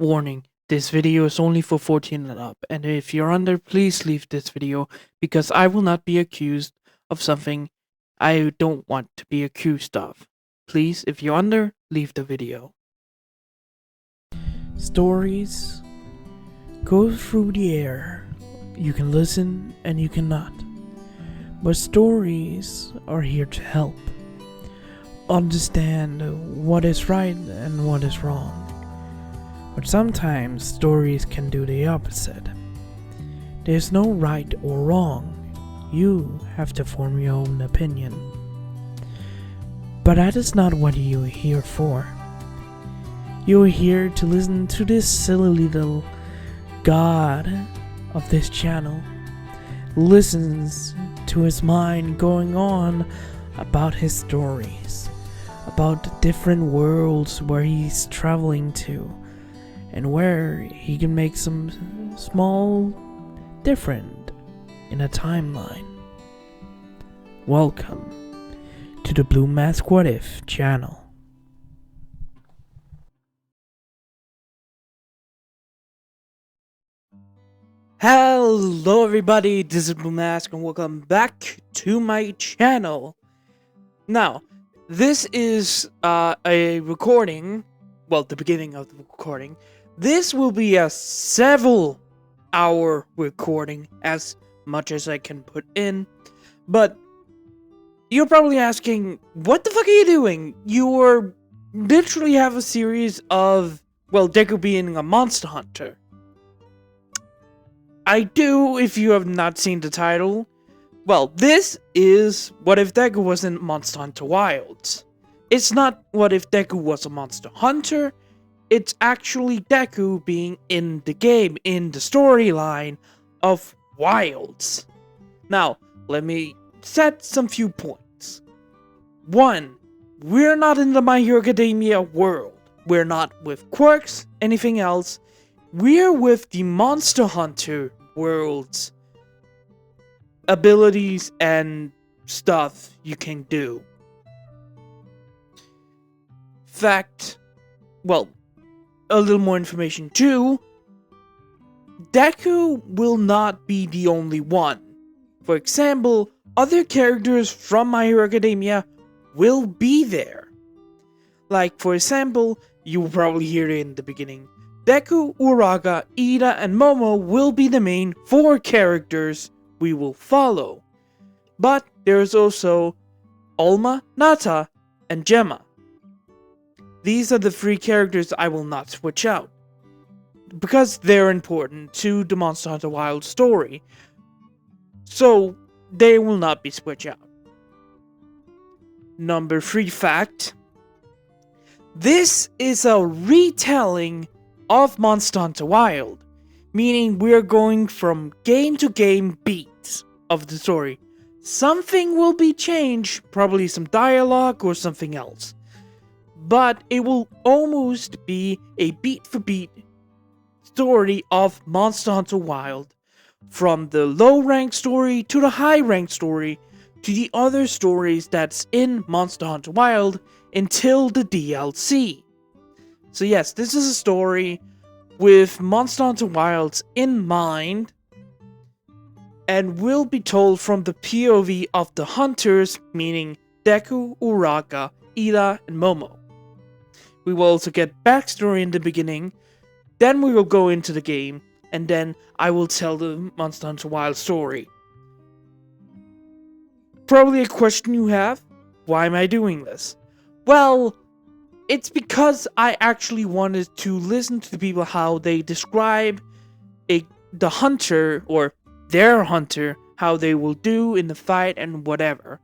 Warning, this video is only for 14 and up, and if you're under, please leave this video because I will not be accused of something I don't want to be accused of. Please, if you're under, leave the video. Stories go through the air. You can listen and you cannot. But stories are here to help. Understand what is right and what is wrong. But sometimes stories can do the opposite. There's no right or wrong. You have to form your own opinion. But that is not what you're here for. You're here to listen to this silly little god of this channel. Listens to his mind going on about his stories, about the different worlds where he's traveling to, and where he can make some small different in a timeline. Welcome to the Blue Mask What If channel. Hello everybody, this is Blue Mask and welcome back to my channel. Now, this is a recording, well, the beginning of the recording. This will be a several hour recording, as much as I can put in. But you're probably asking, what the fuck are you doing? You literally have a series of, well, Deku being a monster hunter. I do, if you have not seen the title. Well, this is What If Deku Was in Monster Hunter Wilds. It's not What If Deku Was a Monster Hunter. It's actually Deku being in the game, in the storyline of Wilds. Now, let me set some few points. 1. We're not in the My Hero Academia world. We're not with quirks, anything else. We're with the Monster Hunter world's abilities and stuff you can do. Fact, well, a little more information too. Deku will not be the only one. For example, other characters from My Hero Academia will be there. Like, for example, you will probably hear it in the beginning. Deku, Uraga, Ida, and Momo will be the main 4 characters we will follow. But there's also Alma, Nata, and Gemma. These are the 3 characters I will not switch out, because they're important to the Monster Hunter Wilds story, so they will not be switched out. Number 3 fact. This is a retelling of Monster Hunter Wild, meaning we're going from game to game beats of the story. Something will be changed, probably some dialogue or something else, but it will almost be a beat for beat story of Monster Hunter Wild, from the low rank story to the high rank story to the other stories that's in Monster Hunter Wild until the DLC. So yes, this is a story with Monster Hunter Wilds in mind, and will be told from the POV of the hunters, meaning Deku, Uraga, Ida, and Momo. We will also get backstory in the beginning, then we will go into the game, and then I will tell the Monster Hunter Wild story. Probably a question you have, why am I doing this? Well, it's because I actually wanted to listen to the people how they describe the hunter or their hunter, how they will do in the fight and whatever.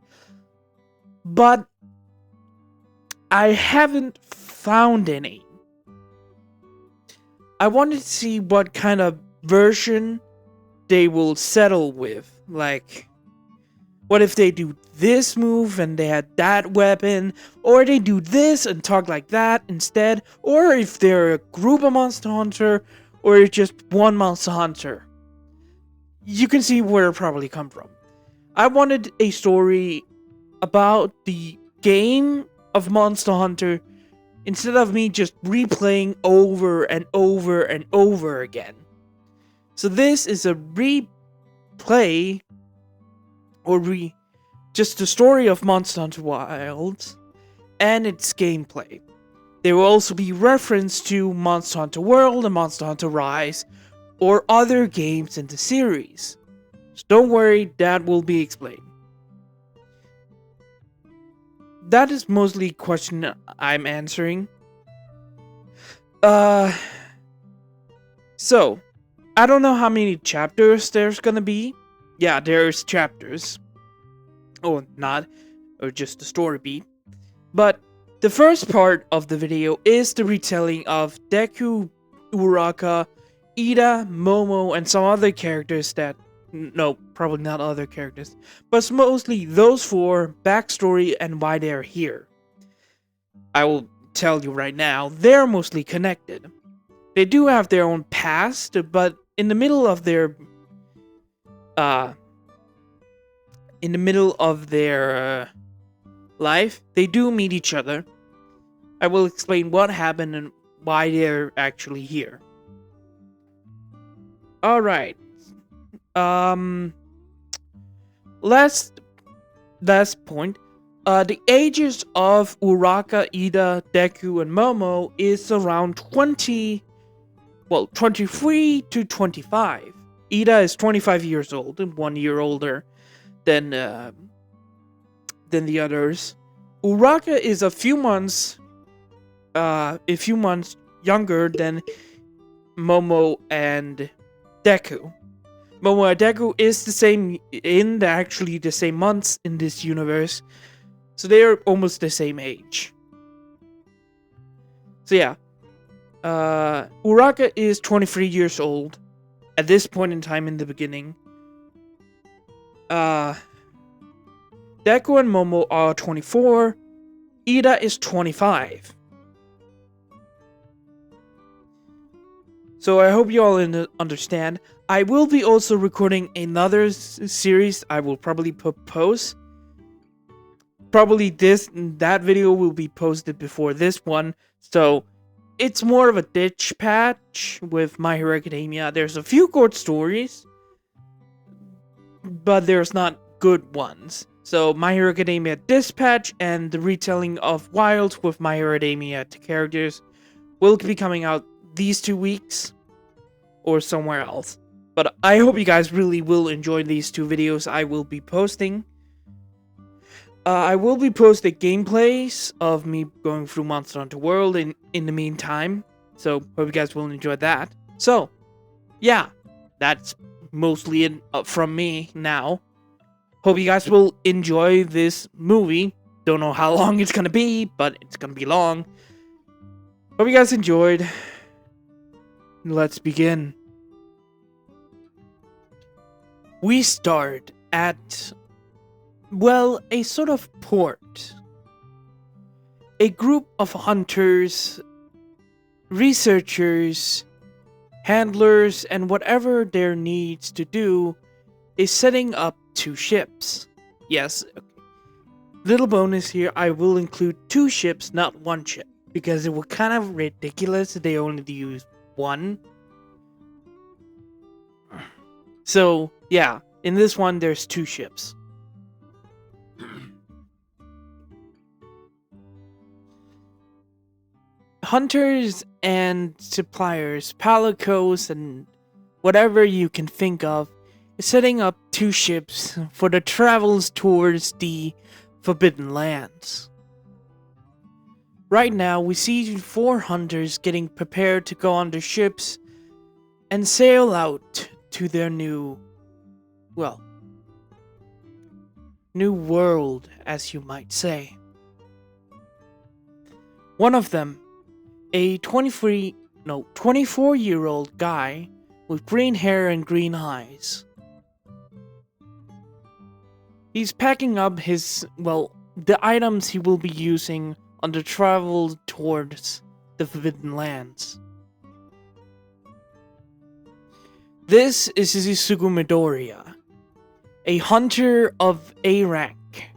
But I haven't found any. I wanted to see what kind of version they will settle with. Like, what if they do this move and they had that weapon, or they do this and talk like that instead, or if they're a group of Monster Hunter, or just one Monster Hunter. You can see where it probably come from. I wanted a story about the game of Monster Hunter instead of me just replaying over and over and over again. So this is a replay, or just the story of Monster Hunter Wilds and its gameplay. There will also be reference to Monster Hunter World and Monster Hunter Rise, or other games in the series. So don't worry, that will be explained. That is mostly a question I'm answering. So, I don't know how many chapters there's gonna be. Yeah, there's chapters. Or not, or just the story beat. But the first part of the video is the retelling of Deku, Uraka, Ida, Momo, and some other characters that... No, probably not other characters. But it's mostly those four, backstory, and why they're here. I will tell you right now, they're mostly connected. They do have their own past, but in the middle of their... life, they do meet each other. I will explain what happened and why they're actually here. Alright. Last point. The ages of Uraka, Ida, Deku, and Momo is around 23 to 25. Ida is 25 years old and 1 year older than the others. Uraka is a few months younger than Momo and Deku. Momo and Deku is the same actually the same months in this universe, so they are almost the same age. So yeah, Uraka is 23 years old at this point in time in the beginning. Deku and Momo are 24. Ida is 25. So I hope you all understand. I will be also recording another series I will probably post. Probably that video will be posted before this one. So it's more of a ditch patch with My Hero Academia. There's a few good stories, but there's not good ones. So My Hero Academia Dispatch and the retelling of Wilds with My Hero Academia characters will be coming out these 2 weeks or somewhere else. But I hope you guys really will enjoy these 2 videos I will be posting. I will be posting gameplays of me going through Monster Hunter World in the meantime. So hope you guys will enjoy that. So, yeah, that's mostly it from me now. Hope you guys will enjoy this movie. Don't know how long it's gonna be, but it's gonna be long. Hope you guys enjoyed. Let's begin. We start at, well, a sort of port. A group of hunters, researchers, handlers, and whatever there needs to do is setting up 2 ships. Yes, okay. Little bonus here, I will include 2 ships, not 1 ship, because it would kind of ridiculous if they only use 1. So, yeah, in this one, there's 2 ships. Hunters and suppliers, palicos, and whatever you can think of, is setting up 2 ships for the travels towards the Forbidden Lands. Right now, we see 4 hunters getting prepared to go on the ships and sail out to their new world, as you might say. One of them, a 24-year-old guy with green hair and green eyes. He's packing up the items he will be using on the travel towards the Forbidden Lands. This is Izuku Midoriya, a hunter of A rank.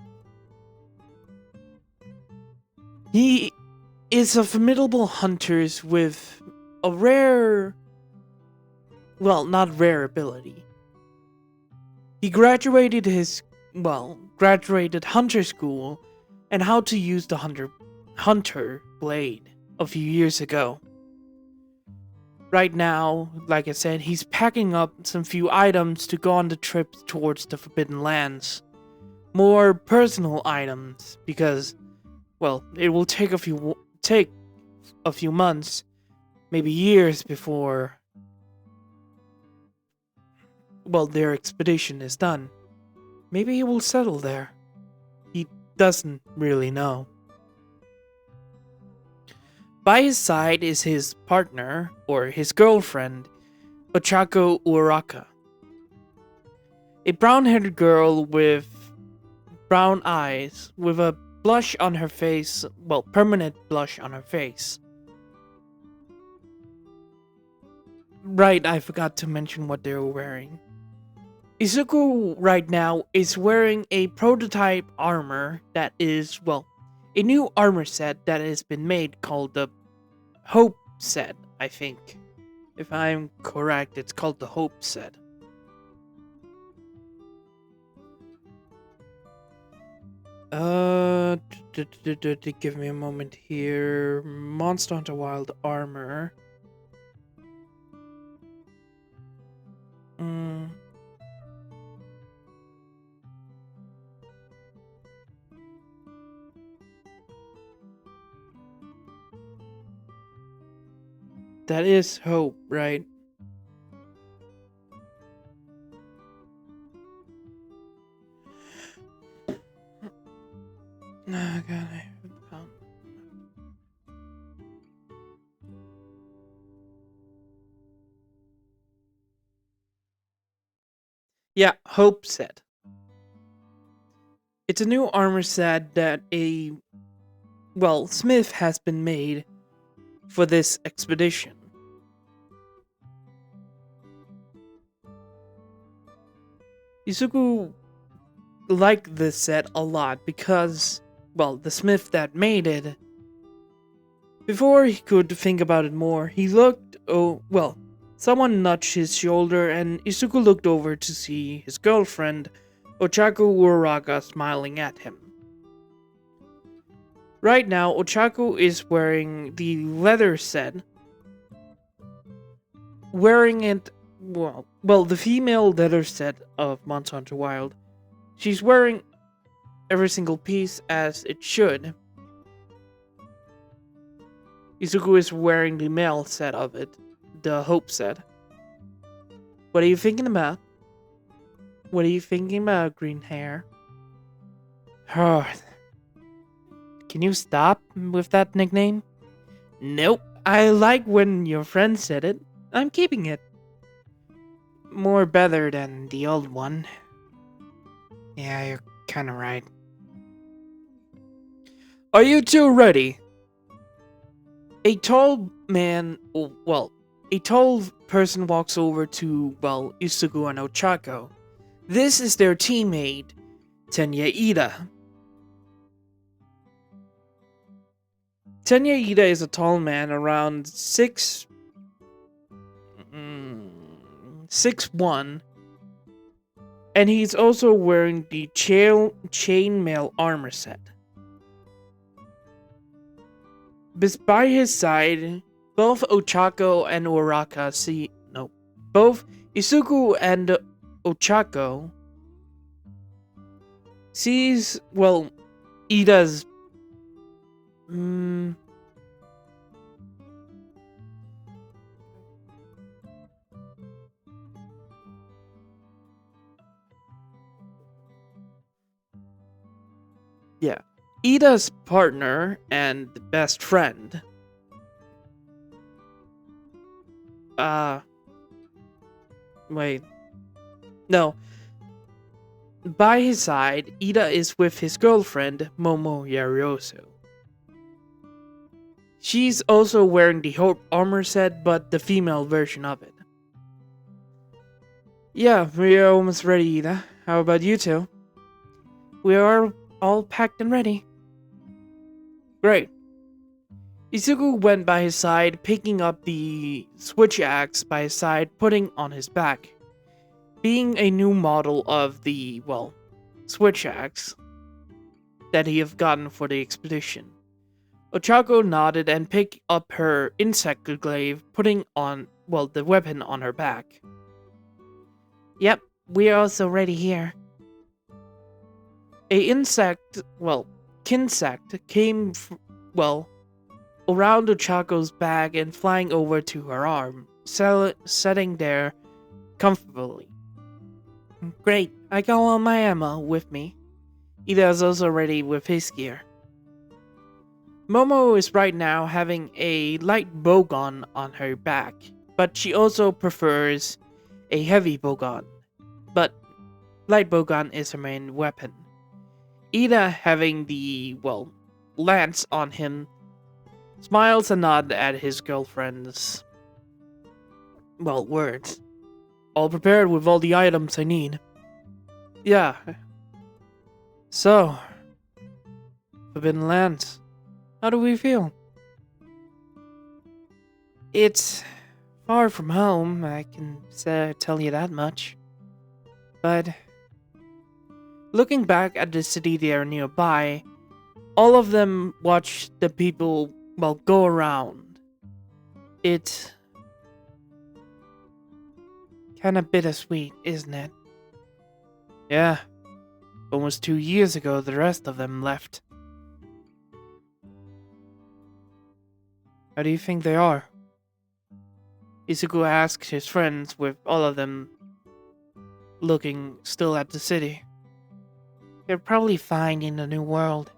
He is a formidable hunter with a rare, well, not rare ability. He graduated hunter school and how to use the hunter blade a few years ago. Right now, like I said, he's packing up some few items to go on the trip towards the Forbidden Lands. More personal items because, well, it will take a few months, maybe years before, well, their expedition is done. Maybe he will settle there. He doesn't really know. By his side is his partner, or his girlfriend, Ochako Uraka. A brown-haired girl with brown eyes, with a blush on her face, well, permanent blush on her face. Right, I forgot to mention what they were wearing. Izuku right now is wearing a prototype armor that is, well, a new armor set that has been made called the Hope set, I think. If I'm correct, it's called the Hope set. Give me a moment here. Monster Hunter Wild armor. That is Hope, right? Oh, God, I haven't found. Yeah, Hope set. It's a new armor set that Smith has been made for this expedition. Izuku liked this set a lot because, well, the smith that made it, before he could think about it more, he looked, someone nudged his shoulder and Izuku looked over to see his girlfriend, Ochako Uraka, smiling at him. Right now, Ochako is wearing the leather set. Wearing it, the female leather set of Monster Hunter Wild. She's wearing every single piece as it should. Izuku is wearing the male set of it, the Hope set. What are you thinking about? What are you thinking about, green hair? Oh, can you stop with that nickname? Nope. I like when your friend said it. I'm keeping it. More better than the old one. Yeah, you're kinda right. Are you two ready? A tall person walks over to, Izuku and Ochako. This is their teammate, Tenya Ida. Tenya Ida is a tall man around 6'1", and he's also wearing the chainmail armor set. By his side, both Ochako and Uraka both Izuku and Ochako sees, Ida's Ida's partner and best friend. No. By his side, Ida is with his girlfriend, Momo Yariosu. She's also wearing the Hope armor set, but the female version of it. Yeah, we are almost ready, Ida. How about you two? We are all packed and ready. Great. Izuku went by his side, picking up the switch axe by his side, putting on his back. Being a new model of the, switch axe that he have gotten for the expedition. Ochako nodded and picked up her insect glaive, putting on, the weapon on her back. Yep, we are also ready here. A kinsect came, around Ochako's back and flying over to her arm, setting there comfortably. Great, I got all my ammo with me. Ida is also ready with his gear. Momo is right now having a light bowgun on her back, but she also prefers a heavy bowgun. But light bowgun is her main weapon. Ida, having the, lance on him, smiles and nods at his girlfriend's, words. All prepared with all the items I need. Yeah. So, Forbidden Lands. How do we feel? It's far from home, I can tell you that much. But looking back at the city there nearby, all of them watch the people, go around. It's kind of bittersweet, isn't it? Yeah. Almost 2 years ago, the rest of them left. How do you think they are? Izuku asked his friends, with all of them looking still at the city. They're probably fine in the new world.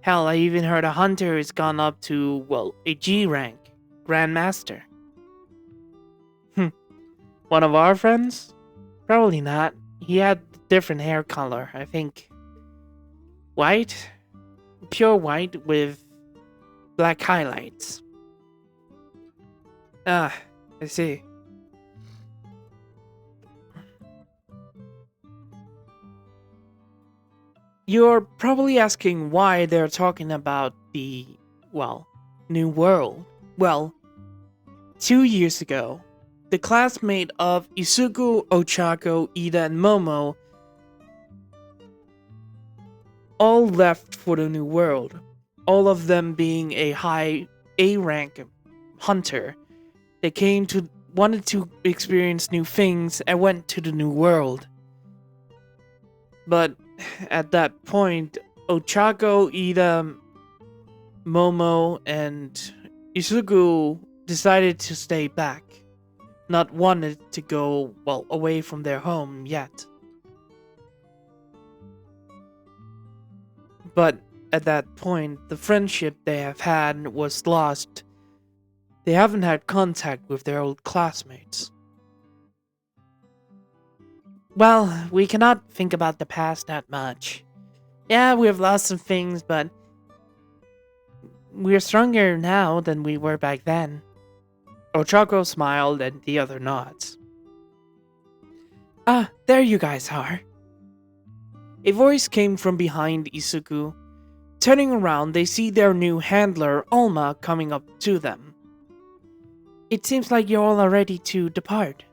Hell, I even heard a hunter has gone up to, a G rank, Grandmaster. One of our friends? Probably not. He had different hair color, I think. White? Pure white with black highlights. Ah, I see. You're probably asking why they're talking about the, new world. Well, 2 years ago, the classmate of Izuku, Ochako, Ida, and Momo all left for the new world. All of them being a high A rank hunter. They wanted to experience new things and went to the new world. But at that point, Ochako, Ida, Momo, and Izuku decided to stay back. Not wanted to go, away from their home yet. But at that point, the friendship they have had was lost. They haven't had contact with their old classmates. Well, we cannot think about the past that much. Yeah, we have lost some things, but we're stronger now than we were back then. Ochako smiled and the other nods. Ah, there you guys are. A voice came from behind Izuku. Turning around, they see their new handler, Alma, coming up to them. It seems like you all are ready to depart.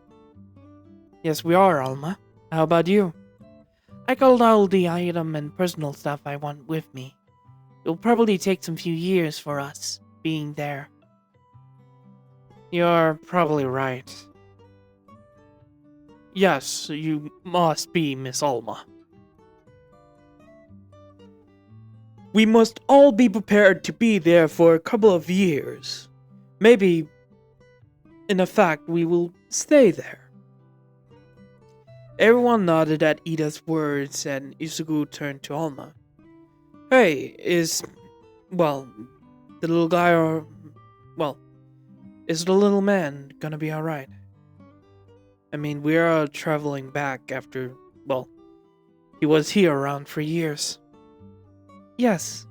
Yes, we are, Alma. How about you? I got all the item and personal stuff I want with me. It'll probably take some few years for us being there. You're probably right. Yes, you must be Miss Alma. We must all be prepared to be there for a couple of years. Maybe, in fact, we will stay there. Everyone nodded at Ida's words, and Izuku turned to Alma. Hey, the little guy is the little man gonna be alright? I mean, we are traveling back after, he was here around for years. Yes,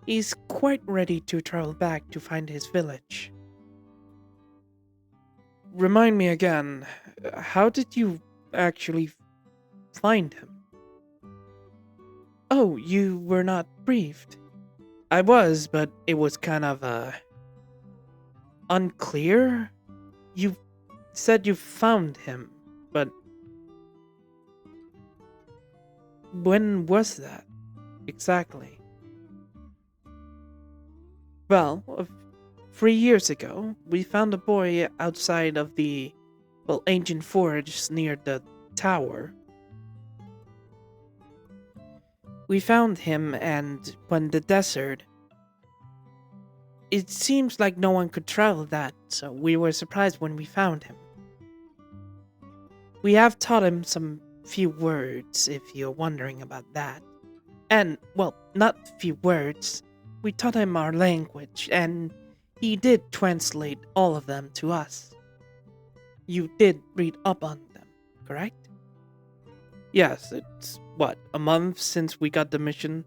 he's quite ready to travel back to find his village. Remind me again, how did you actually find him? Oh, you were not briefed. I was, but it was kind of unclear. You said you found him, but when was that exactly? Well, 3 years ago, we found a boy outside of the, well, ancient forest near the tower. We found him, and when the desert, it seems like no one could travel that, so we were surprised when we found him. We have taught him some few words, if you're wondering about that. And, well, not few words. We taught him our language, and he did translate all of them to us. You did read up on them, correct? Yes, it's what, a month since we got the mission?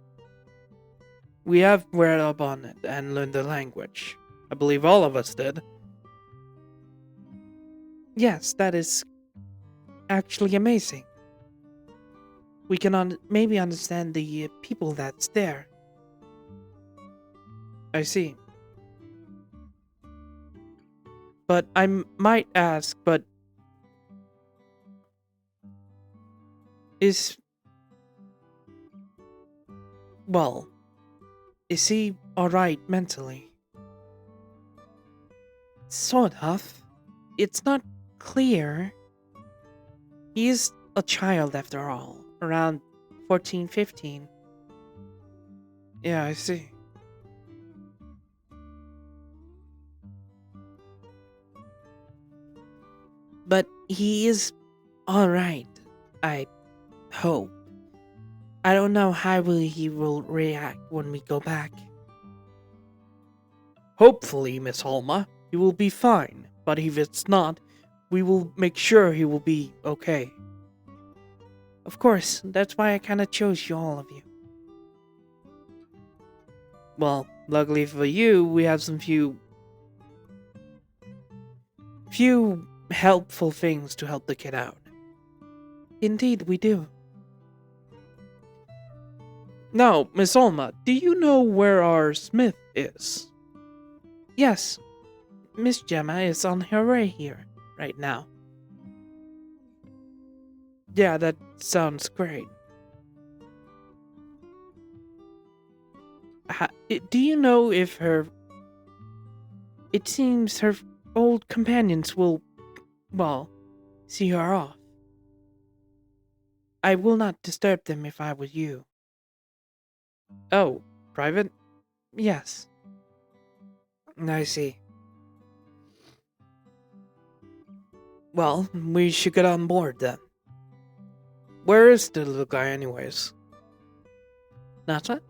We have read up on it and learned the language. I believe all of us did. Yes, that is actually amazing. We can maybe understand the people that's there. I see. But I might ask, but is, well, is he alright mentally? Sort of. It's not clear. He is a child after all, around 14, 15. Yeah, I see. But he is alright, I hope. I don't know how he will react when we go back. Hopefully, Miss Holma, he will be fine. But if it's not, we will make sure he will be okay. Of course, that's why I kinda chose you, all of you. Well, luckily for you, we have some few helpful things to help the kid out. Indeed, we do. Now, Miss Alma, do you know where our smith is? Yes, Miss Gemma is on her way here right now. Yeah, that sounds great. Do you know if her... It seems her old companions will, well, see her off. I will not disturb them if I was you. Oh, private? Yes. I see. Well, we should get on board then. Where is the little guy anyways? Nata?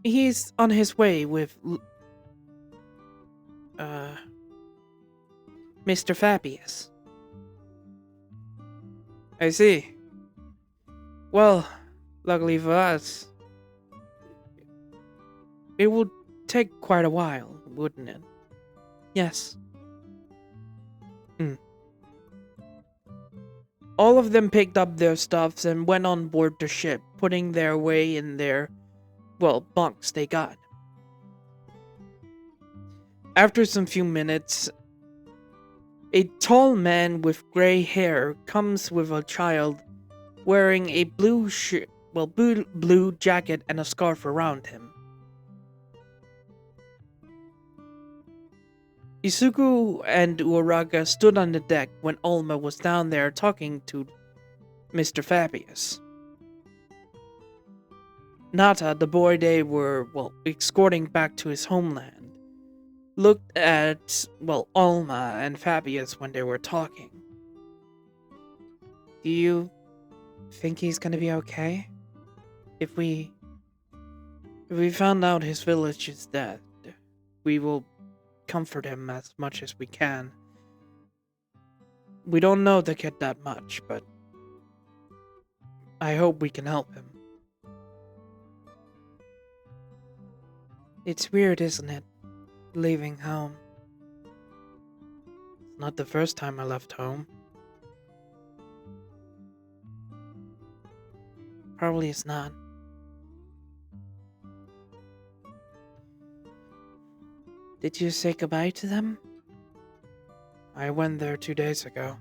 He's on his way with... Mr. Fabius. I see. Well, luckily for us, it would take quite a while, wouldn't it? Yes. All of them picked up their stuffs and went on board the ship, putting their way in their, well, bunks they got. After some few minutes, a tall man with gray hair comes with a child wearing a blue jacket and a scarf around him. Isuku and Uraga stood on the deck when Alma was down there talking to Mr. Fabius. Nata, the boy they were, well, escorting back to his homeland, looked at, well, Alma and Fabius when they were talking. Do you think he's gonna be okay? If we found out his village is dead, we will comfort him as much as we can. We don't know the kid that much, but I hope we can help him. It's weird, isn't it? Leaving home. It's not the first time I left home. Probably it's not. Did you say goodbye to them? I went there 2 days ago.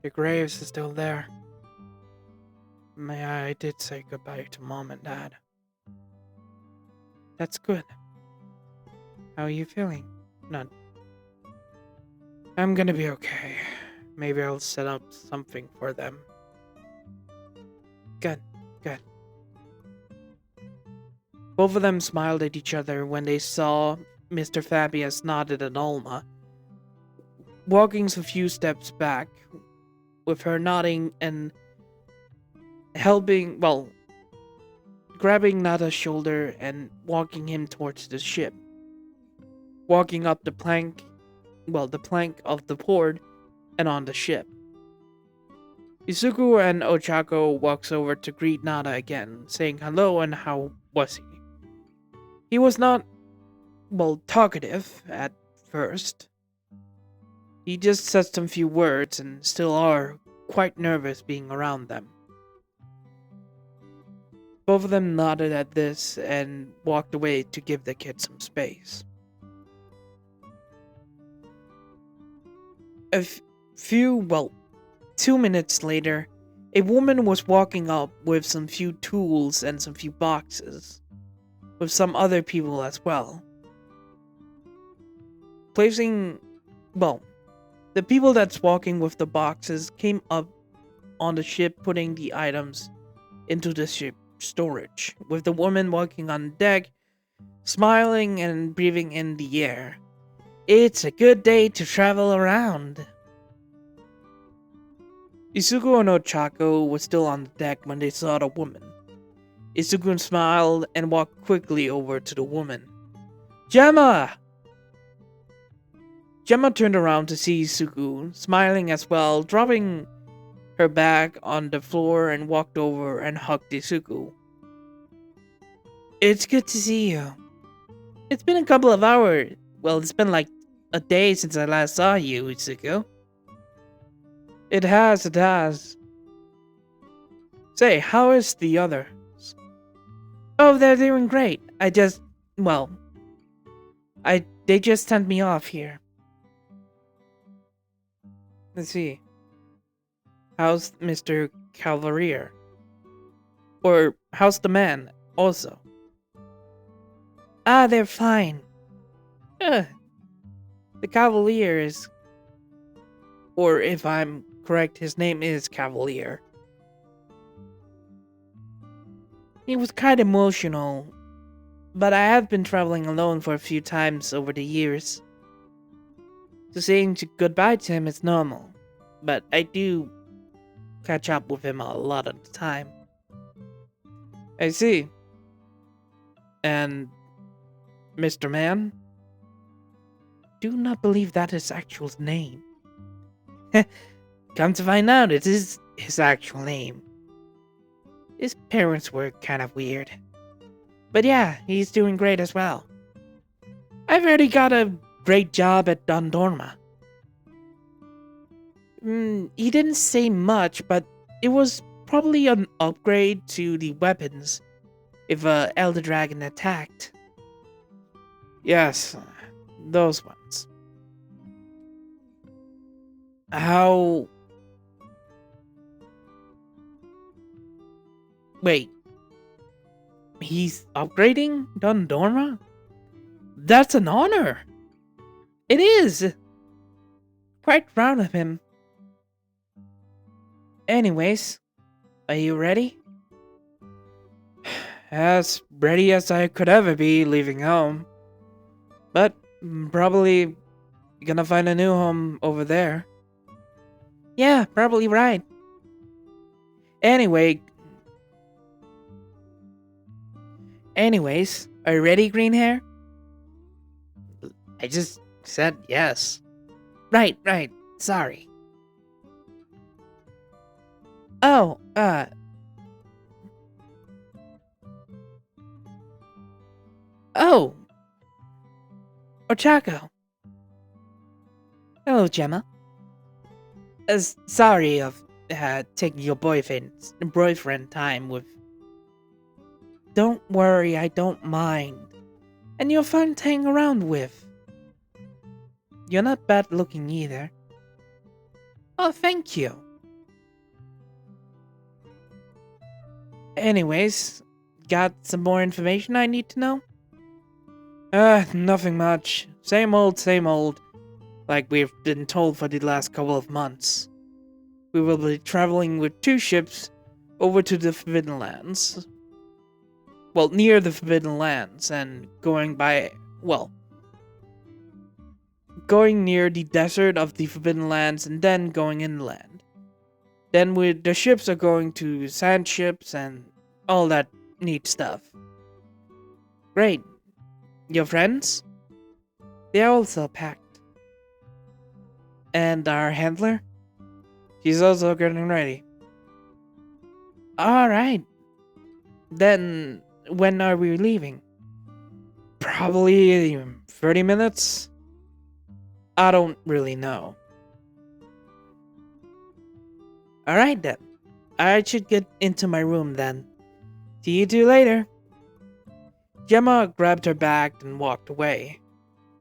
The graves are still there. I did say goodbye to Mom and Dad. That's good. How are you feeling? None. I'm gonna be okay. Maybe I'll set up something for them. Good, good. Both of them smiled at each other when they saw Mr. Fabius nodded at Alma, walking a few steps back, with her nodding and grabbing Nada's shoulder and walking him towards the ship. Walking up the plank of the board and on the ship. Izuku and Ochako walks over to greet Nada again, saying hello and how was he. He was not, talkative at first. He just said some few words and still are quite nervous being around them. Both of them nodded at this and walked away to give the kid some space. 2 minutes later, a woman was walking up with some few tools and some few boxes, with some other people as well. The people that's walking with the boxes came up on the ship putting the items into the ship storage, with the woman walking on deck, smiling and breathing in the air. It's a good day to travel around. Izuku and Ochako were still on the deck when they saw the woman. Izuku smiled and walked quickly over to the woman. Gemma! Gemma turned around to see Izuku, smiling as well, dropping her bag on the floor and walked over and hugged Izuku. It's good to see you. It's been a couple of hours. Well, it's been like a day since I last saw you, Izuku. It has. Say, how is the others? Oh, they're doing great. They just sent me off here. Let's see. How's Mr. Cavalier? Or how's the man, also? Ah, they're fine. The Cavalier is... Or if I'm correct, his name is Cavalier. He was kind of emotional, but I have been traveling alone for a few times over the years. So saying goodbye to him is normal, but I do catch up with him a lot of the time. I see. And Mr. Man? Do not believe that is his actual name. Come to find out, it is his actual name. His parents were kind of weird. But yeah, he's doing great as well. I've heard he got a great job at Dondorma. He didn't say much, but it was probably an upgrade to the weapons if Elder Dragon attacked. Yes, those ones. How... Wait. He's upgrading Dondorma? That's an honor! It is! Quite proud of him. Anyways, are you ready? As ready as I could ever be leaving home. But probably gonna find a new home over there. Yeah, probably right. Anyways, are you ready, green hair? I just said yes. Right, sorry. Oh, Ochako. Hello, Gemma. Sorry of taking your boyfriend time with... Don't worry, I don't mind. And you're fun to hang around with. You're not bad looking either. Oh, thank you. Anyways, got some more information I need to know? Nothing much. Same old, like we've been told for the last couple of months. We will be traveling with 2 ships over to the Forbidden Lands. Well, near the Forbidden Lands, and going near the desert of the Forbidden Lands and then going inland. Then the ships are going to sand ships and all that neat stuff. Great. Your friends? They're also packed. And our handler? She's also getting ready. Alright. Then, when are we leaving? Probably 30 minutes? I don't really know. Alright then. I should get into my room then. See you two later. Gemma grabbed her bag and walked away,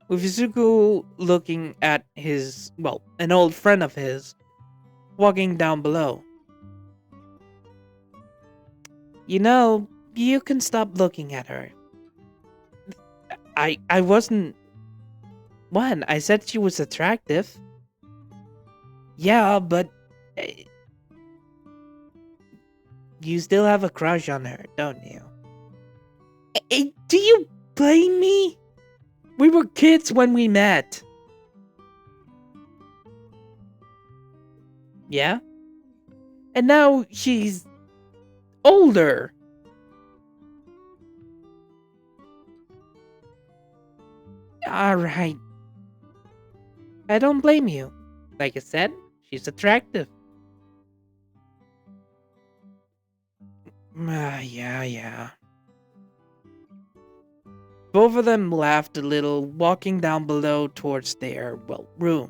with Izuku looking at an old friend of his, walking down below. You know, you can stop looking at her. I wasn't... What? I said she was attractive. Yeah, but... You still have a crush on her, don't you? Do you blame me? We were kids when we met. Yeah? And now she's older. Alright. I don't blame you. Like I said, she's attractive. Yeah. Both of them laughed a little, walking down below towards their, room.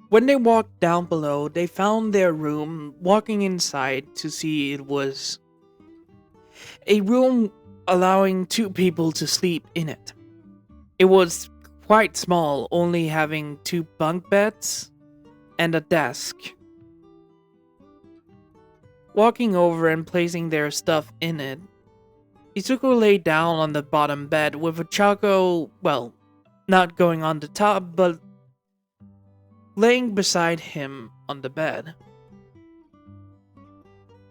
When they walked down below, they found their room. Walking inside to see it was a room allowing 2 people to sleep in it. It was quite small, only having 2 bunk beds and a desk. Walking over and placing their stuff in it, Izuku lay down on the bottom bed with Ochako, not going on the top, but laying beside him on the bed.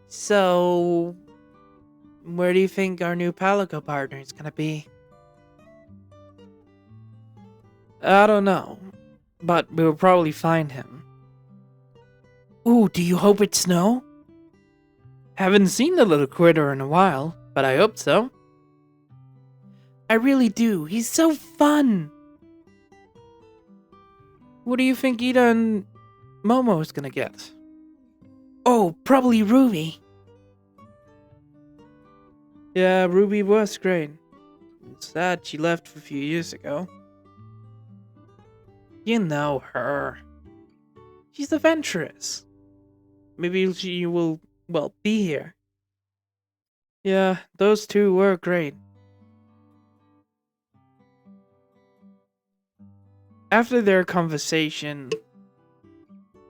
So, where do you think our new Palico partner is gonna be? I don't know, but we'll probably find him. Ooh, do you hope it's snow? Haven't seen the little critter in a while, but I hope so. I really do. He's so fun. What do you think Ida and Momo is gonna get? Oh, probably Ruby. Yeah, Ruby was great. It's sad she left a few years ago. You know her. She's adventurous. Maybe she will, be here. Yeah, those 2 were great. After their conversation,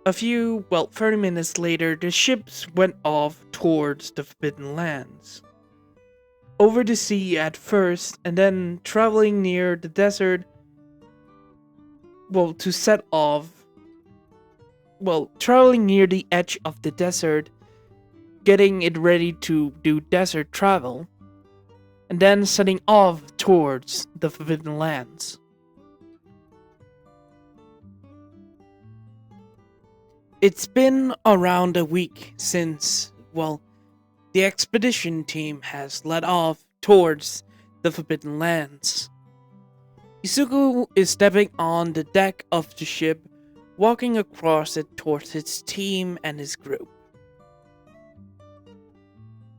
a few, 30 minutes later, the ships went off towards the Forbidden Lands. Over the sea at first, and then traveling near the desert, to set off. Traveling near the edge of the desert, getting it ready to do desert travel, and then setting off towards the Forbidden Lands. It's been around a week since, the expedition team has led off towards the Forbidden Lands. Izuku is stepping on the deck of the ship, walking across it towards his team and his group.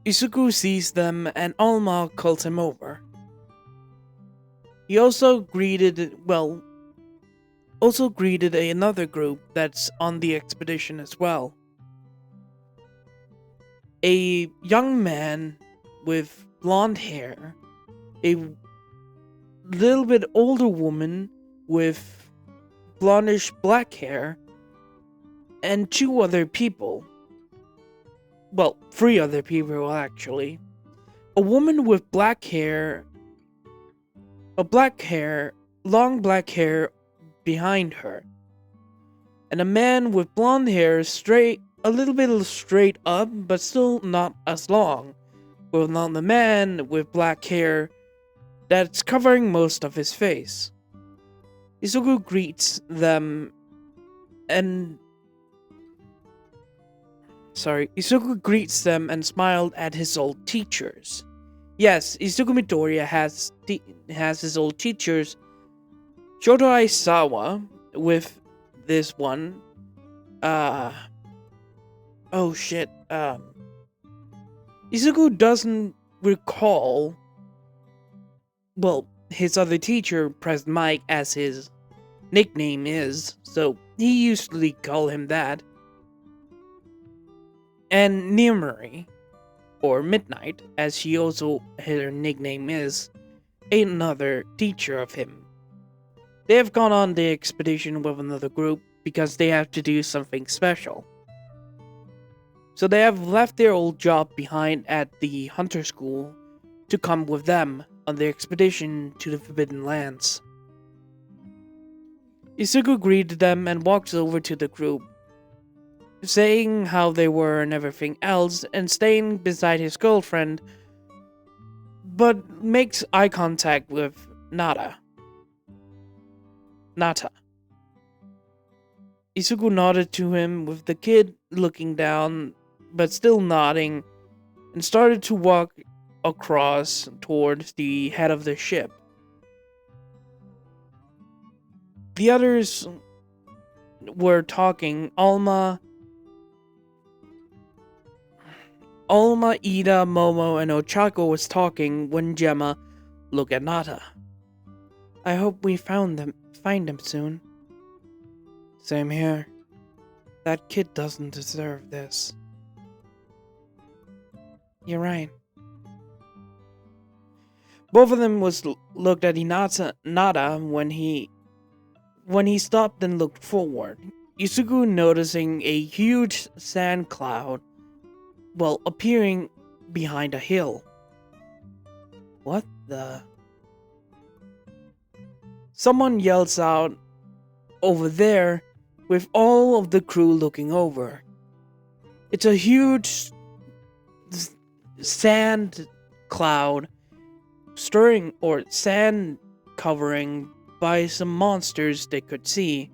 Izuku sees them and Alma calls him over. He also greeted another group that's on the expedition as well. A young man with blonde hair a little bit older woman with blondish black hair, and two other people. Well, three other people actually. A woman with long black hair behind her, and a man with blonde hair a little bit straight up, but still not as long. Well, not the man with black hair that's covering most of his face. Izuku greets them and Izuku greets them and smiled at his old teachers. Yes, Izuku Midoriya has his old teachers, Shoto Aizawa, with this one. Oh shit. Izuku doesn't recall, well, his other teacher, President Mike, as his nickname is, so he usually call him that. And Nimuri, or Midnight, as her nickname is, another teacher of him. They have gone on the expedition with another group because they have to do something special. So they have left their old job behind at the Hunter School to come with them on the expedition to the Forbidden Lands. Izuku greeted them and walks over to the group, saying how they were and everything else, and staying beside his girlfriend, but makes eye contact with Nata. Izuku nodded to him, with the kid looking down, but still nodding, and started to walk across towards the head of the ship. The others were talking. Alma, Ida, Momo, and Ochako was talking when Gemma looked at Nata. I hope we find them soon. Same here. That kid doesn't deserve this. You're right. Both of them looked at Nata when he stopped and looked forward. Izuku noticing a huge sand cloud, appearing behind a hill. What the? Someone yells out, over there, with all of the crew looking over. It's a huge sand cloud sand covering by some monsters they could see.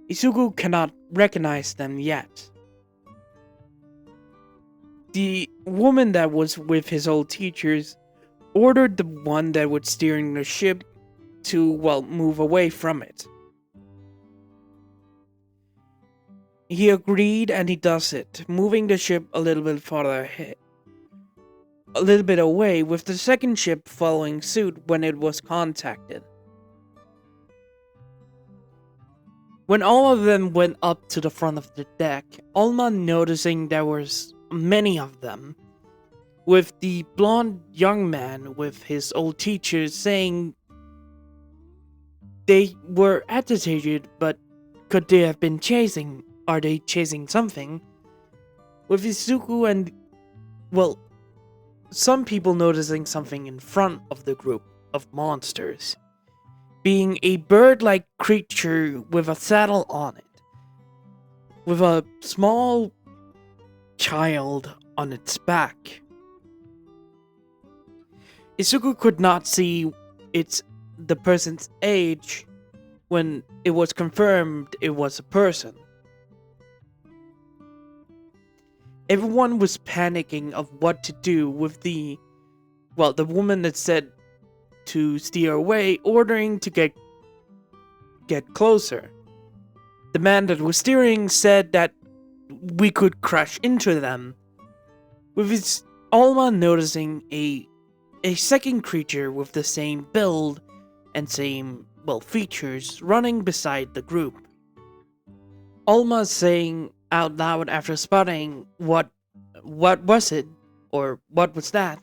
Izuku cannot recognize them yet. The woman that was with his old teachers ordered the one that was steering the ship to, move away from it. He agreed and he does it, moving the ship a little bit farther ahead. A little bit away, with the second ship following suit when it was contacted. When all of them went up to the front of the deck, Alma noticing there was many of them, with the blonde young man with his old teachers saying they were agitated, but could they have been chasing? Are they chasing something? With Izuku and, some people noticing something in front of the group of monsters, being a bird-like creature with a saddle on it, with a small child on its back. Izuku could not see the person's age when it was confirmed it was a person. Everyone was panicking of what to do with the woman that said to steer away, ordering to get closer. The man that was steering said that we could crash into them. With his Alma noticing a second creature with the same build and same, features running beside the group. Alma saying out loud after spotting what was it, or what was that?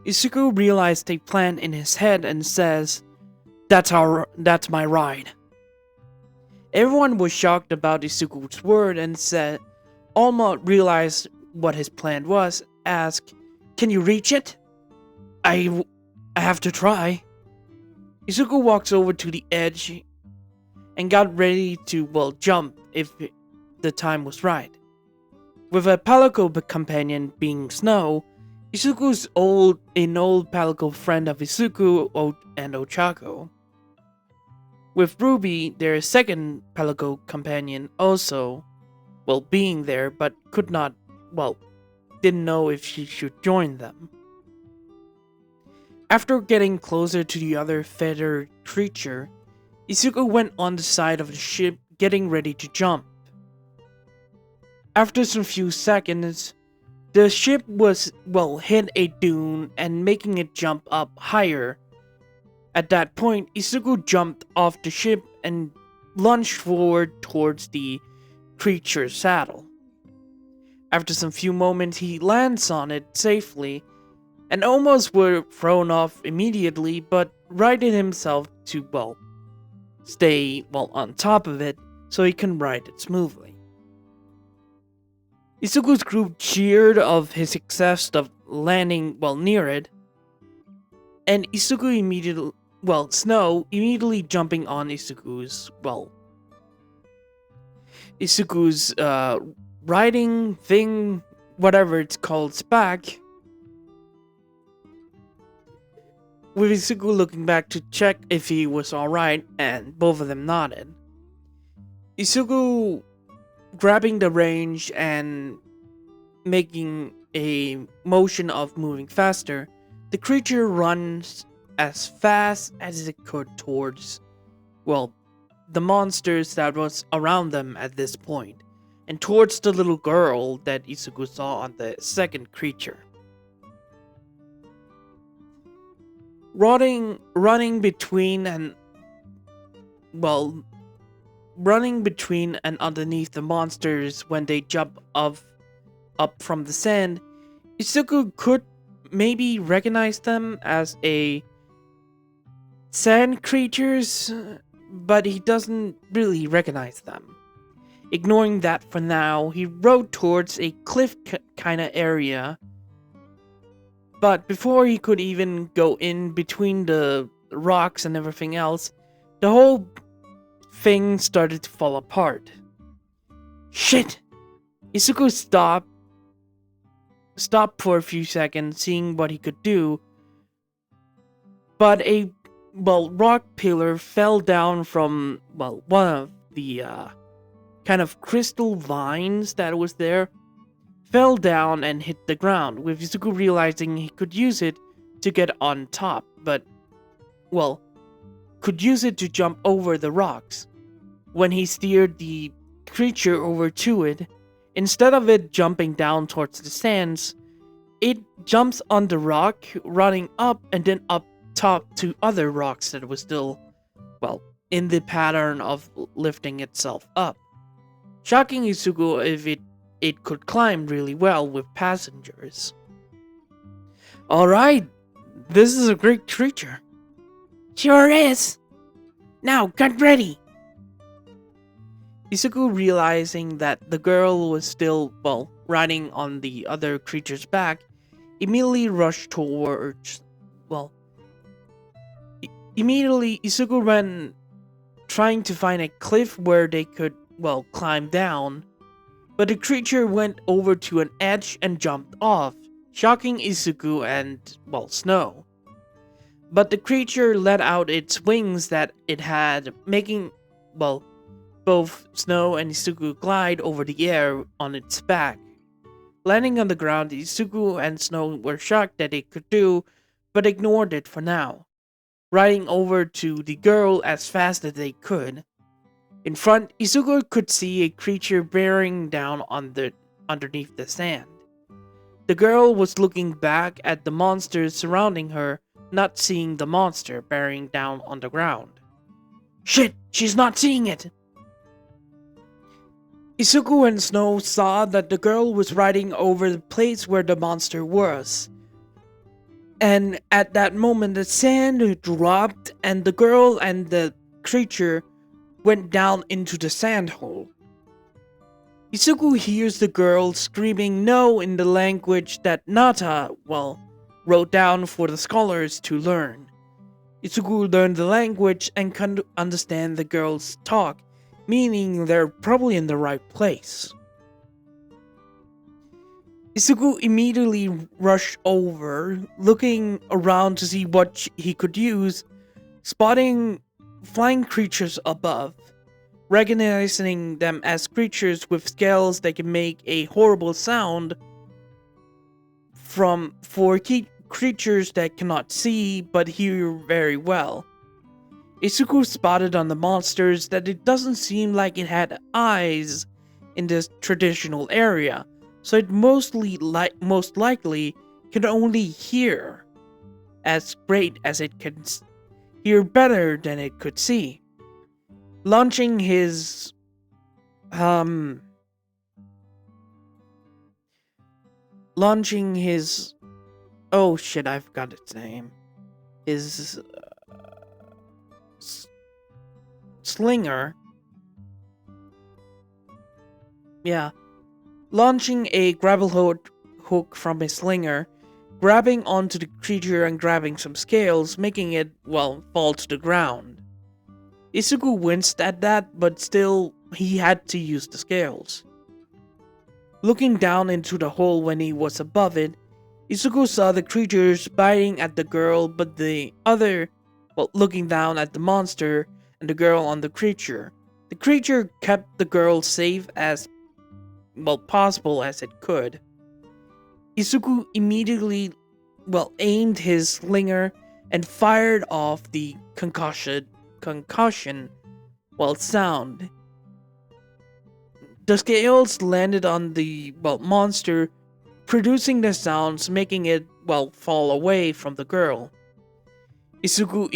Izuku realized a plan in his head and says, That's my ride." Everyone was shocked about Izuku's word and said, Alma realized what his plan was, asked, "Can you reach it?" I have to try." Izuku walks over to the edge and got ready to, jump if the time was right. With a Palico companion being Snow, Izuku's an old Palico friend of Izuku and Ochako. With Ruby, their second Palico companion, also, being there, but could not, didn't know if she should join them. After getting closer to the other feathered creature, Izuku went on the side of the ship, getting ready to jump. After some few seconds, the ship was, hit a dune and making it jump up higher. At that point, Izuku jumped off the ship and lunged forward towards the creature's saddle. After some few moments, he lands on it safely and almost were thrown off immediately, but righted himself to, stay, on top of it so he can ride it smoothly. Izuku's group cheered of his success of landing, near it, and Izuku immediately, Snow immediately jumping on Izuku's, riding thing, whatever it's called, back. With Izuku looking back to check if he was alright, and both of them nodded. Izuku grabbing the range and making a motion of moving faster, the creature runs as fast as it could towards, the monsters that was around them at this point, and towards the little girl that Izuku saw on the second creature. Running between and underneath the monsters when they jump up from the sand, Izuku could maybe recognize them as a sand creatures, but he doesn't really recognize them. Ignoring that for now, he rode towards a cliff kind of area. But before he could even go in between the rocks and everything else, the whole thing started to fall apart. Shit! Izuku stopped for a few seconds, seeing what he could do. But a, rock pillar fell down from, one of the, kind of crystal vines that was there, fell down and hit the ground, with Izuku realizing he could use it to get on top, but, could use it to jump over the rocks. When he steered the creature over to it, instead of it jumping down towards the sands, it jumps on the rock, running up and then up top to other rocks that was still, in the pattern of lifting itself up. Shocking Izuku if it could climb really well with passengers. Alright, this is a great creature. Sure is. Now, get ready. Izuku, realizing that the girl was still, riding on the other creature's back, immediately rushed towards, immediately Izuku ran, trying to find a cliff where they could, climb down. But the creature went over to an edge and jumped off, shocking Izuku and, Snow. But the creature let out its wings that it had, making, both Snow and Izuku glide over the air on its back. Landing on the ground, Izuku and Snow were shocked that it could do, but ignored it for now, riding over to the girl as fast as they could. In front, Izuku could see a creature bearing down underneath the sand. The girl was looking back at the monsters surrounding her, not seeing the monster bearing down on the ground. Shit, she's not seeing it! Izuku and Snow saw that the girl was riding over the place where the monster was. And at that moment, the sand dropped, and the girl and the creature went down into the sand hole. Izuku hears the girl screaming no in the language that Nata, wrote down for the scholars to learn. Izuku learned the language and can understand the girls talk, meaning they're probably in the right place. Izuku immediately rushed over, looking around to see what he could use, spotting flying creatures above. Recognizing them as creatures with scales that can make a horrible sound for creatures that cannot see but hear very well. Izuku spotted on the monsters that it doesn't seem like it had eyes in this traditional area, so it most likely can only hear as great as it can hear better than it could see. Launching his oh shit, I forgot its name. His slinger. Yeah. Launching a gravel hook from his slinger, grabbing onto the creature and grabbing some scales, making it, fall to the ground. Izuku winced at that, but still, he had to use the scales. Looking down into the hole when he was above it, Izuku saw the creatures biting at the girl, but the other, looking down at the monster and the girl on the creature. The creature kept the girl safe as, possible as it could. Izuku immediately, aimed his slinger and fired off the concussion, sound. The scales landed on the, monster, producing the sounds, making it, fall away from the girl. Izuku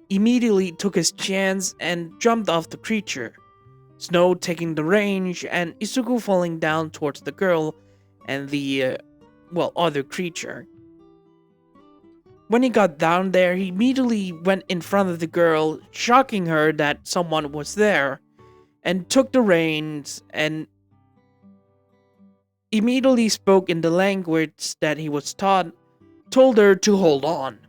immediately took his chance and jumped off the creature, Snow taking the range, and Izuku falling down towards the girl and the, other creature. When he got down there, he immediately went in front of the girl, shocking her that someone was there, and took the reins and immediately spoke in the language that he was taught, told her to hold on.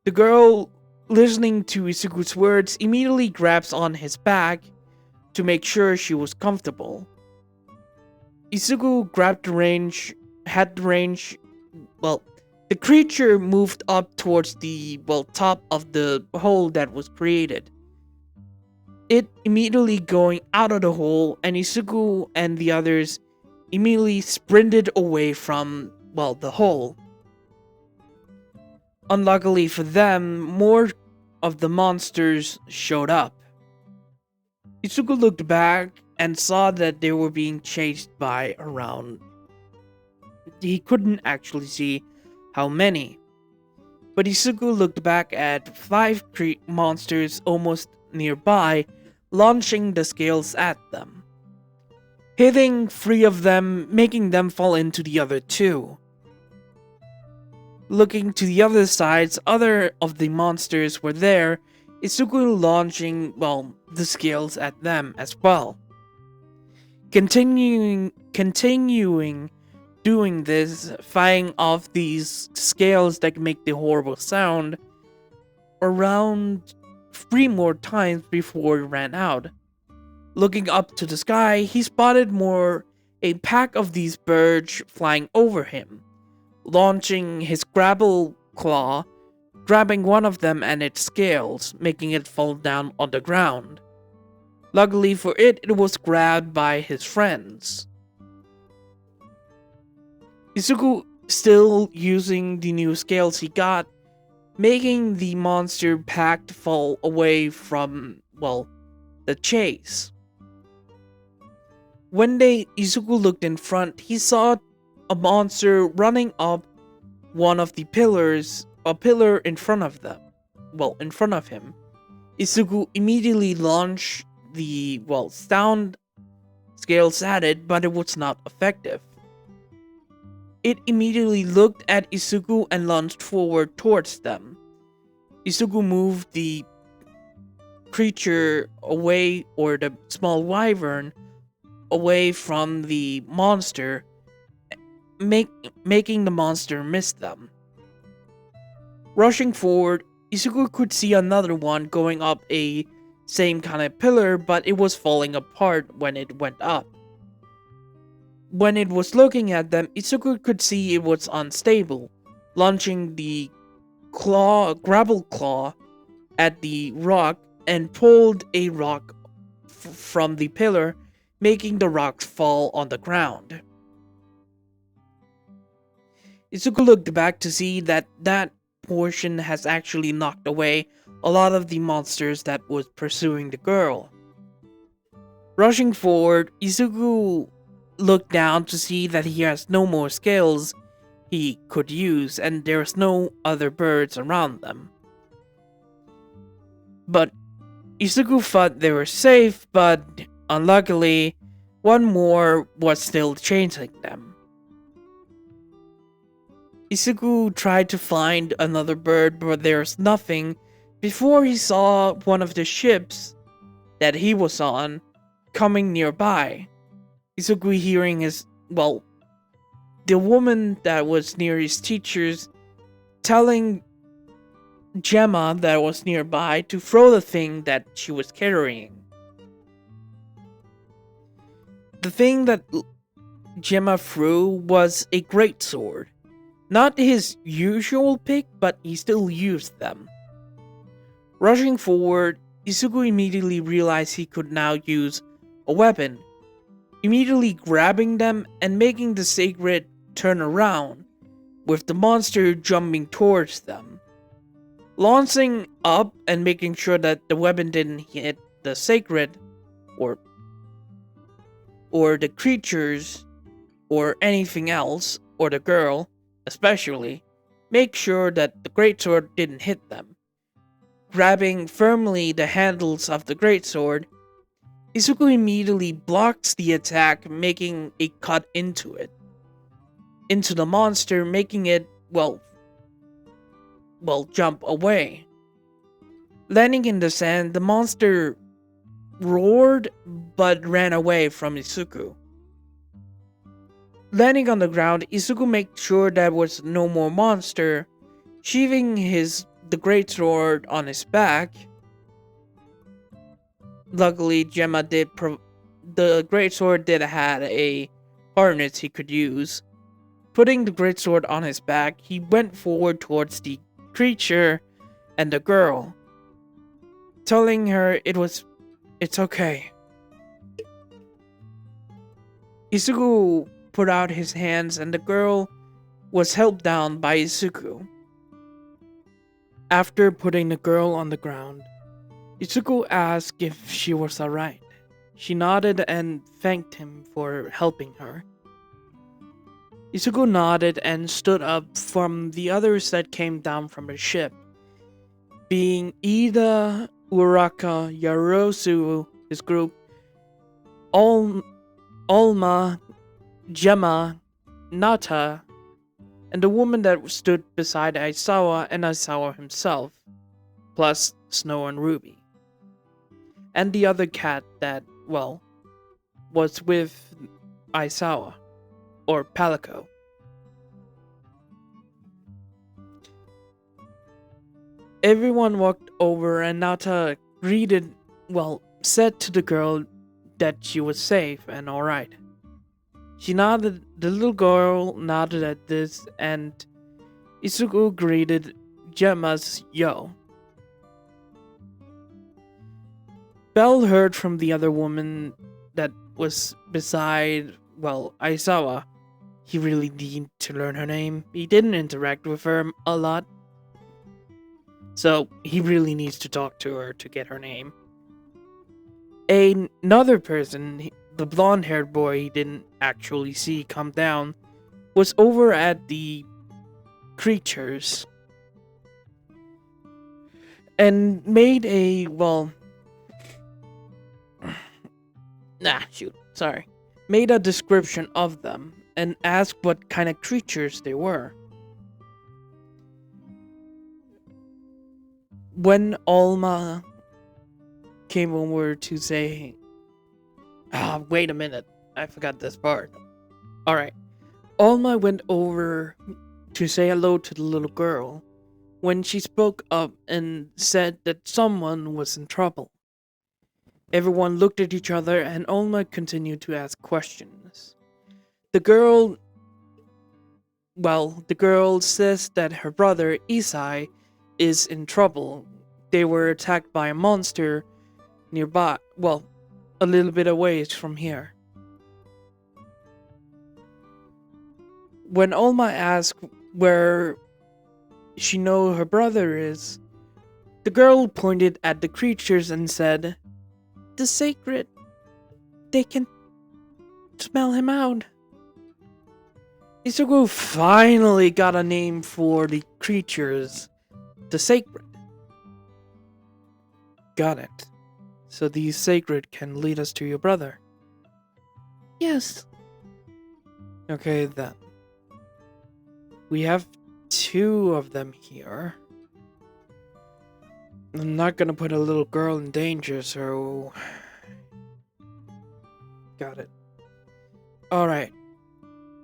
The girl, listening to Izuku's words, immediately grabs on his back to make sure she was comfortable. Izuku grabbed the range, the creature moved up towards the, top of the hole that was created. It immediately going out of the hole, and Izuku and the others immediately sprinted away from, the hole. Unluckily for them, more of the monsters showed up. Izuku looked back and saw that they were being chased by around. He couldn't actually see how many. But Izuku looked back at 5 monsters almost nearby, launching the scales at them, hitting 3 of them, making them fall into the other 2. Looking to the other sides, other of the monsters were there, Izuku launching, the scales at them as well. Continuing doing this, firing off these scales that make the horrible sound around 3 more times before he ran out. Looking up to the sky, he spotted a pack of these birds flying over him, launching his grapple claw, grabbing one of them and its scales, making it fall down on the ground. Luckily for it, it was grabbed by his friends. Izuku, still using the new scales he got, making the monster pack fall away from, the chase. When Izuku looked in front, he saw a monster running up one of the pillars, a pillar in front of them. In front of him. Izuku immediately launched the, sound scales at it, but it was not effective. It immediately looked at Izuku and lunged forward towards them. Izuku moved the creature away, or the small wyvern away from the monster, making the monster miss them. Rushing forward, Izuku could see another one going up a same kind of pillar, but it was falling apart when it went up. When it was looking at them, Izuku could see it was unstable, launching the gravel claw at the rock and pulled a rock from the pillar, making the rocks fall on the ground. Izuku looked back to see that portion has actually knocked away a lot of the monsters that was pursuing the girl. Rushing forward, Izuku looked down to see that he has no more scales he could use, and there's no other birds around them. But Izuku thought they were safe, but unluckily, one more was still chasing them. Izuku tried to find another bird, but there's nothing, before he saw one of the ships that he was on coming nearby. Izuku hearing the woman that was near his teachers telling Gemma that was nearby to throw the thing that she was carrying. The thing that Gemma threw was a great sword. Not his usual pick, but he still used them. Rushing forward, Izuku immediately realized he could now use a weapon, immediately grabbing them and making the sacred turn around, with the monster jumping towards them. Launching up and making sure that the weapon didn't hit the sacred, or the creatures, or anything else, or the girl, especially, make sure that the greatsword didn't hit them. Grabbing firmly the handles of the greatsword, Izuku immediately blocks the attack, making a cut into the monster, making it, jump away. Landing in the sand, the monster roared but ran away from Izuku. Landing on the ground, Izuku made sure there was no more monster, sheathing the greatsword on his back. Luckily, the greatsword did have a harness he could use. Putting the greatsword on his back, he went forward towards the creature and the girl, telling her it's okay. Izuku put out his hands and the girl was held down by Izuku. After putting the girl on the ground, Izuku asked if she was alright. She nodded and thanked him for helping her. Izuku nodded and stood up from the others that came down from the ship, being Ida, Uraka, Yarosu, his group, Alma, Gemma, Nata, and the woman that stood beside Aizawa and Aizawa himself, plus Snow and Ruby. And the other cat that, was with Aizawa, or Palico. Everyone walked over and Nata said to the girl that she was safe and alright. The little girl nodded at this, and Izuku greeted Gemma's yo. Bell heard from the other woman that was beside, Aizawa. He really needed to learn her name. He didn't interact with her a lot, so he really needs to talk to her to get her name. Another person, the blonde-haired boy he didn't actually see come down, was over at the creatures and made made a description of them and asked what kind of creatures they were. When Alma came over to say, wait a minute, I forgot this part. Alright, Alma went over to say hello to the little girl when she spoke up and said that someone was in trouble. Everyone looked at each other and Alma continued to ask questions. The girl says that her brother Isai is in trouble. They were attacked by a monster nearby, a little bit away from here. When Alma asked where she know her brother is, the girl pointed at the creatures and said, "The sacred, they can smell him out." Izuku finally got a name for the creatures. The sacred. Got it. So the sacred can lead us to your brother. Yes. Okay then. We have 2 of them here. I'm not gonna put a little girl in danger, so... Got it. Alright.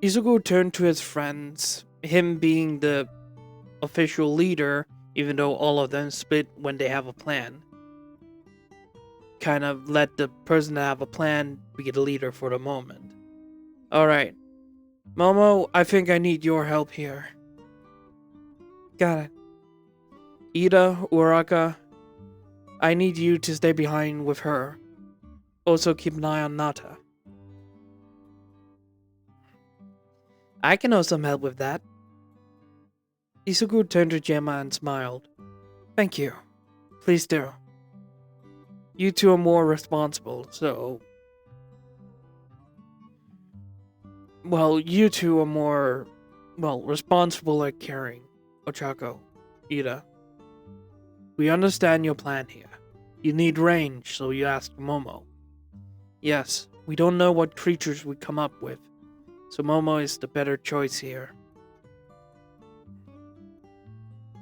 Izuku turned to his friends, him being the official leader, even though all of them split when they have a plan. Kind of let the person that have a plan be the leader for the moment. Alright. Momo, I think I need your help here. Got it. Ida, Uraka, I need you to stay behind with her. Also keep an eye on Nata. I can also help with that. Izuku turned to Gemma and smiled. Thank you. Please do. You 2 are more responsible, so... you 2 are more, responsible at caring. Ochako, Ida. We understand your plan here. You need range, so you ask Momo. Yes, we don't know what creatures we come up with, so Momo is the better choice here.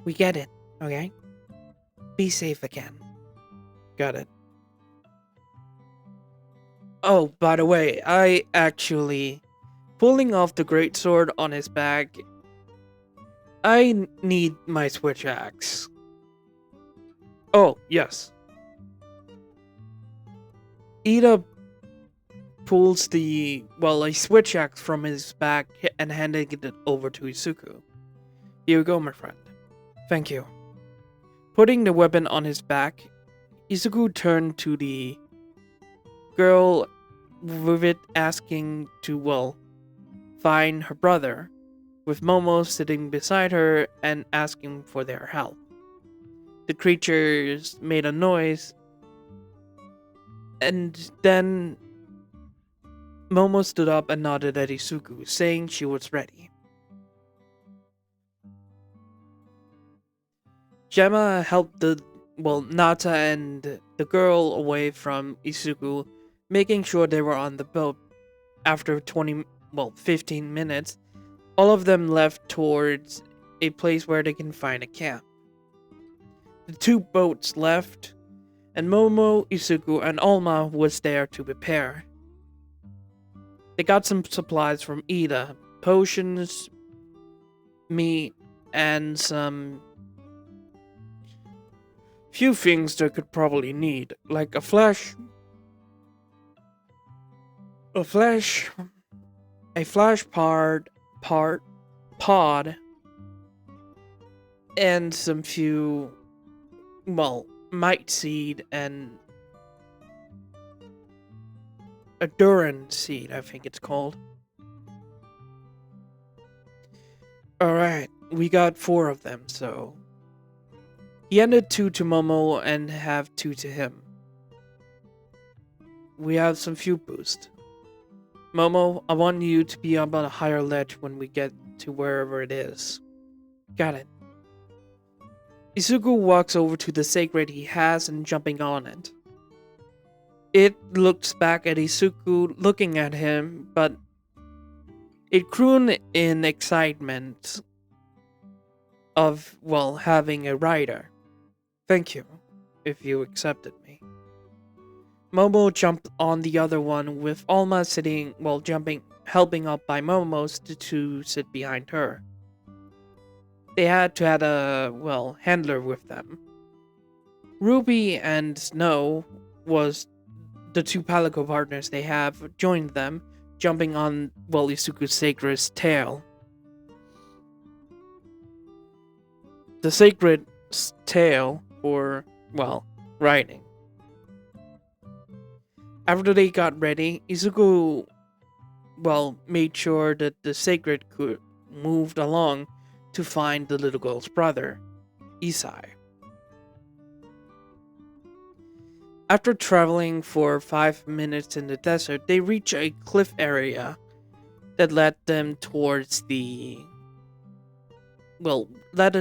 We get it, okay? Be safe again. Got it. Oh, by the way, I actually... Pulling off the greatsword on his back, I need my switch axe. Oh, yes. Ida pulls a switch axe from his back and handing it over to Izuku. Here you go, my friend. Thank you. Putting the weapon on his back, Izuku turned to the girl with it, asking to, find her brother, with Momo sitting beside her and asking for their help. The creatures made a noise, and then Momo stood up and nodded at Izuku, saying she was ready. Gemma helped Nata and the girl away from Izuku, making sure they were on the boat. After 15 minutes, all of them left towards a place where they can find a camp. The 2 boats left, and Momo, Izuku, and Alma was there to prepare. They got some supplies from Ida, potions, meat, and some few things they could probably need, like a flash pod, and some few, might seed and a Duran seed, I think it's called. Alright, we got 4 of them, so... He handed 2 to Momo and have 2 to him. We have some fuel boost. Momo, I want you to be up on a higher ledge when we get to wherever it is. Got it. Izuku walks over to the sacred he has and jumping on it. It looks back at Izuku, looking at him, but It crooned in excitement of, well, having a rider. Thank you, if you accepted me. Momo jumped on the other one with Alma sitting, well, jumping, helping up by Momo's to sit behind her. They had to have a, well, handler with them. Ruby and Snow was the two Palico partners they have joined them, jumping on, well, Isuku's sacred's tail. The sacred's tail for, well, riding. After they got ready, Izuku, well, made sure that the sacred could moved along to find the little girl's brother, Isai. After traveling for 5 minutes in the desert, they reach a cliff area that led them towards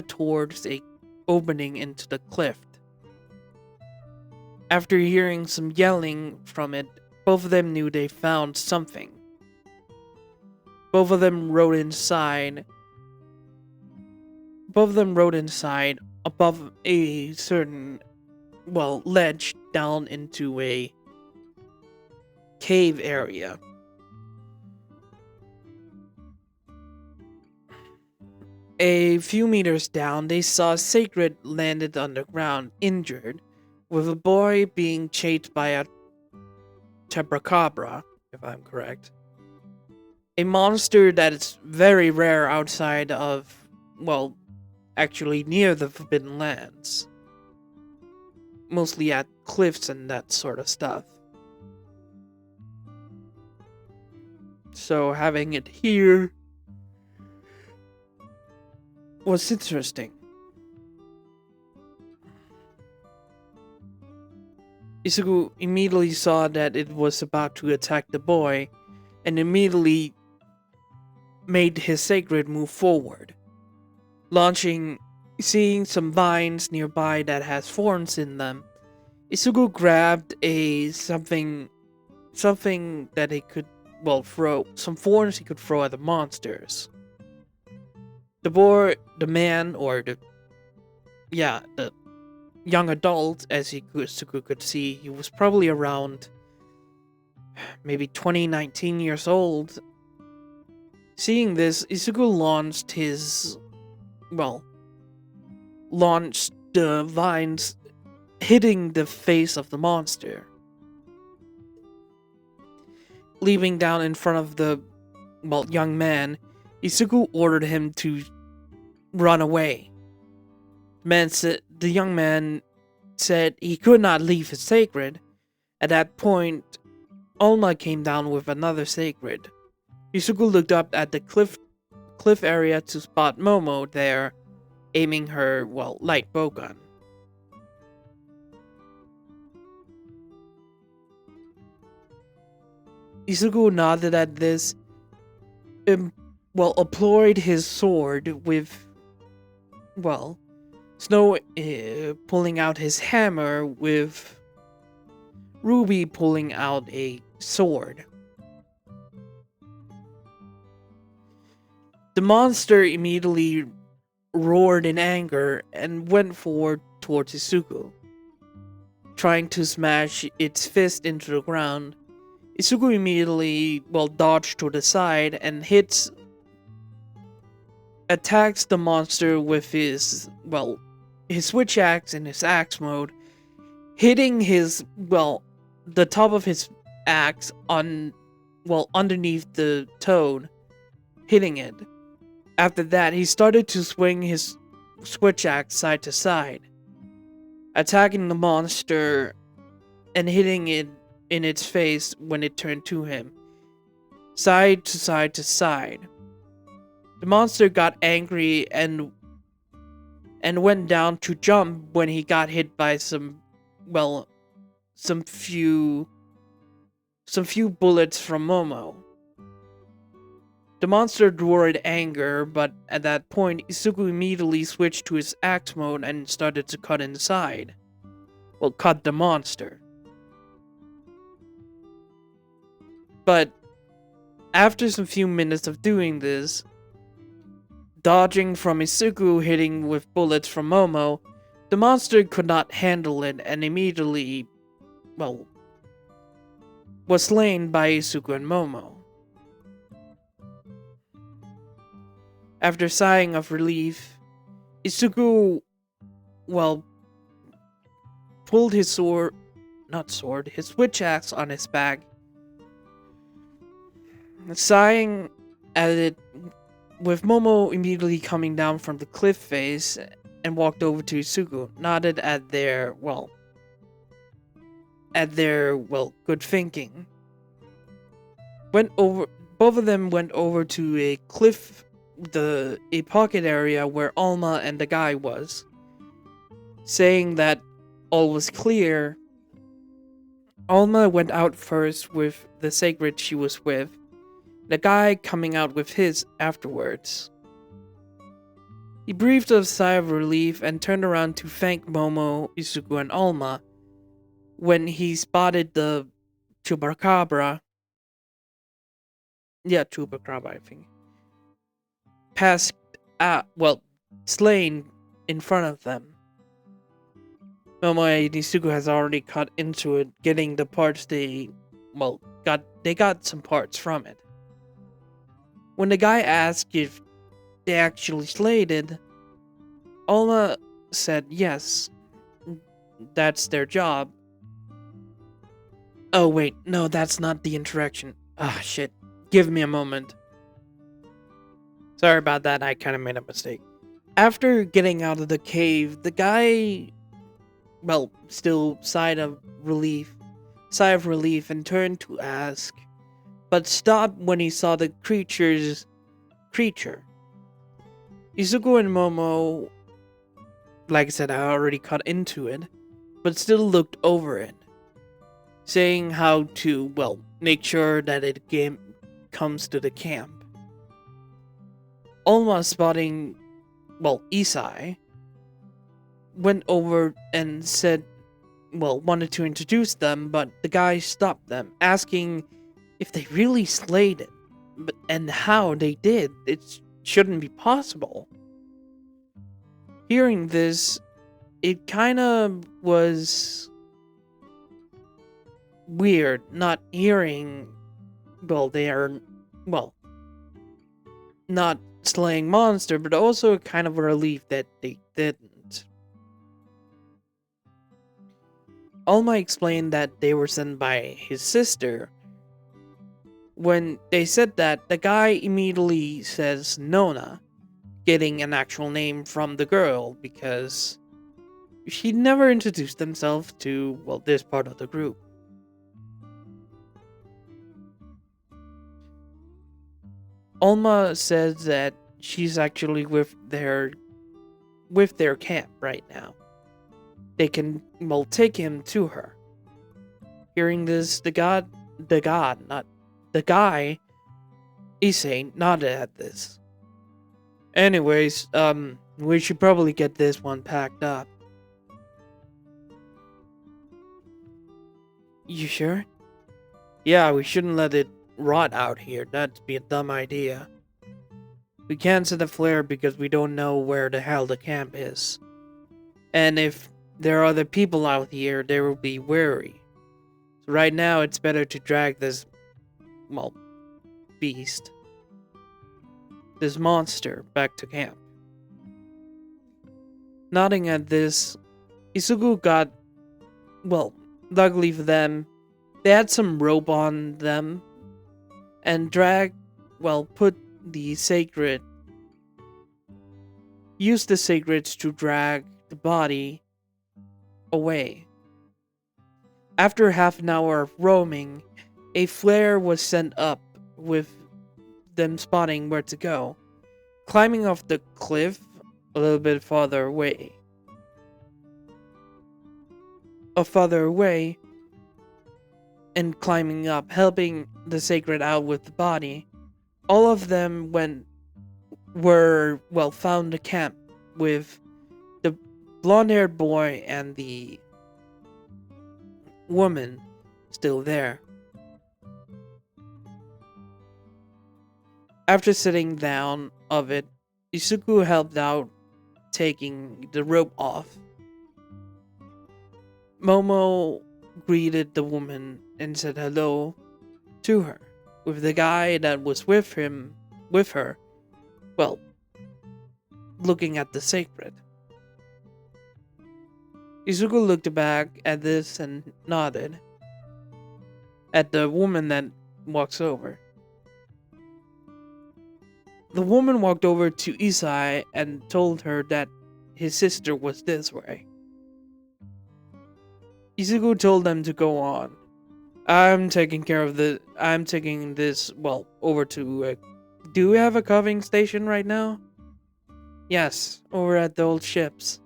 towards a opening into the cliff. After hearing some yelling from it, both of them knew they found something. Both of them rode inside above a certain, well, ledge down into a cave area. A few meters down, they saw Sacred landed underground, injured, with a boy being chased by a Tebracabra, if I'm correct. A monster that is very rare outside of, well, actually near the Forbidden Lands. Mostly at cliffs and that sort of stuff. So having it here was interesting. Izuku immediately saw that it was about to attack the boy, and immediately made his sacred move forward. Seeing some vines nearby that has thorns in them, Izuku grabbed something that he could, well, throw, some thorns he could throw at the monsters. The young adult, as Izuku could see, he was probably around maybe 19 years old. Seeing this, Izuku launched the vines, hitting the face of the monster. Leaping down in front of the, well, young man, Izuku ordered him to run away. The young man said he could not leave his sacred. At that point, Alma came down with another sacred. Izuku looked up at the cliff area to spot Momo there, aiming her, well, light bowgun. Izuku nodded at this, employed his sword with, well, Snow pulling out his hammer with Ruby pulling out a sword. The monster immediately roared in anger and went forward towards Izuku, trying to smash its fist into the ground. Izuku immediately, well, dodged to the side and attacks the monster with his switch axe in his axe mode, hitting the top of his axe underneath the toad, hitting it. After that, he started to swing his switch axe side to side, attacking the monster and hitting it in its face when it turned to him, side to side to side. The monster got angry and went down to jump when he got hit by some few bullets from Momo. The monster roared anger, but at that point, Izuku immediately switched to his axe mode and started to cut inside. Well, cut the monster. But After some few minutes of doing this, dodging from Isuku hitting with bullets from Momo, the monster could not handle it and immediately, well, was slain by Isuku and Momo. After sighing of relief, Isuku, well, pulled his his switch axe on his back. Sighing at it, with Momo immediately coming down from the cliff face and walked over to Isuku, nodded at their good thinking. Both of them went over to a cliff, a pocket area where Alma and the guy was, saying that all was clear. Alma went out first with the sacred she was with, the guy coming out with his afterwards. He breathed a sigh of relief and turned around to thank Momo, Isuku, and Alma when he spotted the Chupacabra. Yeah, Chupacabra, I think. Slain in front of them. Momo and Isuku has already cut into it, getting the parts they got some parts from it. When the guy asked if they actually slayed it, Alma said yes, that's their job. Oh wait, no, that's not the interaction. Ah, shit. Give me a moment. Sorry about that, I kind of made a mistake. After getting out of the cave, the guy, still sigh of relief and turned to ask, but stopped when he saw the creature. Izuku and Momo, like I said, I already cut into it, but still looked over it, saying how to, make sure that it comes to the camp. Almost spotting, Isai, went over and said, wanted to introduce them, but the guy stopped them, asking if they really slayed it, and how they did. It shouldn't be possible. Hearing this, it kind of was weird not hearing, they are, not slaying monster, but also kind of a relief that they didn't. Alma explained that they were sent by his sister. When they said that, the guy immediately says Nona, getting an actual name from the girl because she never introduced themselves to, this part of the group. Alma says that she's actually with their camp right now. They can, take him to her. Hearing this, the guy, Issei, nodded at this. Anyways, we should probably get this one packed up. You sure? Yeah, we shouldn't let it rot out here. That'd be a dumb idea. We can't set a flare because we don't know where the hell the camp is. And if there are other people out here, they will be wary. So right now, it's better to drag this, beast, this monster, back to camp. Nodding at this, Isugu got, luckily for them, they had some rope on them, and used the sacreds to drag the body away. After half an hour of roaming, a flare was sent up with them spotting where to go, climbing off the cliff a little bit farther away. And climbing up, helping the sacred out with the body. All of them found the camp with the blonde-haired boy and the woman still there. After sitting down of it, Isuku helped out taking the rope off. Momo greeted the woman and said hello to her, with the guy that was with her, well, looking at the sacred. Izuku looked back at this and nodded at the woman that walks over. The woman walked over to Isai and told her that his sister was this way. Izuku told them to go on. I'm taking this, well, over to, do we have a covering station right now? Yes, over at the old ships.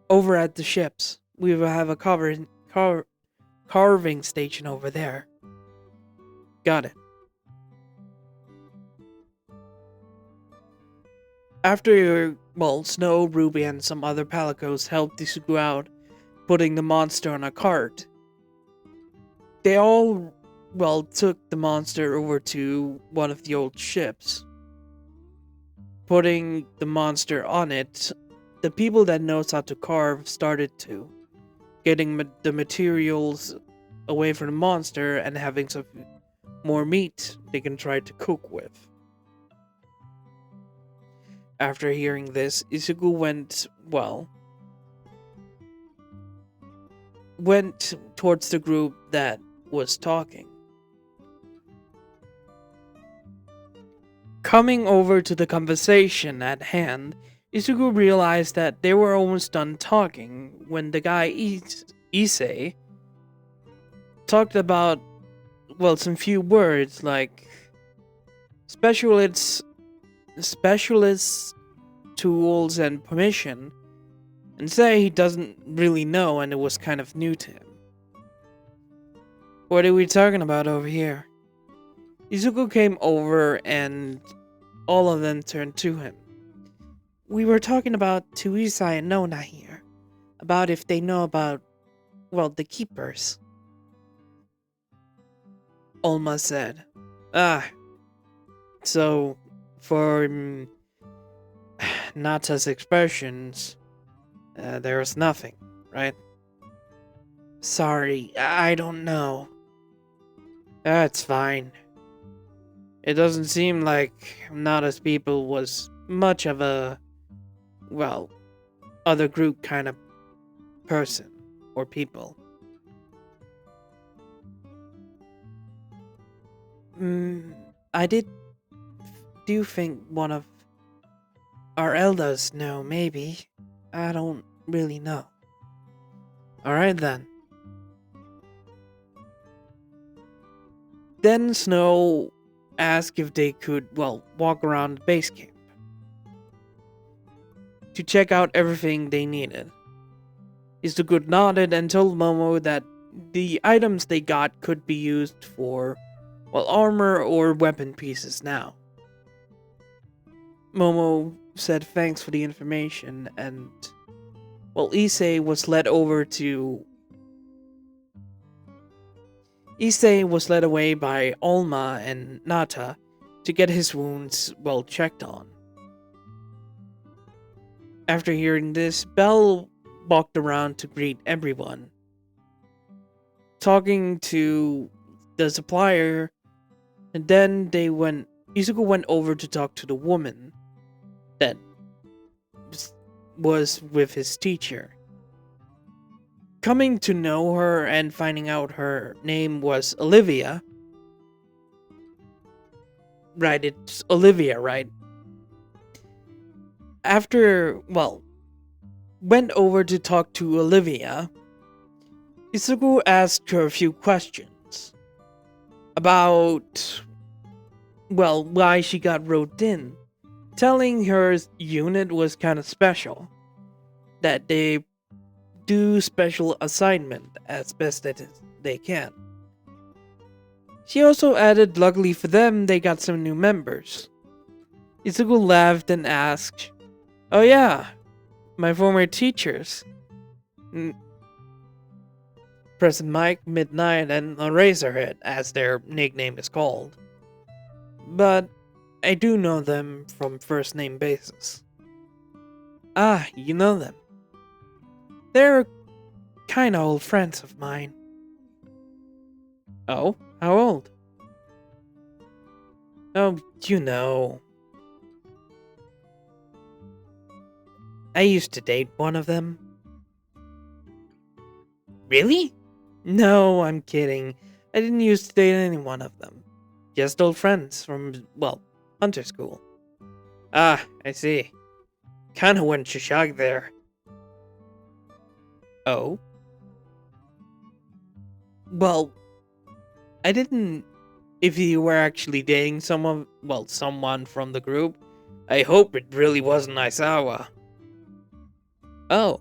Over at the ships. We will have a carving station over there. Got it. After, well, Snow, Ruby, and some other palicos helped Isuku out, putting the monster on a cart, they all, well, took the monster over to one of the old ships. Putting the monster on it, the people that knows how to carve started to, getting the materials away from the monster and having some more meat they can try to cook with. After hearing this, Isuku went towards the group that was talking. Coming over to the conversation at hand, Isuku realized that they were almost done talking when the guy Issei talked about, well, some few words like specialists, tools, and permission, and say he doesn't really know and it was kind of new to him. What are we talking about over here? Izuku came over and all of them turned to him. We were talking about Tuisai and Nona here, about if they know about, well, the keepers. Olma said. So, for Nata's expressions, there's nothing, right? Sorry, I don't know. That's fine. It doesn't seem like Nata's people was much of a, well, other group kind of person or people. I do think one of our elders know, maybe. I don't really know. Alright then. Then Snow asked if they could, well, walk around the base camp to check out everything they needed. Izuku nodded and told Momo that the items they got could be used for, well, armor or weapon pieces now. Momo said thanks for the information and, well, Issei was led away by Olma and Nata to get his wounds, well, checked on. After hearing this, Belle walked around to greet everyone, talking to the supplier, and then Izuku went over to talk to the woman that was with his teacher. Coming to know her and finding out her name was Olivia. Right, it's Olivia, right? After, well, went over to talk to Olivia, Izuku asked her a few questions about, well, why she got roped in, telling her unit was kind of special, that they do special assignment as best as they can. She also added, luckily for them, they got some new members. Izuku laughed and asked, "Oh yeah, my former teachers. Present Mike, Midnight, and Razorhead, as their nickname is called. but I do know them from first name basis. Ah, you know them. They're kinda old friends of mine. Oh, how old? Oh, you know. I used to date one of them. Really? No, I'm kidding. I didn't used to date any one of them. Just old friends from, well, hunter school. Ah, I see. Kinda went to shock there. Oh? Well, I didn't. If you were actually dating someone, well, someone from the group, I hope it really wasn't Aizawa. Oh.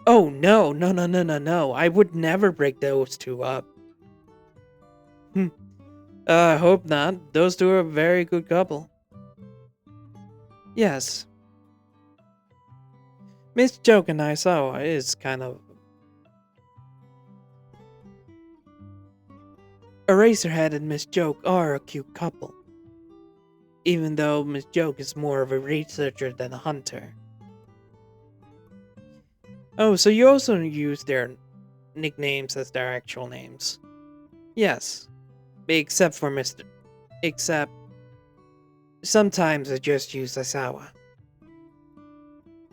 Oh, no, no, no, no, no, no. I would never break those two up. I hope not. Those two are a very good couple. Yes. Miss Joke and Aizawa is kind of. Eraserhead and Miss Joke are a cute couple. Even though Miss Joke is more of a researcher than a hunter. Oh, so you also use their nicknames as their actual names? Yes. Except for Mr. Except sometimes I just use Aizawa.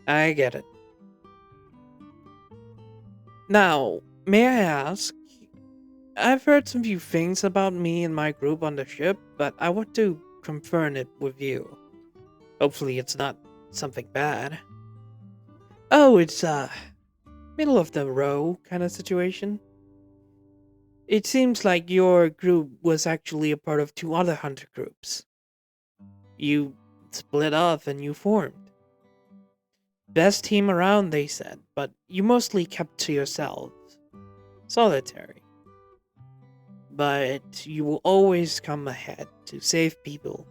I get it. Now, may I ask? I've heard some few things about me and my group on the ship, but I want to confirm it with you. Hopefully it's not something bad. Oh, it's middle of the row kind of situation. It seems like your group was actually a part of two other hunter groups. You split off and you formed. Best team around, they said, but you mostly kept to yourselves. Solitary. But you will always come ahead to save people.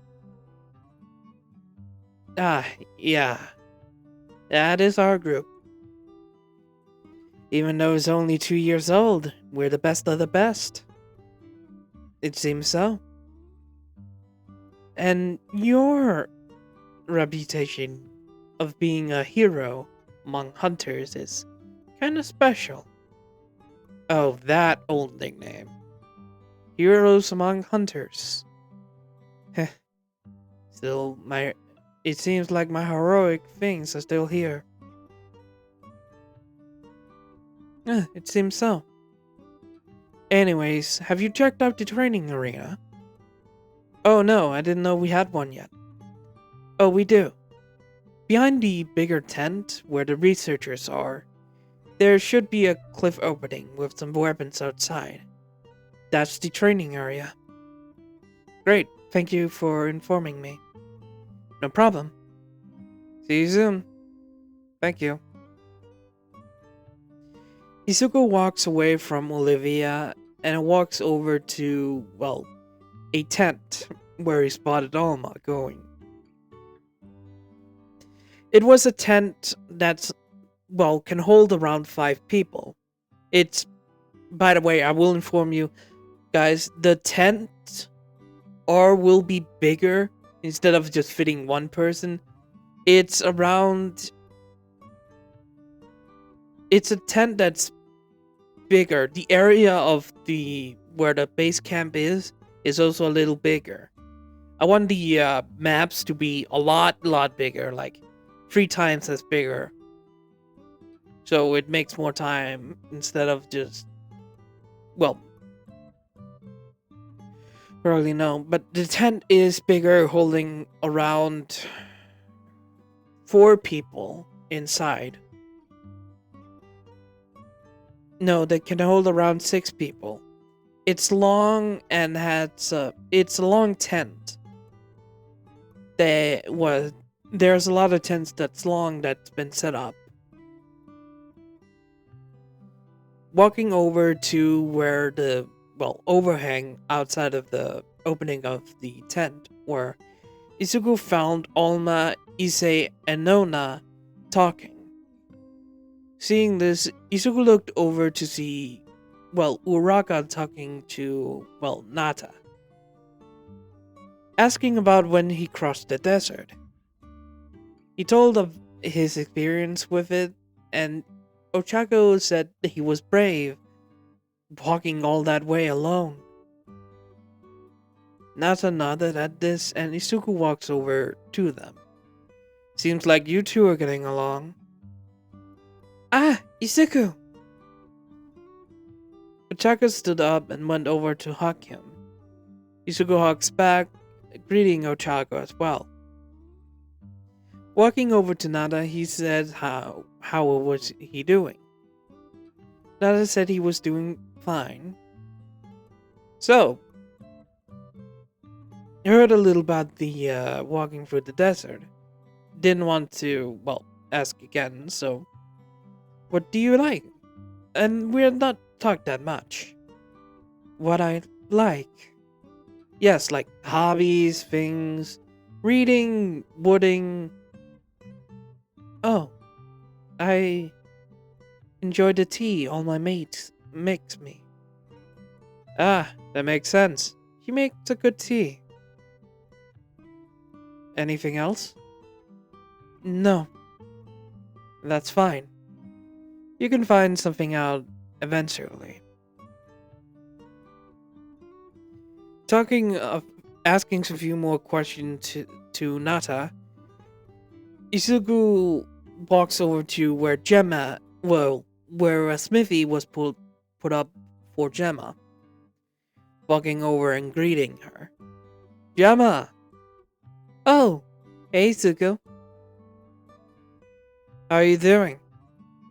Ah, yeah. That is our group. Even though it's only 2 years old, we're the best of the best. It seems so. And your reputation of being a hero among hunters is kind of special. Oh, that old nickname. Heroes among hunters. Heh. Still, it seems like my heroic things are still here. It seems so. Anyways, have you checked out the training arena? Oh no, I didn't know we had one yet. Oh, we do. Behind the bigger tent, where the researchers are, there should be a cliff opening with some weapons outside. That's the training area. Great, thank you for informing me. No problem. See you soon. Thank you. Izuku walks away from Olivia and walks over to, well, a tent where he spotted Alma going. It was a tent that's, well, can hold around 5 people. It's, by the way, I will inform you, guys, the tent will be bigger instead of just fitting one person. It's a tent that's bigger. The area of where the base camp is also a little bigger. I want the maps to be a lot bigger, like 3 times as bigger. So it makes more time instead of just, well, barely no. But the tent is bigger, holding around 4 people inside. No, they can hold around 6 people. It's long and it's a long tent. There's a lot of tents that's long that's been set up. Walking over to where the, well, overhang outside of the opening of the tent, where Izuku found Alma, Issei, and Nona talking. Seeing this, Izuku looked over to see, well, Uraka talking to, well, Nata. asking about when he crossed the desert. He told of his experience with it, and Ochako said that he was brave, walking all that way alone. Nata nodded at this, and Isuku walks over to them. Seems like you two are getting along. Ah, Isuku! Ochako stood up and went over to hug him. Isuku hugs back, greeting Ochako as well. Walking over to Nada, he said how was he doing. Nada said he was doing fine. So, I heard a little about the walking through the desert. Didn't want to, well, ask again, so what do you like? And we're not talked that much. What I like? Yes, like hobbies, things, reading, wooding. Oh, I enjoy the tea all my mates mix me. Ah, that makes sense. He makes a good tea. Anything else? No. That's fine. You can find something out eventually. Talking of asking a few more questions to Nata, Isugu walks over to where where a smithy was put up for Gemma, walking over and greeting her. Gemma! Oh, hey Isugu. How are you doing?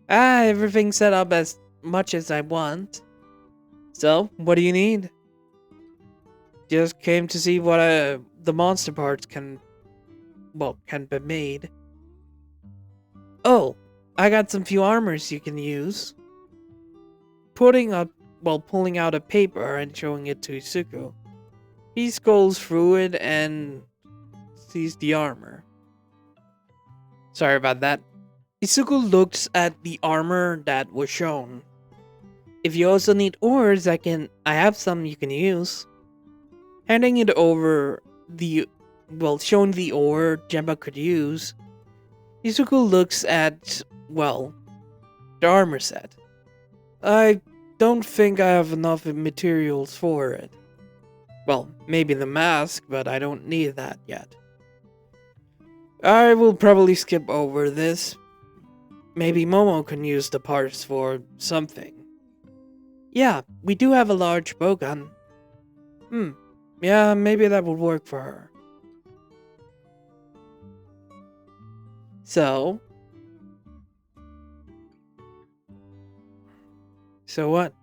Ah, everything's set up as much as I want. So, what do you need? Just came to see what the monster parts can be made. Oh, I got some few armors you can use. Pulling out a paper and showing it to Isuku. He scrolls through it and sees the armor. Sorry about that. Isuku looks at the armor that was shown. If you also need ores, I have some you can use. Handing it over showing the ore Gemma could use, Isuku looks at, the armor set. I don't think I have enough materials for it. Well, maybe the mask, but I don't need that yet. I will probably skip over this. Maybe Momo can use the parts for something. Yeah, we do have a large bowgun. Yeah, maybe that would work for her. So what?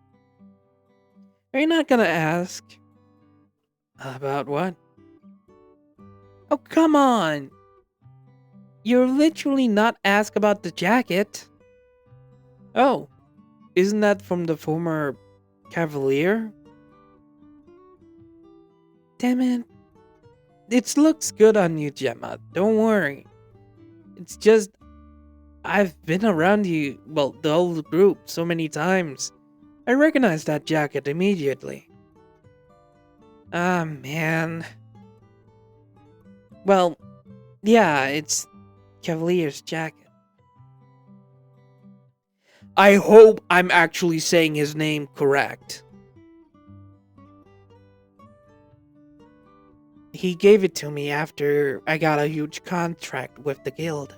Are you not gonna ask? About what? Oh, come on! You're literally not asked about the jacket. Oh, isn't that from the former Cavalier? Damn it. It looks good on you, Gemma. Don't worry. It's just, I've been around you, the whole group, so many times. I recognize that jacket immediately. Ah, man. Well, yeah, it's Cavalier's jacket. I hope I'm actually saying his name correct. He gave it to me after I got a huge contract with the guild.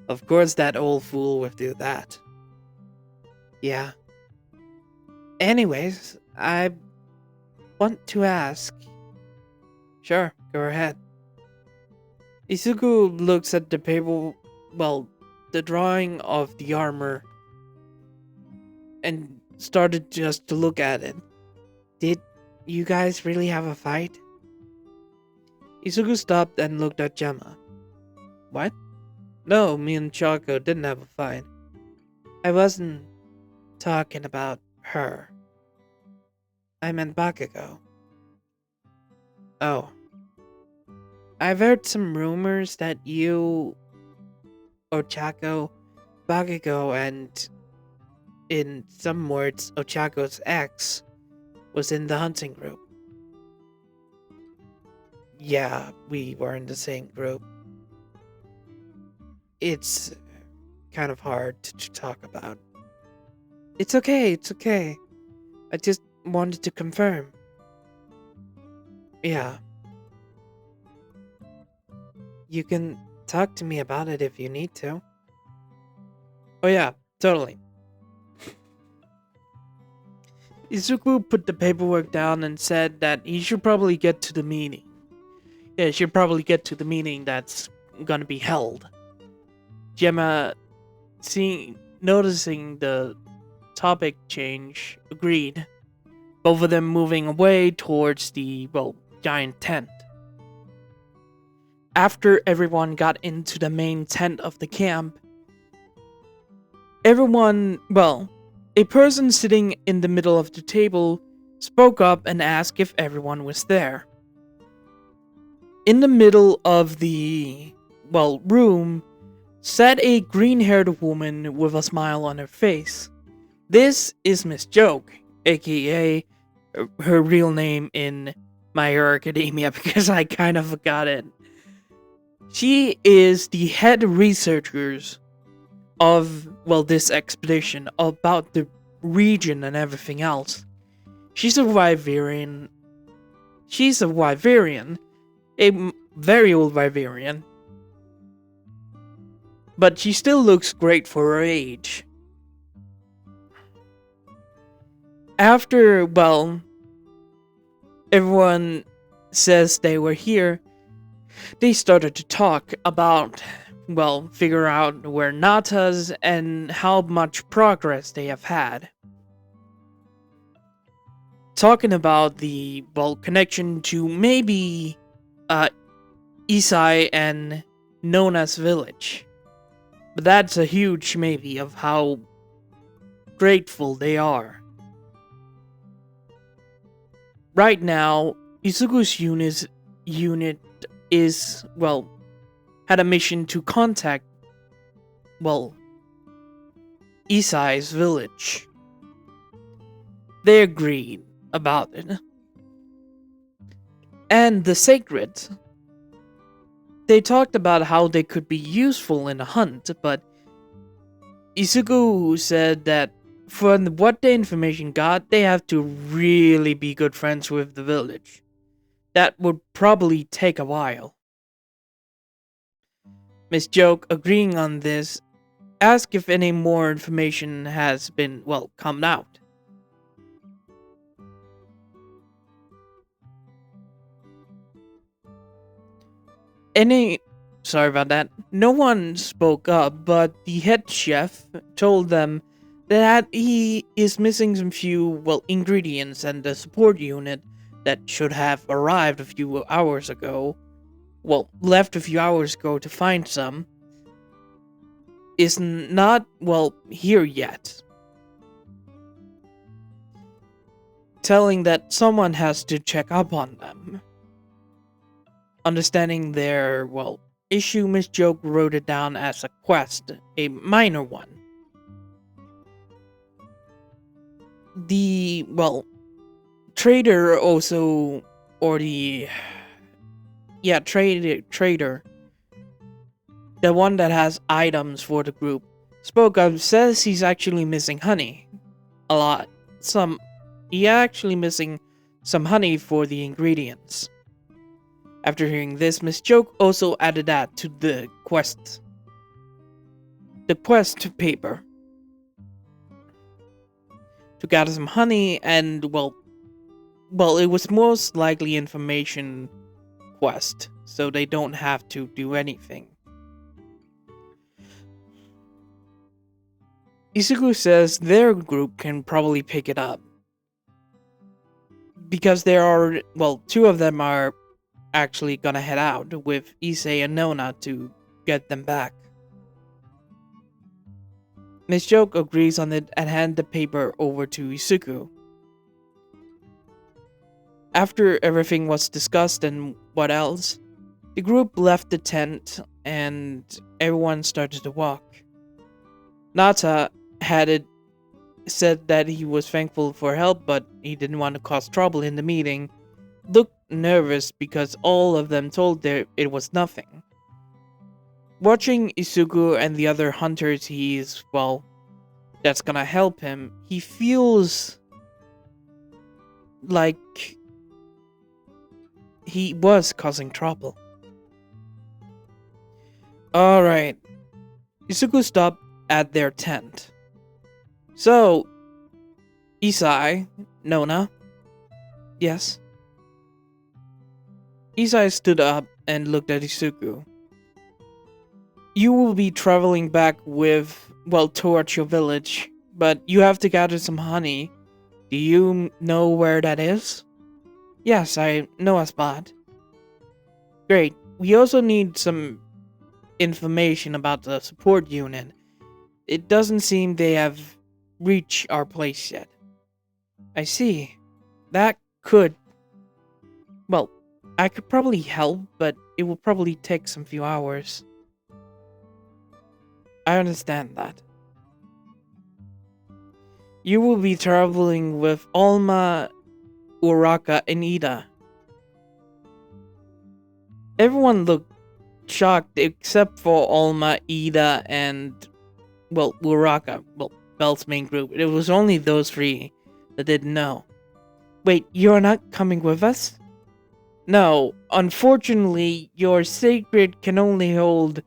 Of course that old fool would do that. Yeah. Anyways, I want to ask. Sure, go ahead. Isuku looks at the paper, the drawing of the armor, and started just to look at it. Did you guys really have a fight? Isuku stopped and looked at Gemma. What? No, me and Choco didn't have a fight. I wasn't talking about her. I meant Bakugo. Oh. I've heard some rumors that you, Ochako, Bakugo, and in some words, Ochako's ex, was in the hunting group. Yeah, we were in the same group. It's kind of hard to talk about. It's okay, it's okay. I just wanted to confirm. Yeah, you can talk to me about it if you need to. Oh, yeah, totally. Izuku put the paperwork down and said that he should probably get to the meeting. Yeah, he should probably get to the meeting that's gonna be held. Gemma, noticing the topic change, agreed. Both of them moving away towards the, giant tent. After everyone got into the main tent of the camp, a person sitting in the middle of the table spoke up and asked if everyone was there. In the middle of the, room sat a green-haired woman with a smile on her face. This is Miss Joke, aka her real name in My Hero Academia, because I kind of forgot it. She is the head researchers of, this expedition, about the region and everything else. She's a Wyverian. A very old Wyverian. But she still looks great for her age. After, everyone says they were here, they started to talk about, figure out where Nata's and how much progress they have had. Talking about the, connection to maybe, Isai and Nona's village. But that's a huge maybe of how grateful they are. Right now, Izuku's unit is, had a mission to contact, Isai's village. They agreed about it. And the Sacred. They talked about how they could be useful in a hunt, but Izuku said that from what the information got, they have to really be good friends with the village. That would probably take a while. Miss Joke, agreeing on this, asked if any more information has been, come out. Sorry about that. No one spoke up, but the head chef told them that he is missing some few, ingredients, and the support unit that should have arrived a few hours ago, left a few hours ago to find some, is not, here yet. Telling that someone has to check up on them. Understanding their, issue, Miss Joke wrote it down as a quest, a minor one. The, trader also, or the, trader, the one that has items for the group, spoke up, says he's actually missing honey. A lot. He actually missing some honey for the ingredients. After hearing this, Miss Joke also added that to the quest. The quest paper. To gather some honey and, it was most likely information quest, so they don't have to do anything. Izuku says their group can probably pick it up. Because there are, two of them are actually gonna head out with Issei and Nona to get them back. Miss Joke agrees on it and hands the paper over to Izuku. After everything was discussed and what else, the group left the tent and everyone started to walk. Nata said that he was thankful for help, but he didn't want to cause trouble in the meeting, looked nervous because all of them told her it was nothing. Watching Isugu and the other hunters that's gonna help him, he feels like he was causing trouble. Alright, Isugu stopped at their tent. So, Isai, Nona, yes? Isai stood up and looked at Isugu. You will be traveling back towards your village, but you have to gather some honey. Do you know where that is? Yes, I know a spot. Great. We also need some information about the support unit. It doesn't seem they have reached our place yet. I see. That could... Well, I could probably help, but it will probably take some few hours. I understand that. You will be traveling with Alma, Uraka, and Ida. Everyone looked shocked except for Alma, Ida, and, Uraka. Belt's main group. It was only those three that didn't know. Wait, you're not coming with us? No, unfortunately, your sacred can only hold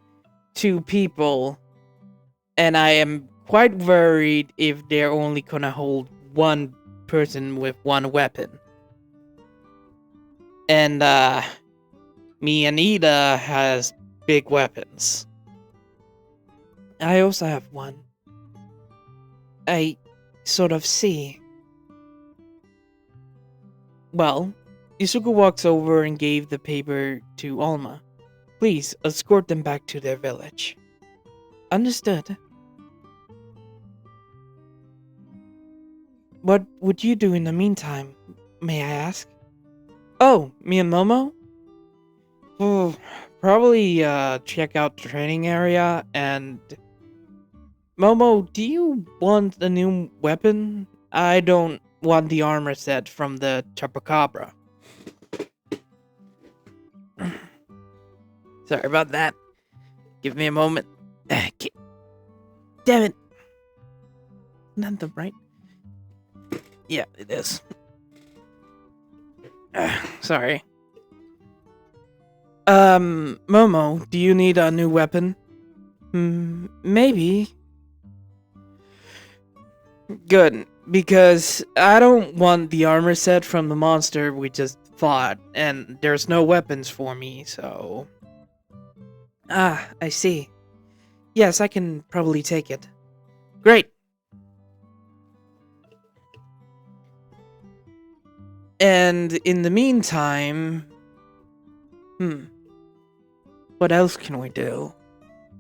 2 people. And I am quite worried if they're only gonna hold 1 person with 1 weapon. And, me and Ida has big weapons. I also have 1. I sort of see. Well, Isugu walks over and gave the paper to Alma. Please, escort them back to their village. Understood. What would you do in the meantime, may I ask? Oh, me and Momo? Oh, probably check out the training area and... Momo, do you want a new weapon? I don't want the armor set from the Chupacabra. Sorry about that. Give me a moment. Damn it. Not the right... Yeah, it is. Sorry. Momo, do you need a new weapon? Maybe. Good, because I don't want the armor set from the monster we just fought, and there's no weapons for me, so... Ah, I see. Yes, I can probably take it. Great. And in the meantime... What else can we do?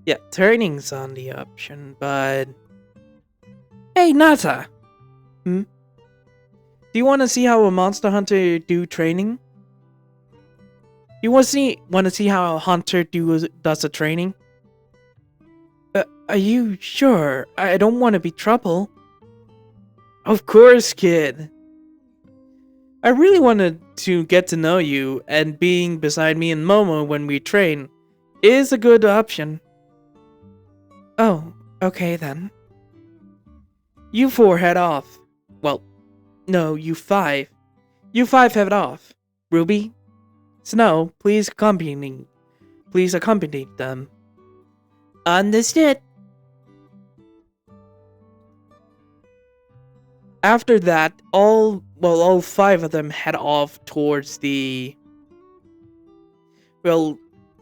Yeah, training's on the option, but... Hey, Nata! Do you want to see how a monster hunter do training? You want to see how a hunter does a training? Are you sure? I don't want to be trouble. Of course, kid. I really wanted to get to know you, and being beside me and Momo when we train is a good option. Oh, okay then. You 4 head off. Well, no, you 5. You 5 head off. Ruby, Snow, please accompany them. Understood. After that, all 5 of them head off towards the...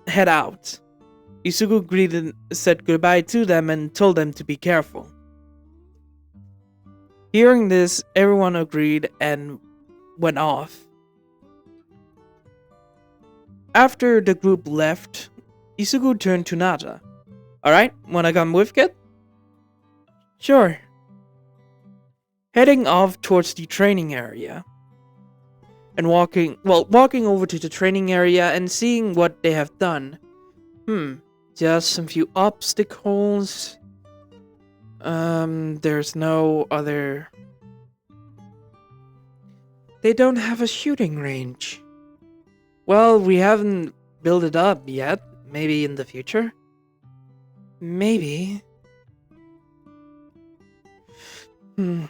head out. Isugu said goodbye to them and told them to be careful. Hearing this, everyone agreed and went off. After the group left, Isugu turned to Nata. Alright, wanna come with, kid? Sure. Heading off towards the training area. And walking over to the training area and seeing what they have done. Just some few obstacles. There's no other... They don't have a shooting range. Well, we haven't built it up yet. Maybe in the future? Maybe. Hmm.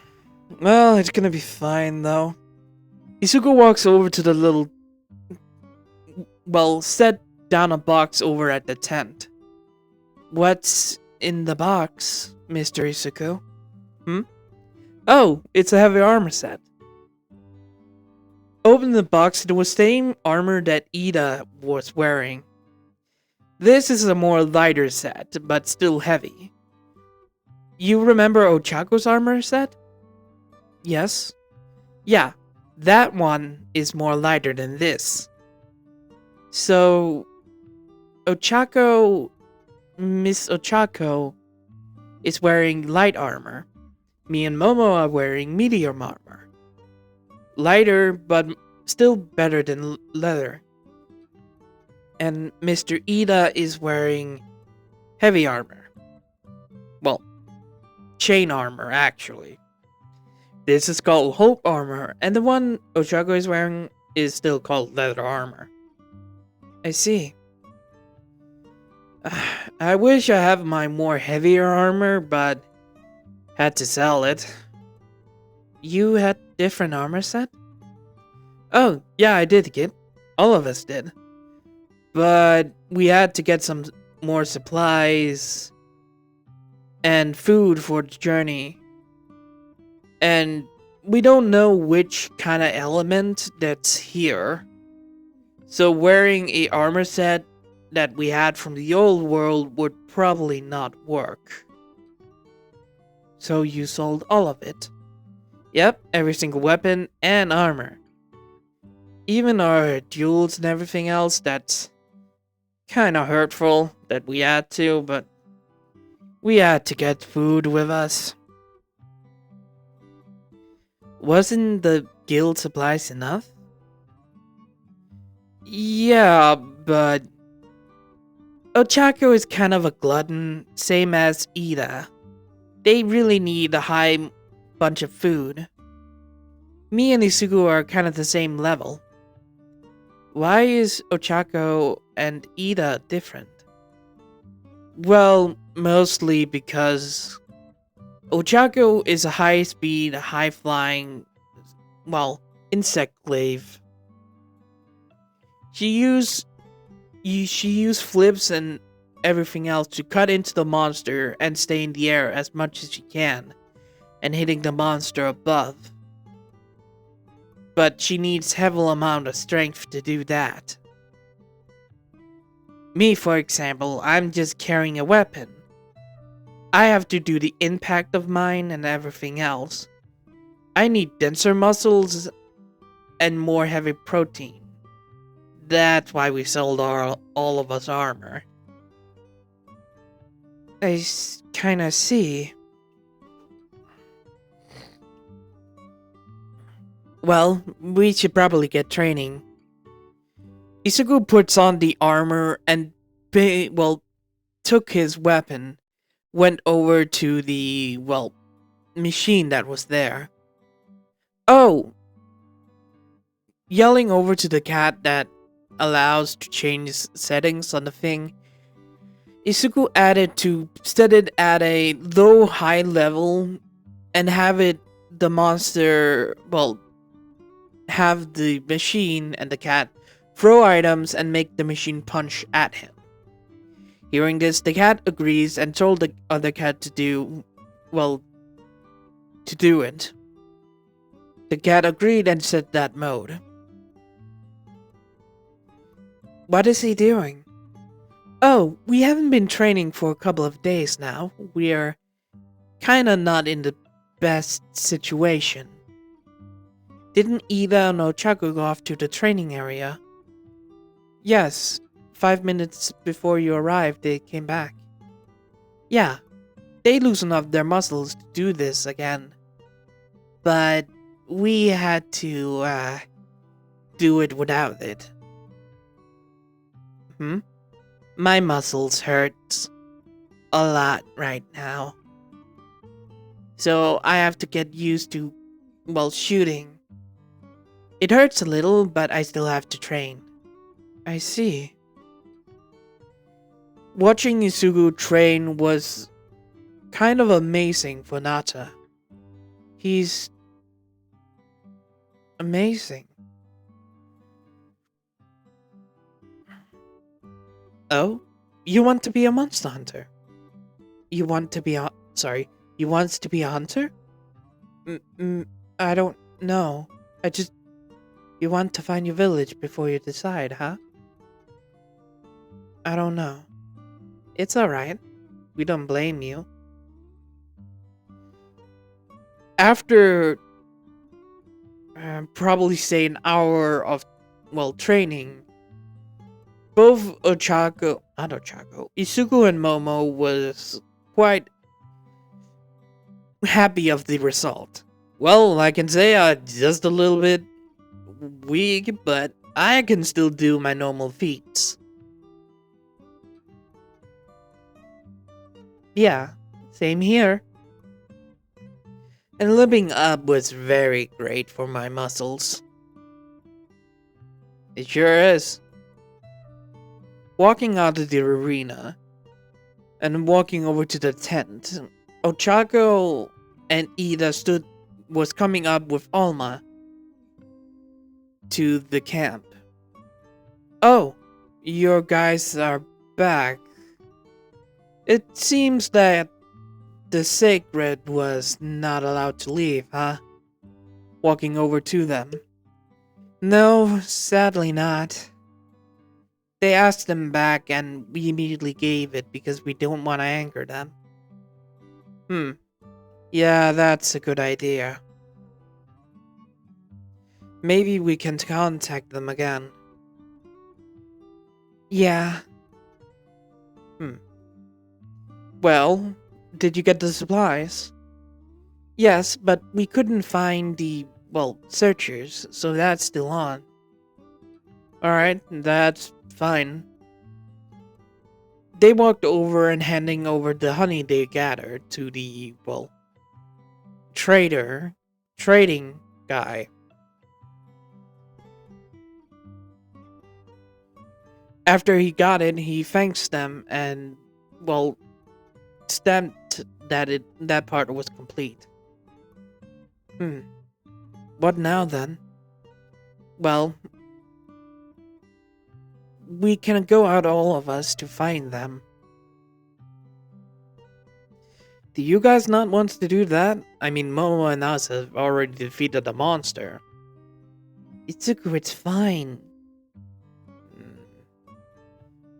Well, it's gonna be fine though. Isuko walks over to the little. Well, set down a box over at the tent. What's in the box, Mr. Isuko? Hmm? Oh, it's a heavy armor set. Open the box, it was the same armor that Ida was wearing. This is a more lighter set, but still heavy. You remember Ochako's armor set? Yes. Yeah, that one is more lighter than this. So, Miss Ochako, is wearing light armor. Me and Momo are wearing medium armor. Lighter, but still better than leather. And Mr. Ida is wearing heavy armor. Well, chain armor, actually. This is called Hope armor, and the one Ochako is wearing is still called leather armor. I see. I wish I have my more heavier armor, but had to sell it. You had different armor set? Oh, yeah, I did, kid. All of us did. But we had to get some more supplies and food for the journey. And we don't know which kind of element that's here. So wearing a armor set that we had from the old world would probably not work. So you sold all of it? Yep, every single weapon and armor. Even our duels and everything else, that's kinda hurtful that we had to, but we had to get food with us. Wasn't the guild supplies enough? Yeah, but Ochako is kind of a glutton, same as Ida. They really need a high bunch of food. Me and Isugu are kind of the same level. Why is Ochako and Ida different? Well, mostly because Ochako is a high-speed, high-flying, well, insect glaive. She used flips and everything else to cut into the monster and stay in the air as much as she can, and hitting the monster above. But she needs heavy amount of strength to do that. Me, for example, I'm just carrying a weapon. I have to do the impact of mine and everything else. I need denser muscles and more heavy protein. That's why we sold all of us armor. I kinda see. Well, we should probably get training. Isugu puts on the armor and, took his weapon, went over to the, machine that was there. Oh! Yelling over to the cat that allows to change settings on the thing, Isugu set it at a low-high level and have the monster, have the machine and the cat throw items and make the machine punch at him. Hearing this, the cat agrees and told the other cat to do it. The cat agreed and set that mode. What is he doing? Oh, we haven't been training for a couple of days now. We're kinda not in the best situation. Didn't Ida and Ochako go off to the training area? Yes, 5 minutes before you arrived, they came back. Yeah, they loosened up their muscles to do this again. But we had to, do it without it. My muscles hurt a lot right now. So I have to get used to, shooting. It hurts a little, but I still have to train. I see. Watching Isugu train was kind of amazing for Nata. He's amazing. Oh? You want to be a monster hunter? You want to be a... Sorry. You want to be a hunter? I don't know. I just... You want to find your village before you decide, huh? I don't know. It's alright. We don't blame you. After... probably say an hour of, well, training, both Isuku and Momo was quite happy of the result. Well, I can say I'm just a little bit weak, but I can still do my normal feats. Yeah, same here. And living up was very great for my muscles. It sure is. Walking out of the arena and walking over to the tent, Ochako and Ida was coming up with Alma to the camp. Oh, your guys are back. It seems that the sacred was not allowed to leave, huh? Walking over to them. No, sadly not. They asked them back and we immediately gave it because we don't want to anger them. Yeah, that's a good idea. Maybe we can contact them again. Yeah. Well, did you get the supplies? Yes, but we couldn't find the, well, searchers, so that's still on. Alright, that's fine. They walked over and handing over the honey they gathered to the, well, trading guy. After he got it, he thanks them and, well, stamped that part was complete. What now then? Well, we can go out all of us to find them. Do you guys not want to do that? I mean, Momo and us have already defeated the monster. Itsuku, it's fine.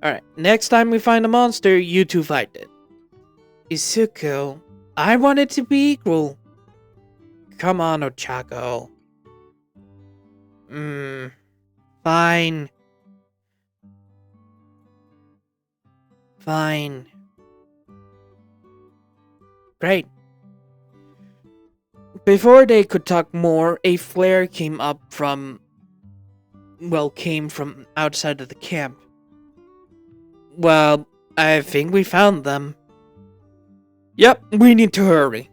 Alright, next time we find a monster, you two fight it. Isuku, I want it to be equal. Come on, Ochako. Fine. Fine. Great. Before they could talk more, a flare came from outside of the camp. Well, I think we found them. Yep, we need to hurry.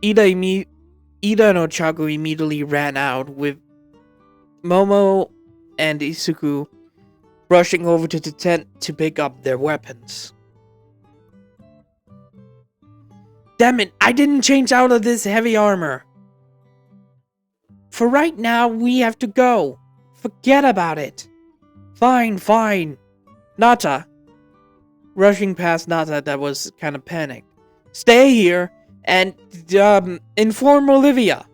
Ida and Ochako immediately ran out, with Momo and Isuku rushing over to the tent to pick up their weapons. Damn it, I didn't change out of this heavy armor. For right now, we have to go. Forget about it. Fine. Nata. Rushing past Nata that was kind of panicked. Stay here and inform Olivia.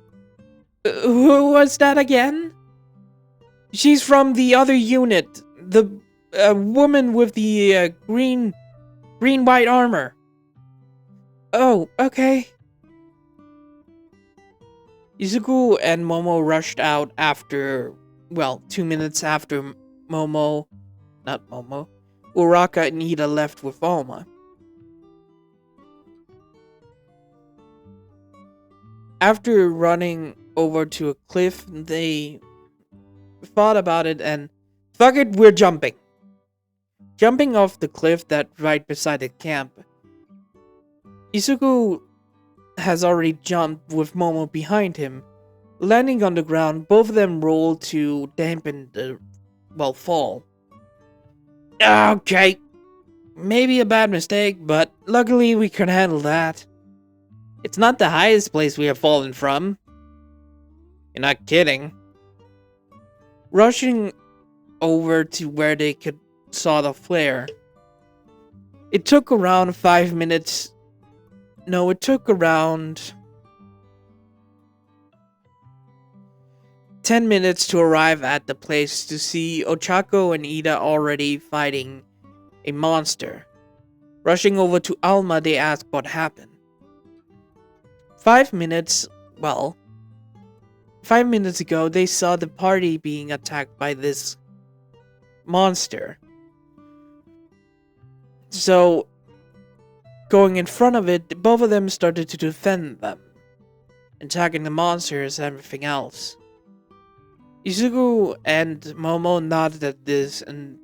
Who was that again? She's from the other unit. The woman with the green-white armor. Oh, okay. Izuku and Momo rushed out after, 2 minutes after Uraka and Ida left with Alma. After running over to a cliff, they thought about it and, fuck it, we're jumping. Jumping off the cliff that right beside the camp. Izuku has already jumped with Momo behind him. Landing on the ground, both of them roll to dampen the fall. Okay, maybe a bad mistake, but luckily we can handle that. It's not the highest place we have fallen from. You're not kidding. Rushing over to where they could saw the flare. It took around 5 minutes. No, it took around 10 minutes to arrive at the place to see Ochako and Ida already fighting a monster. Rushing over to Alma, they asked what happened. 5 minutes, 5 minutes ago, they saw the party being attacked by this monster. So, going in front of it, both of them started to defend them, attacking the monsters and everything else. Izuku and Momo nodded at this and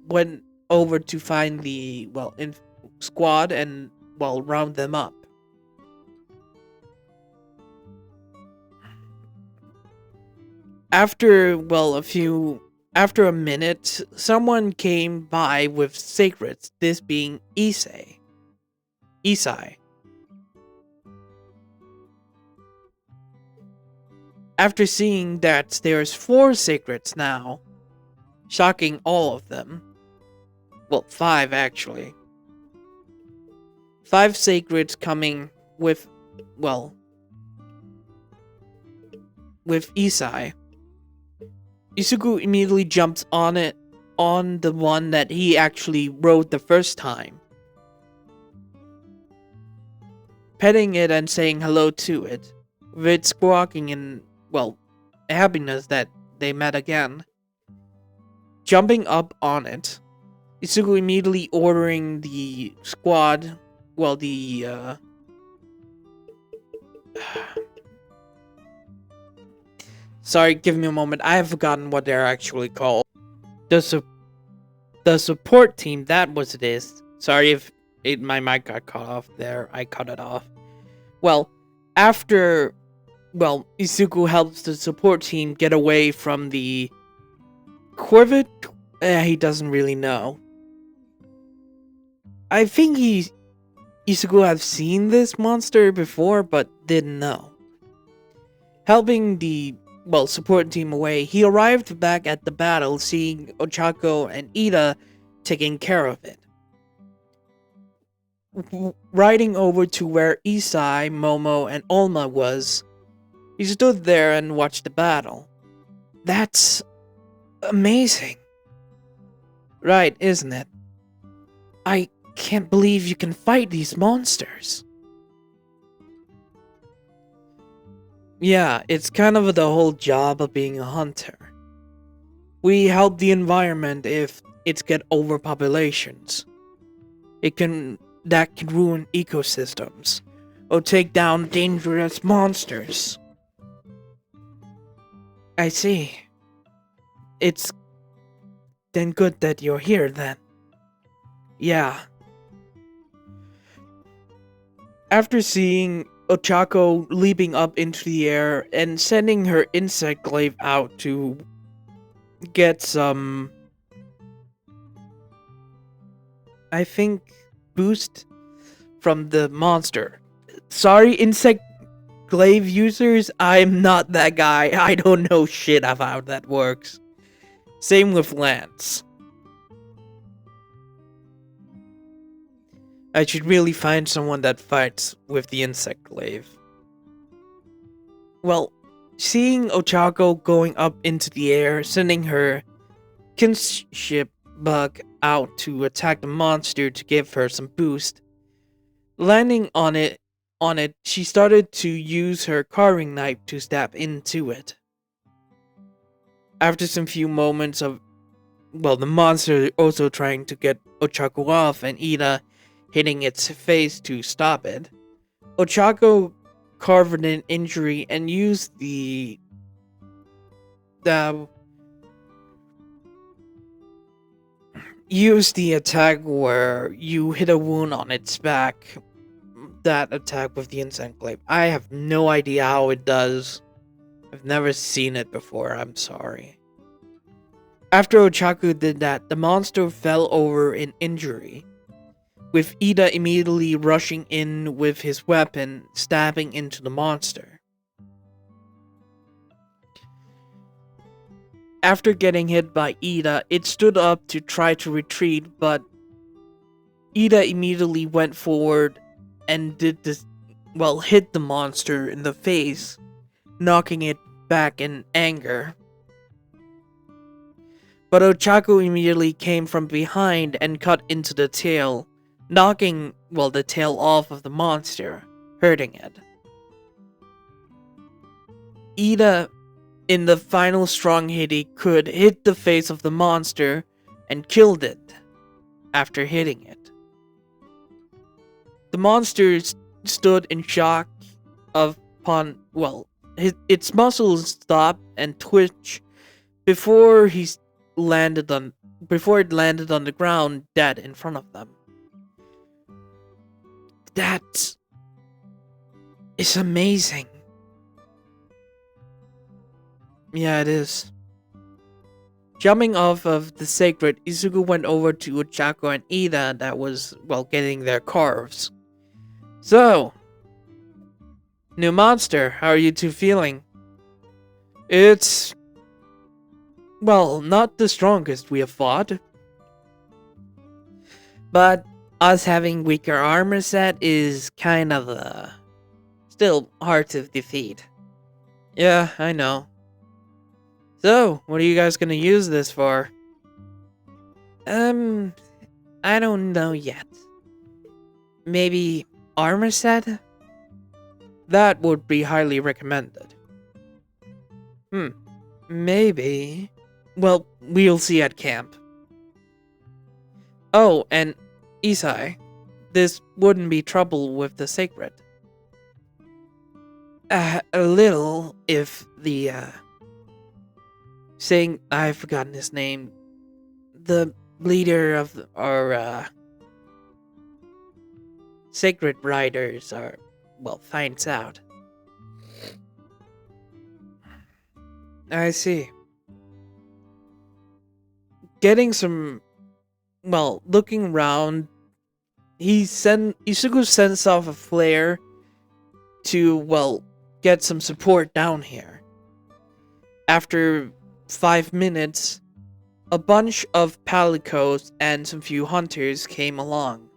went over to find the, squad and, round them up. After a minute, someone came by with secrets, this being Isai. After seeing that there's 4 secrets now, shocking all of them. 5 actually. 5 secrets coming with Isai. Izuku immediately jumps on the one that he actually rode the first time. Petting it and saying hello to it, with it squawking in, happiness that they met again. Jumping up on it, Izuku immediately ordering the squad, sorry, give me a moment. I have forgotten what they're actually called. The support team, that was it is. Sorry if my mic got cut off there. I cut it off. After Izuku helps the support team get away from the Corvid. He doesn't really know. I think Izuku have seen this monster before, but didn't know. Helping the support team away, he arrived back at the battle, seeing Ochako and Ida taking care of it. Riding over to where Isai, Momo, and Olma was, he stood there and watched the battle. That's amazing. Right, isn't it? I can't believe you can fight these monsters. Yeah, it's kind of the whole job of being a hunter. We help the environment if it's get overpopulations. That can ruin ecosystems or take down dangerous monsters. I see. It's then good that you're here then. Yeah. After seeing Ochako leaping up into the air and sending her insect glaive out to get some, I think, boost from the monster. Sorry, insect glaive users, I'm not that guy. I don't know shit of how that works. Same with Lance. I should really find someone that fights with the insect glaive. Seeing Ochako going up into the air, sending her kinship bug out to attack the monster to give her some boost, landing on it, she started to use her carving knife to stab into it. After some few moments of, the monster also trying to get Ochako off and Ida hitting its face to stop it, Ochako carved an injury and used the attack where you hit a wound on its back. That attack with the insect glaive. I have no idea how it does. I've never seen it before, I'm sorry. After Ochaku did that, the monster fell over in injury, with Ida immediately rushing in with his weapon, stabbing into the monster. After getting hit by Ida, it stood up to try to retreat, but Ida immediately went forward and hit the monster in the face, knocking it back in anger. But Ochaku immediately came from behind and cut into the tail, knocking, the tail off of the monster, hurting it. Ida, in the final strong hit he could, hit the face of the monster and killed it after hitting it. The monster stood in shock its muscles stopped and twitched before it landed on the ground dead in front of them. That is amazing. Yeah, it is. Jumping off of the sacred, Izuku went over to Ochaku and Ida that was, getting their carves. So, new monster, how are you two feeling? It's, not the strongest we have fought. But us having weaker armor set is kind of, still hard to defeat. Yeah, I know. So, what are you guys gonna use this for? I don't know yet. Maybe armor set? That would be highly recommended. Maybe. Well, we'll see at camp. Oh, and Isai, this wouldn't be trouble with the sacred. A little, if the, I've forgotten his name. The leader of our, sacred riders finds out. I see. Getting some, looking around, Izuku sends off a flare to, get some support down here. After 5 minutes, a bunch of palicos and some few hunters came along.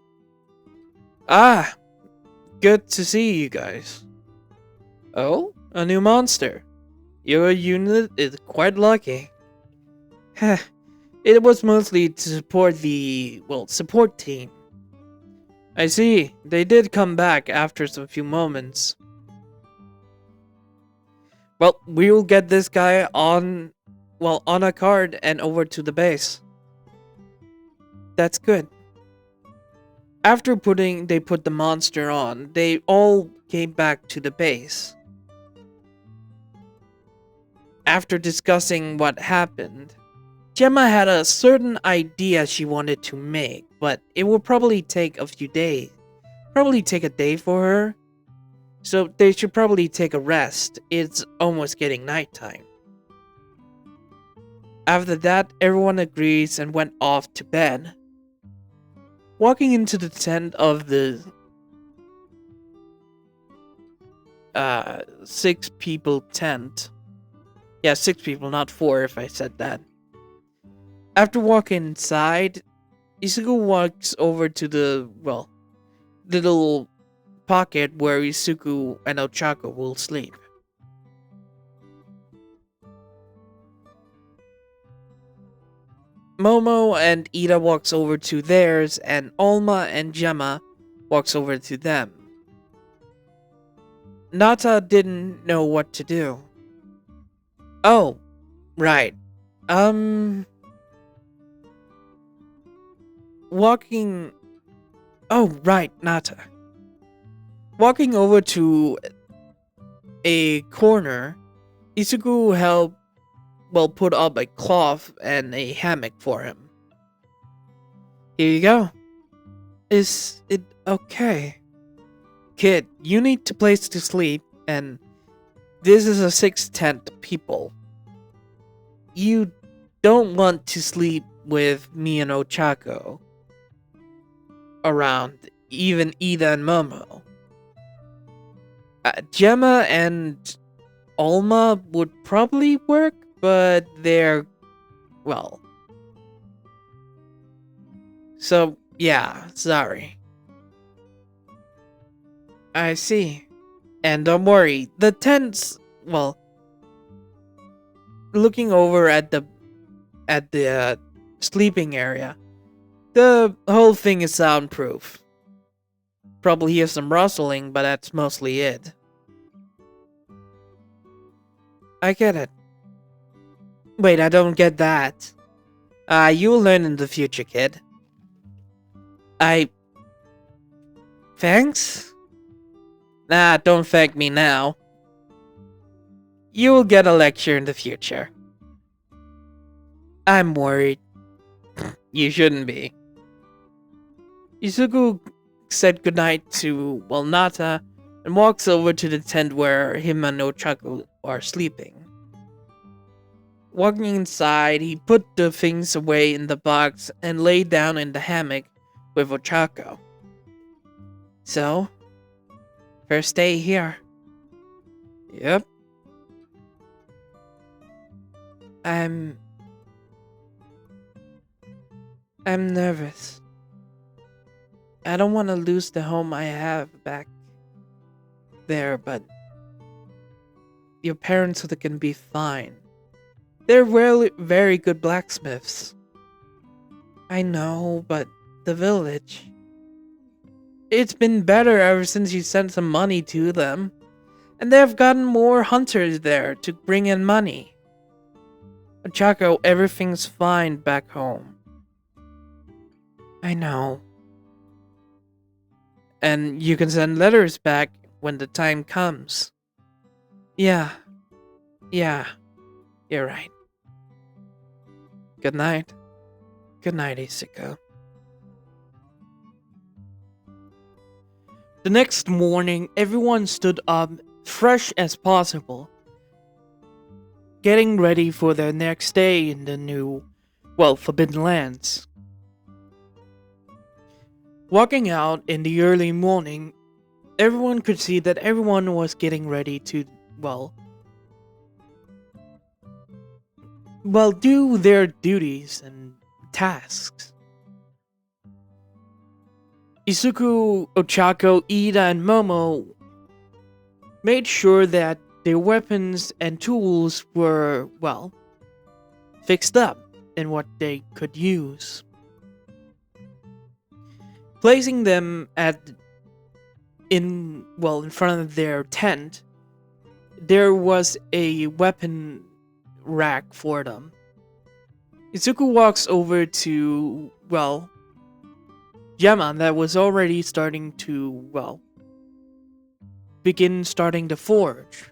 Ah, good to see you guys. Oh, a new monster. Your unit is quite lucky. It was mostly to support the, support team. I see, they did come back after some few moments. Well, we'll get this guy on a card and over to the base. That's good. After they put the monster on, they all came back to the base. After discussing what happened, Gemma had a certain idea she wanted to make, but it will probably take a few days. Probably take a day for her. So they should probably take a rest. It's almost getting nighttime. After that, everyone agrees and went off to bed. Walking into the tent of the 6 people tent. Yeah, 6 people, not 4 if I said that. After walking inside, Izuku walks over to the, little pocket where Izuku and Ochaku will sleep. Momo and Ida walks over to theirs, and Alma and Gemma walks over to them. Nata didn't know what to do. Oh, right. Walking... Oh, right, Nata. Walking over to a corner, Izuku helped, put up a cloth and a hammock for him. Here you go. Is it okay? Kid, you need a place to sleep, and this is a 6 tent, people. You don't want to sleep with me and Ochako around, even Ida and Momo. Gemma and Alma would probably work, but they're, well. So, yeah, sorry. I see. And don't worry, the tents, well, looking over at the sleeping area, the whole thing is soundproof. Probably hear some rustling, but that's mostly it. I get it. Wait, I don't get that. You'll learn in the future, kid. Thanks? Nah, don't thank me now. You'll get a lecture in the future. I'm worried. You shouldn't be. Izuku said goodnight to Nata and walks over to the tent where him and Ochako are sleeping. Walking inside, he put the things away in the box and lay down in the hammock with Ochako. So, first day here. Yep. I'm nervous. I don't want to lose the home I have back there, but your parents are gonna be fine. They're really very good blacksmiths. I know, but the village. It's been better ever since you sent some money to them. And they've gotten more hunters there to bring in money. Ochako, everything's fine back home. I know. And you can send letters back when the time comes. Yeah, you're right. Good night. Good night, Isuko. The next morning, everyone stood up fresh as possible, getting ready for their next day in the new, Forbidden Lands. Walking out in the early morning, everyone could see that everyone was getting ready to, do their duties and tasks. Izuku, Ochako, Ida, and Momo made sure that their weapons and tools were, fixed up in what they could use. Placing them in front of their tent, there was a weapon rack for them. Izuku walks over to, Gemma that was already starting to, starting to forge.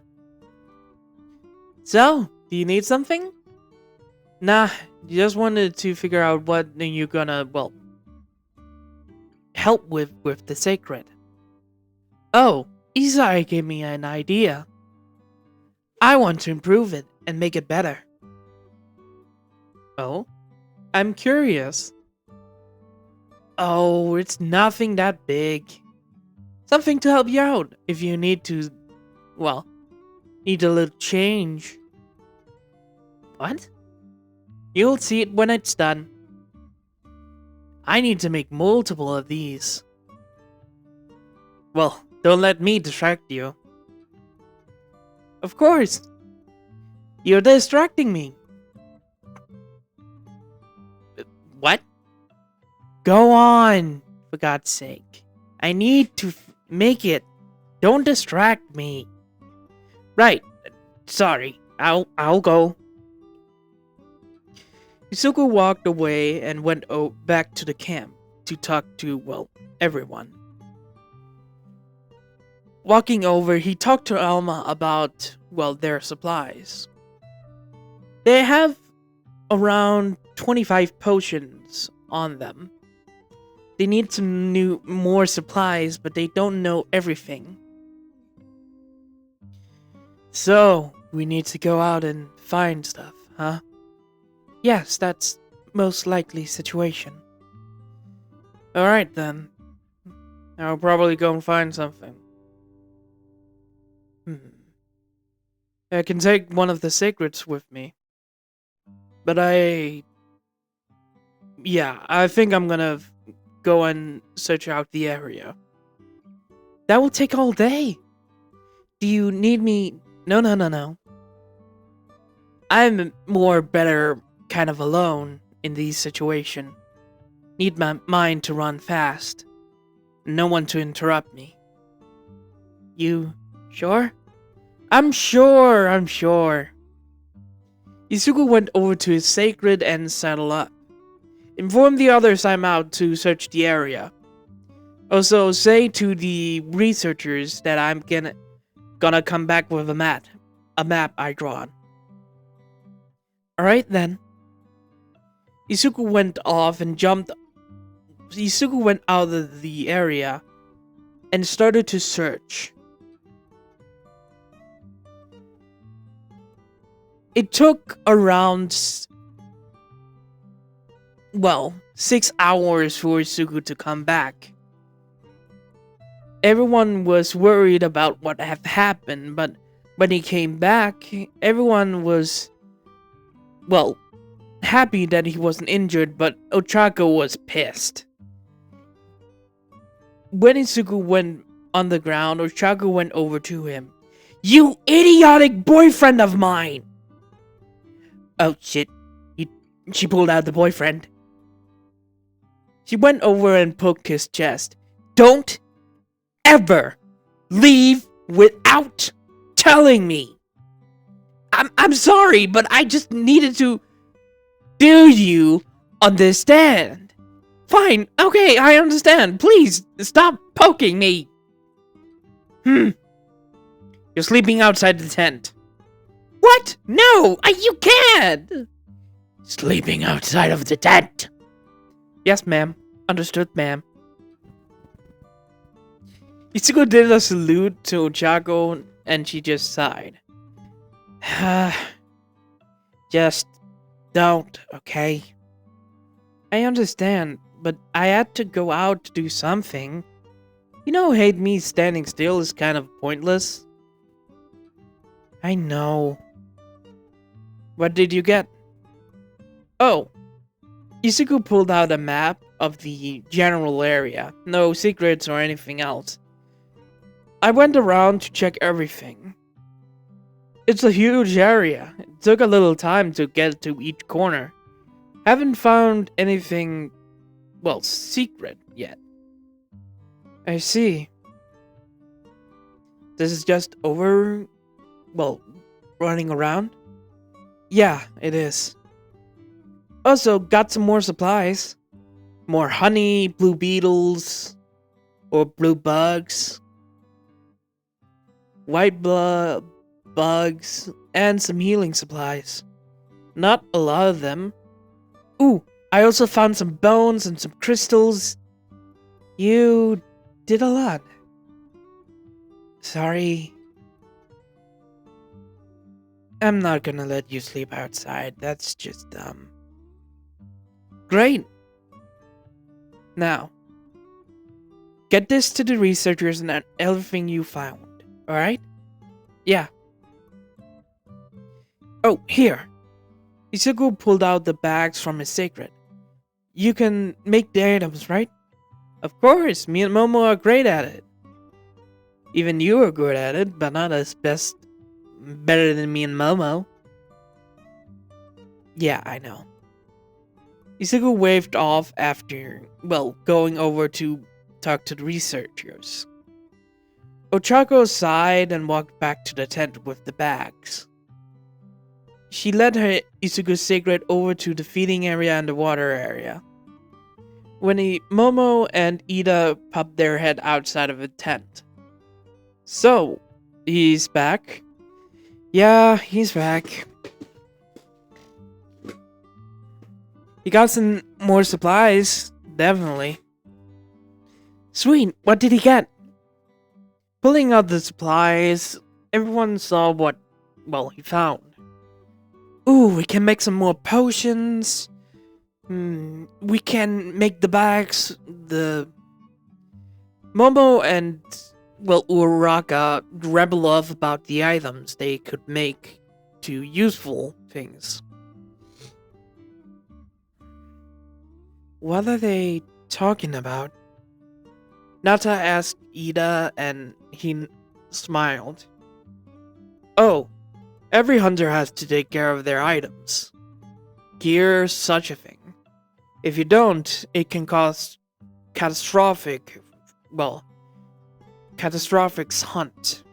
So, do you need something? Nah, just wanted to figure out what you're gonna, help with the sacred. Oh, Isai gave me an idea. I want to improve it and make it better. Oh? I'm curious. Oh, it's nothing that big. Something to help you out if you need to, need a little change. What? You'll see it when it's done. I need to make multiple of these. Well, don't let me distract you. Of course. You're distracting me. What? Go on, for God's sake. I need to make it. Don't distract me. Right. Sorry. I'll go. Izuku walked away and went back to the camp to talk to, everyone. Walking over, he talked to Alma about, their supplies. They have around 25 potions on them. They need some more supplies, but they don't know everything. So, we need to go out and find stuff, huh? Yes, that's most likely situation. Alright then. I'll probably go and find something. Hmm. I can take one of the secrets with me. But I think I'm gonna go and search out the area. That will take all day. Do you need me? No, no, no, no. I'm more better kind of alone in these situations. Need my mind to run fast. No one to interrupt me. You sure? I'm sure, I'm sure. Izuku went over to his sacred and saddled up. Inform the others I'm out to search the area. Also, say to the researchers that I'm gonna come back with a map I drawn. Alright then. Izuku went off and jumped. Izuku went out of the area and started to search. It took around 6 hours for Izuku to come back. Everyone was worried about what had happened, but when he came back, everyone was, happy that he wasn't injured, but Ochako was pissed. When Izuku went on the ground, Ochako went over to him. You idiotic boyfriend of mine! Oh shit, she pulled out the boyfriend. She went over and poked his chest. Don't ever leave without telling me. I'm sorry, but I just needed to. Do you understand? Fine, okay, I understand. Please stop poking me. You're sleeping outside the tent. What? No, you can't. Sleeping outside of the tent. Yes, ma'am. Understood, ma'am. Izuku did a salute to Ochako and she just sighed. Just don't, okay? I understand, but I had to go out to do something. You know, hate me standing still is kind of pointless. I know. What did you get? Oh. Izuku pulled out a map of the general area. No secrets or anything else. I went around to check everything. It's a huge area. It took a little time to get to each corner. Haven't found anything, secret yet. I see. This is just running around? Yeah, it is. Also, got some more supplies. More honey, blue beetles, or blue bugs, white blood bugs, and some healing supplies. Not a lot of them. Ooh, I also found some bones and some crystals. You did a lot. Sorry. I'm not gonna let you sleep outside. That's just dumb. Great. Now, get this to the researchers and everything you found, alright? Yeah. Oh, here. Izuku pulled out the bags from his sacred. You can make the items, right? Of course, me and Momo are great at it. Even you are good at it, but not as better than me and Momo. Yeah, I know. Izuku waved off after, going over to talk to the researchers. Ochako sighed and walked back to the tent with the bags. She led her Izuku's secret over to the feeding area and the water area. When Momo and Ida popped their head outside of the tent. So, he's back? Yeah, he's back. He got some more supplies, definitely. Sweet, what did he get? Pulling out the supplies, everyone saw what, he found. Ooh, we can make some more potions. We can make the bags. The Momo and, well, Uraraka rebel off about the items they could make to useful things. What are they talking about? Nata asked Ida, and he smiled. Oh, every hunter has to take care of their items. Gear, such a thing. If you don't, it can cause catastrophic hunt.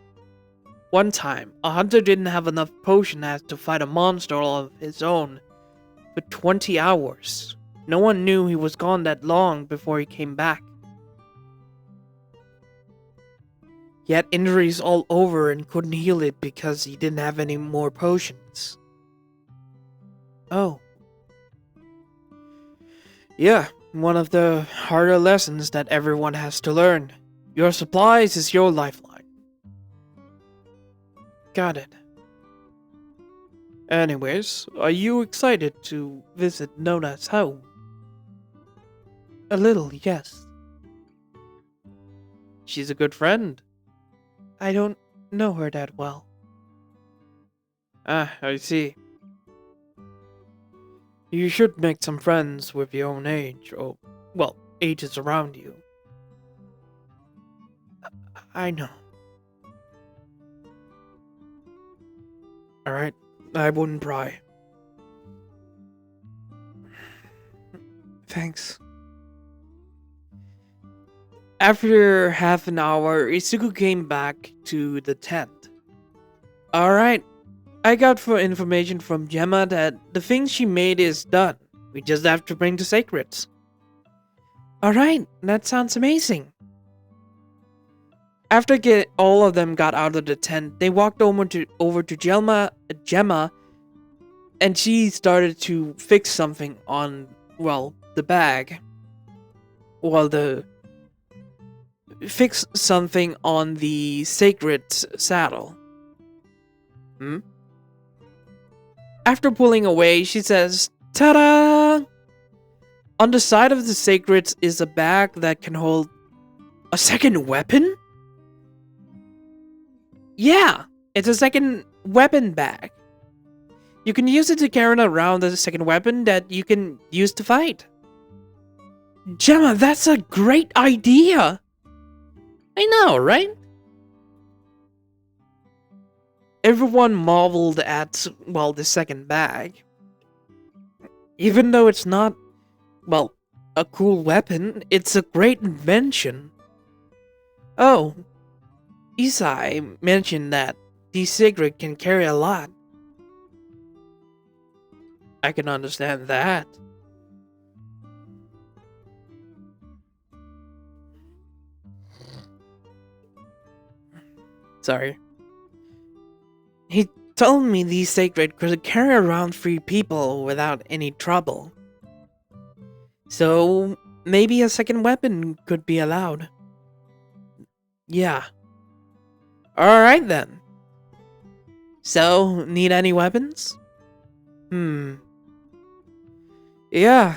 One time, a hunter didn't have enough potion to fight a monster all of his own for 20 hours. No one knew he was gone that long before he came back. He had injuries all over and couldn't heal it because he didn't have any more potions. Oh. Yeah, one of the harder lessons that everyone has to learn. Your supplies is your lifeline. Got it. Anyways, are you excited to visit Nona's home? A little, yes. She's a good friend. I don't know her that well. Ah, I see. You should make some friends with your own age, or, well, ages around you. I know. Alright, I wouldn't pry. Thanks. After half an hour, Izuku came back to the tent. Alright, I got information from Gemma that the thing she made is done. We just have to bring the sacreds. Alright, that sounds amazing. After all of them got out of the tent, they walked over to Gemma, and she started to fix something on, well, the bag. Fix something on the sacred saddle. After pulling away, she says, "Ta-da!" On the side of the sacred is a bag that can hold a second weapon? Yeah, it's a second weapon bag. You can use it to carry around as a second weapon that you can use to fight. Gemma, that's a great idea! I know, right? Everyone marveled at, well, the second bag. Even though it's not, well, a cool weapon, it's a great invention. Oh, Isai mentioned that the cigarette can carry a lot. I can understand that. Sorry. He told me these sacred could carry around 3 people without any trouble. So, maybe a second weapon could be allowed. Yeah. Alright then. So, need any weapons? Yeah.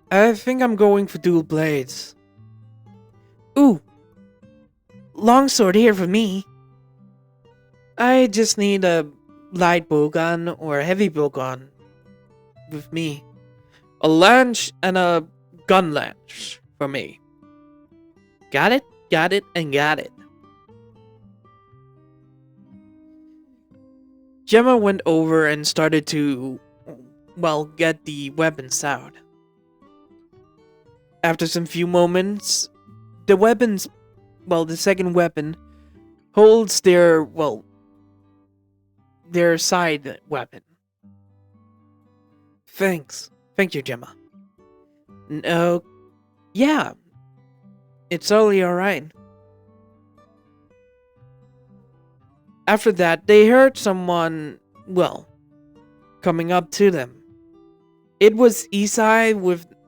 I think I'm going for dual blades. Ooh. Longsword here for me. I just need a light bowgun or a heavy bowgun with me. A lance and a gun lance for me. Got it, and got it. Gemma went over and started to, well, get the weapons out. After some few moments, the second weapon holds their side weapon. Thanks. Thank you, Gemma. No, yeah. It's totally alright. After that, they heard someone, coming up to them. It was Isai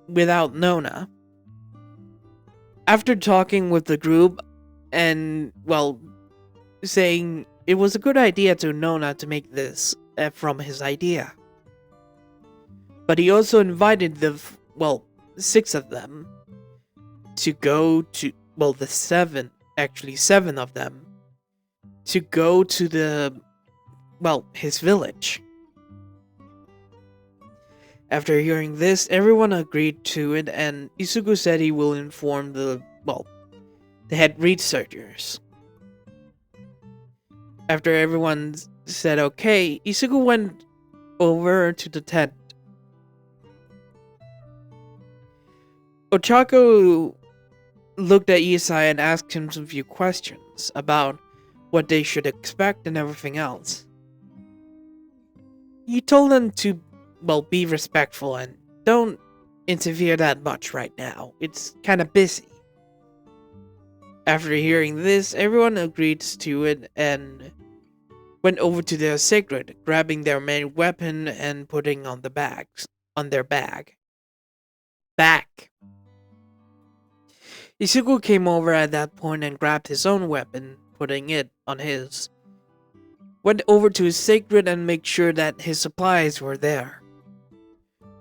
without Nona. After talking with the group and, saying it was a good idea to Nona to make this from his idea. But he also invited six of them to go to, the seven, actually seven of them, to go to his village. After hearing this, everyone agreed to it, and Isugu said he will inform the head researchers. After everyone said okay, Isugu went over to the tent. Ochako looked at Isai and asked him some few questions about what they should expect and everything else. He told them to, be respectful and don't interfere that much right now. It's kind of busy. After hearing this, everyone agreed to it and went over to their sacred, grabbing their main weapon and putting on their bag. Back. Isugu came over at that point and grabbed his own weapon, putting it on his. Went over to his sacred and made sure that his supplies were there.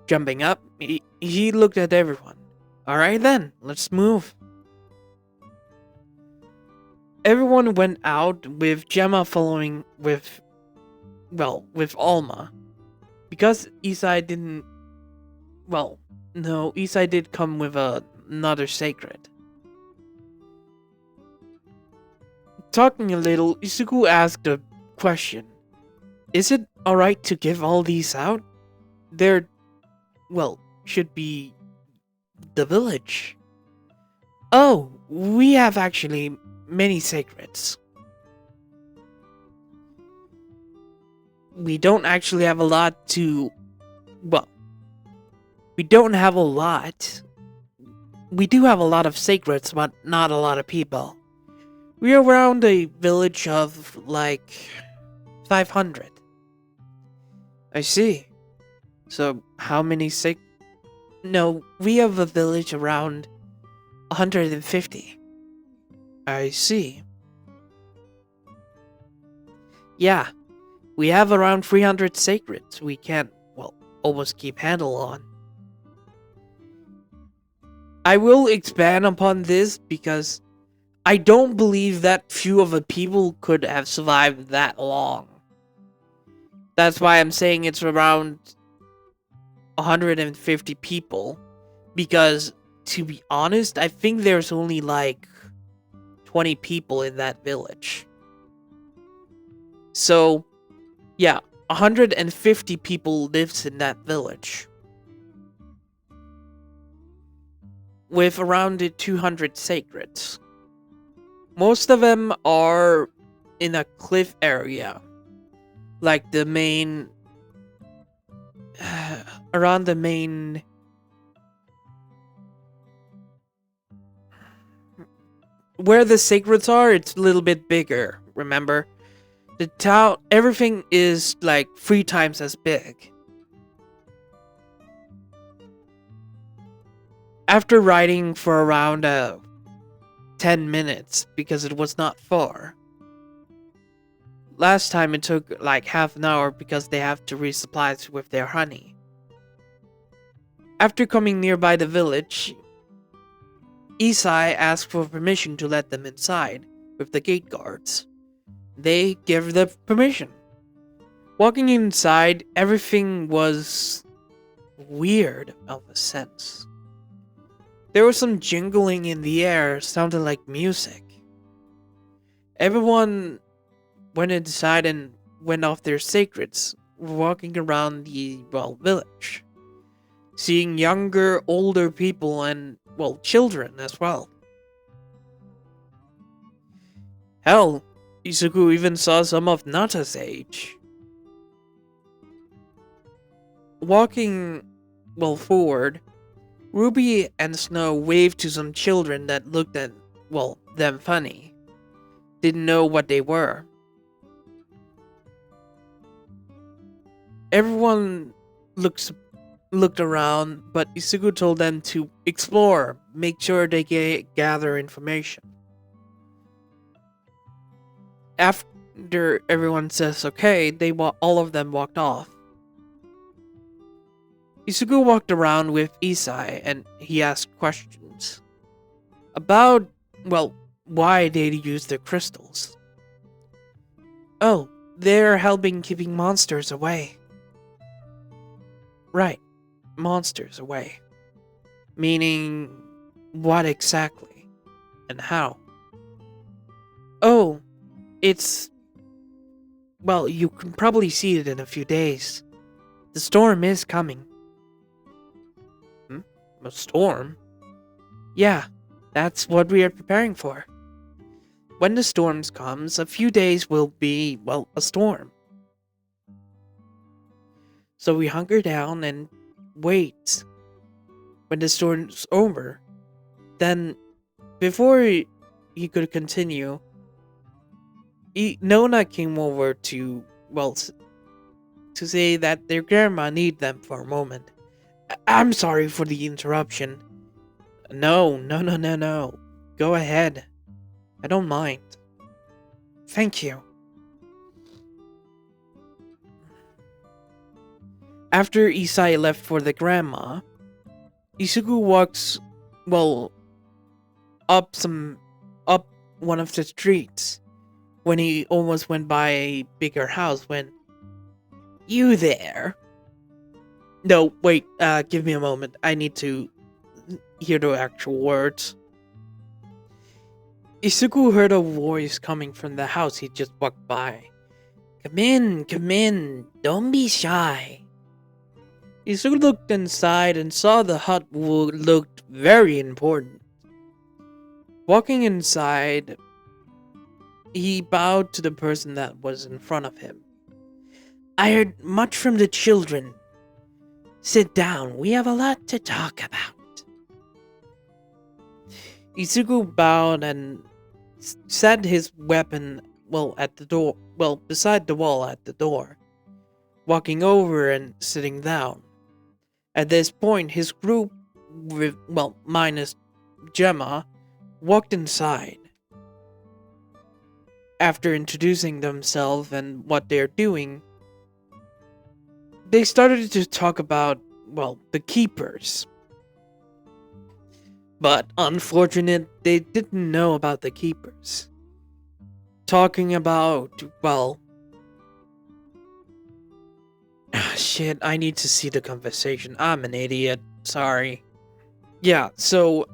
Jumping up, he looked at everyone. Alright then, let's move. Everyone went out with Gemma following with Alma. Because Isai didn't... Isai did come with another sacred. Talking a little, Isugu asked a question. Is it alright to give all these out? There, should be the village. Oh, we have actually many sacreds. We don't actually have a lot to... we don't have a lot. We do have a lot of sacreds, but not a lot of people. We are around a village of, 500. I see. So, how many No, we have a village around 150. I see. Yeah, we have around 300 sacreds we can't, almost keep handle on. I will expand upon this because I don't believe that few of the people could have survived that long. That's why I'm saying it's around 150 people. Because, to be honest, I think there's only 20 people in that village. So, yeah, 150 people lives in that village. With around 200 sacreds. Most of them are in a cliff area. Like the main... around the main... Where the sacreds are, it's a little bit bigger, remember? The town, everything is 3 times as big. After riding for around 10 minutes, because it was not far. Last time it took half an hour because they have to resupply with their honey. After coming nearby the village, Isai asked for permission to let them inside with the gate guards. They gave the permission. Walking inside, everything was weird of a sense. There was some jingling in the air, sounded like music. Everyone went inside and went off their sacreds, walking around the, village. Seeing younger, older people and, children as well. Hell, Isugu even saw some of Nata's age. Walking, forward, Ruby and Snow waved to some children that looked at, them funny. Didn't know what they were. Everyone looked around, but Isugu told them to explore, make sure they gather information. After everyone says okay, all of them walked off. Isugu walked around with Isai and he asked questions about, well, why they use the crystals. Oh, they're helping keeping monsters away. Right, monsters away. Meaning, what exactly? And how? Oh, it's... Well, you can probably see it in a few days. The storm is coming. A storm? Yeah, that's what we are preparing for. When the storm comes, a few days will be, well, a storm. So we hunker down and wait. When the storm's over, then before he could continue, Nona came over to, well, to say that their grandma need them for a moment. I'm sorry for the interruption. No. Go ahead. I don't mind. Thank you. After Isai left for the grandma, Isugu walks, well, up one of the streets when he almost went by a bigger house when... You there? No, wait, give me a moment. I need to hear the actual words. Isugu heard a voice coming from the house he just walked by. Come in, don't be shy. Isugu looked inside and saw the hut looked very important. Walking inside, he bowed to the person that was in front of him. I heard much from the children. Sit down, we have a lot to talk about. Isugu bowed and set his weapon, well, at the door, well, beside the wall at the door, walking over and sitting down. At this point, his group, with, well, minus Gemma, walked inside. After introducing themselves and what they're doing, they started to talk about, well, the keepers. But unfortunate, they didn't know about the keepers. Talking about, well... Shit, I need to see the conversation. I'm an idiot. Sorry. Yeah, so,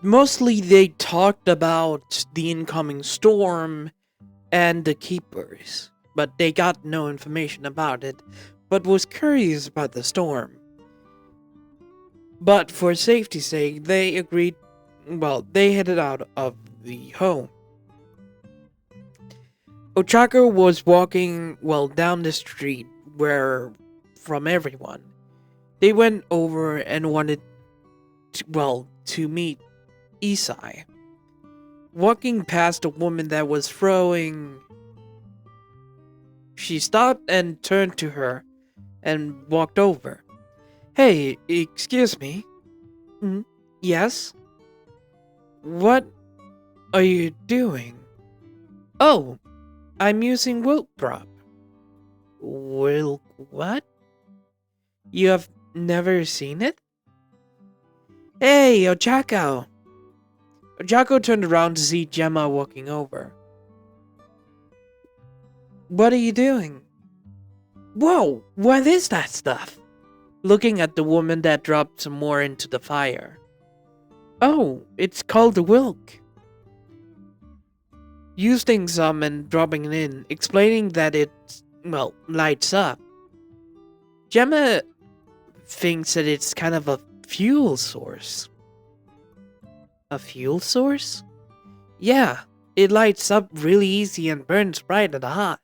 mostly they talked about the incoming storm and the keepers. But they got no information about it, but was curious about the storm. But for safety's sake, they agreed, well, they headed out of the home. Ochako was walking, well, down the street where, from everyone, they went over and wanted to, well, to meet Isai. Walking past a woman that was throwing... She stopped and turned to her and walked over. Hey, excuse me. Yes? What are you doing? Oh, I'm using Wilk prop. Wilk what? You have never seen it? Hey, Ochako! Ochako turned around to see Gemma walking over. What are you doing? Whoa, what is that stuff? Looking at the woman that dropped some more into the fire. Oh, it's called the Wilk. Using some and dropping it in, explaining that it, well, lights up. Gemma thinks that it's kind of a fuel source. A fuel source? Yeah, it lights up really easy and burns bright and hot.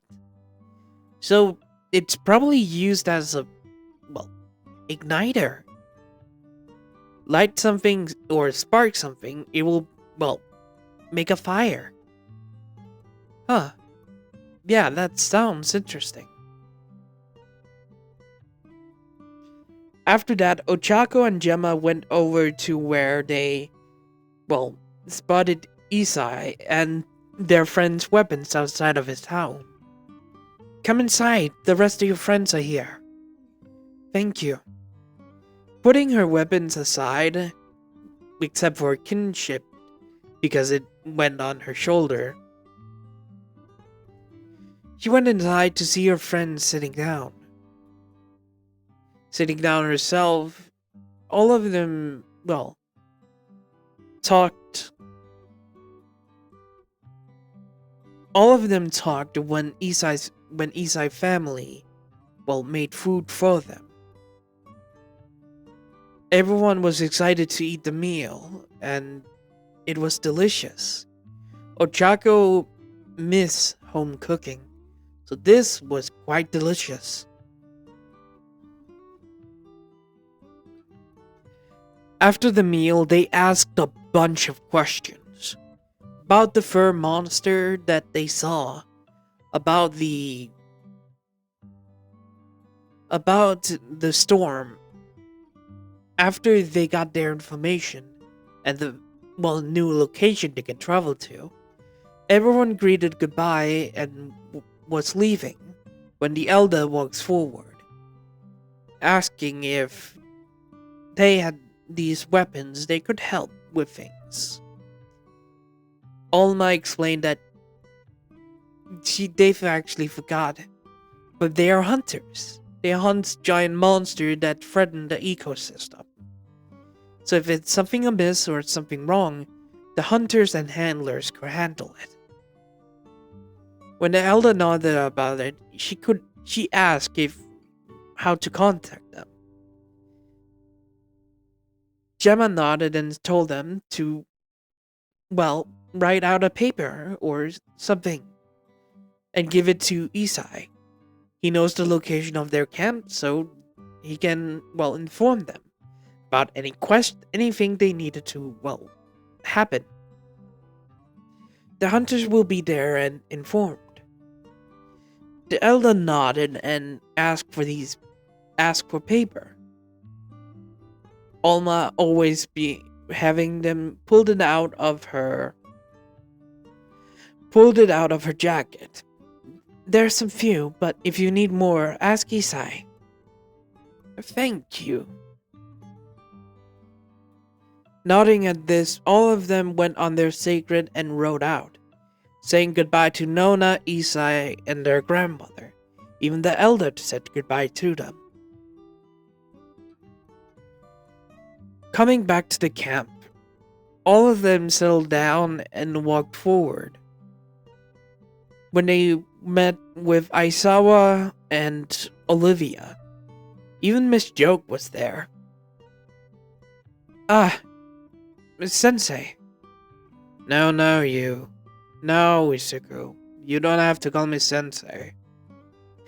So, it's probably used as a, well, igniter. Light something or spark something, it will, well, make a fire. Huh. Yeah, that sounds interesting. After that, Ochako and Gemma went over to where they, well, spotted Isai and their friends' weapons outside of his town. Come inside, the rest of your friends are here. Thank you. Putting her weapons aside, except for kinship, because it went on her shoulder, she went inside to see her friends sitting down. Sitting down herself, all of them, well, talked. All of them talked when Isai family, well, made food for them. Everyone was excited to eat the meal, and it was delicious. Ochako miss home cooking, so this was quite delicious. After the meal, they asked a bunch of questions about the fur monster that they saw, about the storm. After they got their information and the new location they can travel to, everyone greeted goodbye and was leaving when the elder walks forward, asking if they had these weapons they could help with things. Alma explained that they've actually forgot, but they are hunters. They hunt giant monsters that threaten the ecosystem. So if it's something amiss or something wrong, the hunters and handlers could handle it. When the elder nodded about it, she asked how to contact them. Gemma nodded and told them to, write out a paper or something and give it to Isai. He knows the location of their camp, so he can, inform them about anything they needed to, happen. The hunters will be there and informed. The elder nodded and asked for paper. Alma always be having them pulled it out of her jacket. There's some few, but if you need more, ask Isai. Thank you. Nodding at this, all of them went on their sacred and rode out, saying goodbye to Nona, Isai, and their grandmother. Even the elder said goodbye to them. Coming back to the camp, all of them settled down and walked forward. When they met with Aisawa and Olivia, even Miss Joke was there. Ah, Miss Sensei. No, you. No, Isuku. You don't have to call me Sensei.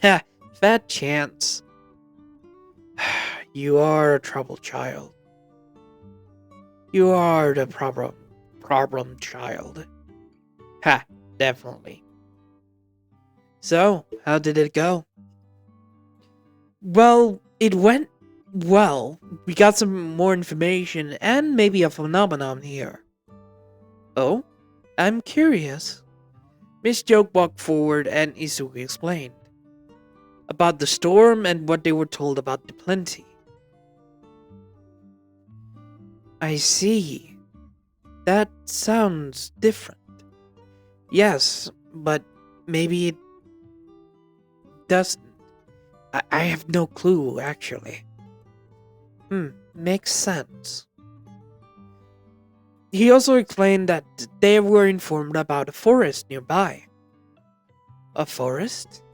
Ha, fat chance. You are a troubled child. You are the problem child. Ha, definitely. So, how did it go? Well, it went well. We got some more information and maybe a phenomenon here. Oh? I'm curious. Miss Joke walked forward and Isuki explained about the storm and what they were told about the plenty. I see. That sounds different. Yes, but maybe it doesn't. I have no clue, actually. Makes sense. He also explained that they were informed about a forest nearby. A forest?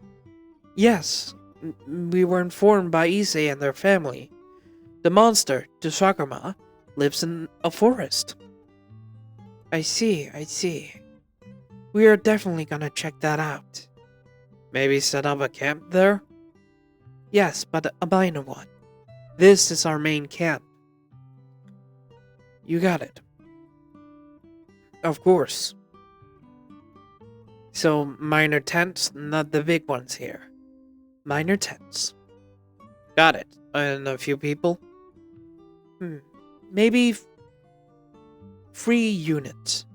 Yes, we were informed by Issei and their family. The monster, the Sakuma, lives in a forest. I see. We are definitely gonna check that out. Maybe set up a camp there? Yes, but a minor one. This is our main camp. You got it. Of course. So, minor tents, not the big ones here. Minor tents. Got it. And a few people? Maybe 3 units.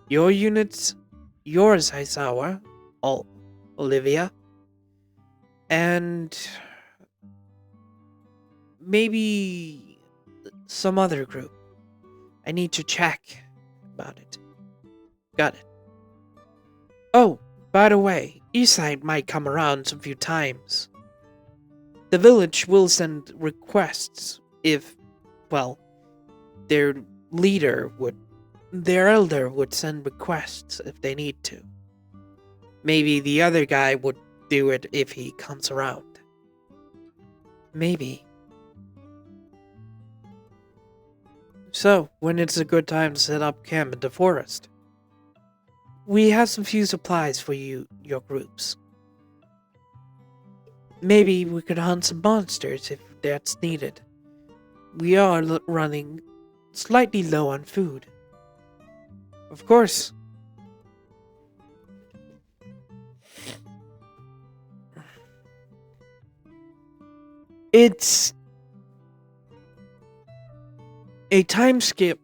Your units, yours, Aisawa, Olivia, and maybe some other group. I need to check about it. Got it. Oh, by the way, Eastside might come around some few times. The village will send requests if, well, their leader would, their elder would send requests if they need to. Maybe the other guy would do it if he comes around. Maybe. So, when it's a good time to set up camp in the forest? We have some few supplies for your groups. Maybe we could hunt some monsters if that's needed. We are running slightly low on food. Of course. It's a time skip.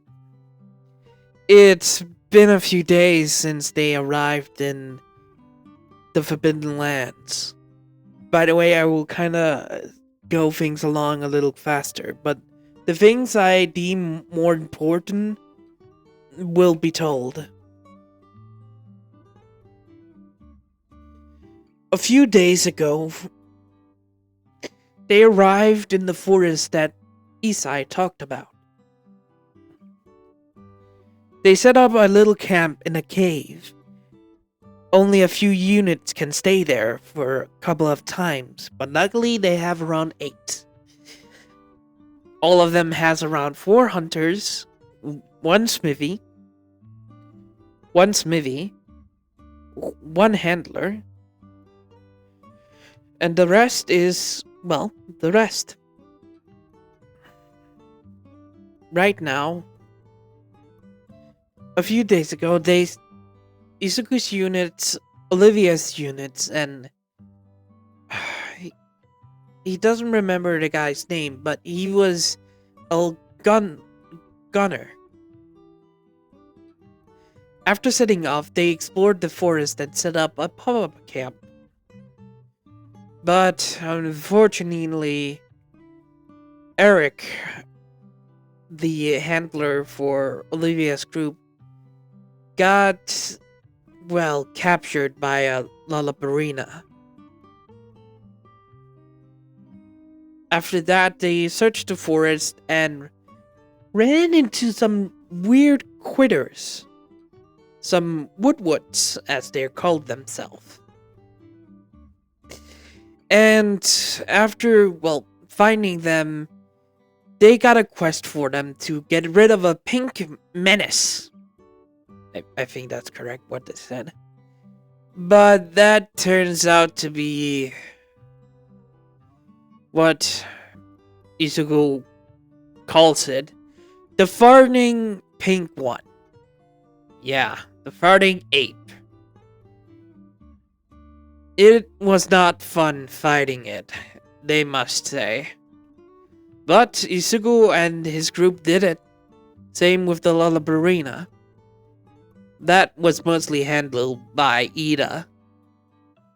It's been a few days since they arrived in the Forbidden Lands. By the way, I will kind of go things along a little faster, but the things I deem more important will be told. A few days ago, they arrived in the forest that Isai talked about. They set up a little camp in a cave. Only a few units can stay there for a couple of times, but luckily they have around 8. All of them has around 4 hunters, one smithy, one handler, and the rest is, well, the rest. Right now, a few days ago, Izuku's units, Olivia's units, and he doesn't remember the guy's name, but he was a gunner. After setting off, they explored the forest and set up a pop-up camp. But unfortunately, Eric, the handler for Olivia's group, got, well, captured by a Lullabarina. After that, they searched the forest and ran into some weird critters. Some woodwoods, as they're called themselves. And after, well, finding them, they got a quest for them to get rid of a pink menace. I think that's correct what they said. But that turns out to be what Izuku calls it, the farting pink one. Yeah, the farting ape. It was not fun fighting it, they must say. But Izuku and his group did it. Same with the Lullabarina. That was mostly handled by Ida.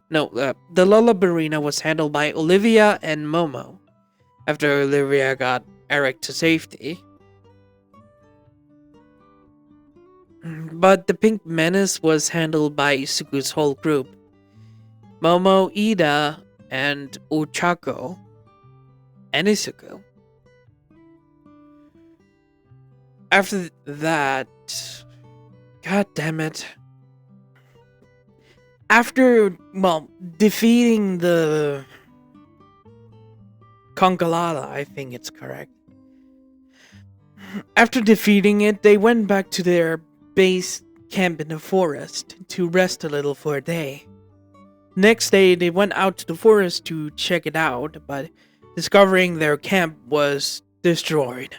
No, the Lullabarina was handled by Olivia and Momo, after Olivia got Eric to safety. But the Pink Menace was handled by Izuku's whole group. Momo, Ida, and Ochako, and Izuku. After that... God damn it. After, well, defeating the Congalada, I think it's correct. After defeating it, they went back to their base camp in the forest to rest a little for a day. Next day, they went out to the forest to check it out, but discovering their camp was destroyed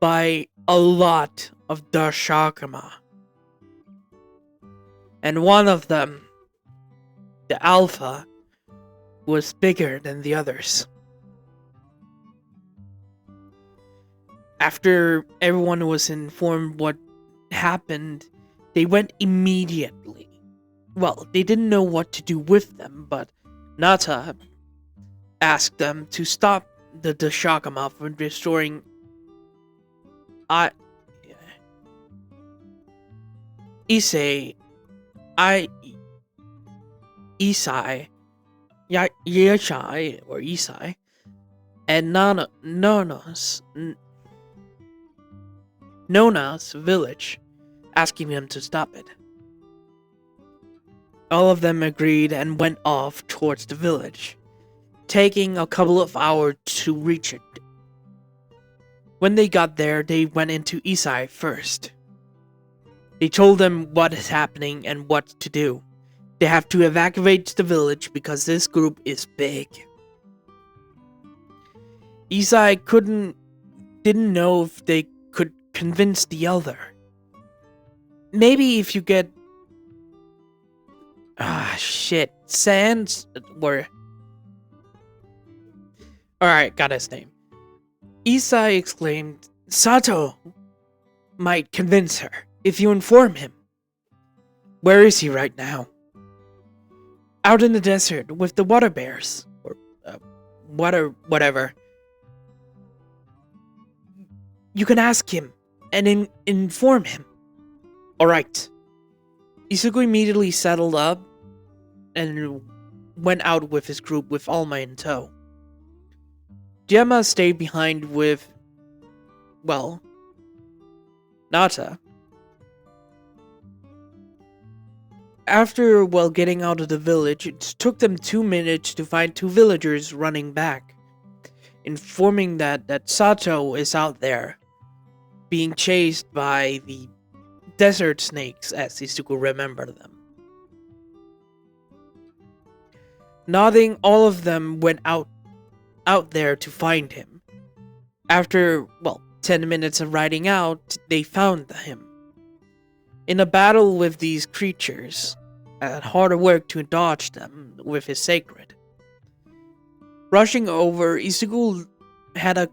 by a lot of Dashakama. And one of them, the Alpha, was bigger than the others. After everyone was informed what happened, they went immediately. Well, they didn't know what to do with them, but Nata asked them to stop the Shakama for destroying I Issei I Isai Yeshai or Isai and Nona's village, asking them to stop it. All of them agreed and went off towards the village, taking a couple of hours to reach it. When they got there, they went into Isai first. They told them what is happening and what to do. They have to evacuate the village because this group is big. Isai didn't know if they could convince the elder. Maybe if you get Sands were alright, got his name. Isai exclaimed, Sato might convince her if you inform him. Where is he right now? Out in the desert with the water bears. Or whatever. You can ask him and inform him. Alright. Isuku immediately settled up and went out with his group with Alma in tow. Gemma stayed behind with, Nata. After, getting out of the village, it took them 2 minutes to find 2 villagers running back, informing that Sato is out there, being chased by the desert snakes, as Isuku remembered them. Nodding, all of them went out there to find him. After, 10 minutes of riding out, they found him. In a battle with these creatures, and harder work to dodge them with his sacred. Rushing over, Isuku had a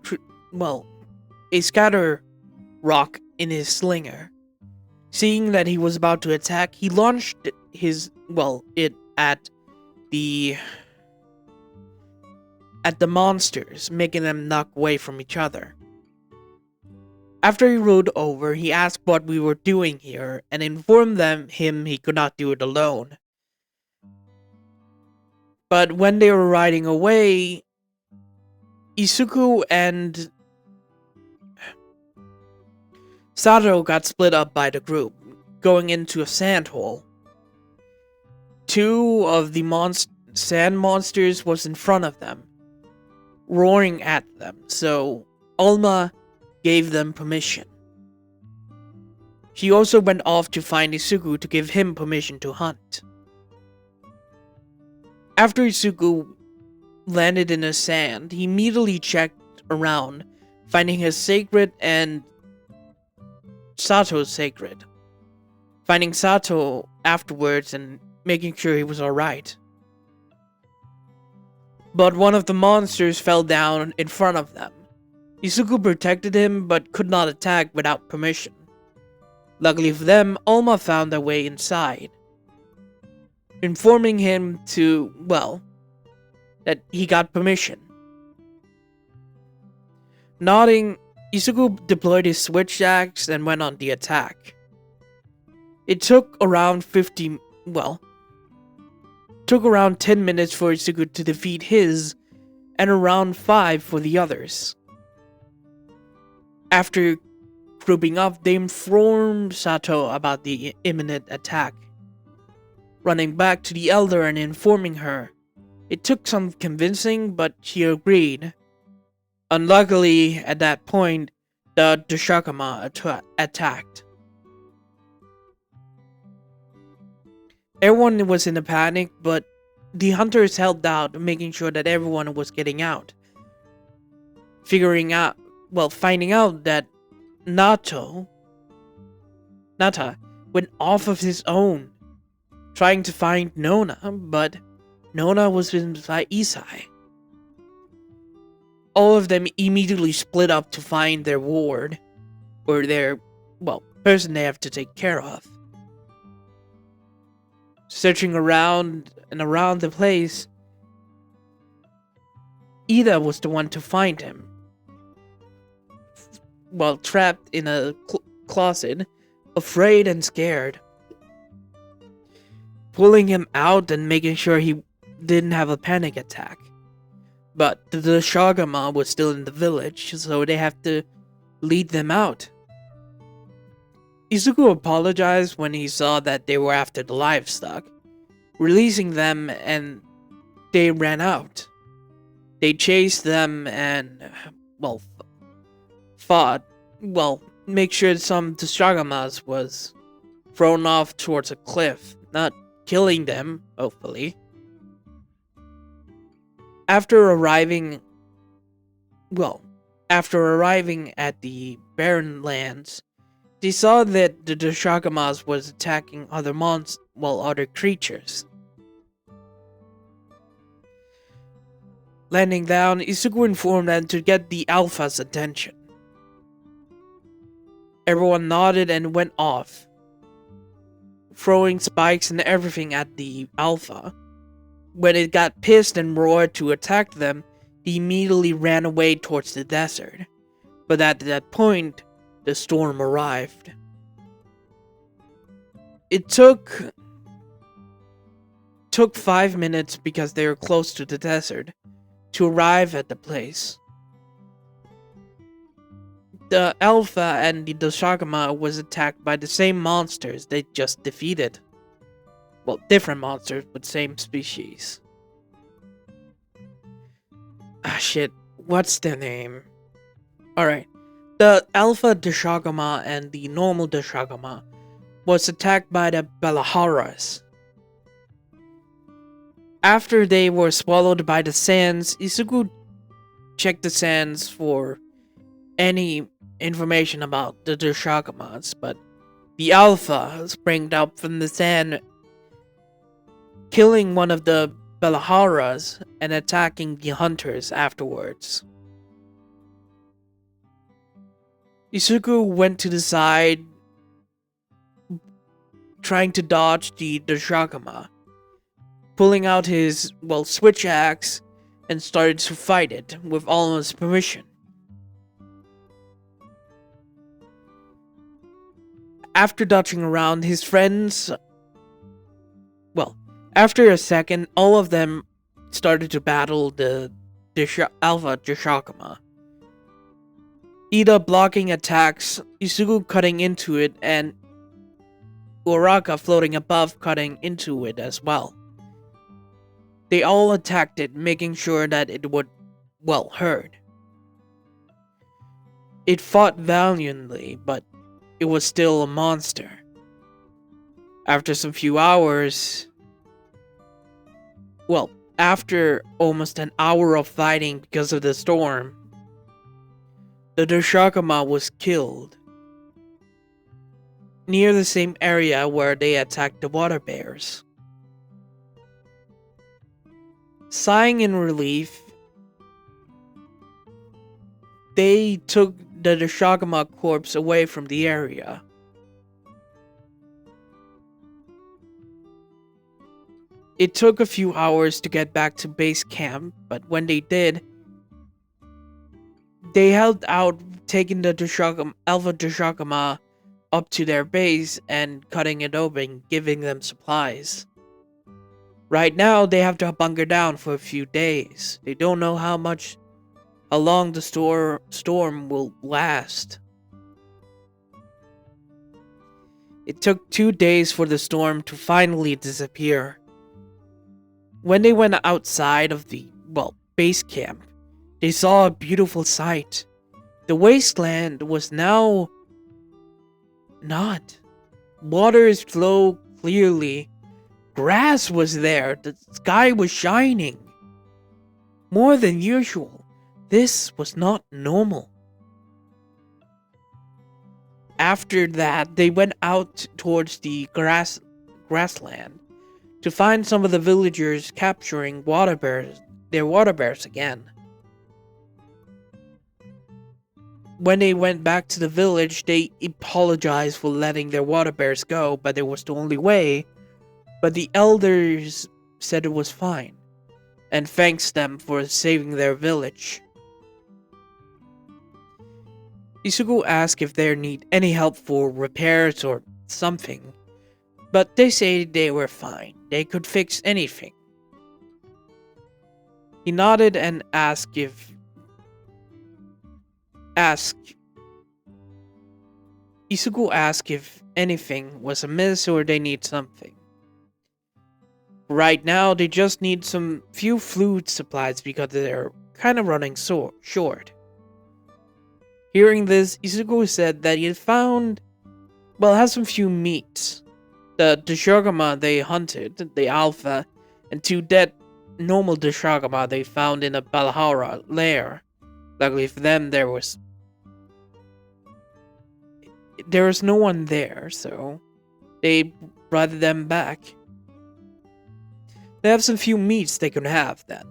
scatter rock in his slinger. Seeing that he was about to attack, he launched it at the monsters, making them knock away from each other. After he rode over, he asked what we were doing here and informed him he could not do it alone. But when they were riding away, Isuku and Sato got split up by the group, going into a sand hole. 2 of the sand monsters was in front of them, roaring at them, so Alma gave them permission. She also went off to find Isuku to give him permission to hunt. After Isuku landed in the sand, he immediately checked around, finding his sacred and Sato's sacred. Finding Sato afterwards and making sure he was alright. But one of the monsters fell down in front of them. Isuku protected him but could not attack without permission. Luckily for them, Alma found their way inside, informing him that he got permission. Nodding, Isuku deployed his switch axe and went on the attack. It took around 10 minutes for Isuku to defeat his, and around 5 for the others. After grouping up, they informed Sato about the imminent attack. Running back to the elder and informing her. It took some convincing, but she agreed. Unluckily, at that point, the Shakama attacked. Everyone was in a panic, but the hunters held out, making sure that everyone was getting out. Finding out that Nata went off of his own, trying to find Nona, but Nona was inside Isai. All of them immediately split up to find their ward, or their, person they have to take care of. Searching around and around the place, Ida was the one to find him, while trapped in a closet, afraid and scared. Pulling him out and making sure he didn't have a panic attack. But the Shagama was still in the village, so they have to lead them out. Izuku apologized when he saw that they were after the livestock, releasing them, and they ran out. They chased them and, well, fought. Well, make sure some Shagamas was thrown off towards a cliff, not killing them, hopefully. After arriving at the barren lands, they saw that the Shagamas was attacking other creatures. Landing down, Izuku informed them to get the Alpha's attention. Everyone nodded and went off, throwing spikes and everything at the Alpha. When it got pissed and roared to attack them, he immediately ran away towards the desert. But at that point, the storm arrived. It took 5 minutes because they were close to the desert to arrive at the place. The Alpha and the Shagama was attacked by the same monsters they just defeated. Well, different monsters, but same species. Ah, shit. What's their name? Alright. The Alpha Deshagama and the normal Deshagama was attacked by the Balaharas. After they were swallowed by the sands, Izuku checked the sands for any information about the Deshagamas, but the Alpha sprang up from the sand, killing one of the Balaharas and attacking the hunters afterwards. Izuku went to the side, trying to dodge the Deshagama, pulling out his, switch axe, and started to fight it with Alma's permission. After dodging around, his friends... after a second, all of them started to battle the Alpha Deshagama. Ida blocking attacks, Izuku cutting into it, and Uraka floating above cutting into it as well. They all attacked it, making sure that it would, hurt. It fought valiantly, but it was still a monster. After some few hours... after almost an hour of fighting because of the storm, the Deshagama was killed near the same area where they attacked the water bears. Sighing in relief, they took the Deshagama corpse away from the area. It took a few hours to get back to base camp, but when they did, they held out, taking the Alpha Deshagama up to their base and cutting it open, giving them supplies. Right now, they have to bunker down for a few days. They don't know how long the storm will last. It took 2 days for the storm to finally disappear. When they went outside of the, base camp, they saw a beautiful sight. The wasteland was now not. Waters flowed clearly. Grass was there. The sky was shining. More than usual. This was not normal. After that, they went out towards the grassland to find some of the villagers capturing their water bears again. When they went back to the village, they apologized for letting their water bears go, but it was the only way. But the elders said it was fine. and thanks them for saving their village. Isugu asks if they need any help for repairs or something, but they say they were fine. They could fix anything. He nodded and asked Isugu asked if anything was amiss or they need something. Right now, they just need some few food supplies because they're kind of running short. Hearing this, Isugu said that he had has some few meats. The Deshogama they hunted, the Alpha, and 2 dead normal Deshogama they found in a Balhara lair. Luckily for them, there was no one there, so they brought them back. They have some few meats they can have then.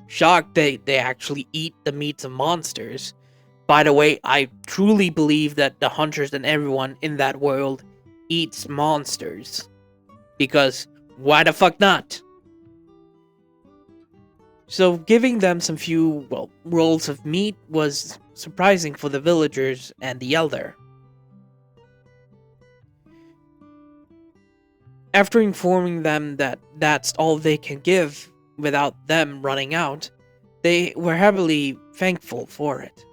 Shocked they actually eat the meats of monsters. By the way, I truly believe that the hunters and everyone in that world eats monsters. Because why the fuck not? So giving them some few, rolls of meat was surprising for the villagers and the elder. After informing them that that's all they can give without them running out, they were heavily thankful for it.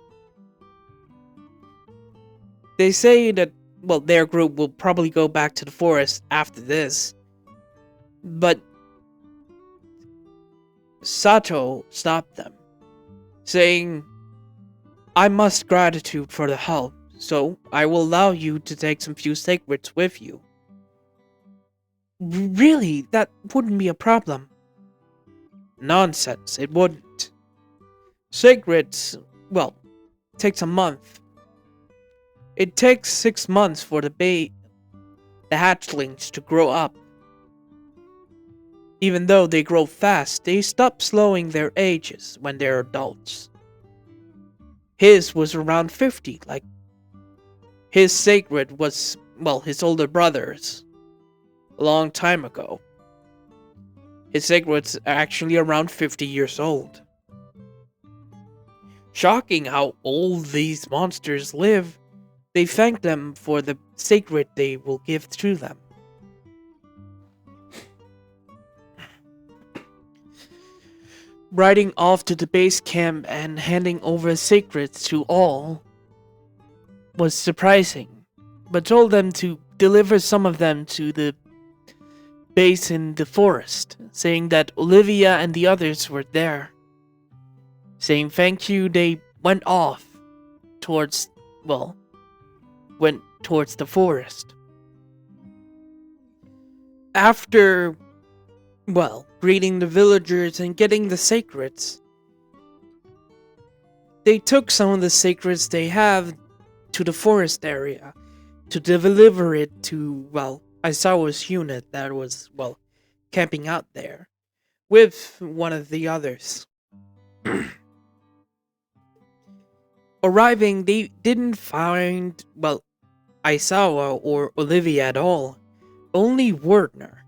They say that, their group will probably go back to the forest after this, but Sato stopped them, saying, "I must gratitude for the help, so I will allow you to take some few sacreds with you." Really? That wouldn't be a problem. Nonsense, it wouldn't. Sacreds, takes a month. It takes 6 months for the hatchlings to grow up. Even though they grow fast, they stop slowing their ages when they're adults. His was around 50, his sacred was, his older brother's. A long time ago. His sacred's actually around 50 years old. Shocking how old these monsters live, they thank them for the sacred they will give to them. Riding off to the base camp and handing over sacreds to all was surprising, but told them to deliver some of them to the base in the forest, saying that Olivia and the others were there. Saying thank you, they went towards the forest. After, greeting the villagers and getting the sacreds, they took some of the sacreds they have to the forest area to deliver it to, Aisawa's unit that was, camping out there with one of the others. Arriving, they didn't find, Aisawa or Olivia at all. Only Werner,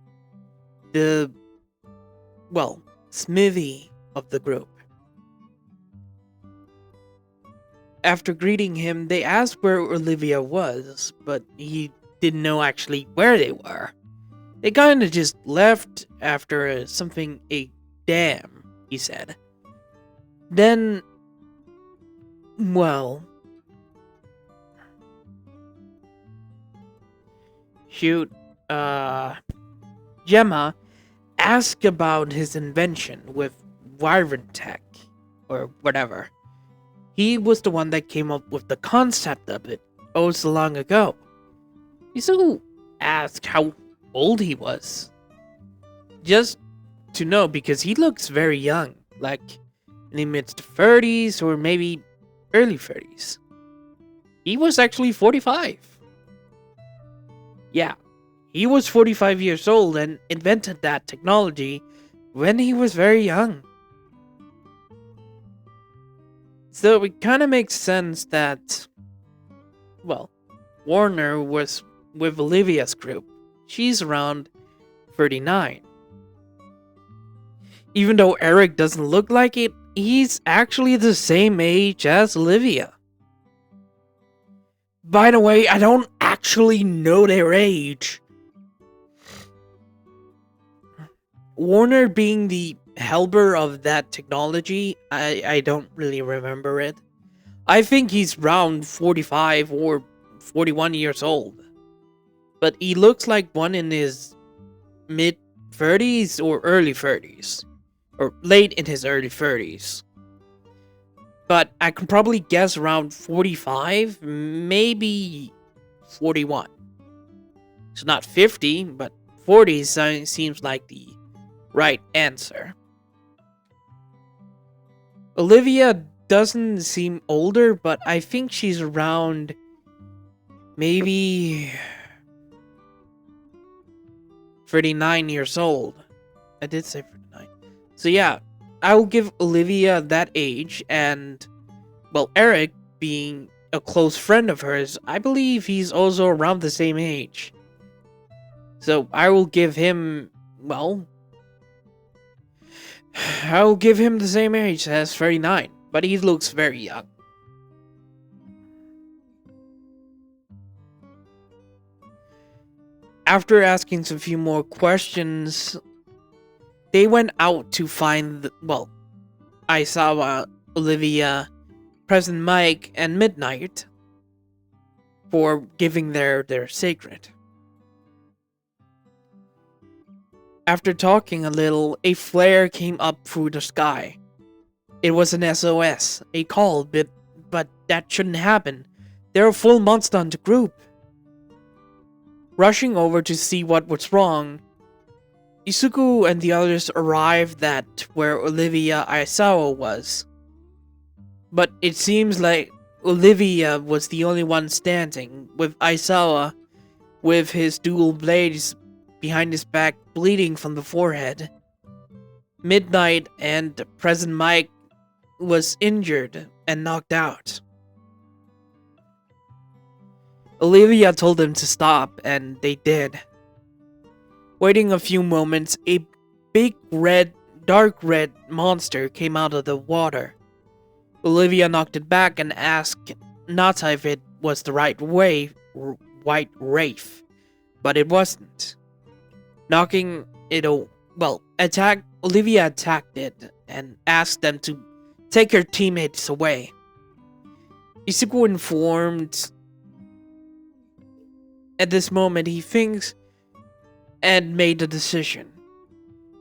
the, smithy of the group. After greeting him, they asked where Olivia was, but he didn't know actually where they were. They kinda just left after a dam, he said. Then, Gemma asked about his invention with Wyvern Tech, or whatever. He was the one that came up with the concept of it so long ago. Isugu asked how old he was. Just to know, because he looks very young, in the mid-30s or maybe early 30s. He was actually 45. Yeah, he was 45 years old and invented that technology when he was very young. So it kind of makes sense that, Warner was with Olivia's group. She's around 39. Even though Eric doesn't look like it, he's actually the same age as Olivia. By the way, I don't actually know their age. Warner being the helper of that technology, I don't really remember it. I think he's around 45 or 41 years old. But he looks like one in his mid 30s or early 30s. Or late in his early 30s. But I can probably guess around 45, maybe 41. It's not 50, but 40 seems like the right answer. Olivia doesn't seem older, but I think she's around maybe 39 years old. I did say 39. So yeah, I will give Olivia that age, and, well, Eric, being a close friend of hers, I believe he's also around the same age. So I will give him, well, I will give him the same age as 39, but he looks very young. After asking some few more questions, they went out to find, Aisawa, Olivia, President Mike, and Midnight for giving their secret. After talking a little, a flare came up through the sky. It was an SOS, a call, but that shouldn't happen. They're a full monster hunter group. Rushing over to see what was wrong, Isuku and the others arrived at where Olivia Aisawa was. But it seems like Olivia was the only one standing, with Aisawa with his dual blades behind his back bleeding from the forehead. Midnight and President Mike was injured and knocked out. Olivia told them to stop, and they did. Waiting a few moments, a big dark red monster came out of the water. Olivia knocked it back and asked Nata if it was the right way, white wraith, but it wasn't. Knocking it, Olivia attacked it and asked them to take her teammates away. Isuku informed. At this moment, he thinks and made a decision.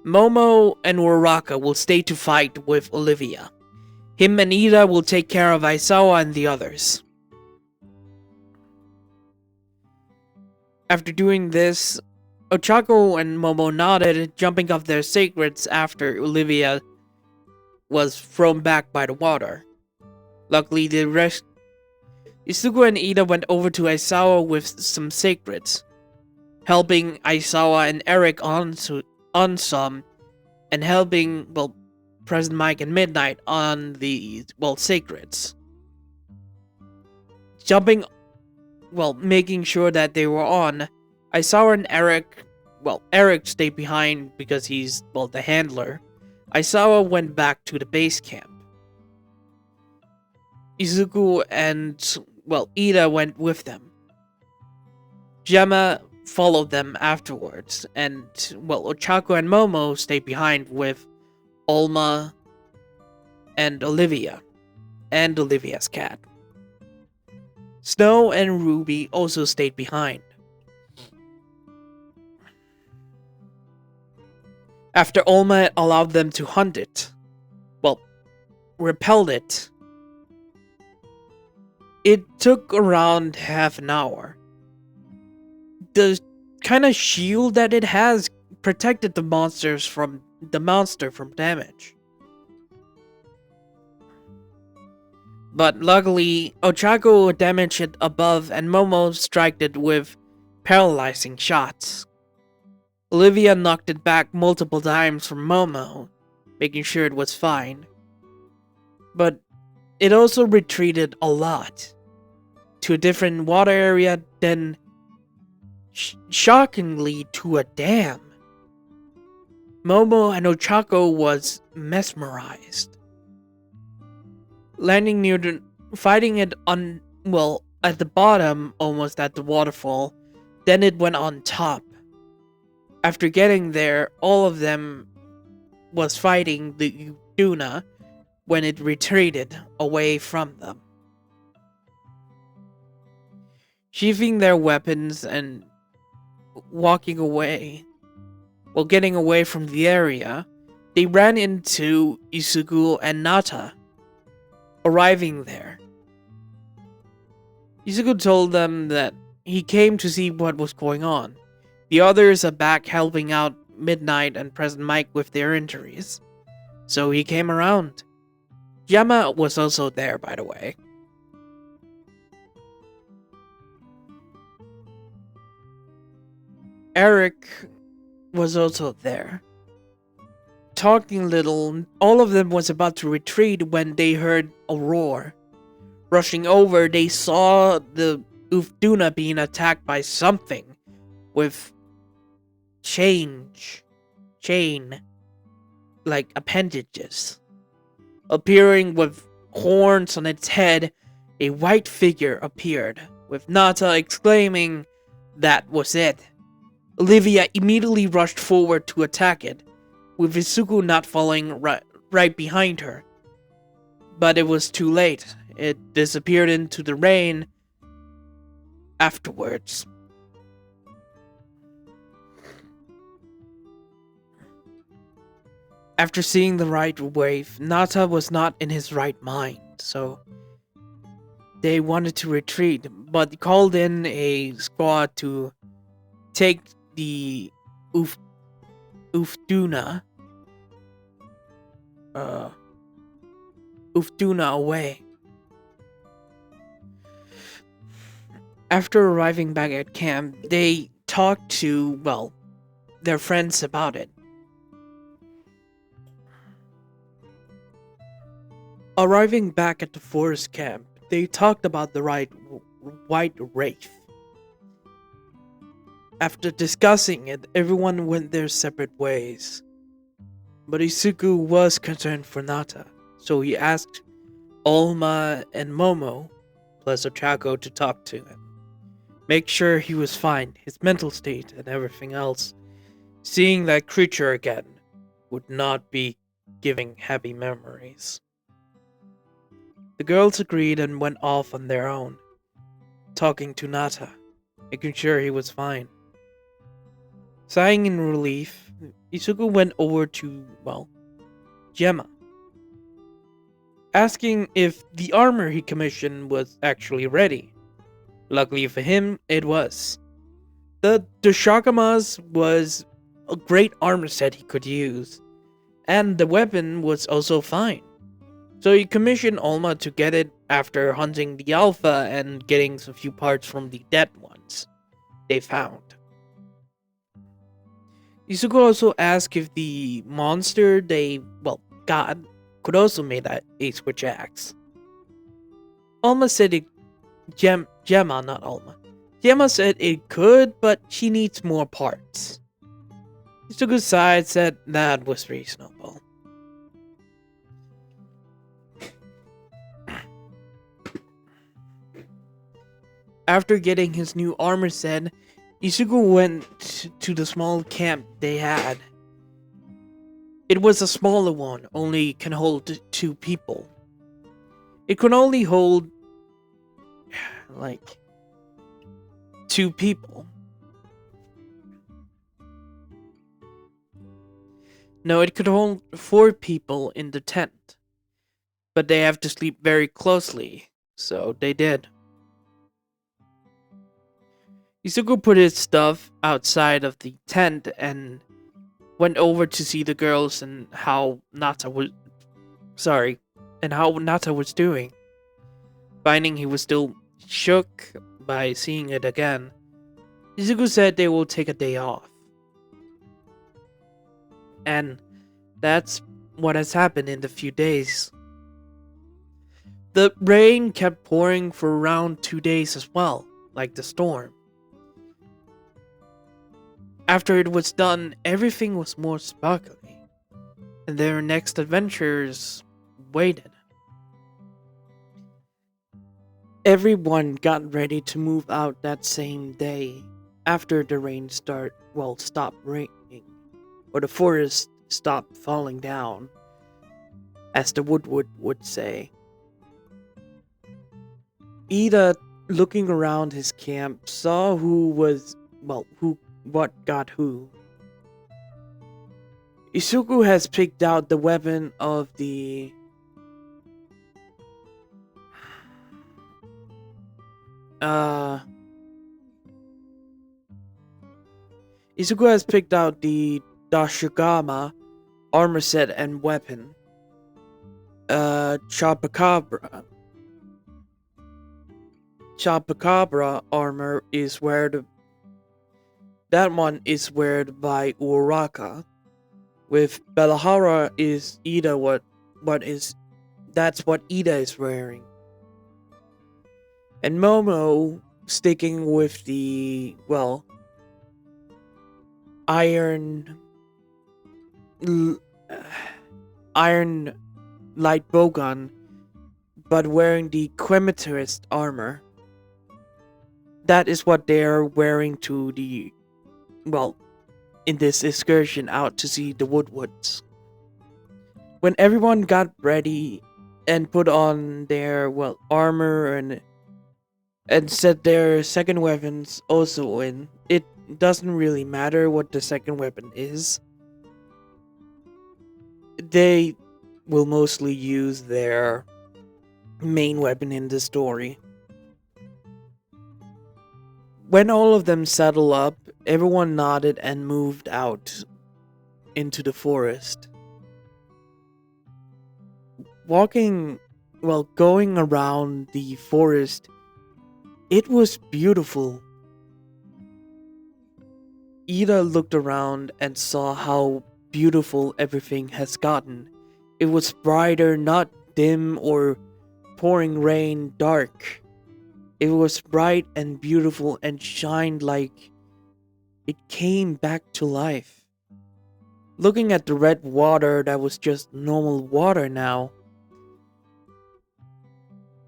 Momo and Waraka will stay to fight with Olivia. Him and Ida will take care of Aisawa and the others. After doing this, Ochako and Momo nodded, jumping off their secrets after Olivia was thrown back by the water. Luckily, the rest Isugu and Ida went over to Aisawa with some secrets, helping Aisawa and Eric on some, and helping, President Mike and Midnight on the, secrets. Making sure that they were on, Aisawa and Eric, Eric stayed behind because he's, the handler. Aisawa went back to the base camp. Izuku and, Ida went with them. Gemma followed them afterwards, and, Ochako and Momo stayed behind with Olma and Olivia, and Olivia's cat. Snow and Ruby also stayed behind. After Olma allowed them to hunt it, repelled it, it took around half an hour. The kind of shield that it has protected the monster from damage. But luckily, Ochako damaged it above and Momo struck it with paralyzing shots. Olivia knocked it back multiple times from Momo, making sure it was fine. But it also retreated a lot to a different water area, then shockingly to a dam. Momo and Ochako was mesmerized, landing near the fighting it on at the bottom, almost at the waterfall. Then it went on top. After getting there, all of them was fighting the Uduna when it retreated away from them. Sheathing their weapons and walking away, while getting away from the area, they ran into Isugu and Nata. Arriving there, Isugu told them that he came to see what was going on. The others are back helping out Midnight and Present Mike with their injuries, so he came around. Gemma was also there, by the way. Eric was also there. Talking little, all of them was about to retreat when they heard a roar. Rushing over, they saw the Ufduna being attacked by something with chain, like appendages. Appearing with horns on its head, a white figure appeared, with Nata exclaiming, "That was it." Olivia immediately rushed forward to attack it, with Isuku not following right behind her. But it was too late. It disappeared into the rain afterwards. After seeing the right wave, Nata was not in his right mind, so they wanted to retreat, but called in a squad to take the Ufduna away. After arriving back at camp, they talked to, their friends about it. Arriving back at the forest camp, they talked about the white wraith. After discussing it, everyone went their separate ways. But Isuku was concerned for Nata, so he asked Olma and Momo, plus Ochako, to talk to him. Make sure he was fine, his mental state, and everything else. Seeing that creature again would not be giving happy memories. The girls agreed and went off on their own, talking to Nata, making sure he was fine. Sighing in relief, Isuku went over to, Gemma, asking if the armor he commissioned was actually ready. Luckily for him, it was. The Shakamas was a great armor set he could use, and the weapon was also fine. So he commissioned Olma to get it after hunting the Alpha and getting a few parts from the dead ones they found. Isuku also asked if the monster they, got could also make that a switch axe. Olma said it, Gemma, not Olma. Gemma said it could, but she needs more parts. Isuku sighed, said that was reasonable. After getting his new armor set, Isuku went to the small camp they had. It was a smaller one, only can hold 2 people. It could only hold, 2 people. No, it could hold 4 people in the tent. But they have to sleep very closely, so they did. Isuku put his stuff outside of the tent and went over to see the girls and how Nata was doing. Finding he was still shook by seeing it again, Isuku said they will take a day off. And that's what has happened in the few days. The rain kept pouring for around 2 days as well, like the storm. After it was done, everything was more sparkly, and their next adventures waited. Everyone got ready to move out that same day after the rain stopped raining, or the forest stopped falling down, as the Woodwood would say. Ida, looking around his camp, saw what got who. Isuku has picked out the weapon of the uh Isuku has picked out the Dashigama armor set and weapon. Chupacabra. Chupacabra armor is that one is weared by Uraka. With Belahara is Ida that's what Ida is wearing. And Momo sticking with the iron iron light bowgun, but wearing the Crematorist armor. That is what they're wearing to in this excursion out to see the Woodwoods. When everyone got ready and put on their armor and set their second weapons also in, it doesn't really matter what the second weapon is. They will mostly use their main weapon in the story. When all of them settle up, everyone nodded and moved out into the forest. Going around the forest, it was beautiful. Ida looked around and saw how beautiful everything has gotten. It was brighter, not dim or pouring rain dark. It was bright and beautiful and shined like it came back to life. Looking at the red water that was just normal water now,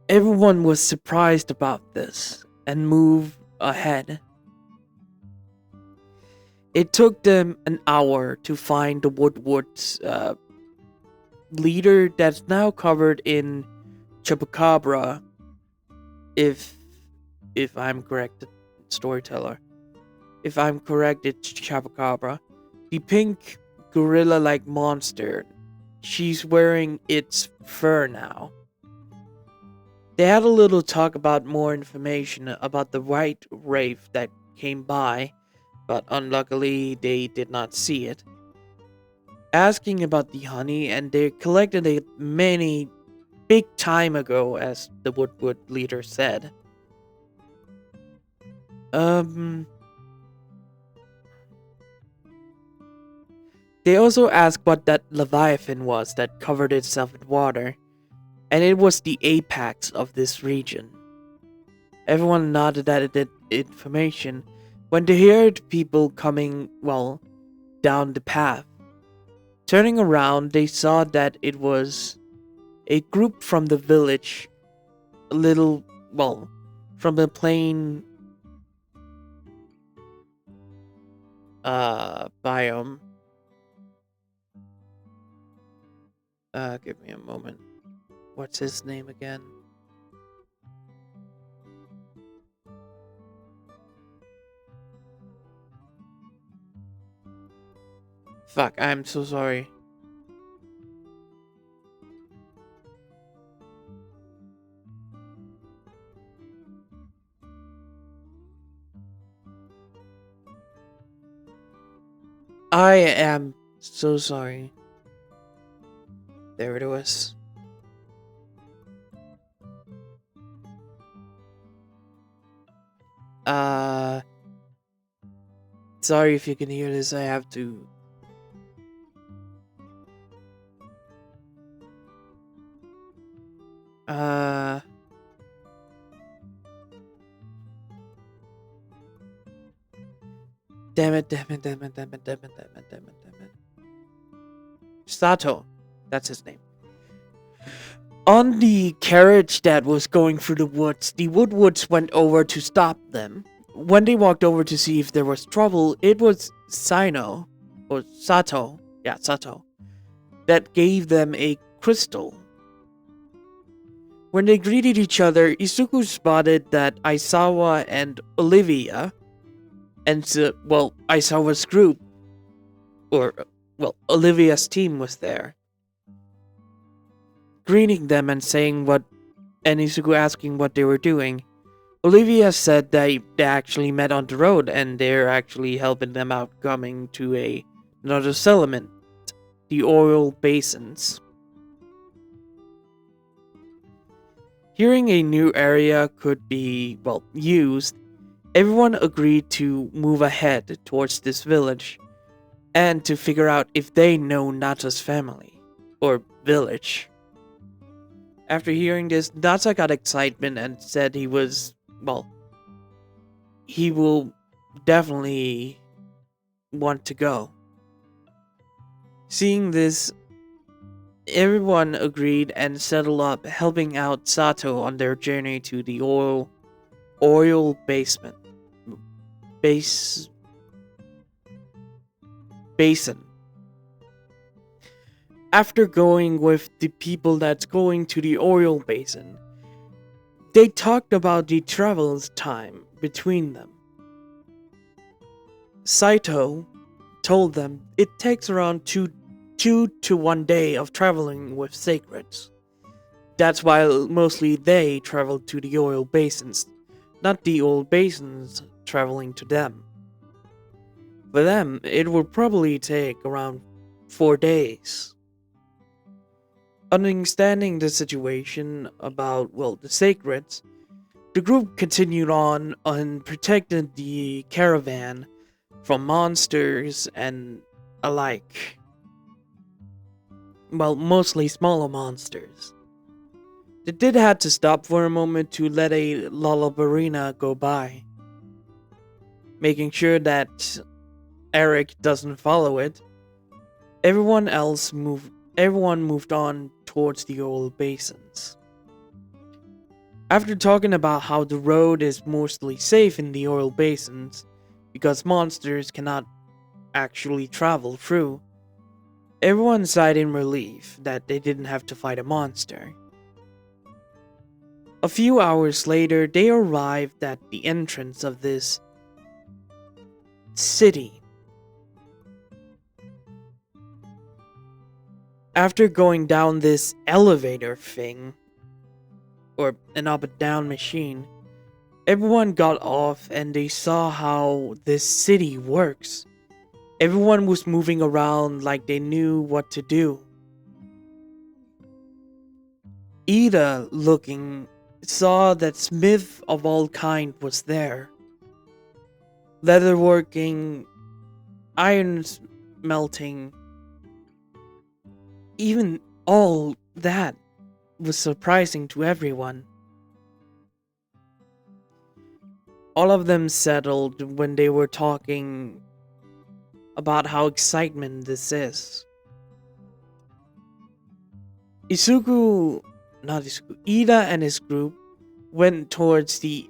everyone was surprised about this and moved ahead. It took them an hour to find the Woodwoods leader that's now covered in Chupacabra, if I'm correct, storyteller. If I'm correct, it's Chupacabra. The pink gorilla-like monster. She's wearing its fur now. They had a little talk about more information about the white wraith that came by, but unluckily they did not see it. Asking about the honey, and they collected it many big time ago, as the Woodwood leader said. They also asked what that leviathan was that covered itself in water, and it was the apex of this region. Everyone nodded at the information when they heard people coming, down the path. Turning around, they saw that it was a group from the village, from the plain biome. Give me a moment. What's his name again? Fuck, I'm so sorry. I am so sorry. There it was. Sorry if you can hear this, I have to... Damn it, damn it, damn it, damn it, damn it, damn it, damn it, damn it. Sato. That's his name. On the carriage that was going through the Woodwoods went over to stop them. When they walked over to see if there was trouble, it was Sino, or Sato, Sato, that gave them a crystal. When they greeted each other, Isuku spotted that Aisawa and Olivia, and Aisawa's group, Olivia's team was there, greeting them and and Isuku asking what they were doing. Olivia said they actually met on the road and they're actually helping them out coming to another settlement, the oil basins. Hearing a new area could be, used, everyone agreed to move ahead towards this village and to figure out if they know Nata's family, or village. After hearing this, Nata got excitement and said he will definitely want to go. Seeing this, everyone agreed and settled up, helping out Sato on their journey to the oil basin. After going with the people that's going to the oil basin, they talked about the travel time between them. Saito told them it takes around two to 1 day of traveling with sacreds. That's why mostly they traveled to the oil basins, not the oil basins traveling to them. For them, it would probably take around 4 days. Understanding the situation about, the sacreds, the group continued on and protected the caravan from monsters and alike. Mostly smaller monsters. They did have to stop for a moment to let a Lullabarina go by, making sure that Eric doesn't follow it. Everyone moved on towards the oil basins. After talking about how the road is mostly safe in the oil basins because monsters cannot actually travel through, everyone sighed in relief that they didn't have to fight a monster. A few hours later, they arrived at the entrance of this city. After going down this elevator thing, or an up and down machine, everyone got off and they saw how this city works. Everyone was moving around like they knew what to do. Ida, looking, saw that smith of all kind was there. Leatherworking, iron melting, even all that was surprising to everyone. All of them settled when they were talking about how excitement this is. Ida and his group went towards the,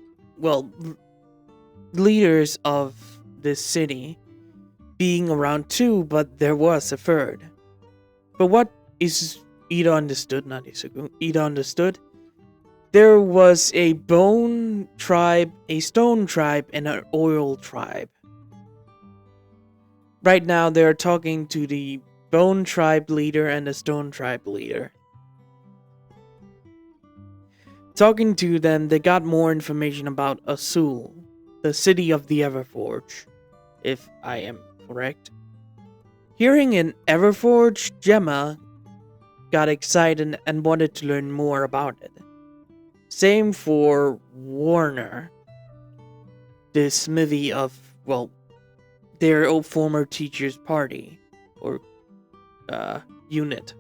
leaders of this city, being around 2, but there was a third. But what Ida understood, Ida understood, there was a bone tribe, a stone tribe, and an oil tribe. Right now, they're talking to the bone tribe leader and the stone tribe leader. Talking to them, they got more information about Azul, the city of the Everforge, if I am correct. Hearing an Everforge, Gemma got excited and wanted to learn more about it. Same for Warner, the smithy of, their old former teacher's party, or unit.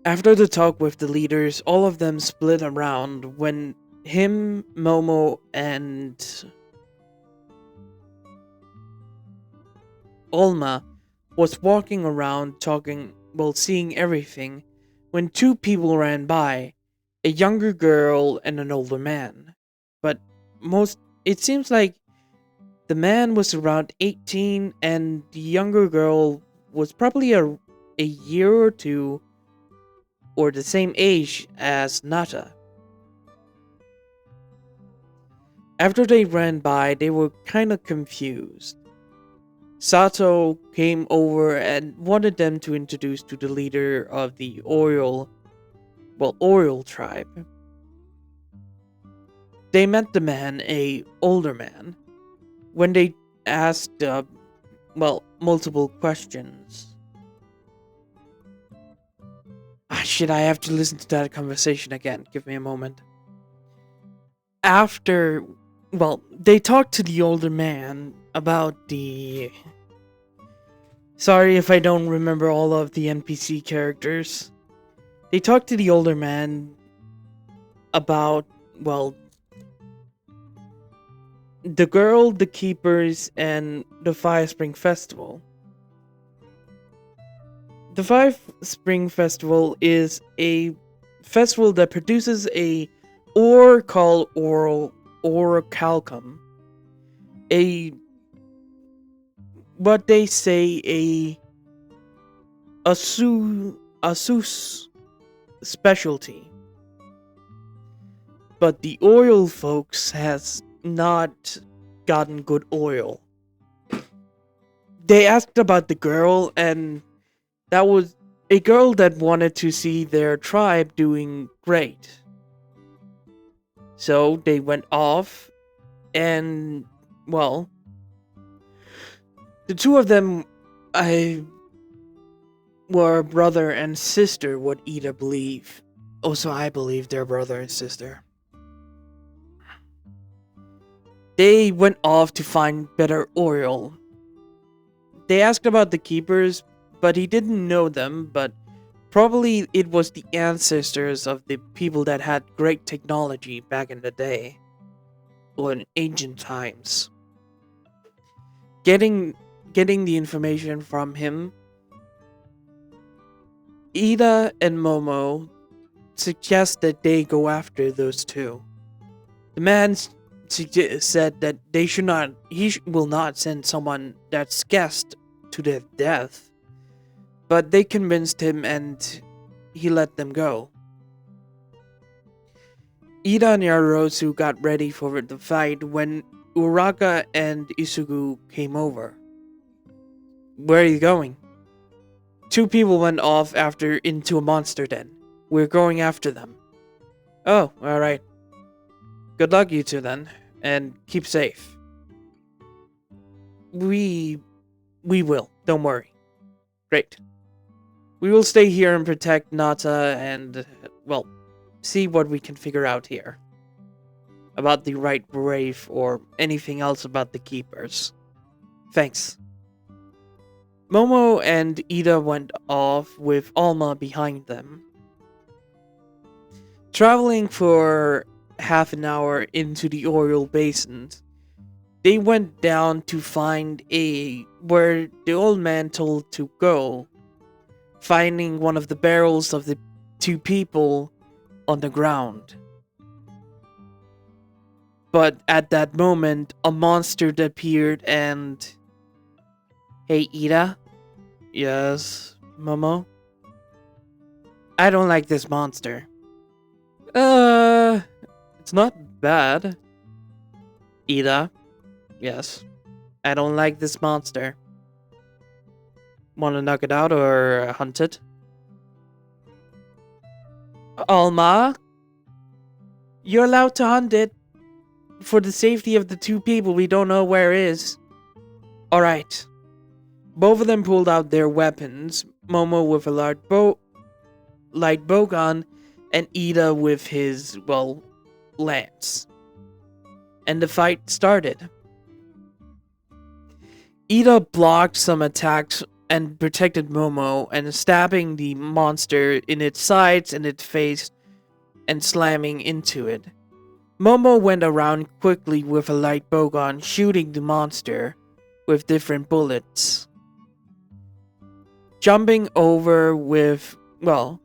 After the talk with the leaders, all of them split around when him, Momo, and Olma was walking around talking while seeing everything when two people ran by, a younger girl and an older man. But most it seems like the man was around 18 and the younger girl was probably a year or two or the same age as Nata. After they ran by, they were kind of confused. Sato came over and wanted them to introduce to the leader of the Oriole tribe. They met the man, a older man, when they asked, multiple questions. Shit, I have to listen to that conversation again. Give me a moment. After, they talked to the older man about the. Sorry if I don't remember all of the NPC characters. They talked to the older man about, the girl, the keepers, and the Fire Spring Festival. The Fire Spring Festival is a festival that produces a ore called orichalcum. What they say a sus specialty. But the oil folks has not gotten good oil. They asked about the girl, and that was a girl that wanted to see their tribe doing great. So they went off, and, the two of them, were brother and sister, what Ida believe. Also, I believe they're brother and sister. They went off to find better oil. They asked about the keepers, but he didn't know them, but probably it was the ancestors of the people that had great technology back in the day, or in ancient times. Getting the information from him, Ida and Momo suggest that they go after those two. The man said that he will not send someone that's guessed to their death, but they convinced him and he let them go. Ida and Yarosu got ready for the fight when Uraka and Isugu came over. Where are you going? Two people went off into a monster den. We're going after them. Oh, alright. Good luck, you two, then. And keep safe. We will. Don't worry. Great. We will stay here and protect Nata and, see what we can figure out here. About the right brave or anything else about the keepers. Thanks. Momo and Ida went off with Alma behind them. Traveling for half an hour into the Oriole Basin, they went down to find where the old man told to go, finding one of the barrels of the two people on the ground. But at that moment, a monster appeared and... Hey, Ida? Yes, Momo? I don't like this monster. It's not bad. Ida? Yes. I don't like this monster. Wanna knock it out or hunt it? Alma? You're allowed to hunt it. For the safety of the two people we don't know where is. Alright. Both of them pulled out their weapons. Momo with a light bow gun, and Ida with his, lance. And the fight started. Ida blocked some attacks and protected Momo, and stabbing the monster in its sides and its face and slamming into it. Momo went around quickly with a light bowgun, shooting the monster with different bullets. jumping over with, well,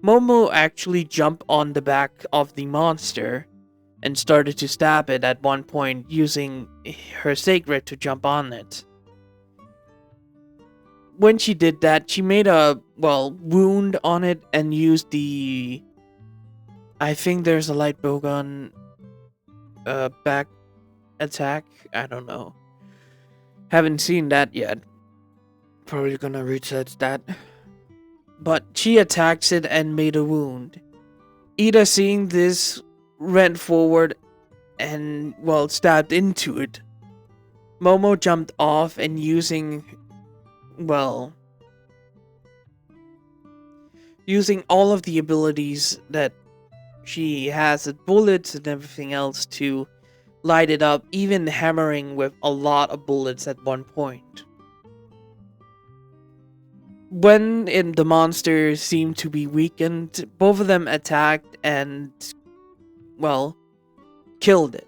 Momo actually jumped on the back of the monster and started to stab it at one point using her sacred to jump on it. When she did that, she made a, well, wound on it and used the, I think there's a light bowgun back attack. I don't know. Haven't seen that yet. Probably gonna research that. But she attacks it and made a wound. Ida, seeing this, ran forward and, well, stabbed into it. Momo jumped off and well, using all of the abilities that she has, the bullets and everything else, to light it up, even hammering with a lot of bullets at one point. When the monster seemed to be weakened, both of them attacked and, well, killed it.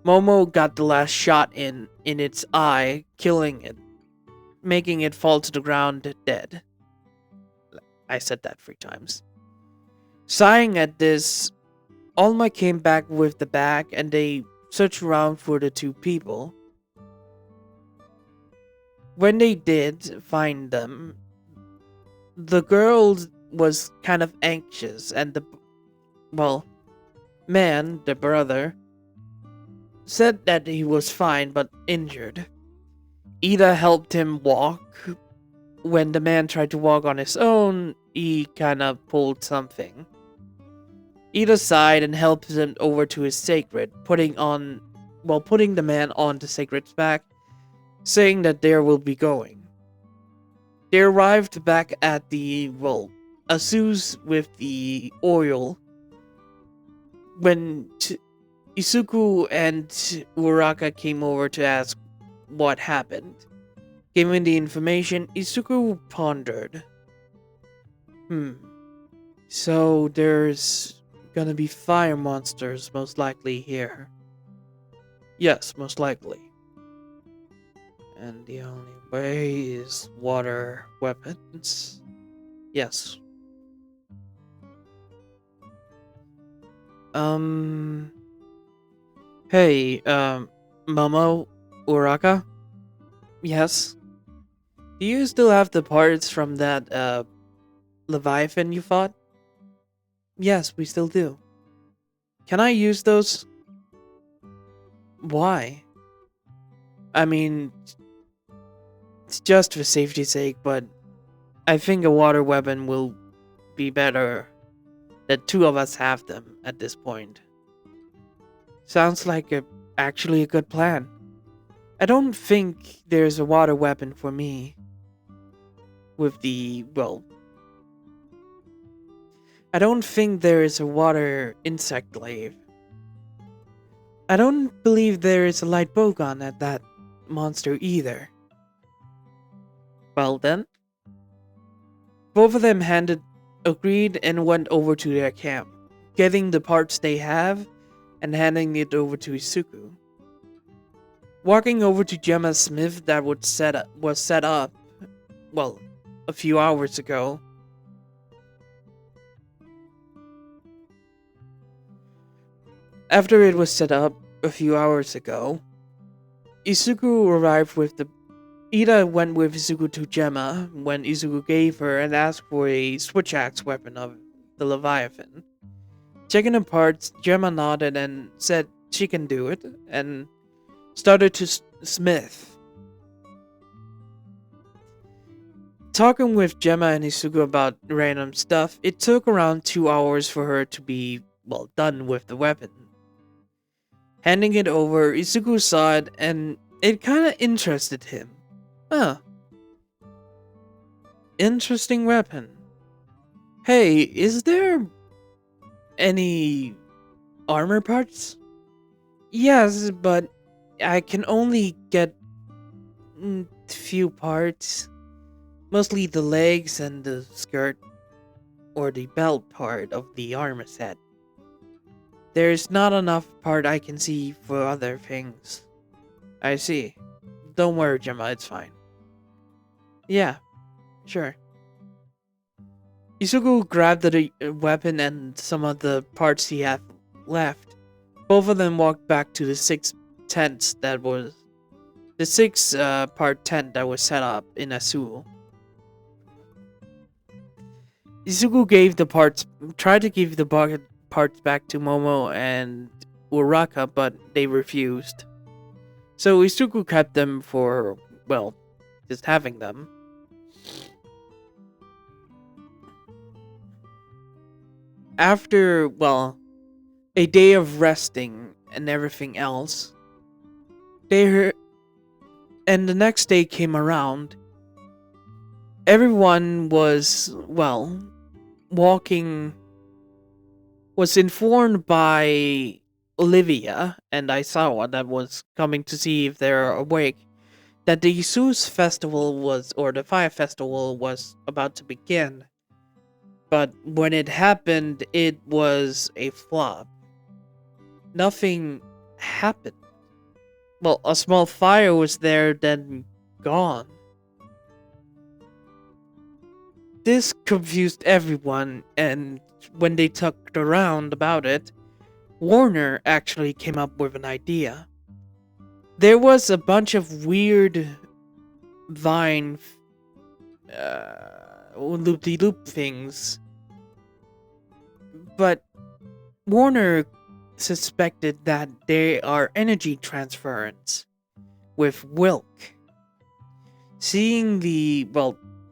Momo got the last shot in its eye, killing it, making it fall to the ground dead. I said that 3 times. Sighing at this, Alma came back with the bag and they searched around for the 2 people. When they did find them, the girl was kind of anxious and the, well, man, the brother, said that he was fine but injured. Ida helped him walk. When the man tried to walk on his own, he kind of pulled something. Ida sighed and helped him over to his sacred, putting the man on the sacred's back, saying that they will be going. They arrived back at the, well, Asus with the oil when Isuku and Uraka came over to ask what happened. Given the information, Isuku pondered. So there's gonna be fire monsters most likely here. Yes, most likely. And the only way is water weapons. Yes. Hey, Momo, Uraka? Yes? Do you still have the parts from that, Leviathan you fought? Yes, we still do. Can I use those? Why? I mean, it's just for safety's sake, but I think a water weapon will be better that 2 of us have them at this point. Sounds like actually a good plan. I don't think there's a water weapon for me. With the, well, I don't think there is a water insect glaive. I don't believe there is a light bowgun at that monster either. Well then. Both of them agreed and went over to their camp, getting the parts they have and handing it over to Isuku. Walking over to Gemma's smith that was set up, well, a few hours ago. After it was set up a few hours ago, Isuku arrived with the... Ida went with Isuku to Gemma when Isuku gave her and asked for a switch axe weapon of the Leviathan. Checking the parts, Gemma nodded and said she can do it, and started to smith. Talking with Gemma and Isuku about random stuff, it took around 2 hours for her to be, well, done with the weapon. Handing it over, Isuku saw it and it kinda interested him. Huh. Interesting weapon. Hey, is there any armor parts? Yes, but I can only get few parts. Mostly the legs and the skirt or the belt part of the armor set. There's not enough part I can see for other things. I see. Don't worry, Gemma, it's fine. Yeah, Sure. Isugu grabbed the weapon and some of the parts he had left. Both of them walked back to the six part tent that was set up in Asuo. Isugu tried to give the parts back to Momo and Uraka, but they refused. So Isugu kept them for, well, just having them. After, well, a day of resting and everything else, and the next day came around. Everyone was, well, was informed by Olivia and Aisawa that was coming to see if they're awake that the Zeus festival the fire festival was about to begin. But when it happened, it was a flop. Nothing happened. Well, a small fire was there, then gone. This confused everyone, and when they talked around about it, Warner actually came up with an idea. There was a bunch of weird vine loop-de-loop things, but Warner suspected that they are energy transference with Wilk. Seeing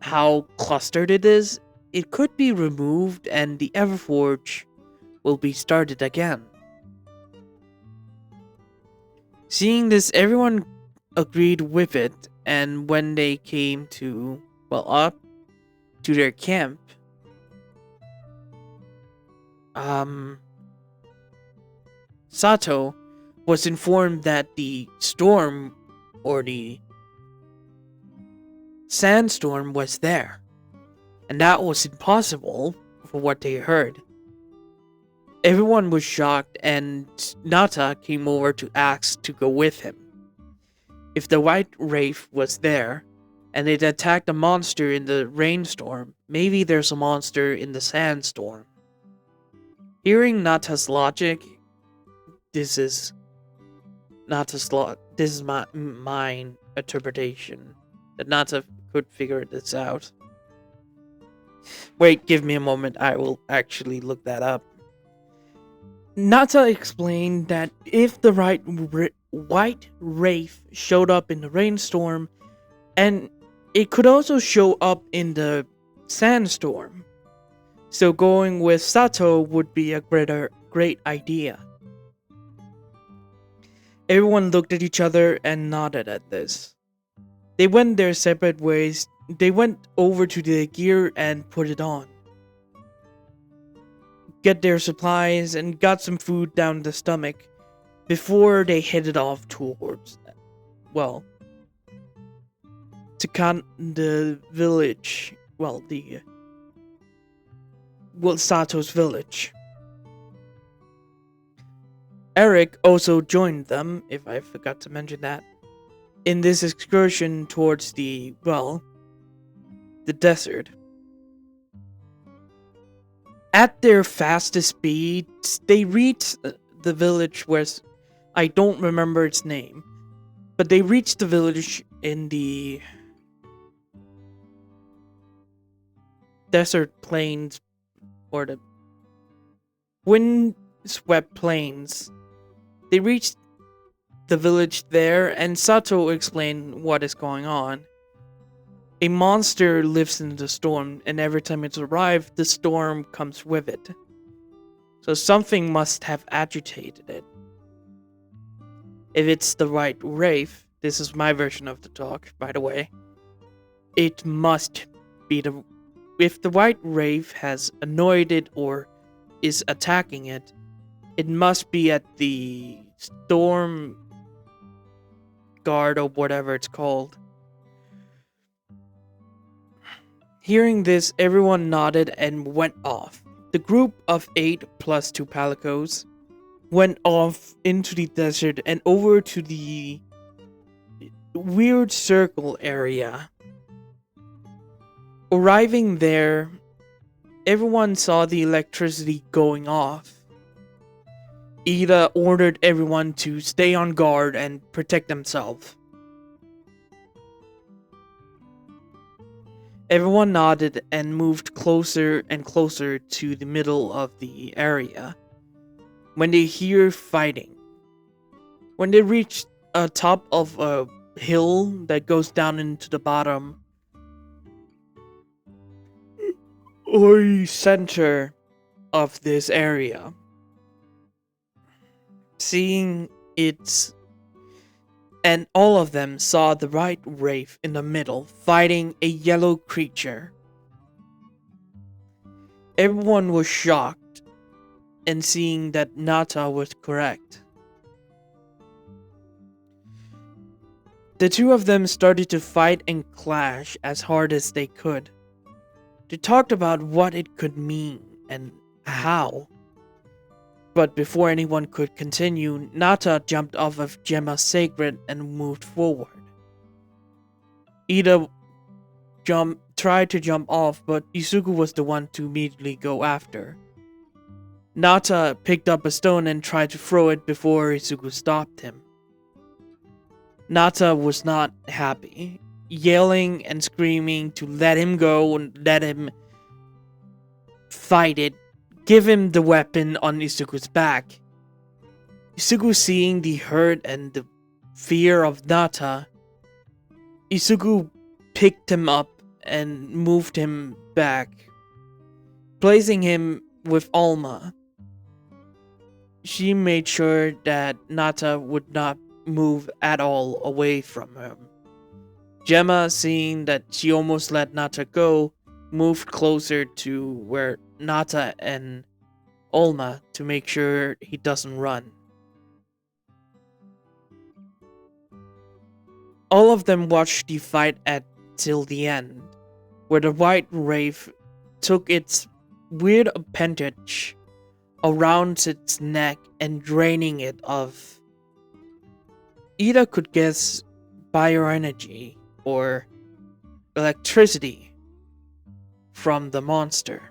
how clustered it is, it could be removed and the Everforge will be started again. Seeing this, everyone agreed with it, and when they came up to their camp, Sato was informed that the storm or the sandstorm was there, and that was impossible for what they heard. Everyone was shocked, and Nata came over to ask to go with him. If the White Wraith was there, and it attacked a monster in the rainstorm, maybe there's a monster in the sandstorm. Hearing Nata's logic, this is my interpretation, that Nata could figure this out. Wait, give me a moment, I will actually look that up. Nata explained that if the White Wraith showed up in the rainstorm, and it could also show up in the sandstorm, so going with Sato would be a great idea. Everyone looked at each other and nodded at this. They went their separate ways. They went over to the gear and put it on. Get their supplies and got some food down the stomach before they headed off towards, the village. Sato's village. Eric also joined them, if I forgot to mention that, in this excursion towards the desert. At their fastest speeds, they reached the village where I don't remember its name, but they reached the village in the desert plains or the windswept plains. They reached the village there, and Sato explained what is going on. A monster lives in the storm, and every time it's arrived, the storm comes with it. So something must have agitated it. If it's the White Wraith, this is my version of the talk, by the way, it must be if the White Wraith has annoyed it or is attacking it, it must be at the storm guard or whatever it's called. Hearing this, everyone nodded and went off. The group of 8 plus 2 palicos went off into the desert and over to the weird circle area Arriving there, everyone saw the electricity going off. Ida ordered everyone to stay on guard and protect themselves. Everyone nodded and moved closer and closer to the middle of the area when they hear fighting. When they reach a top of a hill that goes down into the bottom or center of this area, seeing it, and all of them saw the white wraith in the middle fighting a yellow creature. Everyone was shocked and seeing that Nata was correct. The two of them started to fight and clash as hard as they could. They talked about what it could mean and how. But before anyone could continue, Nata jumped off of Gemma's sacred and moved forward. Ida tried to jump off, but Izuku was the one to immediately go after. Nata picked up a stone and tried to throw it before Izuku stopped him. Nata was not happy, yelling and screaming to let him go and let him fight it. Give him the weapon on Izuku's back. Izuku, seeing the hurt and the fear of Nata, Izuku picked him up and moved him back, placing him with Alma. She made sure that Nata would not move at all away from him. Gemma, seeing that she almost let Nata go, moved closer to where Nata and Alma to make sure he doesn't run. All of them watched the fight till the end, where the white wraith took its weird appendage around its neck and draining it of. Ida could guess bioenergy or electricity from the monster.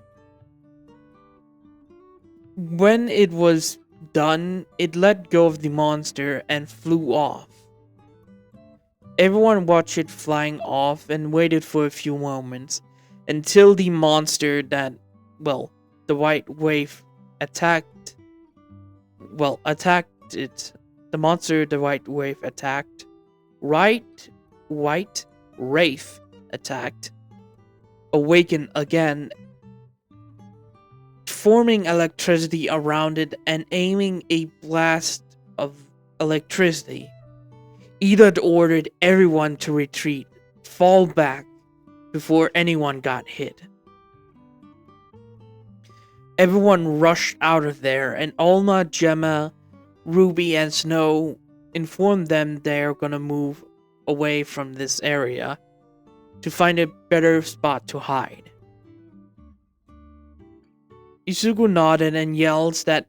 When it was done, it let go of the monster and flew off. Everyone watched it flying off and waited for a few moments until the monster the white wave attacked it. The monster the white wave attacked. White wraith attacked. Awakened again, forming electricity around it and aiming a blast of electricity. Ida ordered everyone to retreat, fall back before anyone got hit. Everyone rushed out of there, and Alma, Gemma, Ruby, and Snow informed them they're gonna move away from this area to find a better spot to hide. Izuku nodded and yells that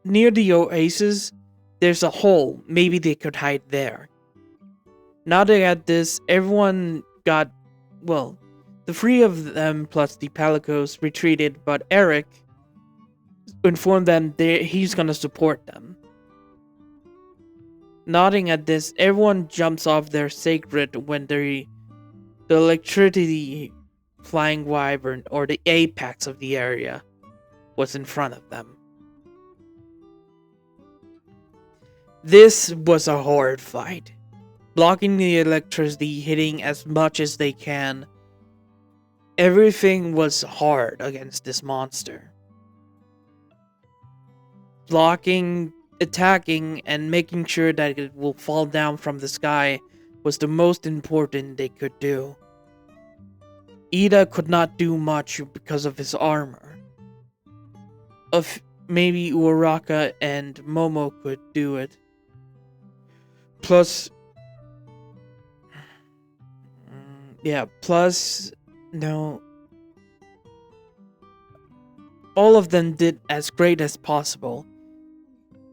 near the oasis, there's a hole. Maybe they could hide there. Nodding at this, everyone got, the three of them plus the Palicos retreated, but Eric informed them he's gonna support them. Nodding at this, everyone jumps off their sacred when the electricity flying wyvern, or the apex of the area, was in front of them. This was a hard fight, blocking the electricity, hitting as much as they can. Everything was hard against this monster. Blocking, attacking, and making sure that it will fall down from the sky was the most important they could do. Ida could not do much because of his armor. Maybe Uraraka and Momo could do it. No. All of them did as great as possible,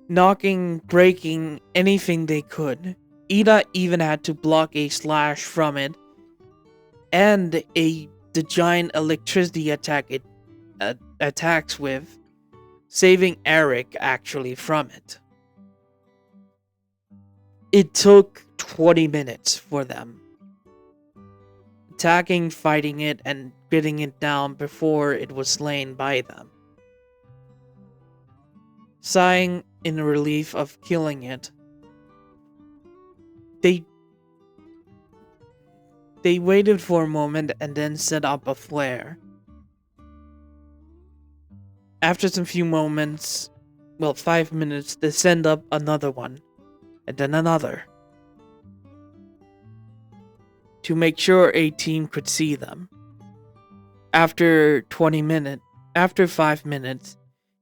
knocking, breaking anything they could. Ida even had to block a slash from it, and a the giant electricity attacks with, saving Eric actually from it. It took 20 minutes for them, attacking, fighting it, and getting it down before it was slain by them. Sighing in relief of killing it, they waited for a moment and then set up a flare. After some few moments, 5 minutes, they send up another one, and then another, to make sure a team could see them. After 5 minutes,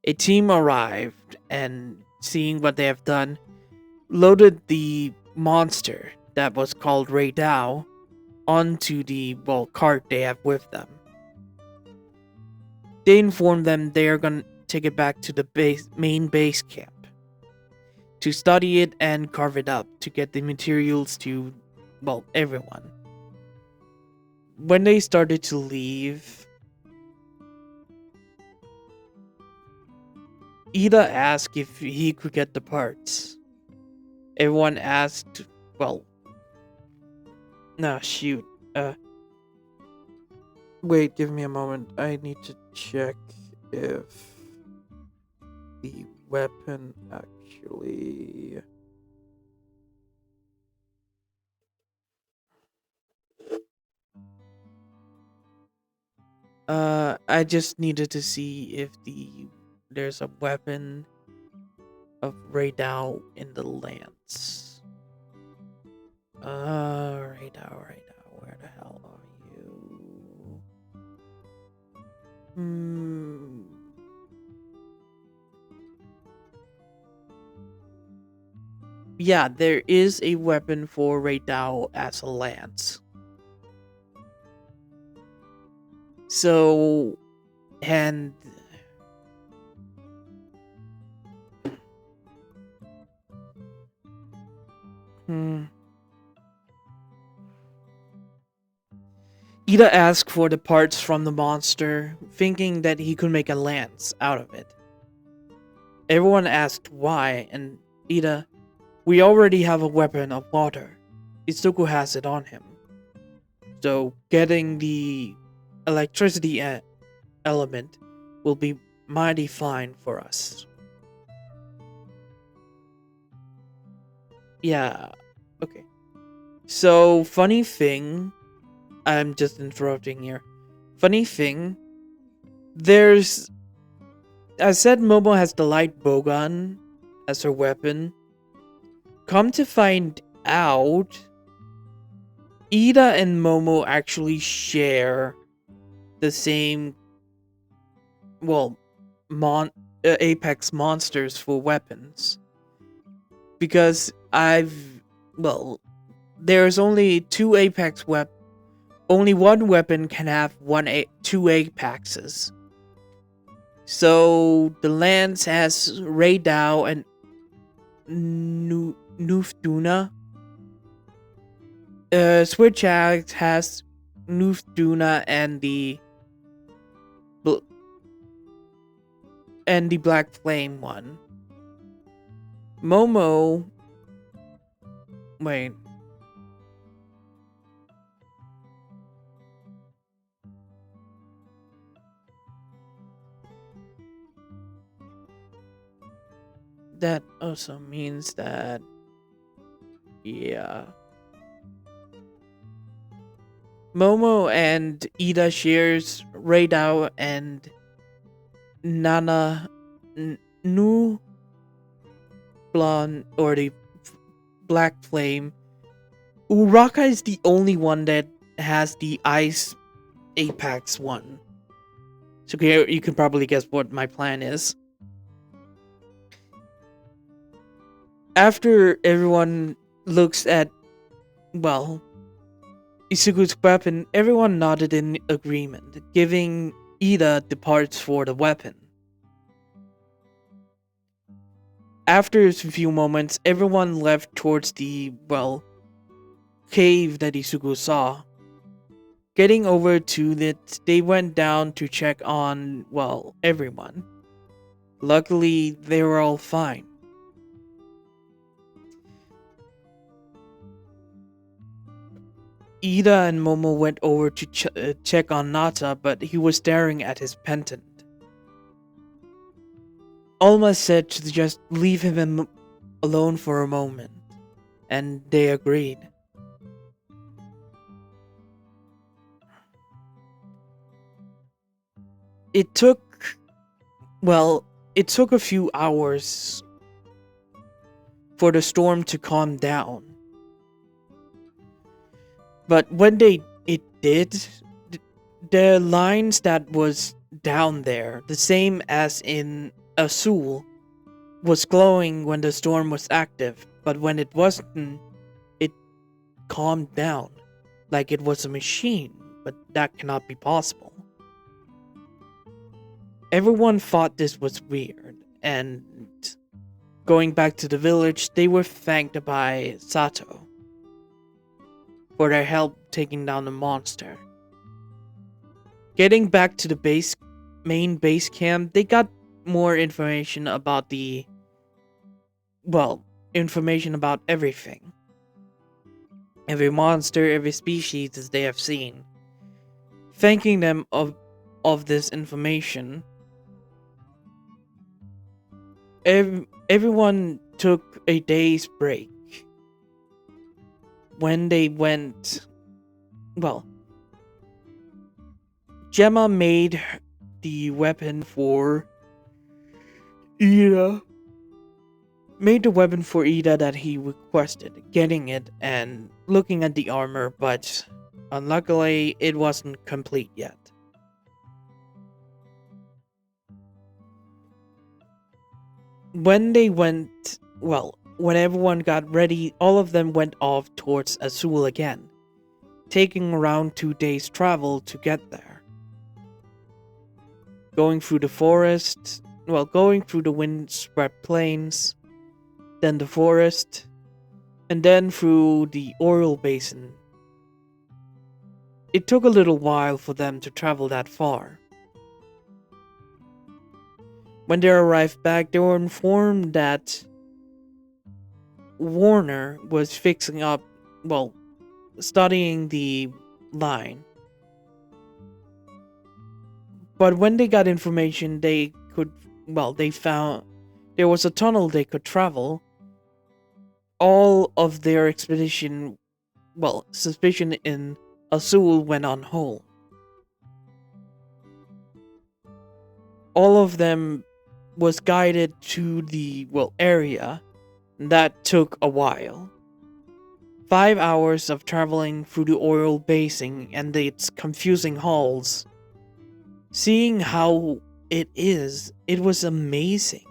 a team arrived and, seeing what they have done, loaded the monster that was called Ray Dow onto the cart they have with them. They informed them they are gonna take it back to the main base camp to study it and carve it up to get the materials to, everyone. When they started to leave, Ida asked if he could get the parts. Everyone asked, shoot. Wait, give me a moment. I need to check if the weapon actually... I just needed to see if there's a weapon of Radao in the lance. Radao, where the hell are you? Yeah, there is a weapon for Radao as a lance. So, and... Ida asked for the parts from the monster, thinking that he could make a lance out of it. Everyone asked why, and Ida, we already have a weapon of water. Izuku has it on him. So getting the electricity element will be mighty fine for us. Yeah, okay. So, funny thing, I'm just interrupting here. Funny thing, I said Momo has the light bowgun as her weapon. Come to find out, Ida and Momo actually share the same, Apex monsters for weapons. Because there's only two Apex only one weapon can have two Apexes. So the lance has Radao and Nufduna. Switch Axe has Nufduna and the Black Flame one. Momo... Wait. That also means that... Yeah. Momo and Ida shares Radao and Nana... Nu... Blonde, or the Black Flame. Uraka is the only one that has the Ice Apex one. So you can probably guess what my plan is. After everyone looks at, Izuku's weapon, everyone nodded in agreement, giving Ida the parts for the weapon. After a few moments, everyone left towards the, cave that Izuku saw, Getting over to it, they went down to check on, well, everyone. Luckily, they were all fine. Ida and Momo went over to check on Nata, but he was staring at his pendant. Alma said to just leave him alone for a moment, and they agreed. It took, well, it took a few hours for the storm to calm down. But when it did, the lines that was down there, the same as in Azul, was glowing when the storm was active, but when it wasn't, it calmed down, like it was a machine, but that cannot be possible. Everyone thought this was weird, and going back to the village, they were thanked by Sato for their help taking down the monster. Getting back to the main base camp, they got more information about information about everything. Every monster, every species as they have seen. Thanking them of this information, everyone took a day's break. When they went, Gemma made the weapon for Ida. Made the weapon for Ida that he requested, getting it and looking at the armor, but unluckily it wasn't complete yet. When everyone got ready, all of them went off towards Azul again, taking around 2 days travel to get there. Going through the forest, going through the windswept plains, then the forest, and then through the oil basin. It took a little while for them to travel that far. When they arrived back, they were informed that Warner was fixing up, studying the line. But when they got information, they found there was a tunnel they could travel. All of their expedition, suspicion in Azul went on hold. All of them was guided to the, area. That took a while. 5 hours of traveling through the oil basin and its confusing halls. Seeing how it was amazing.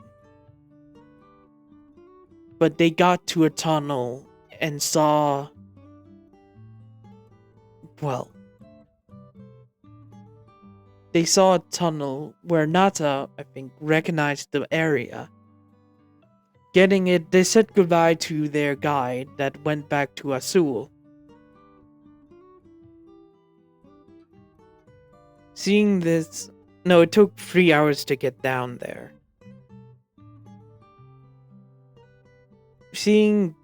But they got to a tunnel and saw, they saw a tunnel where Nata, I think, recognized the area. Getting it, they said goodbye to their guide that went back to Azul. Seeing this, it took 3 hours to get down there. Seeing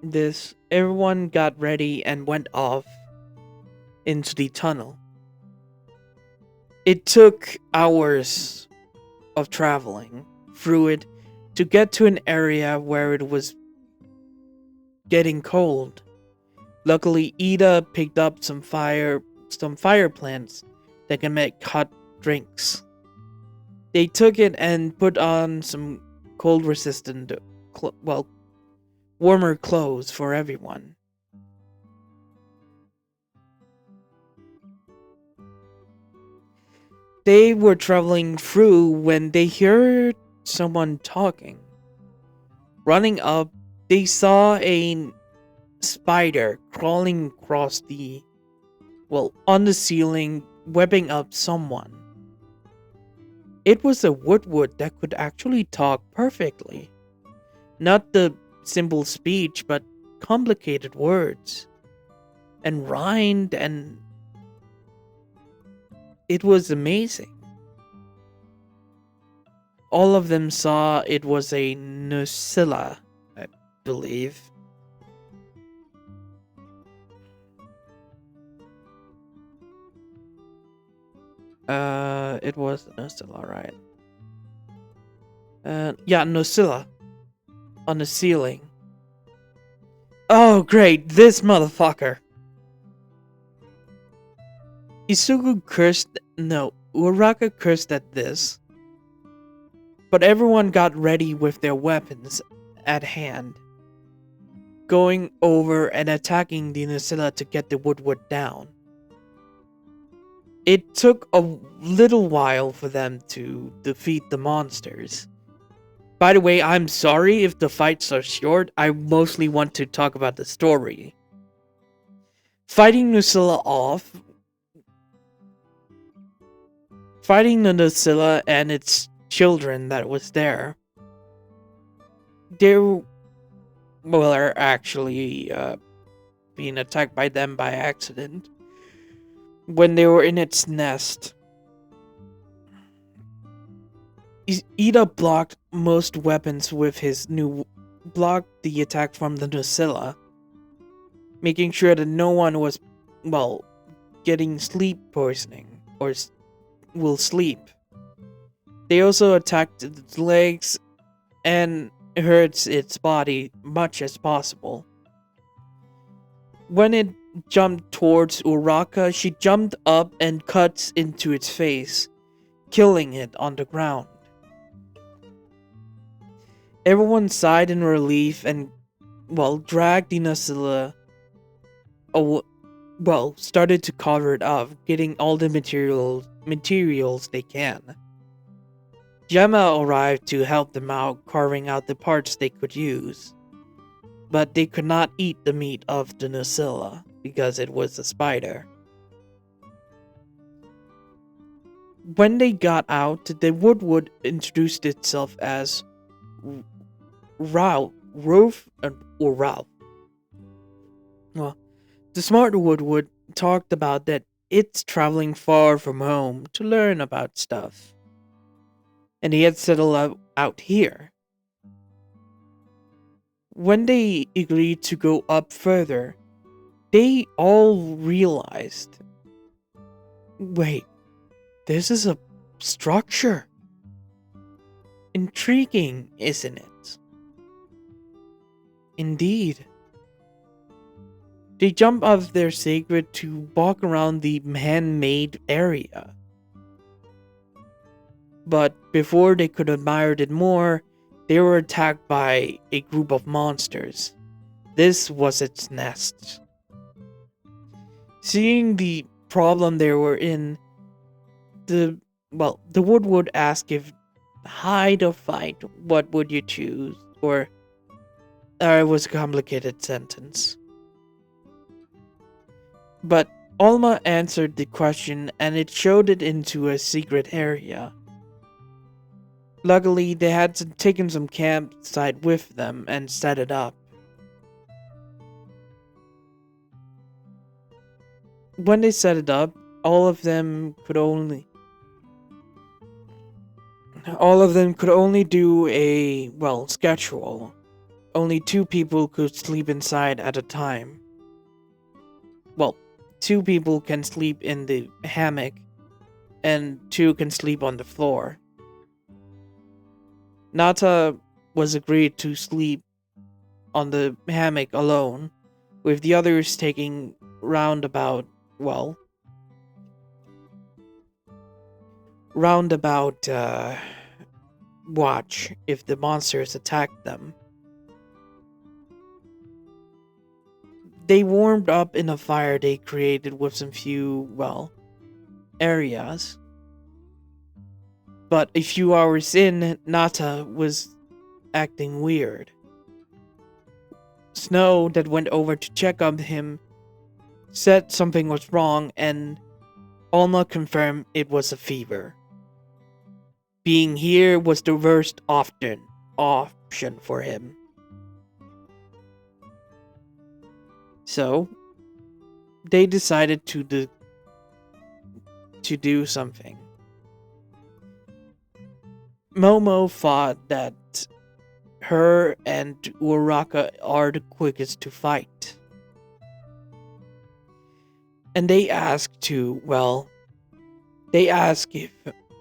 this, everyone got ready and went off into the tunnel. It took hours of traveling through it to get to an area where it was getting cold. Luckily, Ida picked up some fire plants that can make hot drinks. They took it and put on some cold-resistant, warmer clothes for everyone. They were traveling through when they heard someone talking. Running up, they saw a spider crawling across on the ceiling, webbing up someone. It was a woodward that could actually talk perfectly. Not the simple speech, but complicated words. And rhymed and it was amazing. All of them saw it was a Nucilla, I believe. It was Nucilla, right? Yeah, Nucilla on the ceiling. Oh, great, this motherfucker. Isugu cursed. No, Uraka cursed at this. But everyone got ready with their weapons at hand, going over and attacking the Nucilla to get the Woodwood down. It took a little while for them to defeat the monsters. By the way, I'm sorry if the fights are short, I mostly want to talk about the story. Fighting Nucilla off, fighting the Nucilla and its children that was there, they were actually being attacked by them by accident. When they were in its nest, Ida blocked most weapons with his new blocked the attack from the Nucilla, making sure that no one was, well, getting sleep poisoning or will sleep. They also attacked its legs and hurts its body much as possible. When it jumped towards Uraka, she jumped up and cuts into its face, killing it on the ground. Everyone sighed in relief and, well, dragged the Nucilla, started to cover it up, getting all the materials they can. Gemma arrived to help them out, carving out the parts they could use. But they could not eat the meat of the Nucilla, because it was a spider. When they got out, the Woodwood introduced itself as Ralph, or Ralph. Well, the smart Woodwood talked about that it's traveling far from home to learn about stuff. And he had settled out here. When they agreed to go up further, they all realized, wait, this is a structure. Intriguing, isn't it? Indeed. They jump out of their sacred to walk around the man-made area. But before they could admire it more, they were attacked by a group of monsters. This was its nest. Seeing the problem they were in, the Woodwood asked if hide or fight, what would you choose? Or it was a complicated sentence. But Alma answered the question and it showed it into a secret area. Luckily, they had taken some campsite with them and set it up. When they set it up, all of them could only do a, schedule. Only 2 people could sleep inside at a time. Well, 2 people can sleep in the hammock, and 2 can sleep on the floor. Nata was agreed to sleep on the hammock alone, with the others taking roundabout watch if the monsters attacked them. They warmed up in a fire they created with some few, areas. But a few hours in, Nata was acting weird. Snow, that went over to check on him, said something was wrong, and Alma confirmed it was a fever. Being here was the worst option for him. So, they decided to to do something. Momo thought that her and Uraraka are the quickest to fight. And they ask if,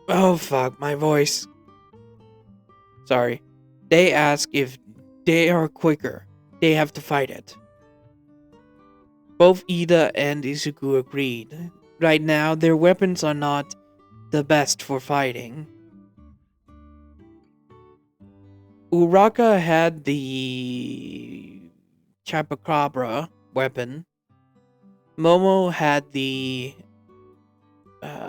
oh fuck, my voice. Sorry. They ask if they are quicker, they have to fight it. Both Ida and Izuku agreed. Right now, their weapons are not the best for fighting. Uraraka had the Chupacabra weapon. Momo had the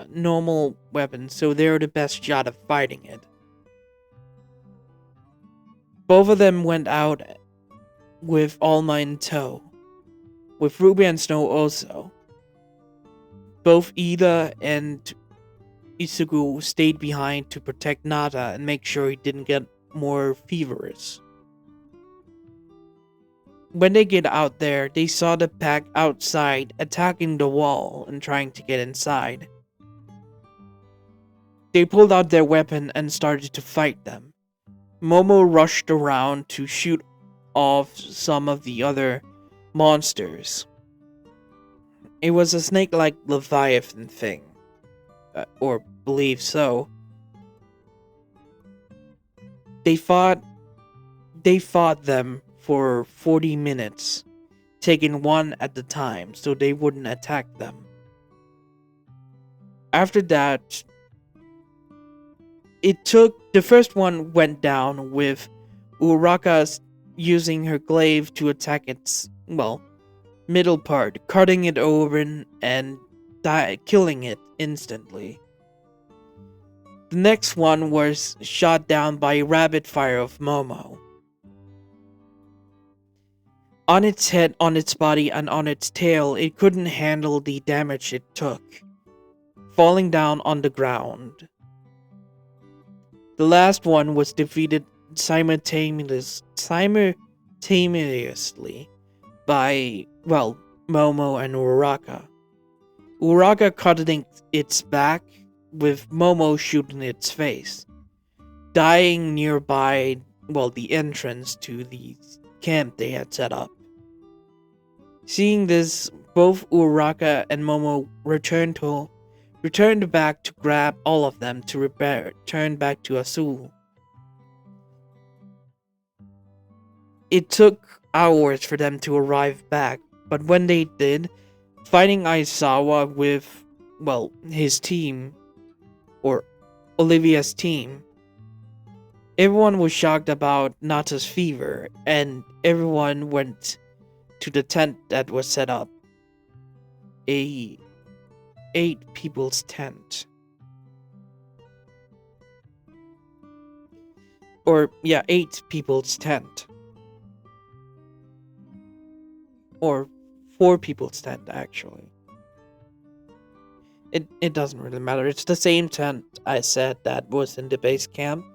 normal weapon, so they're the best shot of fighting it. Both of them went out with Alma in tow, with Ruby and Snow also. Both Ida and Izuku stayed behind to protect Nata and make sure he didn't get more feverish. When they get out there, they saw the pack outside attacking the wall and trying to get inside. They pulled out their weapon and started to fight them. Momo rushed around to shoot off some of the other monsters. It was a snake-like leviathan thing, or believe so. They fought them for 40 minutes, taking one at a time so they wouldn't attack them. After that, the first one went down with Uraraka using her glaive to attack its, middle part, cutting it open and killing it instantly. The next one was shot down by rapid fire of Momo. On its head, on its body, and on its tail, it couldn't handle the damage it took, falling down on the ground. The last one was defeated simultaneously by, Momo and Uraraka. Uraraka cutting its back, with Momo shooting its face, dying nearby, the entrance to the camp they had set up. Seeing this, both Uraraka and Momo returned back to grab all of them to return back to Azul. It took hours for them to arrive back, but when they did, fighting Aizawa with, his team, or Olivia's team, everyone was shocked about Nata's fever, and everyone went to the tent that was set up. A 8 people's tent. Or, 8 people's tent. Or 4 people's tent, actually. It doesn't really matter. It's the same tent I said that was in the base camp.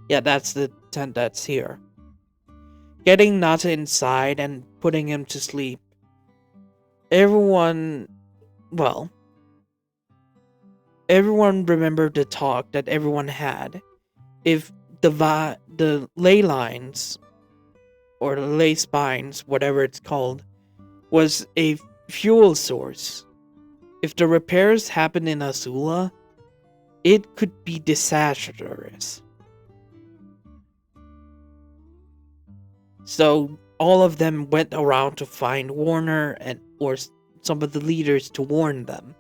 Yeah, that's the tent that's here. Getting Nata inside and putting him to sleep. Everyone remembered the talk that everyone had. If the ley lines, or the ley spines, whatever it's called, was a fuel source. If the repairs happened in Azula, it could be disastrous. So all of them went around to find Warner or some of the leaders to warn them.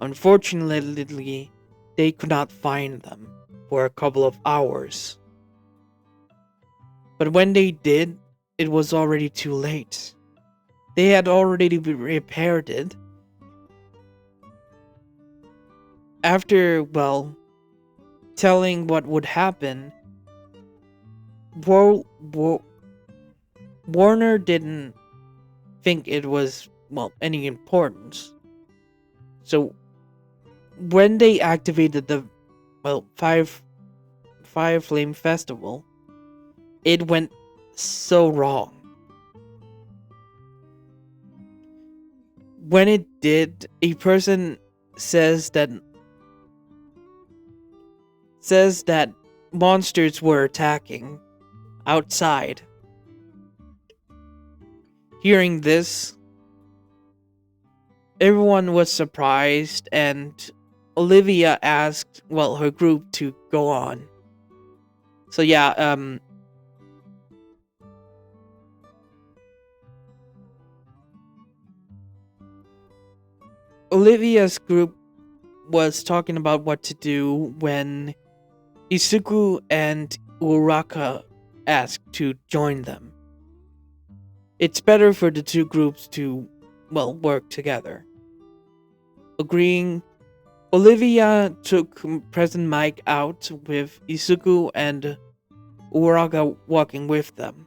Unfortunately, they could not find them for a couple of hours. But when they did, it was already too late. They had already repaired it. After, telling what would happen, Warner didn't think it was, any importance. So, when they activated the, Fire Flame Festival, it went so wrong. When it did, a person says that says that monsters were attacking outside. Hearing this, everyone was surprised, and Olivia asked, well, her group to go on. So yeah, Olivia's group was talking about what to do when Isuku and Uraka asked to join them. It's better for the two groups to, well, work together. Agreeing, Olivia took President Mike out with Isuku and Uraka walking with them.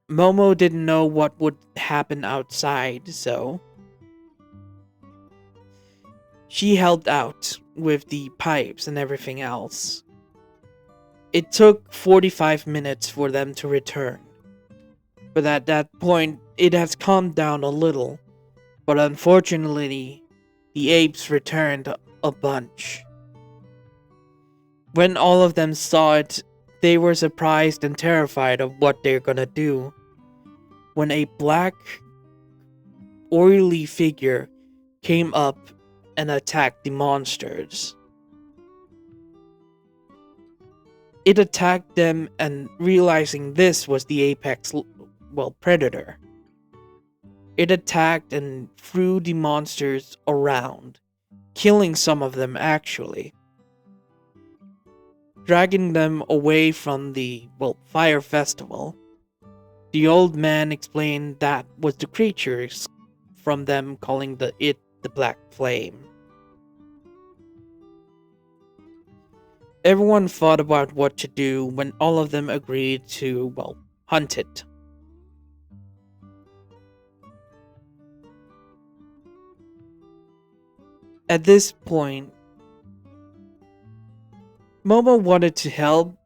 Momo didn't know what would happen outside, so she helped out with the pipes and everything else. It took 45 minutes for them to return. But at that point, it has calmed down a little. But unfortunately, the apes returned a bunch. When all of them saw it, they were surprised and terrified of what they're gonna do. When a black, oily figure came up and attacked the monsters. It attacked them, and realizing this was the apex, well, predator. It attacked and threw the monsters around, killing some of them actually. Dragging them away from the, well, fire festival. The old man explained that was the creatures from them calling the black flame. Everyone thought about what to do when all of them agreed to, well, hunt it. At this point, Momo wanted to help,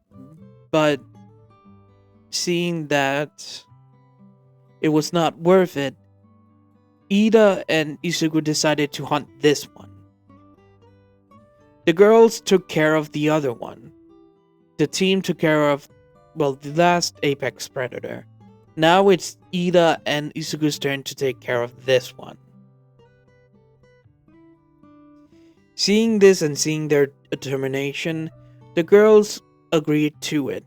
but seeing that it was not worth it, Ida and Isugu decided to hunt this one. The girls took care of the other one. The team took care of, well, the last apex predator. Now it's Ida and Isugu's turn to take care of this one. Seeing this and seeing their determination, the girls agreed to it.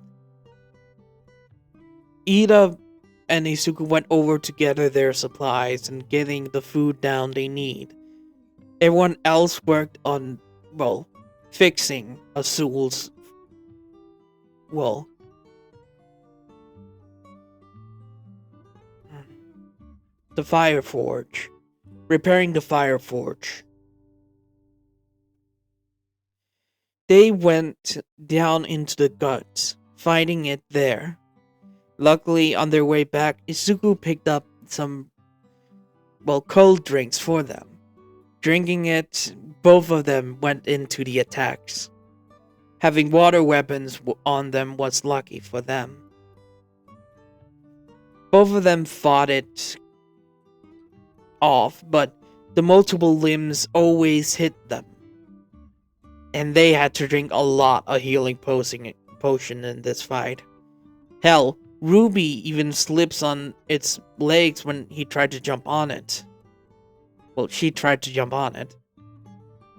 Ida and Isuku went over to gather their supplies and getting the food down they need. Everyone else worked on, well, fixing Azul's, well, the fire forge. Repairing the fire forge. They went down into the guts, fighting it there. Luckily, on their way back, Isuku picked up some, well, cold drinks for them. Drinking it, both of them went into the attacks. Having water weapons on them was lucky for them. Both of them fought it off, but the multiple limbs always hit them. And they had to drink a lot of healing potion in this fight. Hell, Ruby even slips on its legs when he tried to jump on it. Well, she tried to jump on it.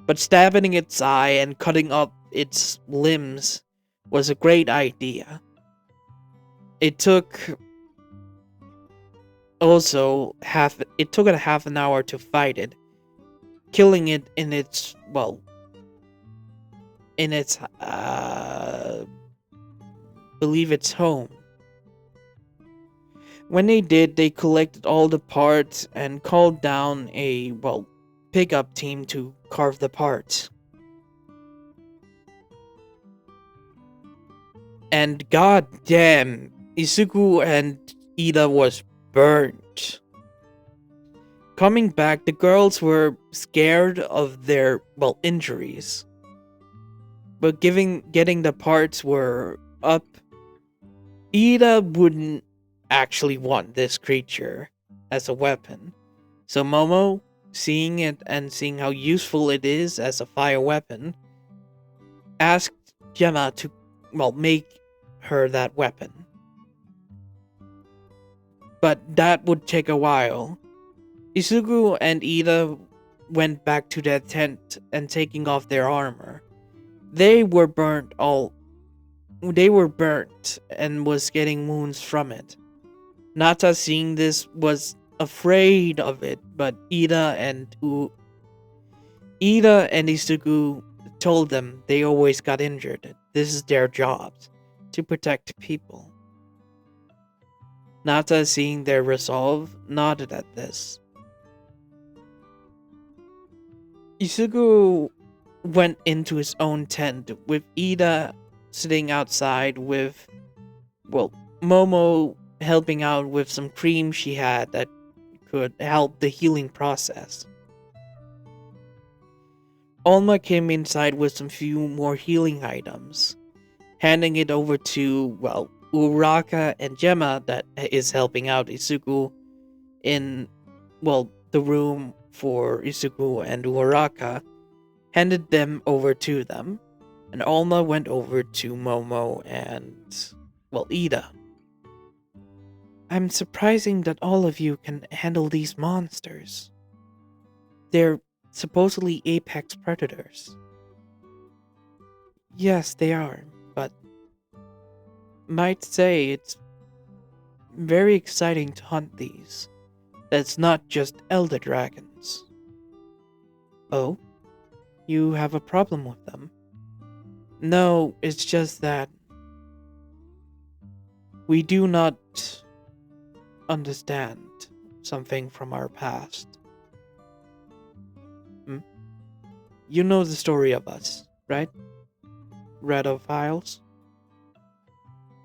But stabbing its eye and cutting up its limbs was a great idea. It took it a half an hour to fight it, killing it in its, well, believe its home. When they did, they collected all the parts and called down a, well, pickup team to carve the parts. And goddamn, Isuku and Ida was burnt. Coming back, the girls were scared of their, well, injuries. But getting the parts were up, Ida wouldn't actually want this creature as a weapon. So Momo, seeing it and seeing how useful it is as a fire weapon, asked Gemma to, well, make her that weapon. But that would take a while. Isugu and Ida went back to their tent and taking off their armor. They were burnt all they were burnt and was getting wounds from it. Nata seeing this was afraid of it, but Ida and Isugu told them they always got injured. This is their jobs, to protect people. Nata, seeing their resolve, nodded at this. Isugu went into his own tent with Ida sitting outside with, well, Momo helping out with some cream she had that could help the healing process. Alma came inside with some few more healing items, handing it over to, well, Uraka and Gemma that is helping out Isugu in, well, the room for Isugu and Uraka, handed them over to them, and Alma went over to Momo and, well, Ida. I'm surprising that all of you can handle these monsters. They're supposedly apex predators. Yes, they are, but might say it's very exciting to hunt these. That's not just elder dragons. Oh? You have a problem with them? No, it's just that we do not understand something from our past. You know the story of us, right? Radophiles?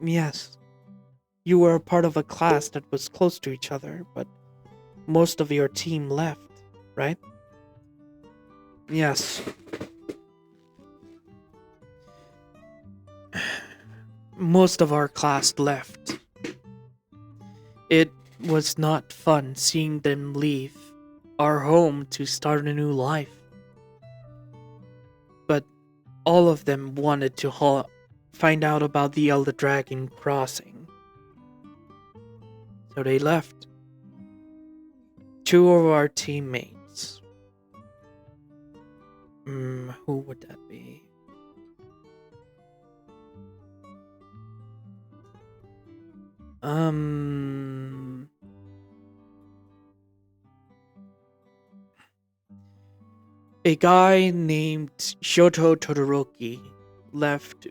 Yes. You were a part of a class that was close to each other, but most of your team left, right? Yes. Most of our class left. It was not fun seeing them leave our home to start a new life. But all of them wanted to find out about the Elder Dragon crossing. So they left. 2 of our teammates. Who would that be? A guy named Shoto Todoroki left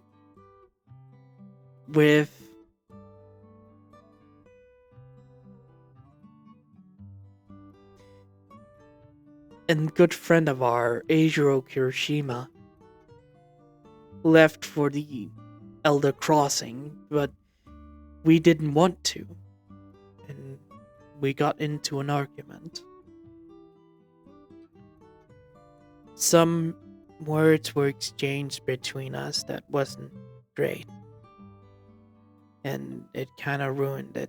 with a good friend of our, Eijiro Kirishima, left for the Elder Crossing, but we didn't want to, and we got into an argument. Some words were exchanged between us that wasn't great, and it kind of ruined it.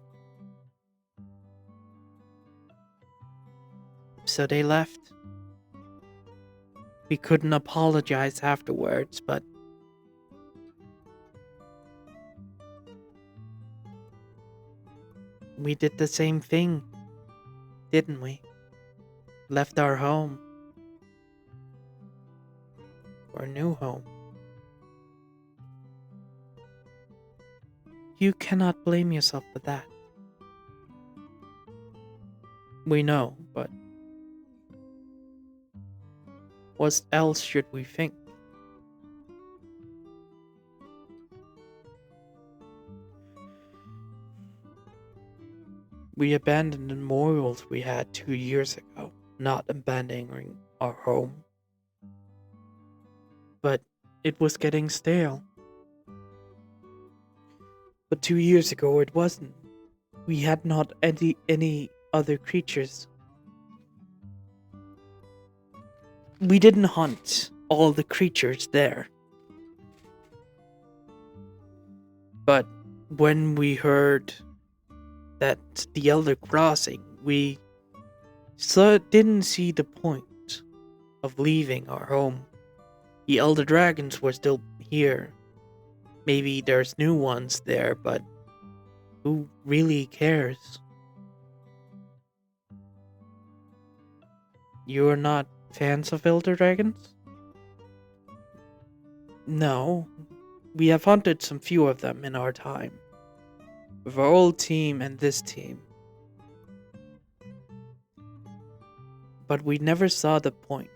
So they left. We couldn't apologize afterwards, but we did the same thing, didn't we? Left our home. Our new home. You cannot blame yourself for that. We know, but what else should we think? We abandoned the memorials we had 2 years ago, not abandoning our home. But it was getting stale. But 2 years ago it wasn't. We had not any other creatures. We didn't hunt all the creatures there. But when we heard that the Elder Crossing, we didn't see the point of leaving our home The elder dragons were still here. Maybe there's new ones there, but who really cares? You're not fans of elder dragons? No. We have hunted some few of them in our time. With our old team and this team. But we never saw the point.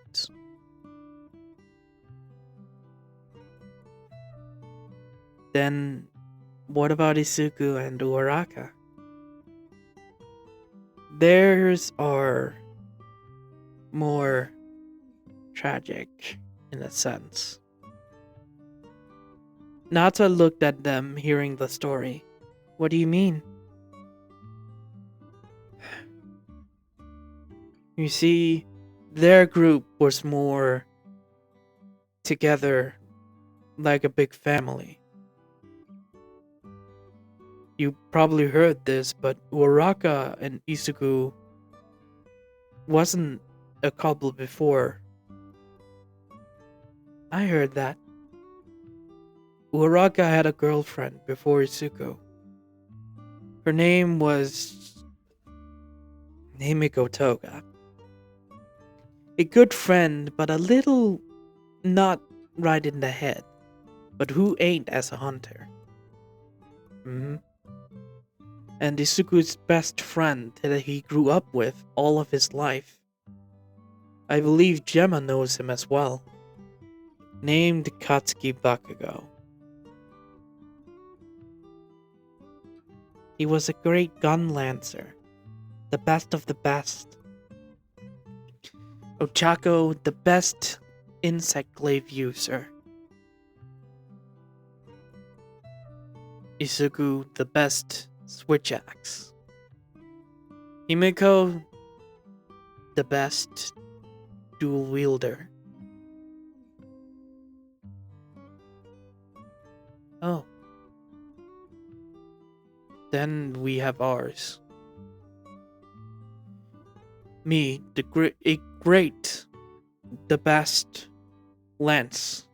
Then, what about Isuku and Uraraka? Theirs are more tragic, in a sense. Nata looked at them, hearing the story. What do you mean? You see, their group was more together, like a big family. You probably heard this, but Uraraka and Isuku wasn't a couple before. I heard that. Uraraka had a girlfriend before Isuku. Her name was Himiko Toga. A good friend, but a little not right in the head. But who ain't as a hunter? And Isuku's best friend that he grew up with all of his life. I believe Gemma knows him as well. Named Katsuki Bakugo. He was a great gun lancer. The best of the best. Ochako, the best insect glaive user. Isuku, the best switch axe. Himiko, the best dual wielder. Oh. Then we have ours. Me, the great, the best lance.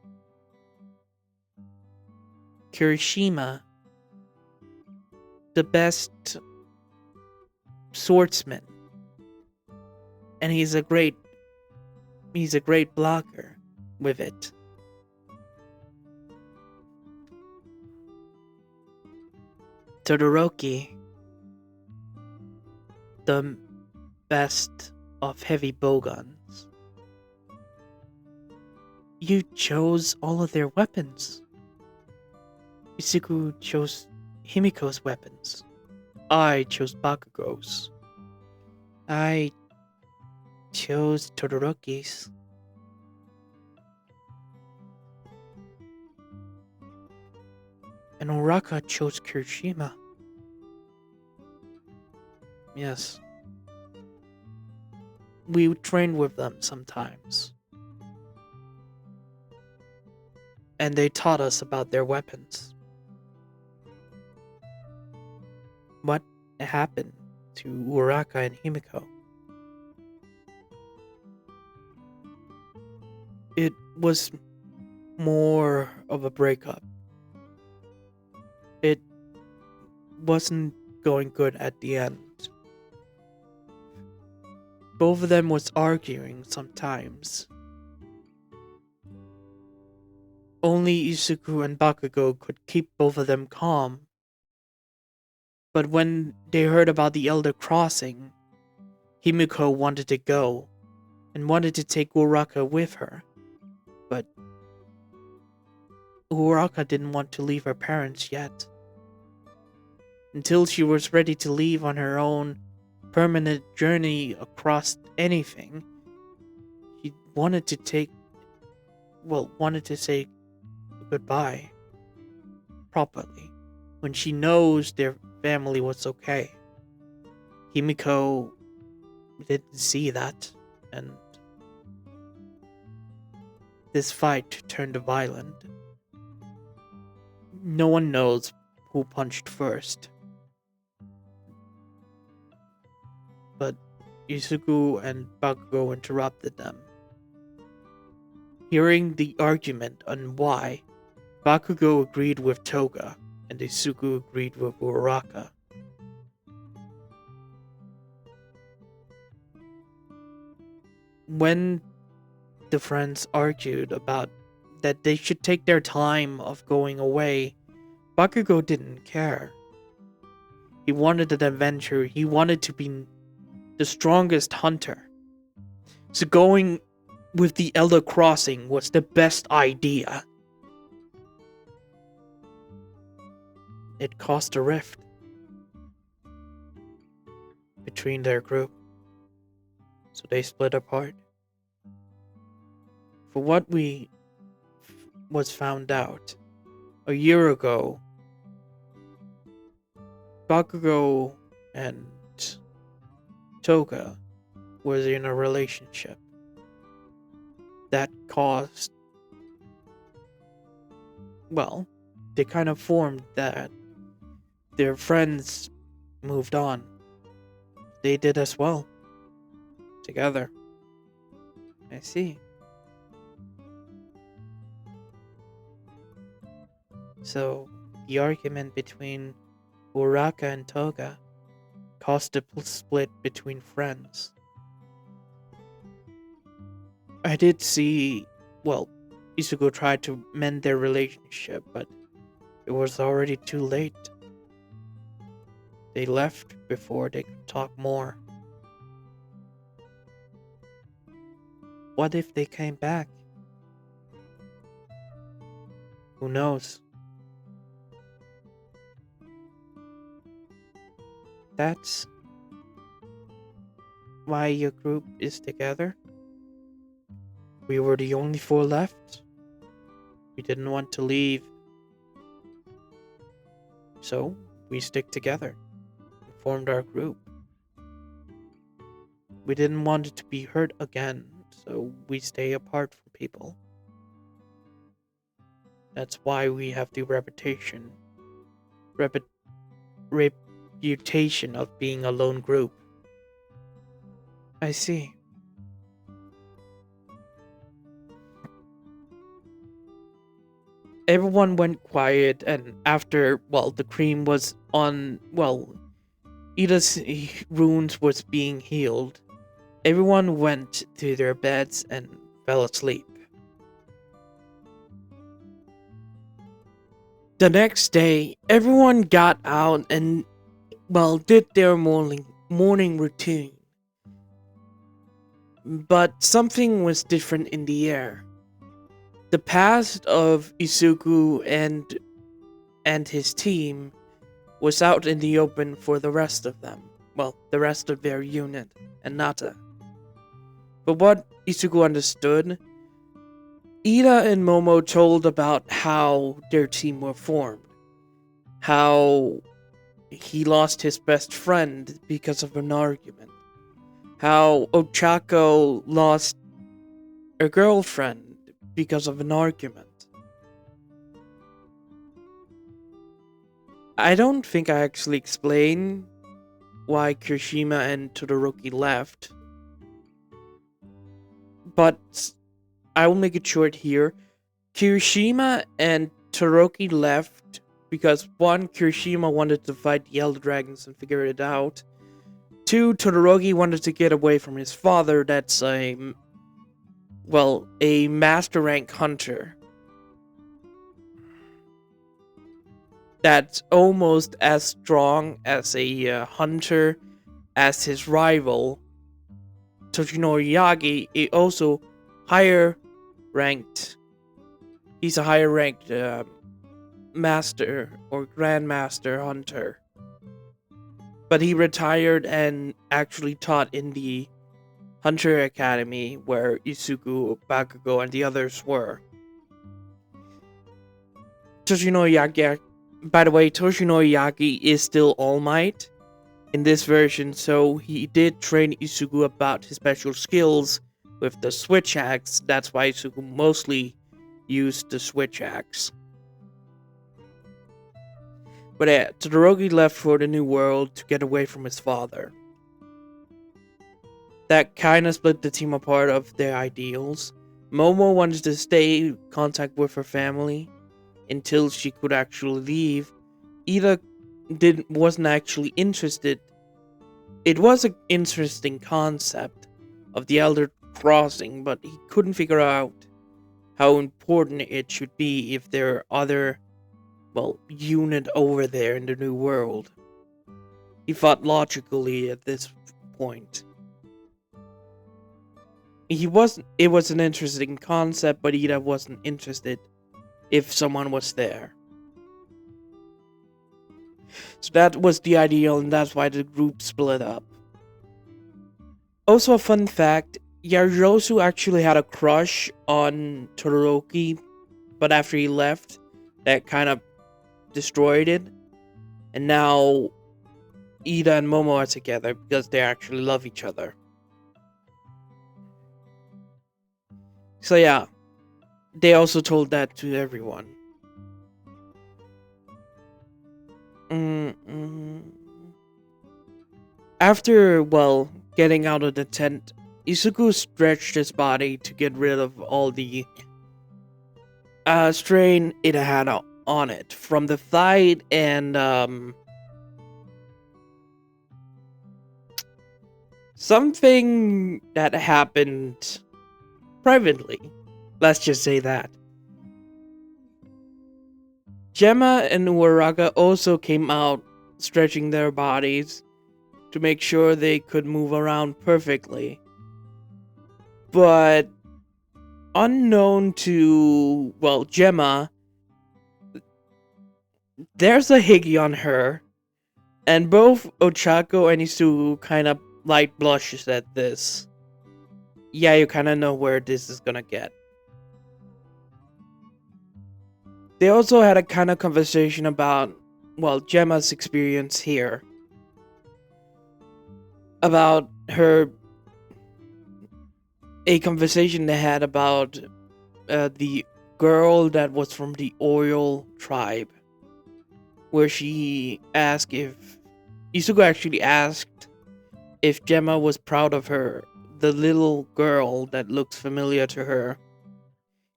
Kirishima, the best swordsman. And he's a great blocker with it. Todoroki, the best of heavy bowguns. You chose all of their weapons. Isuku chose Himiko's weapons. I chose Bakugo's. I chose Todoroki's. And Uraraka chose Kirishima. Yes. We trained with them sometimes. And they taught us about their weapons. What happened to Uraraka and Himiko? It was more of a breakup. It wasn't going good at the end. Both of them was arguing sometimes. Only Isuku and Bakugo could keep both of them calm. But when they heard about the Elder Crossing, Himiko wanted to go and wanted to take Uraraka with her. But Uraraka didn't want to leave her parents yet. Until she was ready to leave on her own permanent journey across anything, she wanted to say goodbye properly when she knows their family was okay. Himiko didn't see that, and this fight turned violent. No one knows who punched first. But Isuku and Bakugo interrupted them. Hearing the argument on why, Bakugo agreed with Toga, and Isuku agreed with Uraraka. When the friends argued about that they should take their time of going away, Bakugo didn't care. He wanted an adventure. He wanted to be the strongest hunter. So going with the Elder Crossing was the best idea. It caused a rift between their group, so they split apart. For what was found out a year ago, Bakugo and Toga was in a relationship that caused, well, they kind of formed that their friends moved on. They did as well. Together. I see. So, the argument between Uraraka and Toga caused a split between friends. I did see, well, Isugo tried to mend their relationship, but it was already too late. They left before they could talk more. What if they came back? Who knows? That's why your group is together. We were the only four left. We didn't want to leave. So, we stick together and formed our group. We didn't want it to be hurt again, so we stay apart from people. That's why we have the reputation of being a lone group. I see. Everyone went quiet, and after, well, the cream was on, well, Ida's wounds was being healed, everyone went to their beds and fell asleep. The next day, everyone got out and, well, did their morning routine. But something was different in the air. The past of Isuku and his team was out in the open for the rest of them. Well, the rest of their unit and Nata. But what Isuku understood, Ida and Momo told about how their team were formed. How he lost his best friend because of an argument. How Ochako lost a girlfriend because of an argument. I don't think I actually explained why Kirishima and Todoroki left. But I will make it short here. Kirishima and Todoroki left because 1, Kirishima wanted to fight the Elder Dragons and figure it out. 2, Todoroki wanted to get away from his father, that's a master rank hunter. That's almost as strong as a hunter as his rival, Toshinori Yagi, is also higher ranked. He's a higher ranked master or grandmaster hunter. But he retired and actually taught in the Hunter Academy where Isuku, Bakugo, and the others were. Toshinori Yagi, by the way, Toshinori Yagi is still All Might in this version, so he did train Isuku about his special skills with the Switch Axe. That's why Isuku mostly used the Switch Axe. But Todoroki left for the New World to get away from his father. That kind of split the team apart of their ideals. Momo wanted to stay in contact with her family until she could actually leave. Ida wasn't actually interested. It was an interesting concept of the Elder Crossing, but he couldn't figure out how important it should be if there are other, unit over there in the new world. He thought logically at this point. It was an interesting concept, but Ida wasn't interested if someone was there. So that was the ideal, and that's why the group split up. Also, a fun fact, Yarosu actually had a crush on Todoroki, but after he left, that kind of destroyed it. And now Ida and Momo are together because they actually love each other. So yeah, they also told that to everyone. After, getting out of the tent, Izuku stretched his body to get rid of all the strain it had on it from the fight and something that happened privately. Let's just say that. Gemma and Uaraga also came out stretching their bodies to make sure they could move around perfectly. But unknown to, Gemma, there's a higgy on her, and both Ochako and Isu kind of light blushes at this. Yeah, you kind of know where this is gonna get. They also had a kind of conversation about, Gemma's experience here. About a conversation they had about the girl that was from the Oil tribe. Where she asked Izuku actually asked if Gemma was proud of her, the little girl that looks familiar to her.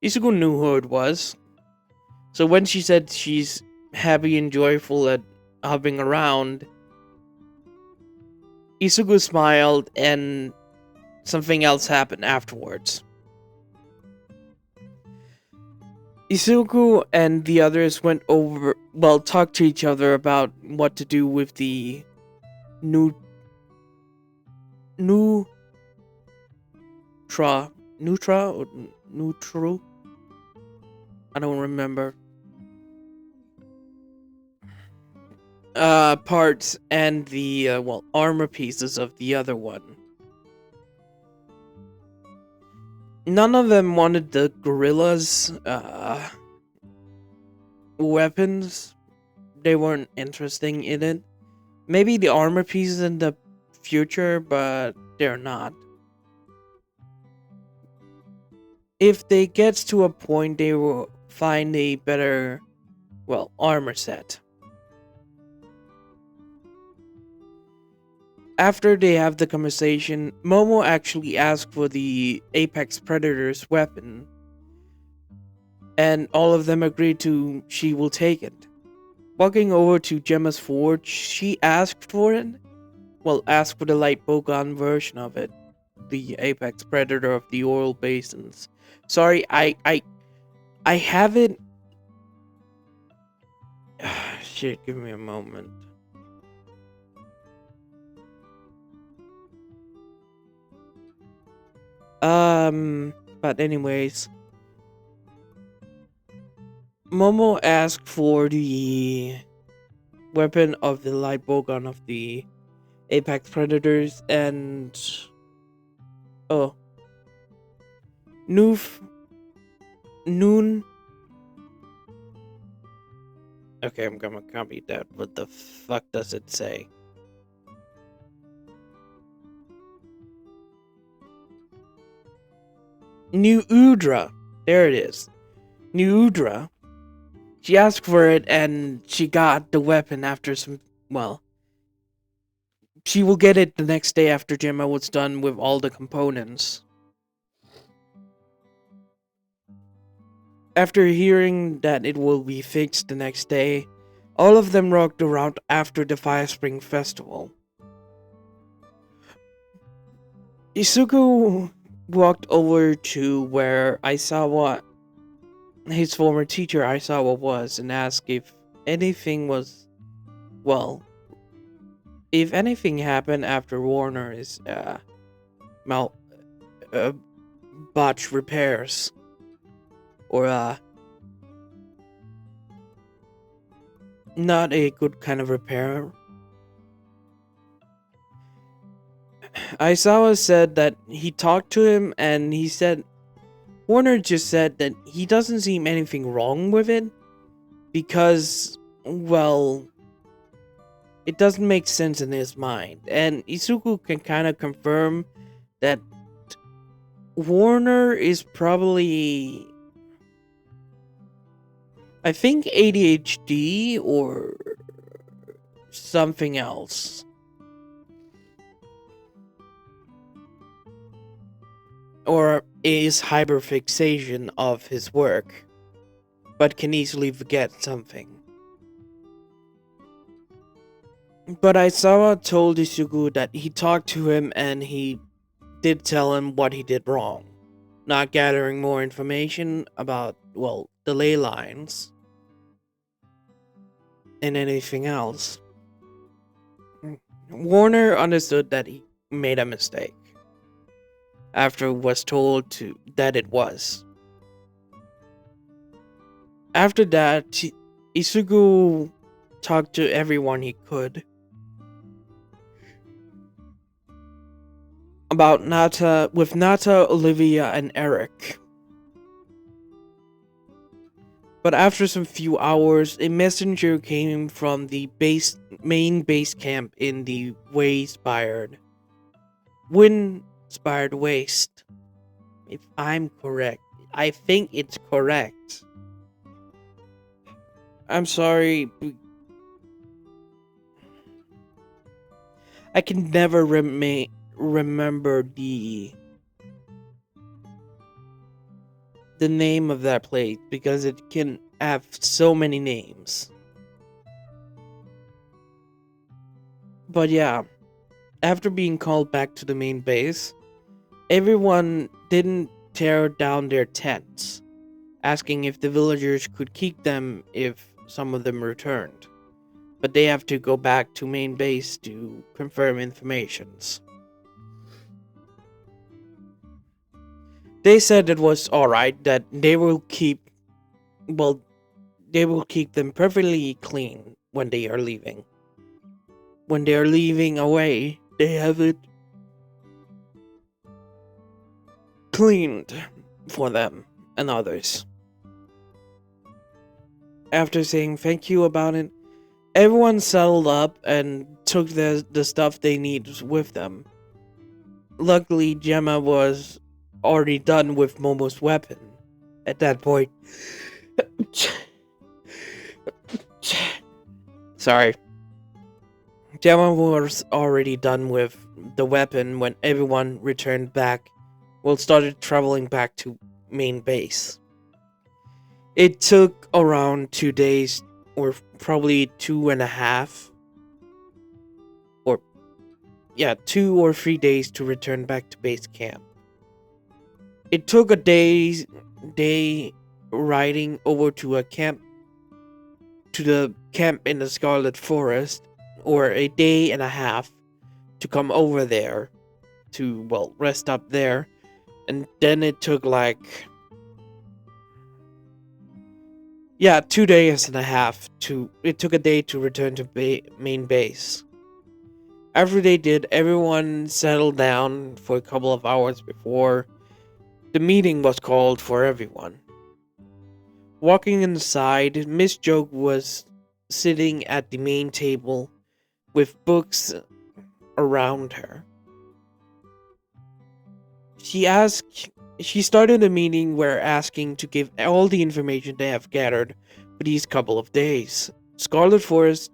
Izuku knew who it was. So when she said she's happy and joyful at hopping around, Izuku smiled and something else happened afterwards. Izuku and the others talked to each other about what to do with the Nutra? Or Nutru? I don't remember. Parts and the, armor pieces of the other one. None of them wanted the gorillas, weapons. They weren't interested in it. Maybe the armor pieces in the future, but they're not. If they get to a point, they will find a better, armor set. After they have the conversation, Momo actually asks for the Apex Predator's weapon, and all of them agree she will take it. Walking over to Gemma's forge, she asked for it. Asked for the light bowgun version of it, the Apex Predator of the Oil Basins. Sorry, I have it. Shit, give me a moment. But anyways, Momo asked for the weapon of the light bowgun of the Apex Predators and Noon. Okay, I'm gonna copy that. What the fuck does it say? New Udra. There it is. New Udra. She asked for it and she got the weapon after some, she will get it the next day after Gemma was done with all the components. After hearing that it will be fixed the next day, all of them rocked around after the Fire Spring Festival. Isuku walked over to where Aisawa, his former teacher Aisawa, was and asked if anything was, well, if anything happened after Warner's mal uh, botch repairs, or not a good kind of repair. Aisawa said that he talked to him and he said Warner just said that he doesn't see anything wrong with it because, well, it doesn't make sense in his mind. And Isuku can kind of confirm that Warner is probably, I think, ADHD or something else. Or is hyperfixation of his work, but can easily forget something. But Aisawa told Isuku that he talked to him and he did tell him what he did wrong, not gathering more information about, well, the ley lines and anything else. Warner understood that he made a mistake after was told that it was. After that, Isugu talked to everyone he could about Nata, Olivia, and Eric. But after some few hours, a messenger came from the main base camp in the wind-inspired waste. If I'm correct. I think it's correct. I'm sorry. I can never remember the name of that place because it can have so many names. But yeah, after being called back to the main base, everyone didn't tear down their tents, asking if the villagers could keep them if some of them returned. But they have to go back to main base to confirm informations. They said it was alright, that they will keep them perfectly clean when they are leaving. When they are leaving away, they have it cleaned for them and others. After saying thank you about it, everyone settled up and took the stuff they need with them. Luckily, Gemma was already done with Momo's weapon at that point. Sorry. Gemma was already done with the weapon when everyone returned back, started traveling back to main base. It took around 2 days, or probably 2.5, 2 or 3 days to return back to base camp. It took a day riding over to the camp in the Scarlet Forest, or a day and a half to come over there to, rest up there. And then it took 2 days and a half it took a day to return to main base. After they did, everyone settled down for a couple of hours before the meeting was called for everyone. Walking inside, Miss Joke was sitting at the main table with books around her. She started the meeting where asking to give all the information they have gathered for these couple of days. Scarlet Forest,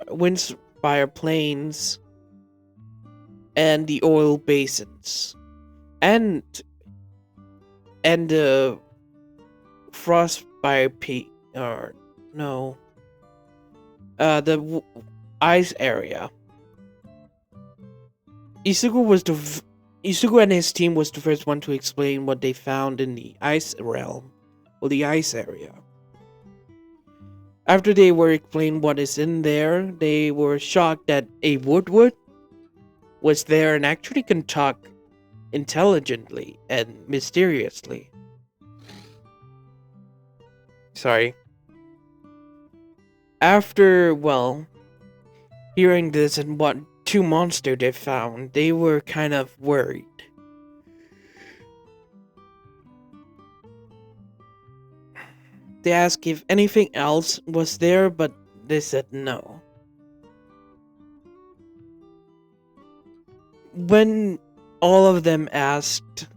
Windspire Plains, and the oil basins. And and the frostbite peak, or no, the ice area. Isugu was Isugu and his team was the first one to explain what they found in the ice realm, or the ice area. After they were explained what is in there, they were shocked that a Woodwood was there and actually can talk intelligently and mysteriously. Sorry. After, well, hearing this and what two monsters they found, they were kind of worried. They asked if anything else was there, but they said no. When all of them asked,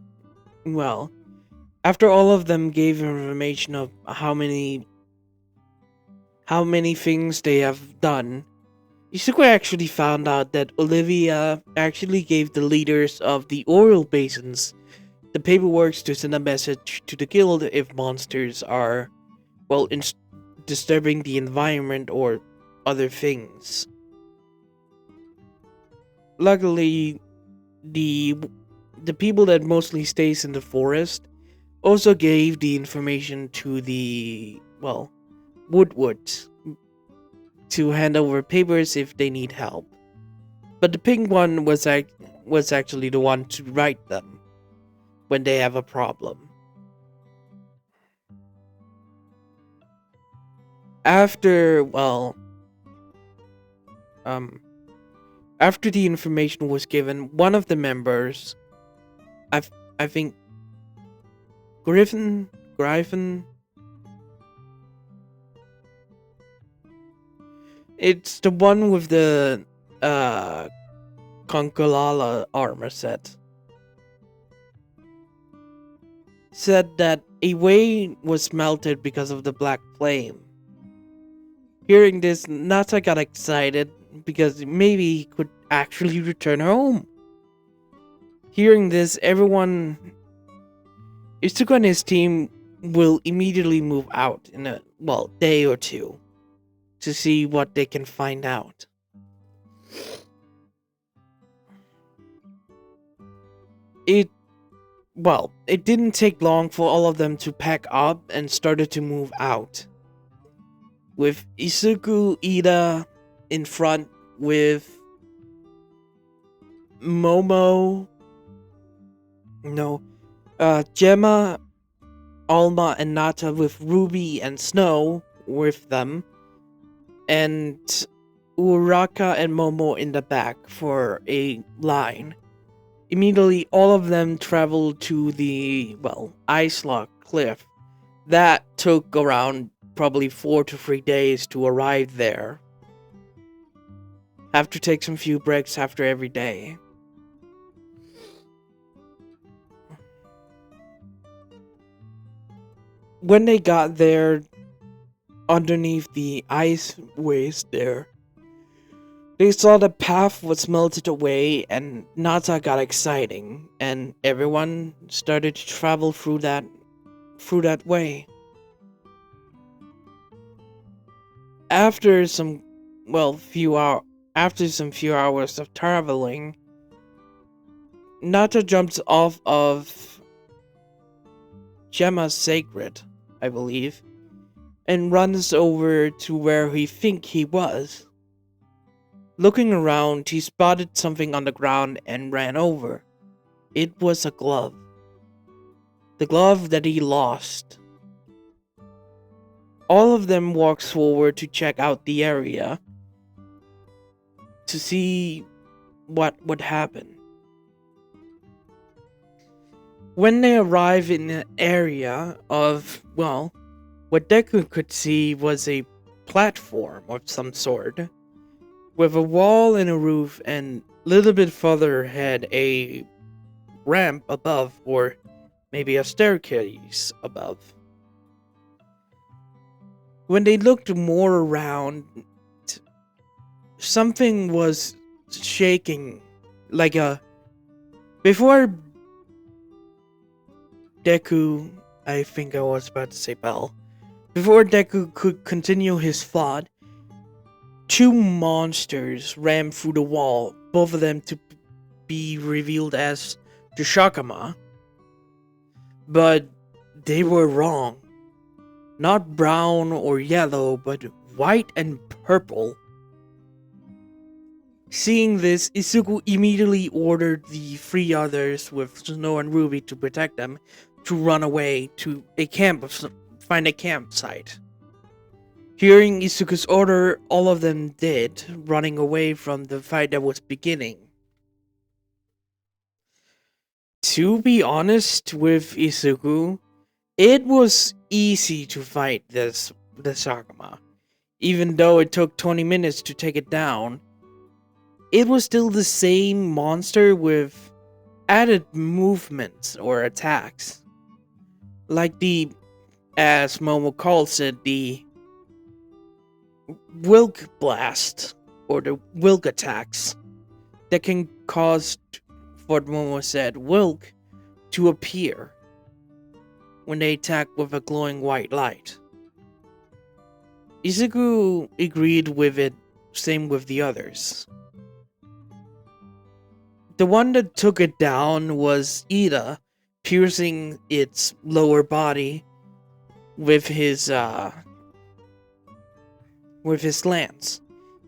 well, after all of them gave information of how many things they have done, Isuku actually found out that Olivia actually gave the leaders of the oil basins the paperwork to send a message to the guild if monsters are, well, disturbing the environment or other things. Luckily, the people that mostly stays in the forest also gave the information to the, well, Woodwoods to hand over papers if they need help. But the pink one was actually the one to write them when they have a problem. After, well, after the information was given, one of the members, I think Griffin, it's the one with the Conkalala armor set, said that a way was melted because of the black flame. Hearing this, Nata got excited because maybe he could actually return home. Hearing this, everyone, Izuku and his team will immediately move out in a, well, day or two to see what they can find out. It didn't take long for all of them to pack up and started to move out. With Isuku Ida in front, with Momo, Gemma, Alma, and Nata with Ruby and Snow with them, and Uraka and Momo in the back for a line. Immediately, all of them traveled to the, well, Ice Lock Cliff. That took around probably 4 to 3 days to arrive there. Have to take some few breaks after every day. When they got there, underneath the ice waste there, they saw the path was melted away and Nata got exciting and everyone started to travel through that way. After some few hours of traveling, Nata jumps off of Gemma's Sacred, I believe, and runs over to where he think he was. Looking around, he spotted something on the ground and ran over. It was a glove. The glove that he lost. All of them walks forward to check out the area to see what would happen. When they arrive in an area of, what Deku could see was a platform of some sort, with a wall and a roof, and a little bit further ahead a ramp above, or maybe a staircase above. When they looked more around, something was shaking, before Deku, I think I was about to say Bell. Before Deku could continue his thought, two monsters ran through the wall, both of them to be revealed as the Shakama. But they were wrong. Not brown or yellow, but white and purple. Seeing this, Izuku immediately ordered the three others with Snow and Ruby to protect them to run away to find a campsite. Hearing Izuku's order, all of them did, running away from the fight that was beginning. To be honest with Izuku, it was easy to fight the Sakuma. Even though it took 20 minutes to take it down, it was still the same monster with added movements or attacks. Like as Momo calls it, the Wilk Blast, or the Wilk attacks, that can cause, what Momo said, Wilk to appear when they attack with a glowing white light. Izuku agreed with it, same with the others. The one that took it down was Ida, piercing its lower body with his lance,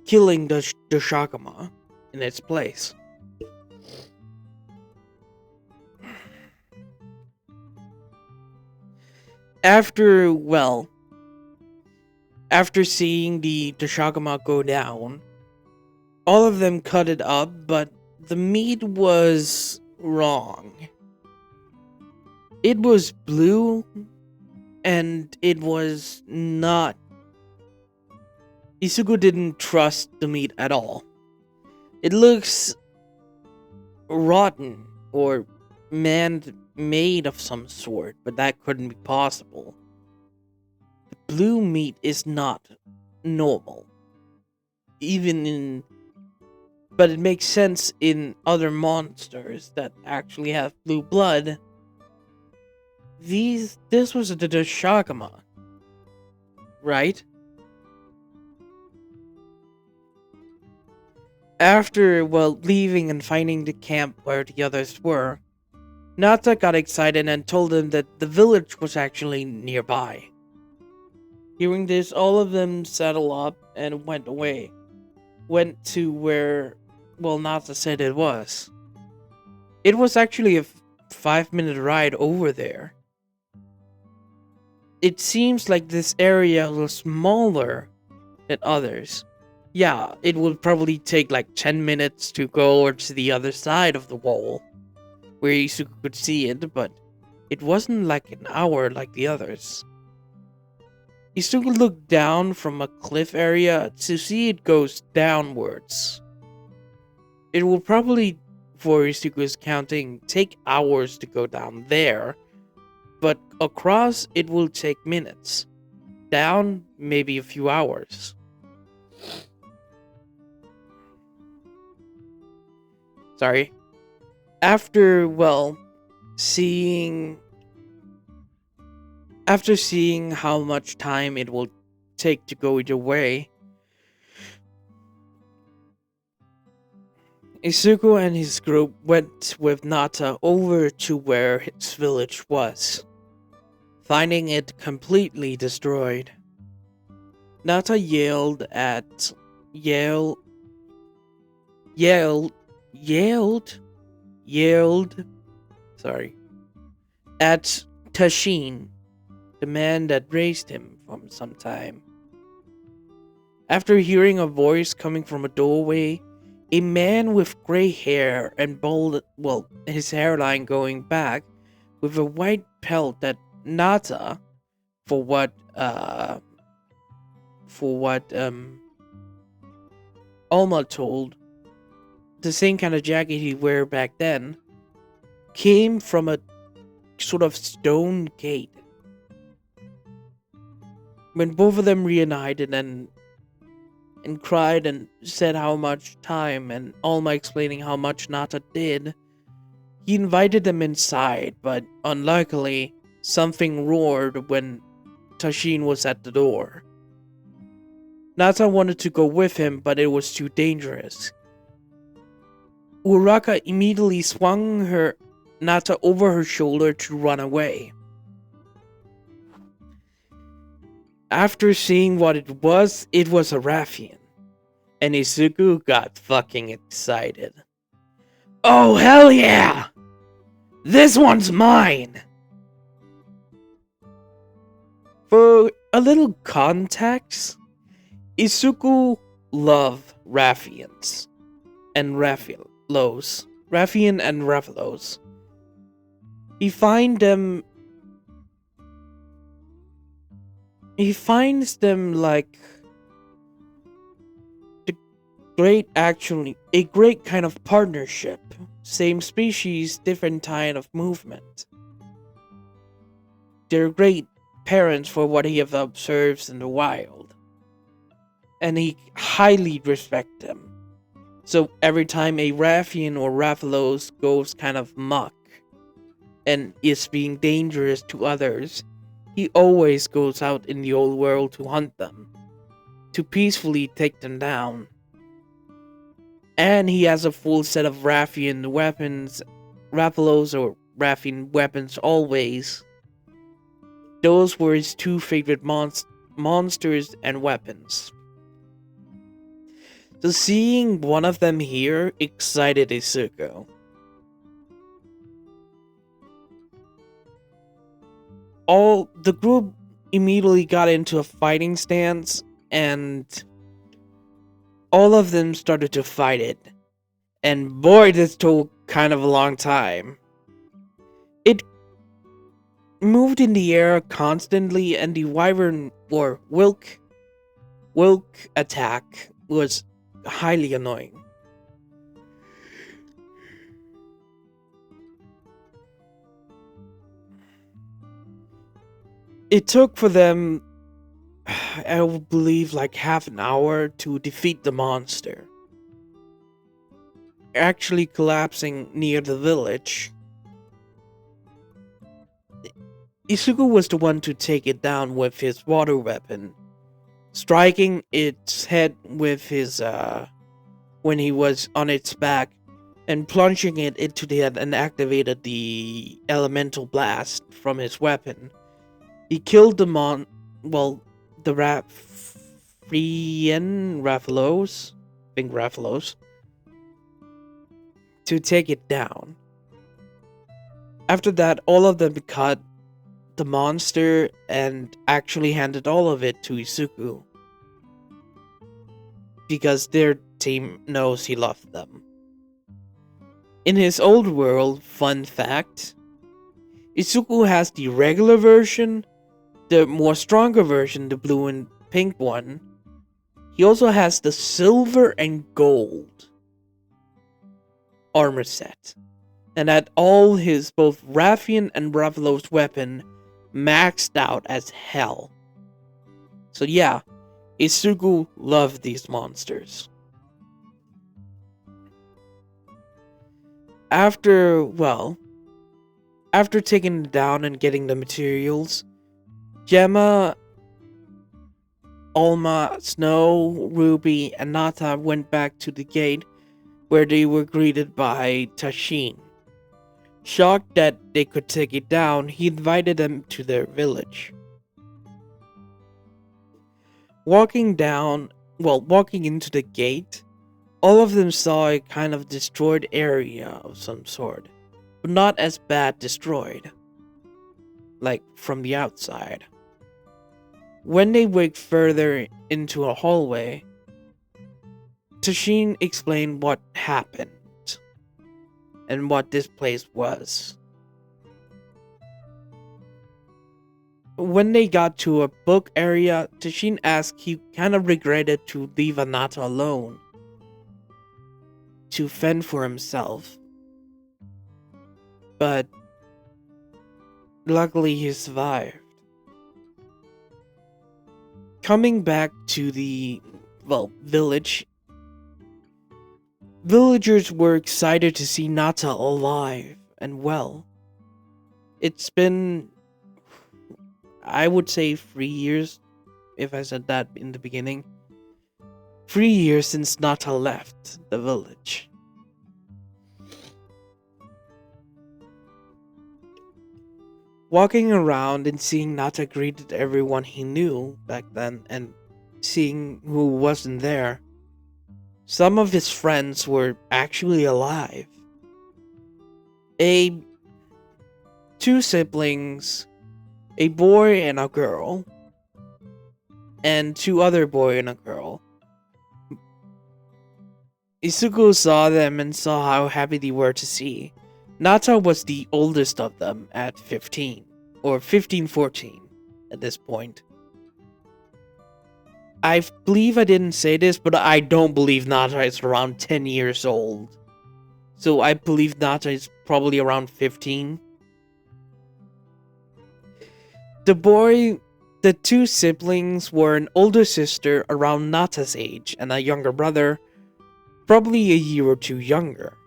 killing the Shakama in its place. After seeing the Shakama go down, all of them cut it up, but the meat was wrong. It was blue, and it was not. Izuku didn't trust the meat at all. It looks rotten or man-made of some sort, but that couldn't be possible. The blue meat is not normal. But it makes sense in other monsters that actually have blue blood. This was the Shakama, right? After, leaving and finding the camp where the others were, Nata got excited and told them that the village was actually nearby. Hearing this, all of them settled up and went away. Went to where, Nata said it was. It was actually a 5-minute ride over there. It seems like this area was smaller than others. Yeah, it would probably take like 10 minutes to go over to the other side of the wall, where Izuku could see it, but it wasn't like an hour like the others. Izuku looked down from a cliff area to see it goes downwards. It will probably, for Izuku's counting, take hours to go down there, but across it will take minutes. Down, maybe a few hours. Sorry. After seeing how much time it will take to go either way, Izuku and his group went with Nata over to where his village was, finding it completely destroyed. Nata yelled at Tashin, the man that raised him from some time. After hearing a voice coming from a doorway, a man with gray hair and bald, his hairline going back, with a white pelt that Nata, for what Alma told, the same kind of jacket he'd wear back then, came from a sort of stone gate. When both of them reunited and cried and said how much time, and Alma explaining how much Nata did, He invited them inside, but unluckily, something roared when Tashin was at the door. Nata wanted to go with him, but it was too dangerous. Uraka immediately swung Nata over her shoulder to run away. After seeing what it was a Raffian, and Izuku got fucking excited. Oh hell yeah! This one's mine! For a little context, Izuku loved Raffians and Raffilos. Raffian and Raffilos. He finds them like a great kind of partnership. Same species, different kind of movement. They're great parents for what he have observed in the wild. And he highly respects them. So every time a Raffian or Raffalos goes kind of muck and is being dangerous to others, he always goes out in the old world to hunt them, to peacefully take them down. And he has a full set of Raffian weapons, Raffalos or Raffian weapons always. Those were his two favorite monsters and weapons. So seeing one of them here excited Izuku. The group immediately got into a fighting stance, and all of them started to fight it. And boy, this took kind of a long time. It moved in the air constantly, and the wyvern or Wilk attack was highly annoying. It took for them, I believe, like half an hour to defeat the monster. Actually collapsing near the village. Izuku was the one to take it down with his water weapon, striking its head with his, when he was on its back, and plunging it into the head and activated the elemental blast from his weapon. He killed the Raffalos, I think Raffalos, to take it down. After that, all of them caught the monster and actually handed all of it to Izuku, because their team knows he loved them. In his old world, fun fact, Izuku has the regular version, the more stronger version, the blue and pink one. He also has the silver and gold armor set, and had all his both Raffian and Raffalos weapon maxed out as hell. So yeah, Izuku loved these monsters. After taking it down and getting the materials, Gemma, Alma, Snow, Ruby, and Nata went back to the gate where they were greeted by Tashin. Shocked that they could take it down, he invited them to their village. Walking into the gate, all of them saw a kind of destroyed area of some sort, but not as bad destroyed, like from the outside. When they went further into a hallway, Tashin explained what happened and what this place was. When they got to a book area, Tashin asked he kind of regretted to leave Anata alone to fend for himself. But luckily he survived. Coming back to the, village, villagers were excited to see Nata alive and well, it's been, I would say, 3 years, if I said that in the beginning. 3 years since Nata left the village. Walking around and seeing Nata greeted everyone he knew back then and seeing who wasn't there, some of his friends were actually alive. A two siblings, a boy and a girl, and two other boy and a girl. Isuko saw them and saw how happy they were to see. Nata was the oldest of them at 15, or 15, 14 at this point. I believe I didn't say this, but I don't believe Nata is around 10 years old. So I believe Nata is probably around 15. The two siblings were an older sister around Nata's age and a younger brother, probably a year or two younger.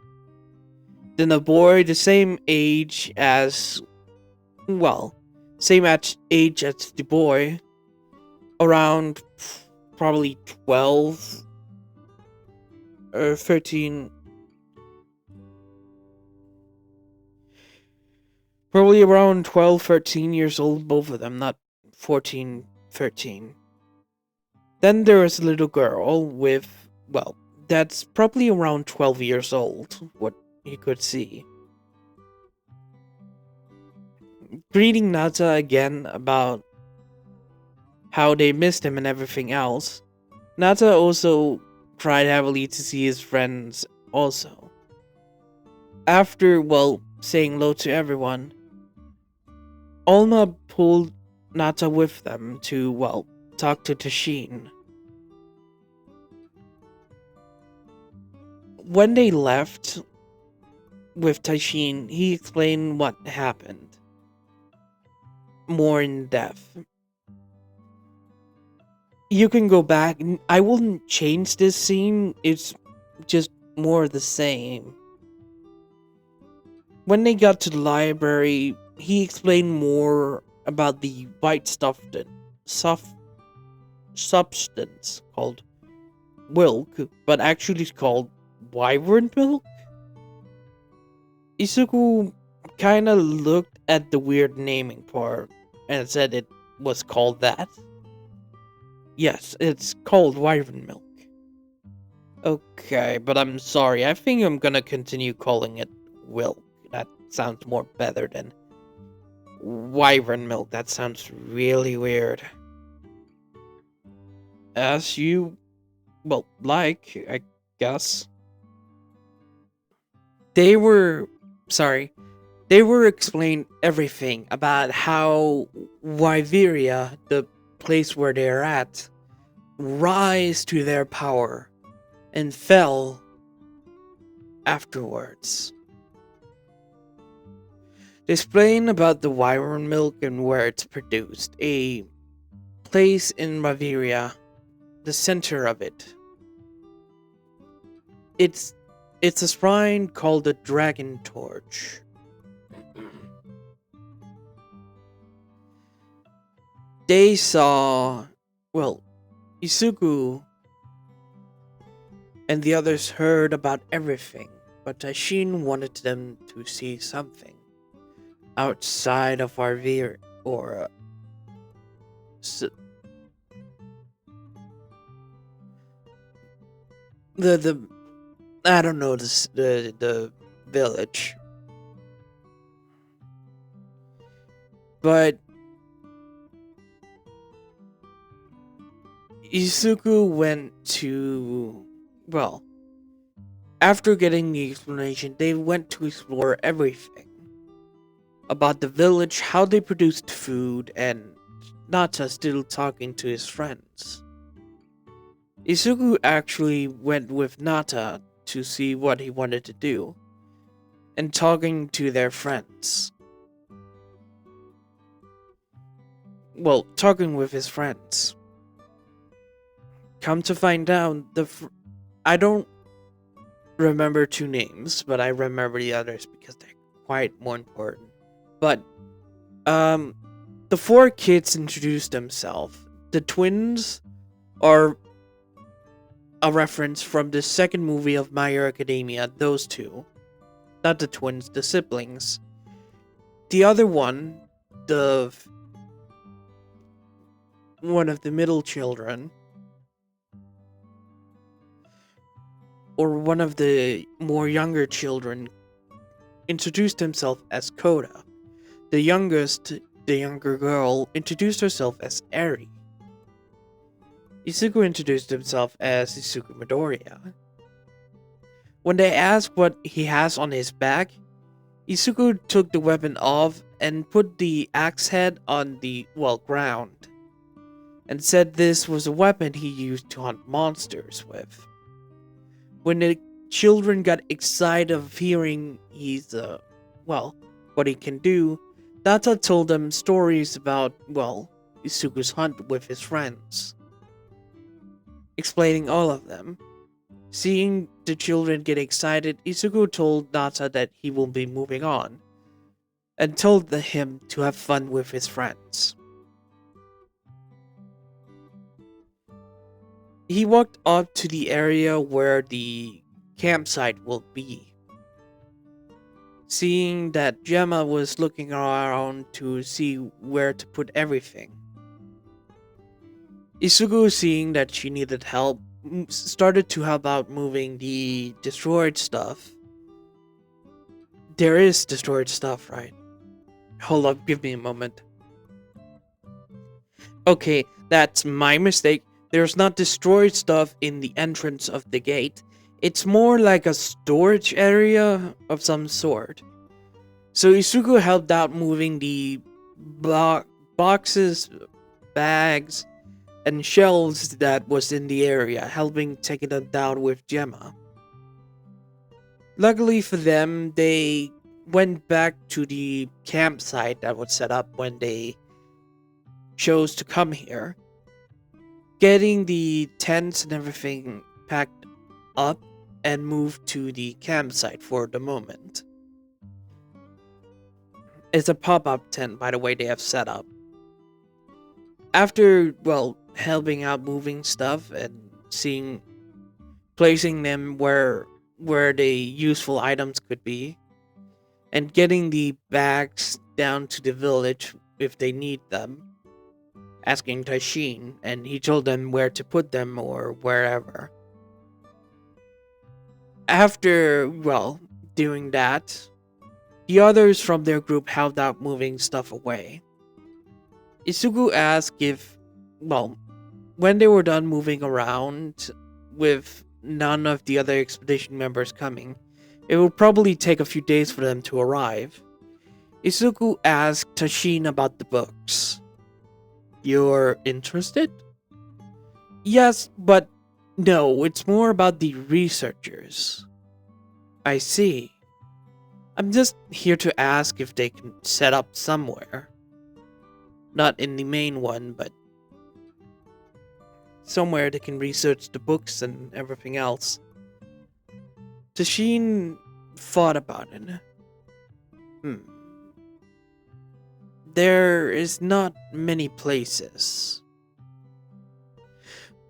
Then a boy the same age as, well, age as the boy, around probably 12 or 13. Probably around 12, 13 years old, both of them, not 14, 13. Then there is a little girl with, well, that's probably around 12 years old, what you could see. Greeting Nata again about how they missed him and everything else, Nata also cried heavily to see his friends also. After, well, saying hello to everyone, Alma pulled Nata with them to, well, talk to Tashin. When they left with Tashin, he explained what happened more in depth. You can go back. I wouldn't change this scene. It's just more the same. When they got to the library, he explained more about the white substance called milk, but actually it's called wyvern milk. Isuku kinda looked at the weird naming part and said it was called that. Yes, it's called wyvern milk. Okay, but I'm sorry, I think I'm gonna continue calling it milk. That sounds more better than wyvern milk. That sounds really weird. As you, well, like, I guess. They were explained everything about how Wyveria, the place where they're at, rise to their power and fell afterwards. They explain about the wyvern milk and where it's produced, a place in Wyveria, the center of it. It's a shrine called the Dragon Torch. They saw, well, Isuku and the others heard about everything, but Tashin wanted them to see something outside of our or the I don't know, the village, but Isuku went to, well, after getting the explanation, they went to explore everything about the village, how they produced food, and Nata still talking to his friends. Isuku actually went with Nata to see what he wanted to do, and talking to their friends. Well, talking with his friends. Come to find out, I don't remember two names, but I remember the others because they're quite more important. But um, the four kids introduced themselves. The twins are a reference from the second movie of My Hero Academia. Those two, not the twins, the siblings. The other one, the one of the middle children, or one of the more younger children, introduced himself as Koda. The youngest, the younger girl, introduced herself as Eri. Izuku introduced himself as Izuku Midoriya. When they asked what he has on his back, Izuku took the weapon off and put the axe head on the, ground, and said this was a weapon he used to hunt monsters with. When the children got excited of hearing what he can do, Data told them stories about, Izuku's hunt with his friends, explaining all of them. Seeing the children get excited, Izuku told Data that he will be moving on, and told him to have fun with his friends. He walked up to the area where the campsite will be. Seeing that Gemma was looking around to see where to put everything. Izuku, seeing that she needed help, started to help out moving the destroyed stuff. There is destroyed stuff, right? Hold up, give me a moment. Okay, that's my mistake. There's not destroyed stuff in the entrance of the gate. It's more like a storage area of some sort. So Izuku helped out moving the boxes, bags, and shelves that was in the area, helping taking them down with Gemma. Luckily for them, they went back to the campsite that was set up when they chose to come here, getting the tents and everything packed up and moved to the campsite for the moment. It's a pop-up tent, by the way, they have set up. After, helping out moving stuff and placing them where the useful items could be, and getting the bags down to the village if they need them, asking Tashin, and he told them where to put them or wherever. After, doing that, the others from their group helped out moving stuff away. Izuku asked if, when they were done moving around with none of the other expedition members coming, it would probably take a few days for them to arrive. Izuku asked Tashin about the books. You're interested? Yes, but no, it's more about the researchers. I see. I'm just here to ask if they can set up somewhere. Not in the main one, but somewhere they can research the books and everything else. Tashin thought about it. There is not many places.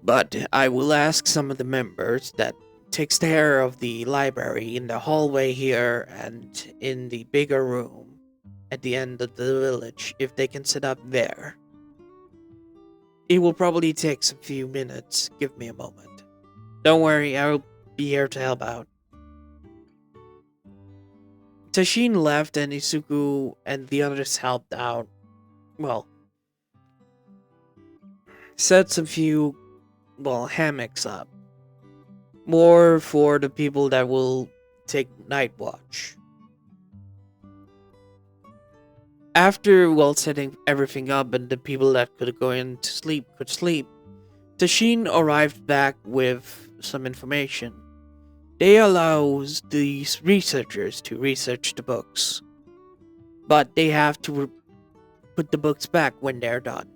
But I will ask some of the members that takes care of the library in the hallway here and in the bigger room at the end of the village if they can set up there. It will probably take a few minutes. Give me a moment. Don't worry, I will be here to help out. Tashin left and Izuku and the others helped out. Set some few, hammocks up. More for the people that will take night watch. After, setting everything up and the people that could go in to sleep could sleep, Tashin arrived back with some information. They allows these researchers to research the books, but they have to put the books back when they're done.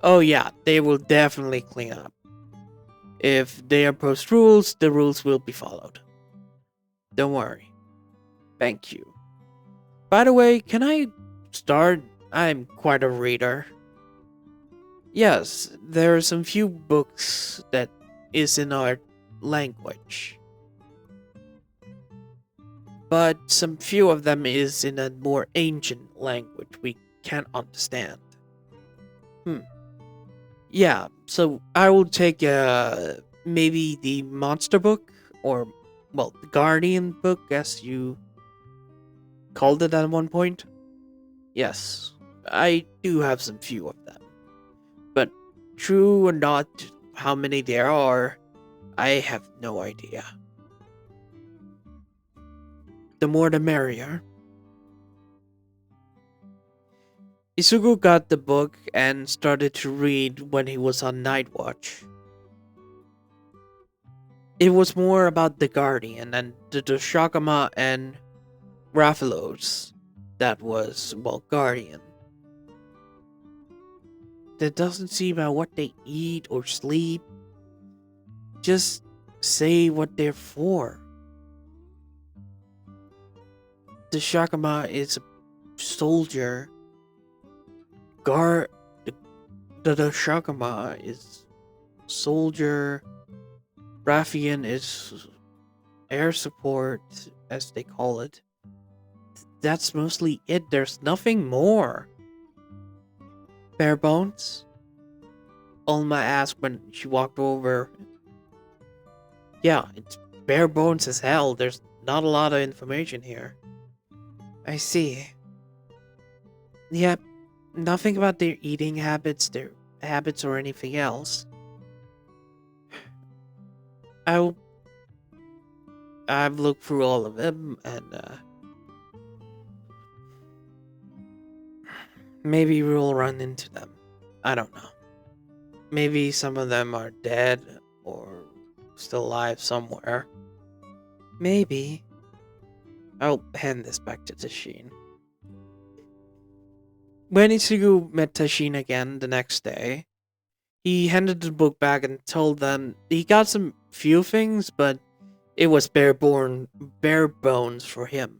Oh yeah, they will definitely clean up. If they impose rules, the rules will be followed. Don't worry. Thank you. By the way, can I start? I'm quite a reader. Yes, there are some few books that is in our language, but some few of them is in a more ancient language we can't understand. Hmm. Yeah, so I will take maybe the monster book or well, the Guardian book as you called it at one point. Yes, I do have some few of them. But true or not, how many there are, I have no idea. The more the merrier. Isugu got the book and started to read when he was on night watch. It was more about the Guardian and the Doshakama and Raphalos. That was, well, Guardian. That doesn't seem about what they eat or sleep. Just say what they're for. The Shakama is a soldier. Guard the Shakama is soldier. Raphian is air support, as they call it. That's mostly it. There's nothing more. Bare bones? Alma asked when she walked over. Yeah, it's bare bones as hell. There's not a lot of information here. I see. Yep, nothing about their habits or anything else. I'll I've looked through all of them and maybe we'll run into them. I don't know. Maybe some of them are dead or still alive somewhere. Maybe. I'll hand this back to Tashin. When Ichigo met Tashin again the next day, he handed the book back and told them he got some few things, but it was bare bones for him.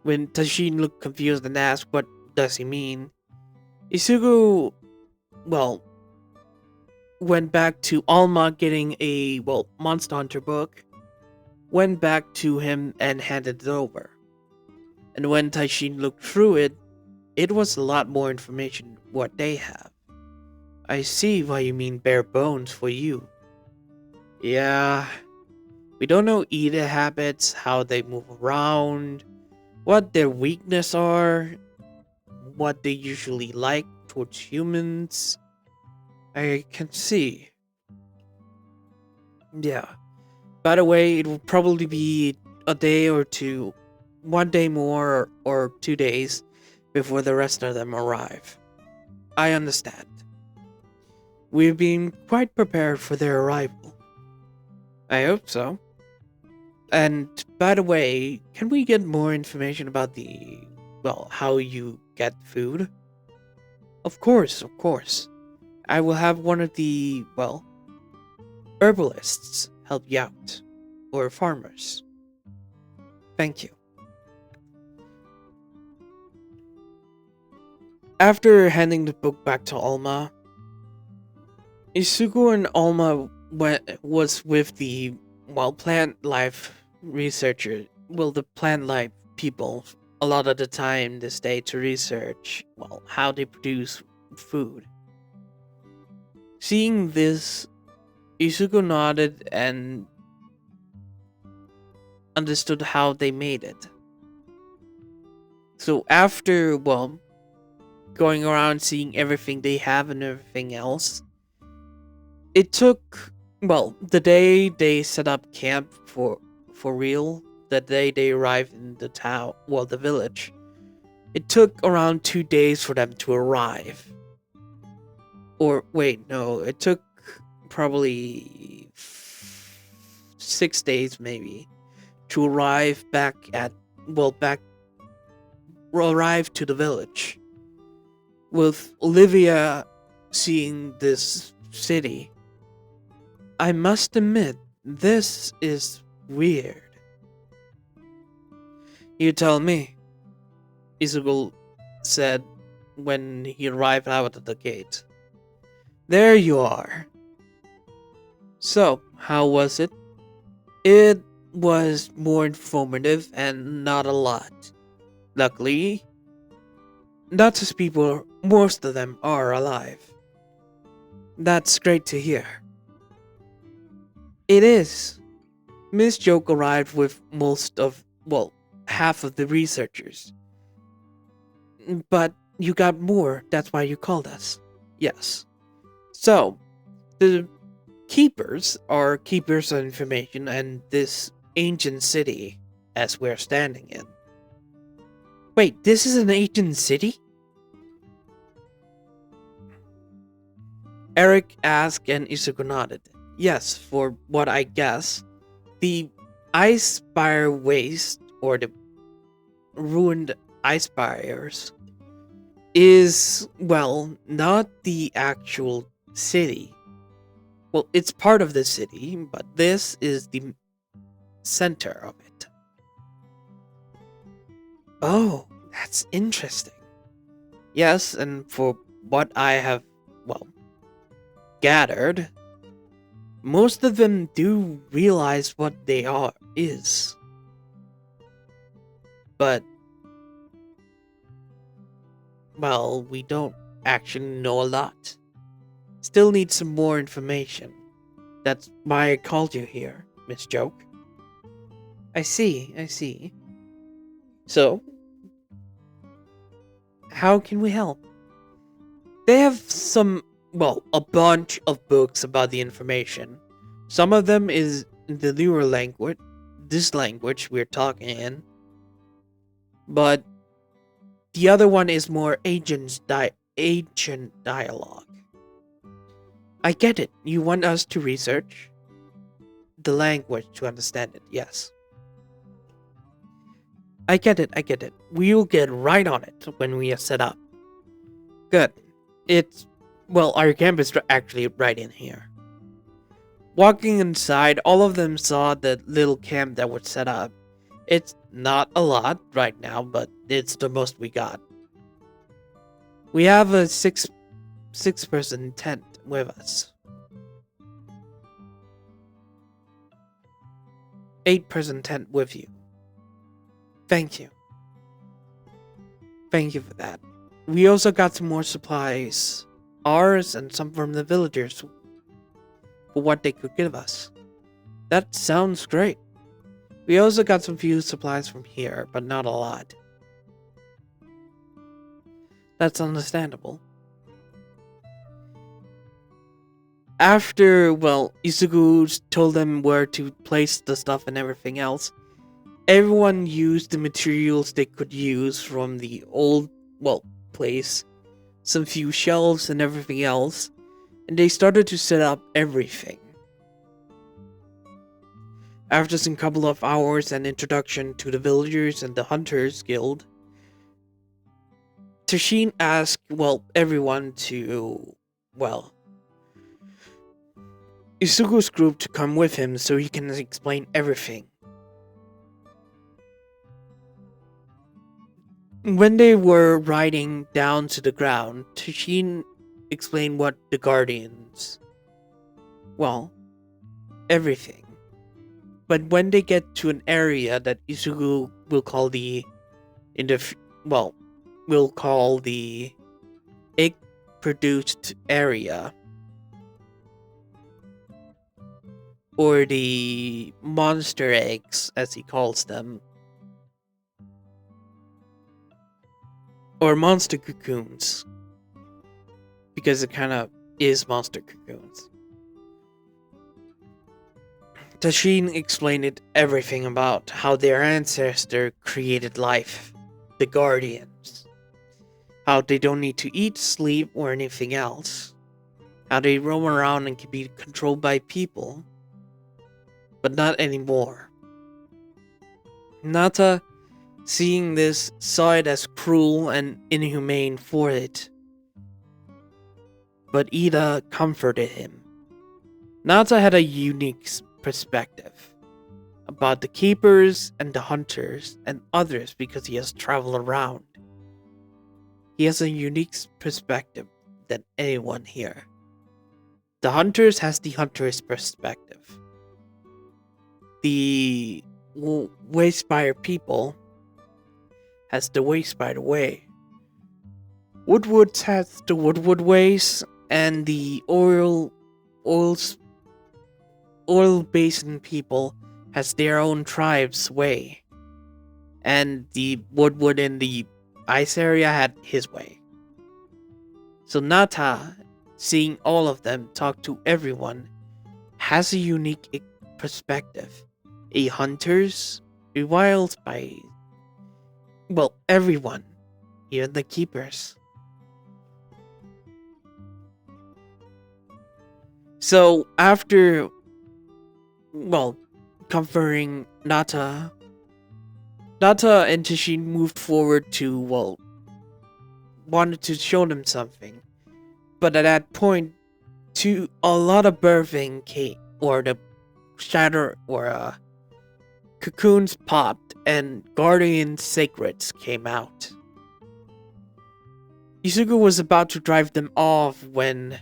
When Tashin looked confused and asked what does he mean, Isugu, well, went back to Alma getting a, well, Monster Hunter book, went back to him and handed it over. And when Taishin looked through it, it was a lot more information what they have. I see why you mean bare bones for you. Yeah, we don't know eater habits, how they move around, what their weakness are, what they usually like towards humans. I can see. Yeah. By the way, it will probably be a day or two, one day more or 2 days before the rest of them arrive. I understand. We've been quite prepared for their arrival. I hope so. And by the way, can we get more information about how you get food? Of course, of course. I will have one of the, herbalists help you out. Or farmers. Thank you. After handing the book back to Alma, Isugu and Alma was with the, plant life researcher, the plant life people a lot of the time this day to research, how they produce food. Seeing this, Isugu nodded and understood how they made it. So after, going around seeing everything they have and everything else, it took, the day they set up camp for real, the day they arrived in the town, the village, it took around 2 days for them to arrive. Or, wait, no, it took probably 6 days maybe to arrive arrive to the village. With Olivia seeing this city, I must admit, this is weird. You tell me. Izuku said when he arrived out of the gate. There you are. So, how was it? It was more informative and not a lot. Luckily, Natsu's people, most of them are alive. That's great to hear. It is. Miss Joke arrived with half of the researchers. But you got more, that's why you called us. Yes. So, the keepers are keepers of information and this ancient city as we're standing in. Wait, this is an ancient city? Eric asked and Izuku nodded. Yes, for what I guess, the Ice Spire waste, or the ruined ice spires, is, well, not the actual city. Well, it's part of the city, but this is the center of it. Oh, that's interesting. Yes, and for what I have, gathered, most of them do realize what they is. But, we don't actually know a lot. Still need some more information. That's why I called you here, Miss Joke. I see. So, how can we help? They have a bunch of books about the information. Some of them is in the newer language, this language we're talking in. But the other one is more ancient dialogue. I get it. You want us to research the language to understand it, yes. I get it. We'll get right on it when we are set up. Good. Our camp is actually right in here. Walking inside, all of them saw the little camp that was set up. It's not a lot right now, but it's the most we got. We have a six-person tent with us. 8-person tent with you. Thank you. Thank you for that. We also got some more supplies. Ours and some from the villagers. For what they could give us. That sounds great. We also got some few supplies from here, but not a lot. That's understandable. After, Izuku told them where to place the stuff and everything else, everyone used the materials they could use from the old, place, some few shelves and everything else, and they started to set up everything. After some couple of hours and introduction to the villagers and the Hunters Guild, Tashin asked, everyone to, Izuku's group to come with him so he can explain everything. When they were riding down to the ground, Tashin explained what the Guardians... everything. But when they get to an area that Izuku will call the egg-produced area, or the monster eggs, as he calls them, or monster cocoons, because it kind of is monster cocoons. Tashin explained everything about how their ancestor created life, the Guardians, how they don't need to eat, sleep, or anything else, how they roam around and can be controlled by people, but not anymore. Nata, seeing this, saw it as cruel and inhumane for it, but Ida comforted him. Nata had a unique perspective about the keepers and the hunters and others because he has traveled around. He has a unique perspective than anyone here. The hunters has the hunter's perspective. The Wayspire people has the Wayspire way. Woodwoods has the Woodwood ways, and the oil oil basin people has their own tribe's way. And the Woodwood in the ice area had his way. So Nata, seeing all of them talk to everyone, has a unique perspective. A hunters, a wild by, well, everyone, even the keepers. So after, well, comforting Nata and Tashin moved forward to, well, wanted to show them something. But at that point, a lot of birthing came, or the shatter, or cocoons popped, and guardian sacreds came out. Izuku was about to drive them off when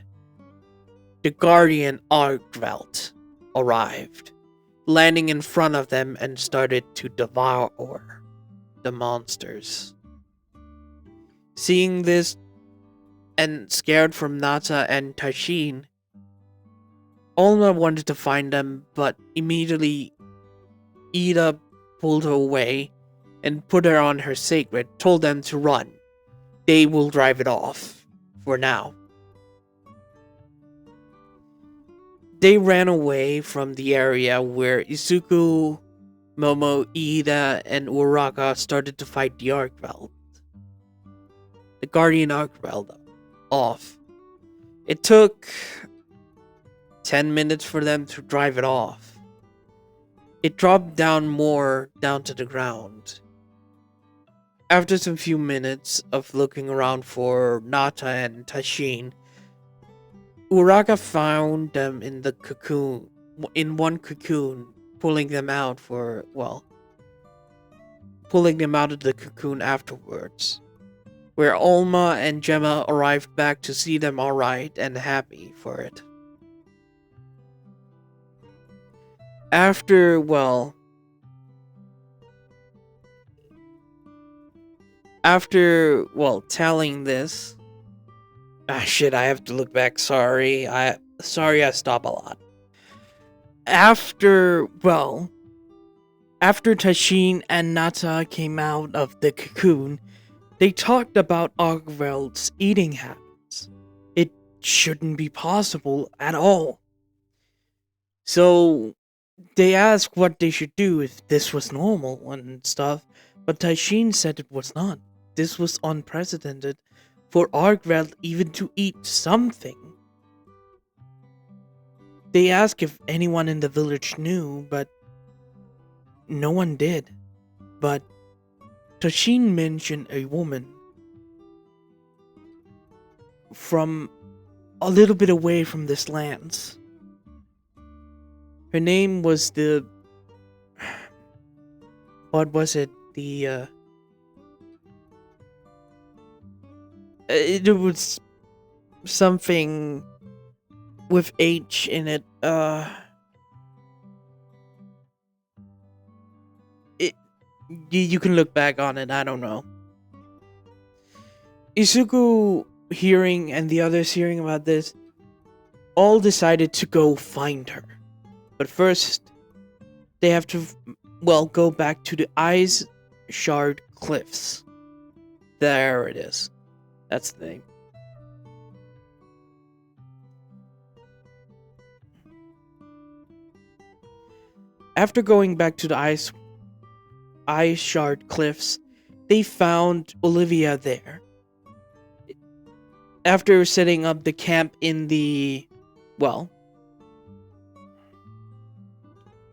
the guardian Argvelt arrived, landing in front of them and started to devour the monsters. Seeing this, and scared from Nata and Tashin, Olma wanted to find them, but immediately Ida pulled her away and put her on her sacred, told them to run. They will drive it off, for now. They ran away from the area where Izuku, Momo, Ida, and Uraka started to fight the Archveld. The Guardian Archveld off. It took 10 minutes for them to drive it off. It dropped down to the ground. After some few minutes of looking around for Nata and Tashin, Uraka found them in the cocoon, in one cocoon, pulling them out of the cocoon afterwards, where Olma and Gemma arrived back to see them alright and happy for it. After telling this, shit, I have to look back, sorry I stop a lot. After Tashin and Nata came out of the cocoon, they talked about Argveld's eating habits. It shouldn't be possible at all. So they asked what they should do if this was normal and stuff, but Tashin said it was not. This was unprecedented for Argveld even to eat something. They asked if anyone in the village knew, but no one did. But Tashin mentioned a woman from a little bit away from this lands. Her name was what was it? It was something with H in it. You can look back on it, I don't know. Izuku hearing and the others hearing about this all decided to go find her. But first, they have to, go back to the Ice Shard Cliffs. There it is. That's the name. After going back to the Ice Shard Cliffs, they found Olivia there. After setting up the camp in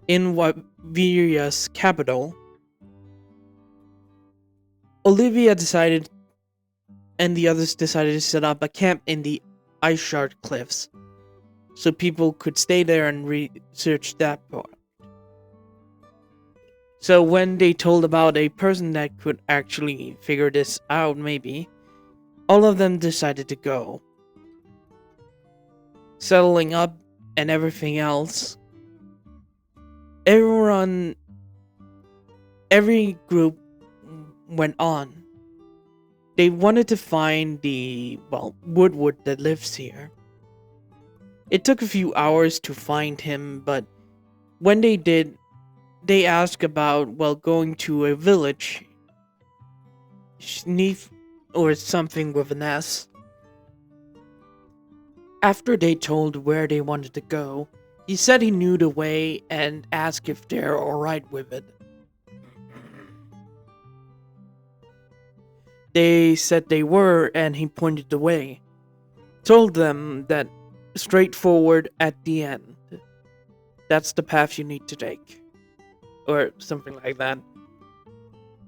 in Viria's capital, Olivia and the others decided to set up a camp in the Ice Shard Cliffs, so people could stay there and research that part. So when they told about a person that could actually figure this out, maybe, All of them decided to go. Settling up and everything else, everyone, every group went on. They wanted to find the, Woodward that lives here. It took a few hours to find him, but when they did, they asked about, going to a village. Sneef, or something with an S. After they told where they wanted to go, he said he knew the way and asked if they're alright with it. They said they were, and he pointed the way. Told them that straightforward at the end. That's the path you need to take. Or something like that.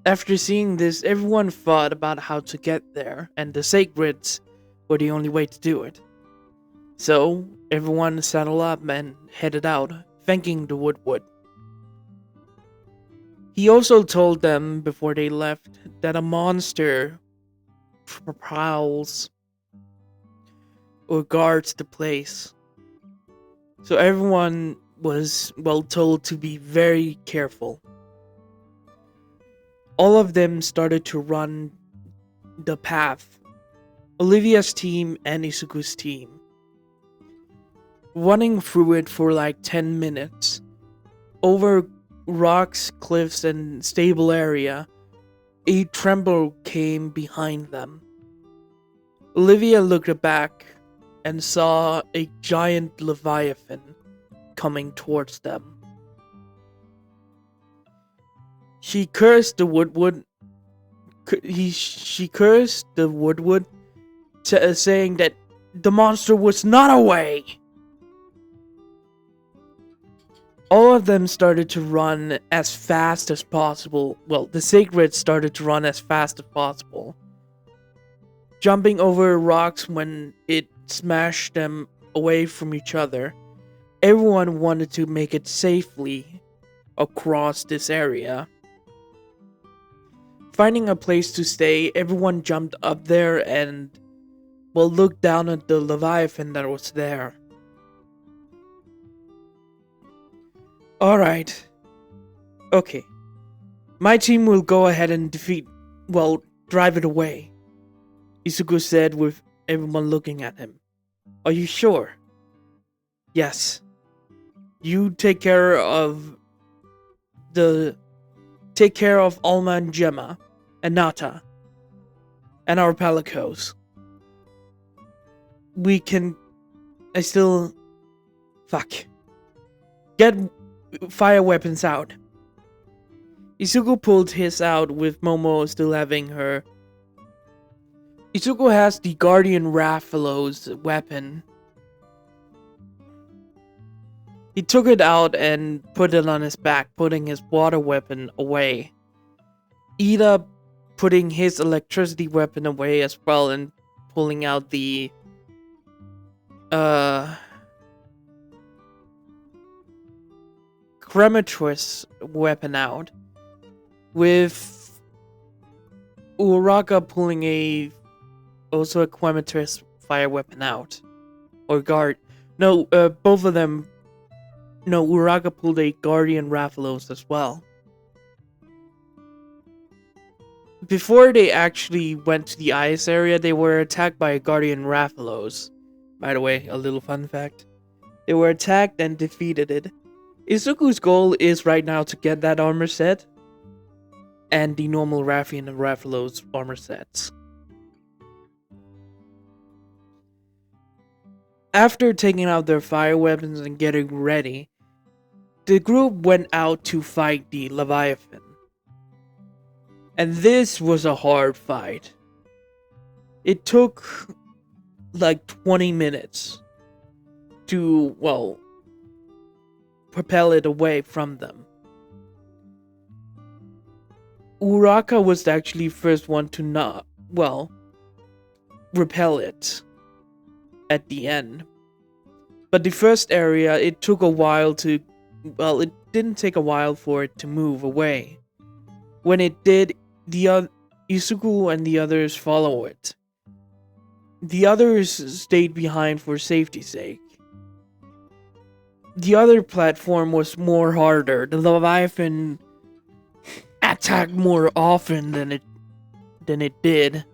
After seeing this, everyone thought about how to get there, and the sacreds were the only way to do it. So, everyone saddled up and headed out, thanking the Woodwood. He also told them before they left that a monster prowls or guards the place. So everyone was, told to be very careful. All of them started to run the path. Olivia's team and Isuku's team. Running through it for like 10 minutes. Over rocks, cliffs, and stable area, a tremble came behind them. Olivia looked back and saw a giant leviathan coming towards them. She cursed the Woodwood. She cursed the Woodwood, saying that the monster was not away. All of them started to run as fast as possible. The sacred started to run as fast as possible. Jumping over rocks when it smashed them away from each other. Everyone wanted to make it safely across this area. Finding a place to stay, everyone jumped up there and, looked down at the Leviathan that was there. Alright. Okay. My team will go ahead and drive it away. Isuku said with everyone looking at him. Are you sure? Yes. You take care of Alma and Gemma and Nata and our Palicos. Get fire weapons out. Isuku pulled his out with Momo still having her. Isuku has the Guardian Rathalos weapon. He took it out and put it on his back, putting his water weapon away. Ida putting his electricity weapon away as well and pulling out the Crematrix weapon out, with Uraka pulling also a Crematrix fire weapon out, or guard. No, both of them. No, Uraka pulled a Guardian Rathalos as well. Before they actually went to the ice area, they were attacked by a Guardian Rathalos. By the way, a little fun fact. They were attacked and defeated it. Izuku's goal is right now to get that armor set and the normal Rathian and Rathalos armor sets. After taking out their fire weapons and getting ready, the group went out to fight the Leviathan. And this was a hard fight. It took like 20 minutes to, propel it away from them. Uraka was actually first one to repel it at the end. But the first area, it took a while to, it didn't take a while for it to move away. When it did, Isuku and the others follow it. The others stayed behind for safety's sake. The other platform was more harder. The Leviathan attacked more often than it did.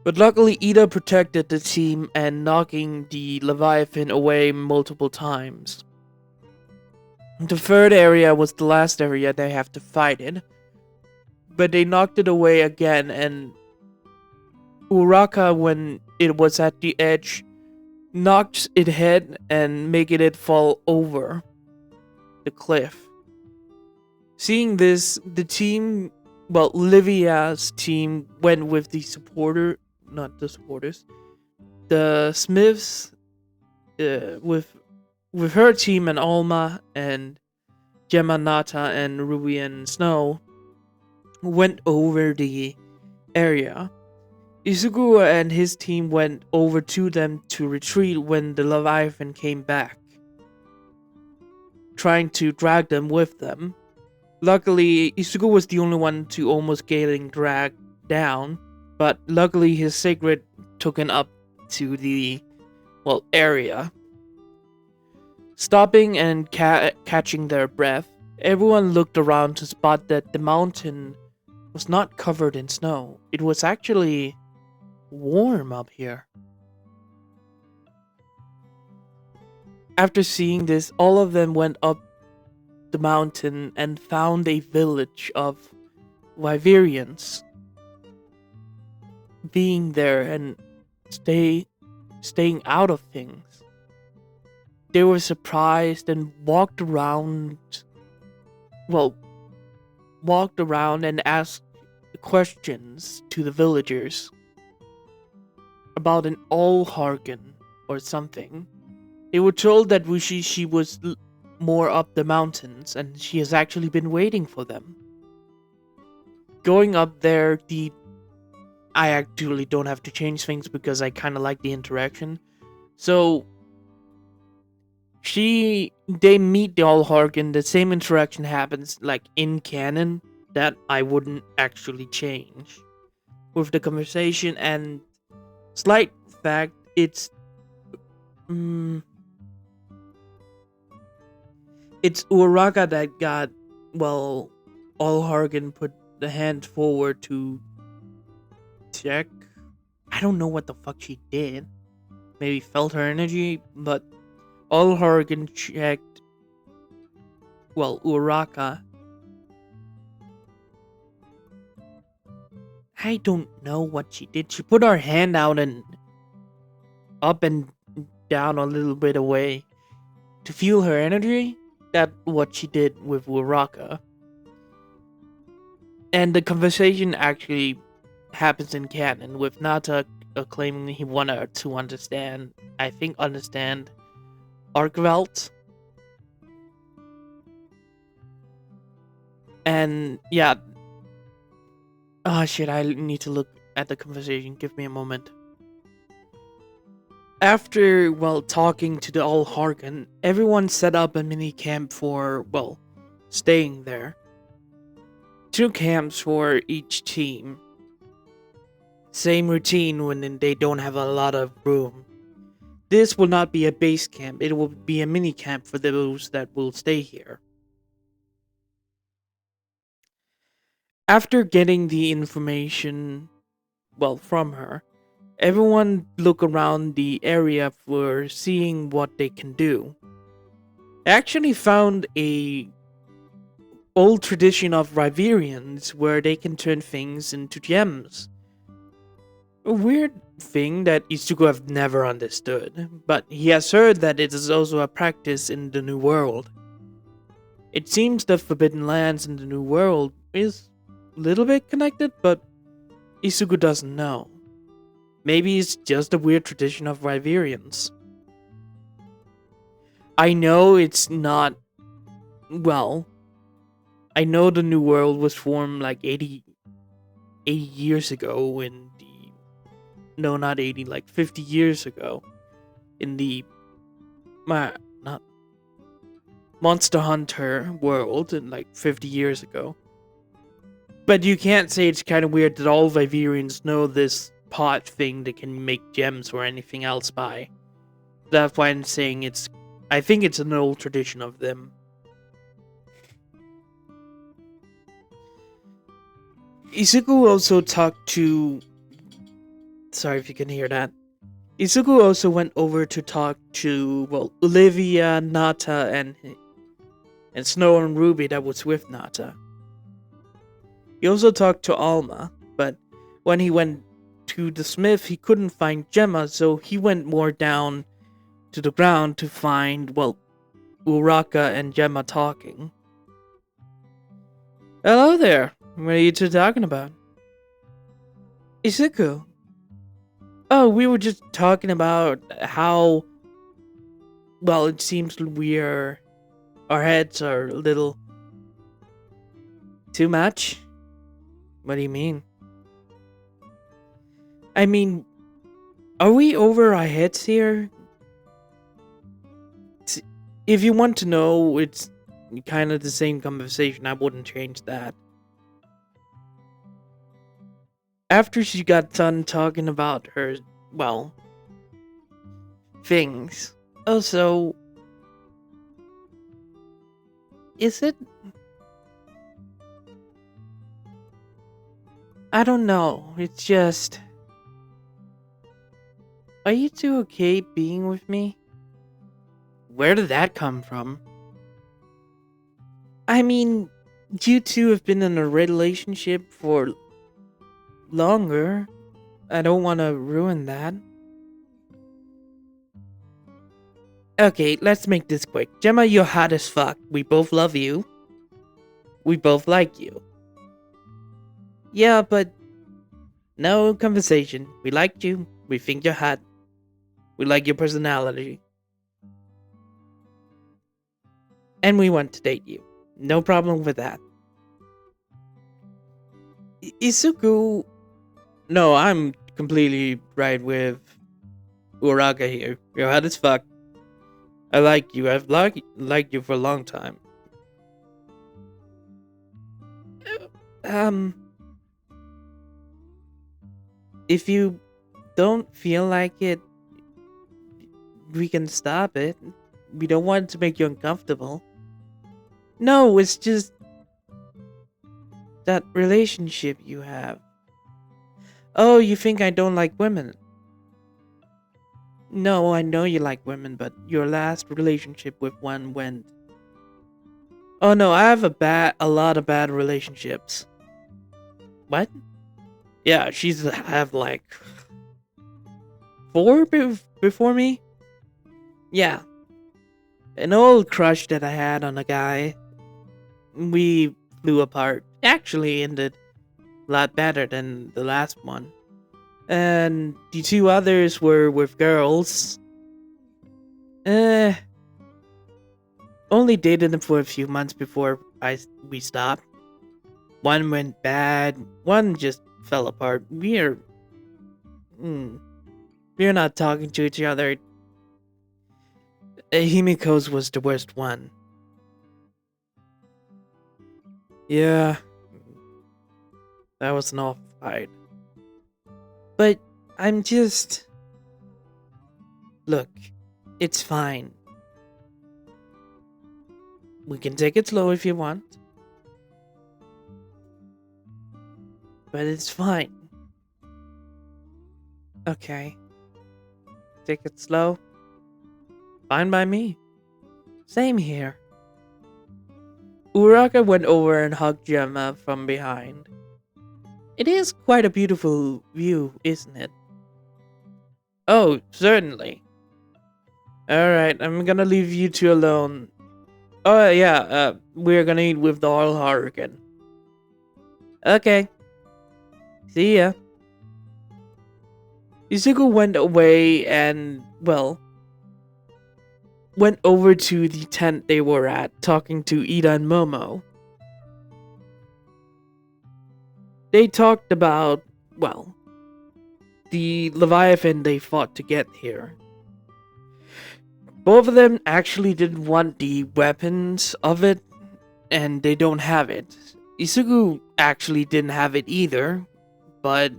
But luckily Ida protected the team and knocking the Leviathan away multiple times. The third area was the last area they have to fight in. But they knocked it away again, and Uraka, when it was at the edge, knocked it head and making it fall over the cliff. Seeing this, the team, well, Livia's team went with the supporter, not the supporters, the Smiths, with her team and Alma and Gemma, Nata, and Ruby and Snow went over the area. Izuku and his team went over to them to retreat when the Leviathan came back, trying to drag them with them. Luckily, Izuku was the only one to almost getting dragged down, but luckily his secret took him up to the, well, area. Stopping and catching their breath, everyone looked around to spot that the mountain was not covered in snow. It was actually warm up here. After seeing this, all of them went up the mountain and found a village of Wyverians being there and staying out of things. They were surprised and walked around and asked questions to the villagers about an Allhargan or something. They were told that she was more up the mountains and she has actually been waiting for them. Going up there, I actually don't have to change things because I kind of like the interaction. So they meet the Allhargan. The same interaction happens like in canon that I wouldn't actually change with the conversation. And slight fact, it's Uraka that got, well, Allhargan put the hand forward to check. I don't know what the fuck she did. Maybe felt her energy, but Allhargan checked, well, Uraka. I don't know what she did. She put her hand out and up and down a little bit away to feel her energy. That's what she did with Uraka. And the conversation actually happens in canon with Nata claiming he wanted to understand Arkveld. And yeah. Oh shit, I need to look at the conversation. Give me a moment. After, well, talking to the Allhargan, everyone set up a mini camp for, well, staying there. 2 camps for each team. Same routine when they don't have a lot of room. This will not be a base camp, it will be a mini camp for those that will stay here. After getting the information, well, from her, everyone look around the area for seeing what they can do. I actually found a old tradition of Ryverians where they can turn things into gems. A weird thing that Izuku have never understood, but he has heard that it is also a practice in the New World. It seems the Forbidden Lands in the New World is a little bit connected, but Izuku doesn't know. Maybe it's just a weird tradition of Ryverians. I know it's not, well, I know the New World was formed like 80 years ago in the, no, not 80, like 50 years ago in the, not Monster Hunter world, in like 50 years ago. But you can't say it's kind of weird that all Vyverians know this pot thing they can make gems or anything else by. That's why I'm saying I think it's an old tradition of them. Izuku also talked to... Sorry if you can hear that. Izuku also went over to talk to, well, Olivia, Nata, and Snow and Ruby that was with Nata. He also talked to Alma, but when he went to the smith, he couldn't find Gemma, so he went more down to the ground to find, well, Uraka and Gemma talking. Hello there. What are you two talking about? Izuku. Oh, we were just talking about how, well, it seems our heads are a little too much. What do you mean? I mean, are we over our heads here? If you want to know, it's kind of the same conversation. I wouldn't change that. After she got done talking about her, well, things. Also, is it? I don't know. It's just... Are you two okay being with me? Where did that come from? I mean, you two have been in a relationship for longer. I don't want to ruin that. Okay, let's make this quick. Gemma, you're hot as fuck. We both love you. We both like you. Yeah, but no conversation. We liked you. We think you're hot. We like your personality. And we want to date you. No problem with that. Izuku... No, I'm completely right with Uraka here. You're hot as fuck. I like you. I've liked you for a long time. If you don't feel like it, we can stop it. We don't want to make you uncomfortable. No, it's just that relationship you have. Oh, you think I don't like women? No, I know you like women, but your last relationship with one went... Oh no, I have a lot of bad relationships. What? Yeah, she's have like 4 before me? Yeah. An old crush that I had on a guy. We flew apart. Actually ended a lot better than the last one. And the 2 others were with girls. Only dated them for a few months before we stopped. One went bad, one just fell apart. We're not talking to each other. Himiko's was the worst one. Yeah, that was an awful fight. But I'm just... Look, it's fine. We can take it slow if you want. But it's fine. Okay. Take it slow. Fine by me. Same here. Uraka went over and hugged Gemma from behind. It is quite a beautiful view, isn't it? Oh, certainly. Alright, I'm gonna leave you two alone. Oh, yeah, we're gonna eat with the oil hurricane. Okay. See ya. Izuku went away and, well, went over to the tent they were at, talking to Ida and Momo. They talked about, well, the Leviathan they fought to get here. Both of them actually didn't want the weapons of it, and they don't have it. Izuku actually didn't have it either, but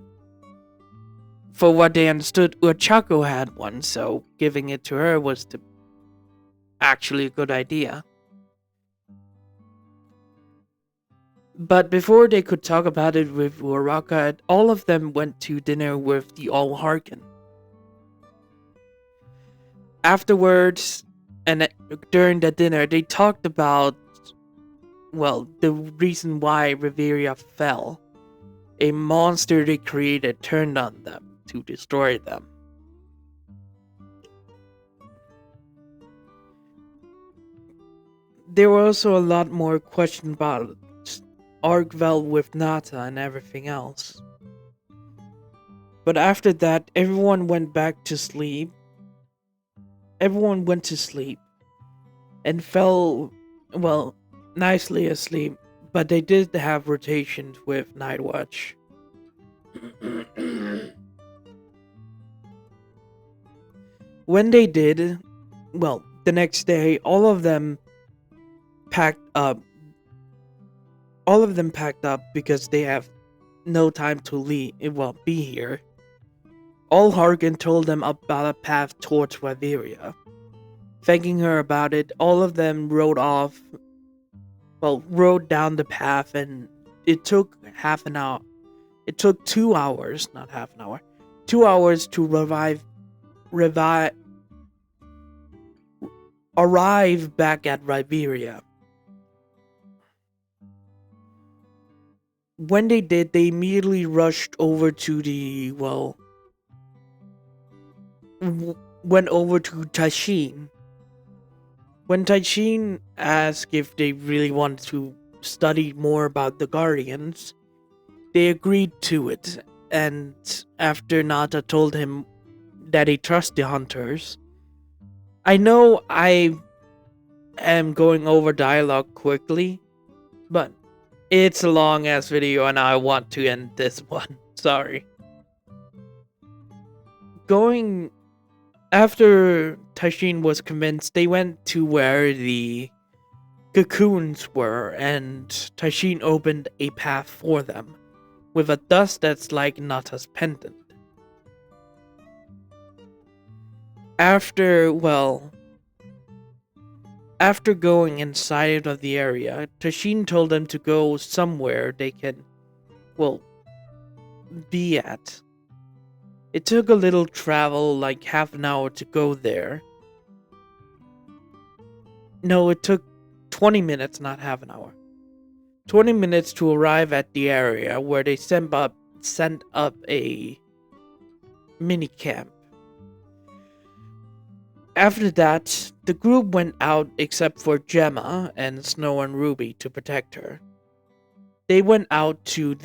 For what they understood, Urchako had one, so giving it to her was actually a good idea. But before they could talk about it with Uraraka, all of them went to dinner with the All Harkin. Afterwards, and during the dinner, they talked about, well, the reason why Reveria fell. A monster they created turned on them to destroy them. There were also a lot more questions about Argvel with Nata and everything else. But after that, everyone went back to sleep. Everyone went to sleep and fell, well, nicely asleep, but they did have rotations with Night Watch. When they did, well, the next day, all of them packed up. All of them packed up because they have no time to leave, well, be here. All Harkin told them about a path towards Riveria. Thanking her about it, all of them rode down the path, and it took half an hour. It took 2 hours, not half an hour, 2 hours to arrive back at Riveria. When they did, they immediately rushed over to went over to Tashin. When Tashin asked if they really wanted to study more about the Guardians, they agreed to it, and after Nata told him that he trusts the hunters. I know I am going over dialogue quickly, but it's a long ass video and I want to end this one. Sorry. After Tashin was convinced, they went to where the cocoons were, and Tashin opened a path for them with a dust that's like Nata's pendant. After going inside of the area, Tashin told them to go somewhere they can, be at. It took a little travel, like half an hour to go there. No, it took 20 minutes, not half an hour. 20 minutes to arrive at the area where they sent up a mini camp. After that, the group went out except for Gemma and Snow and Ruby to protect her. They went out to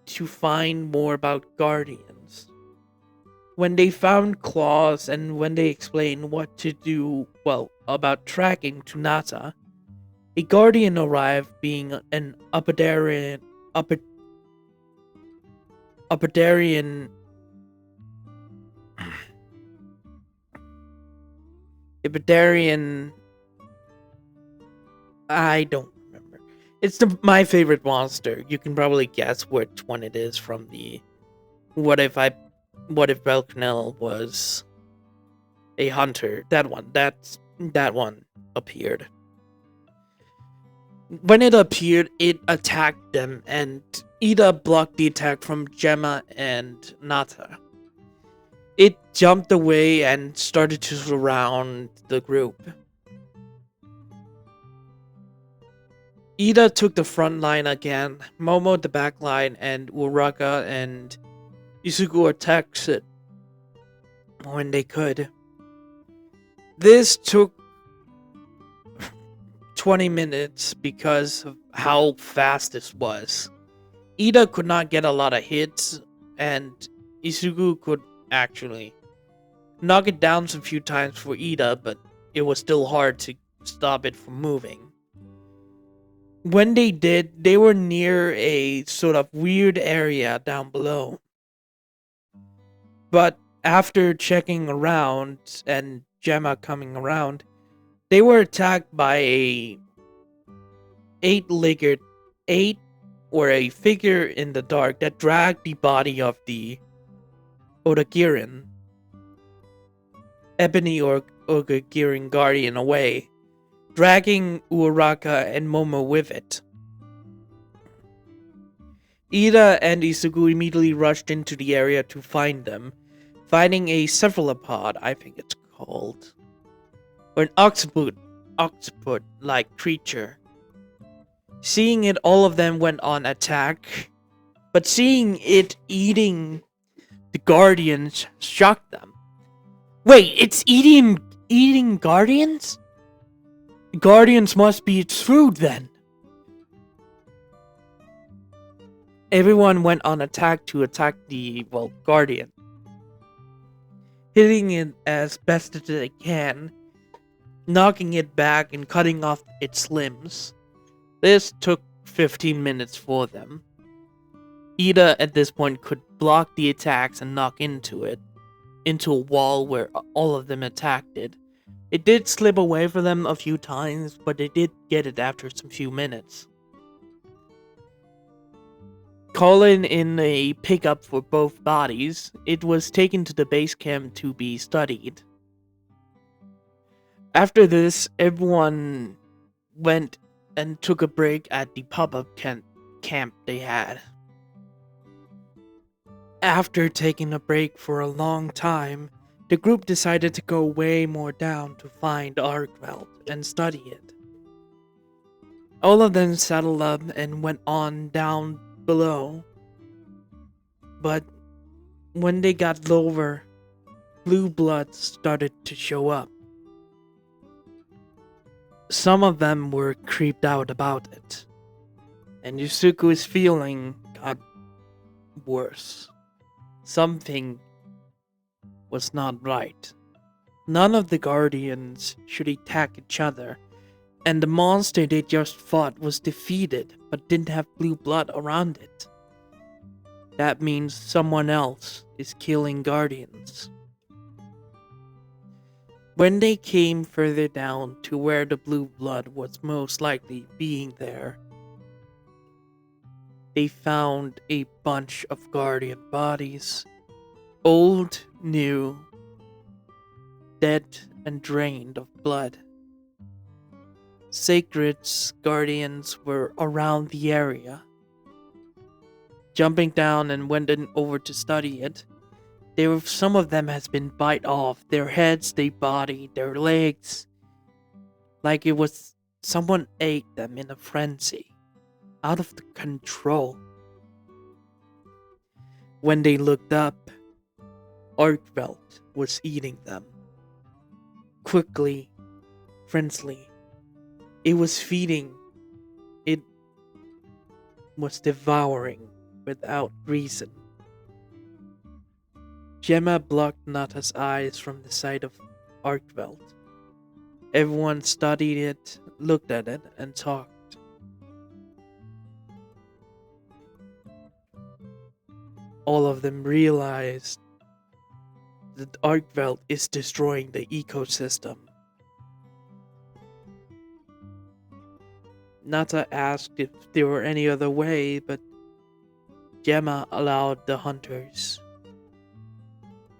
to find more about Guardians. When they found Claws and when they explained what to do, about tracking to Nata, a Guardian arrived being an Upidarian I don't remember. It's my favorite monster. You can probably guess which one it is from the What if Belcanel was a hunter? That one appeared. When it appeared, it attacked them, and Ida blocked the attack from Gemma and Nata. It jumped away and started to surround the group. Ida took the front line again, Momo the back line, and Uraka and Isugu attacked it when they could. This took 20 minutes because of how fast this was. Ida could not get a lot of hits, and Isugu could actually knock it down a few times for Ida, but it was still hard to stop it from moving. When they did, they were near a sort of weird area down below. But after checking around and Gemma coming around, they were attacked by a figure in the dark that dragged the body of the Odagirin, Ebony Odagirin Guardian away, dragging Uraraka and Momo with it. Ida and Isugu immediately rushed into the area to find them, finding a cephalopod, I think it's called, or an octopus-like creature. Seeing it, all of them went on attack, but seeing it eating the Guardians shocked them. Wait, it's eating Guardians? Guardians must be its food then. Everyone went on attack to attack the, Guardian, hitting it as best as they can, knocking it back and cutting off its limbs. This took 15 minutes for them. Ida at this point could block the attacks and knock into a wall where all of them attacked it. It did slip away from them a few times, but they did get it after some few minutes. Calling in a pickup for both bodies, it was taken to the base camp to be studied. After this, everyone went and took a break at the pop-up camp they had. After taking a break for a long time, the group decided to go way more down to find Arkveld and study it. All of them saddled up and went on down below, but when they got lower, blue blood started to show up. Some of them were creeped out about it, and Yusuku's feeling got worse. Something was not right. None of the Guardians should attack each other, and the monster they just fought was defeated but didn't have blue blood around it. That means someone else is killing Guardians. When they came further down to where the blue blood was most likely being there, they found a bunch of Guardian bodies. Old, new, dead and drained of blood. Sacred Guardians were around the area. Jumping down and went over to study it, some of them has been bite off, their heads, their body, their legs, like it was someone ate them in a frenzy, out of control. When they looked up, Arkveld was eating them. Quickly, friendly. It was feeding. It was devouring without reason. Gemma blocked Nata's eyes from the sight of Arkveld. Everyone studied it, looked at it, and talked. All of them realized that Arkveld is destroying the ecosystem. Nata asked if there were any other way, but Gemma allowed the hunters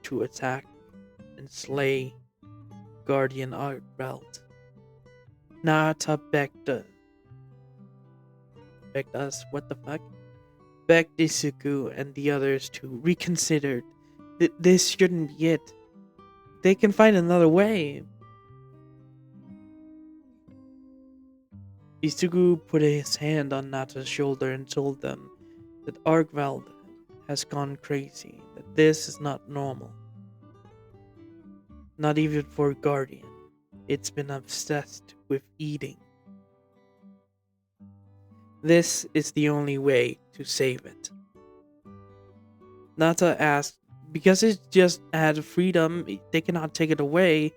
to attack and slay Guardian Arkveld. Nata begged Isuku and the others to reconsider. This shouldn't be it. They can find another way. Isugu put his hand on Nata's shoulder and told them that Arkveld has gone crazy, that this is not normal. Not even for Guardian. It's been obsessed with eating. This is the only way to save it. Nata asked, because it just had freedom, they cannot take it away.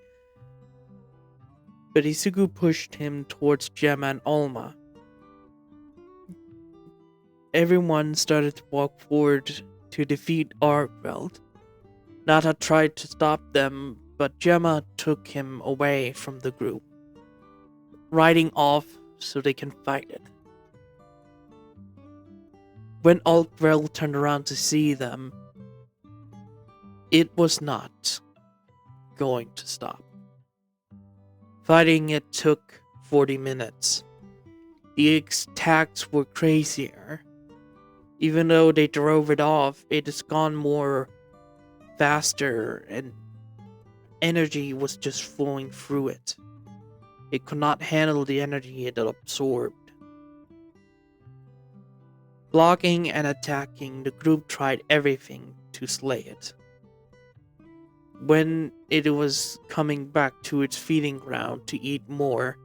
But Isugu pushed him towards Gemma and Alma. Everyone started to walk forward to defeat Arkveld. Nata tried to stop them, but Gemma took him away from the group, riding off so they can fight it. When Arkveld turned around to see them, It was not going to stop. Fighting it took 40 minutes. The attacks were crazier. Even though they drove it off, it has gone more faster and energy was just flowing through it. It could not handle the energy it absorbed. Blocking and attacking, the group tried everything to slay it. When it was coming back to its feeding ground to eat more,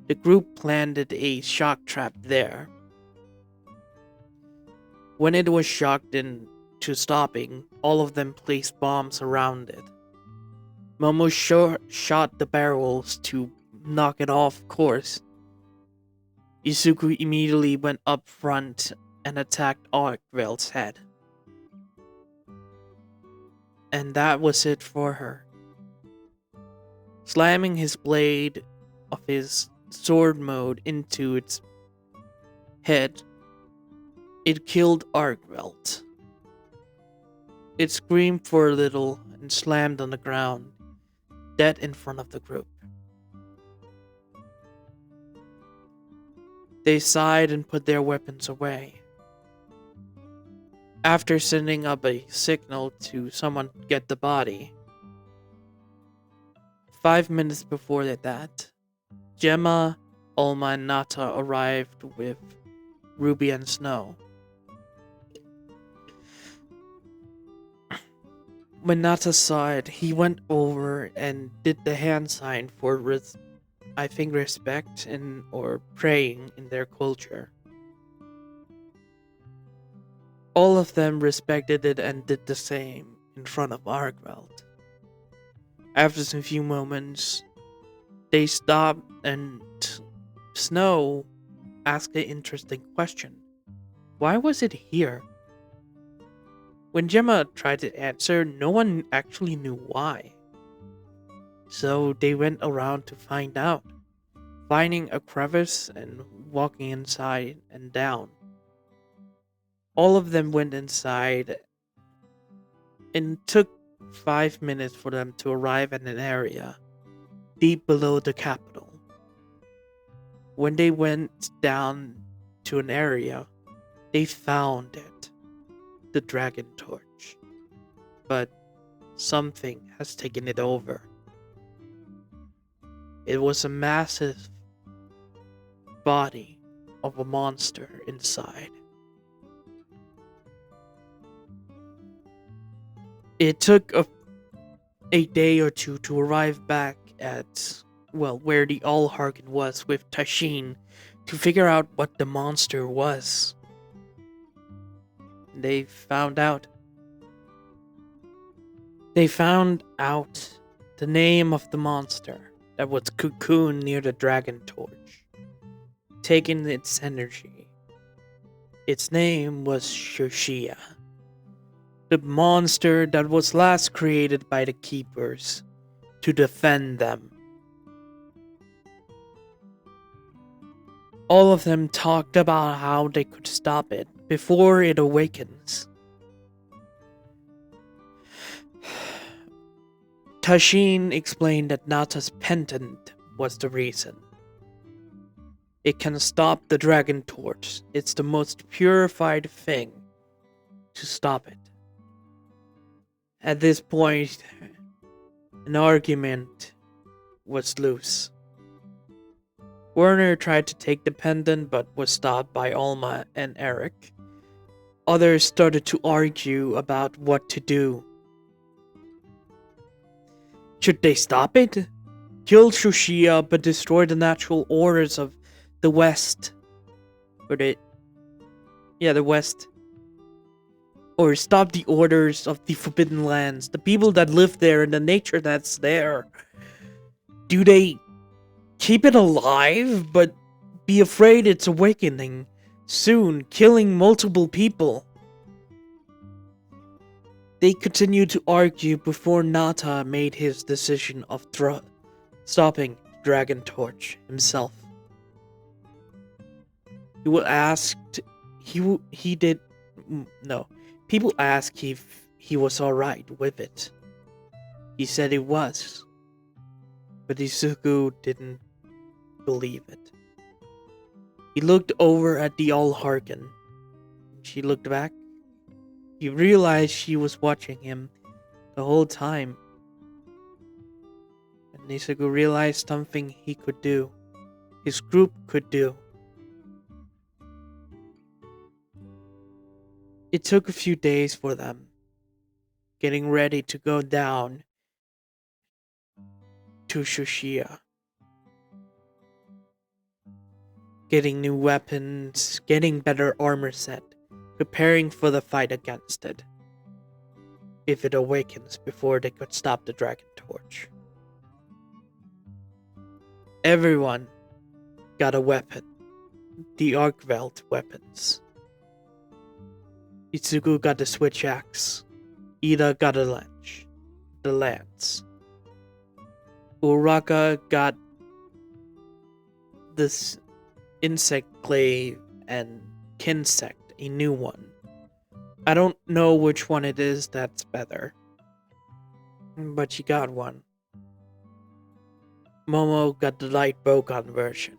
the group planted a shock trap there. When it was shocked into stopping, all of them placed bombs around it. Momo shot the barrels to knock it off course. Izuku immediately went up front and attacked Arkvel's head. And that was it for her. Slamming his blade of his sword mode into its head, it killed Arkveld. It screamed for a little and slammed on the ground, dead in front of the group. They sighed and put their weapons away. After sending up a signal to someone get the body, 5 minutes before that, Gemma, Alma, and Nata arrived with Ruby and Snow. When Nata saw it, he went over and did the hand sign for, respect or praying in their culture. All of them respected it and did the same in front of Arkveld. After some few moments, they stopped and Snow asked an interesting question. Why was it here? When Gemma tried to answer, no one actually knew why. So they went around to find out, finding a crevice and walking inside and down. All of them went inside, and it took 5 minutes for them to arrive at an area deep below the capital. When they went down to an area, they found it, the dragon torch. But something has taken it over. It was a massive body of a monster inside. It took a day or two to arrive back at, where the Allharkin was with Tashin to figure out what the monster was. They found out the name of the monster that was cocooned near the dragon torch, taking its energy. Its name was Shoshia. The monster that was last created by the Keepers to defend them. All of them talked about how they could stop it before it awakens. Tashin explained that Nata's pendant was the reason. It can stop the dragon torch. It's the most purified thing to stop it. At this point, an argument was loose. Werner tried to take the pendant but was stopped by Alma and Eric. Others started to argue about what to do. Should they stop it? Kill Shushia but destroy the natural orders of the West? The West. Or stop the orders of the Forbidden Lands, the people that live there and the nature that's there. Do they keep it alive, but be afraid it's awakening soon, killing multiple people? They continued to argue before Nata made his decision of stopping Dragon Torch himself. People asked if he was alright with it. He said it was, but Izuku didn't believe it. He looked over at the All Harken. She looked back. He realized she was watching him the whole time. And Izuku realized something he could do. His group could do. It took a few days for them, getting ready to go down to Tsushia. Getting new weapons, getting better armor set, preparing for the fight against it. If it awakens before they could stop the Dragon Torch. Everyone got a weapon. The Arcveld weapons. Izuku got the switch axe. Ida got a lance. The lance. Uraka got this insect glaive and kinsect, a new one. I don't know which one it is that's better, but she got one. Momo got the light bowgun version.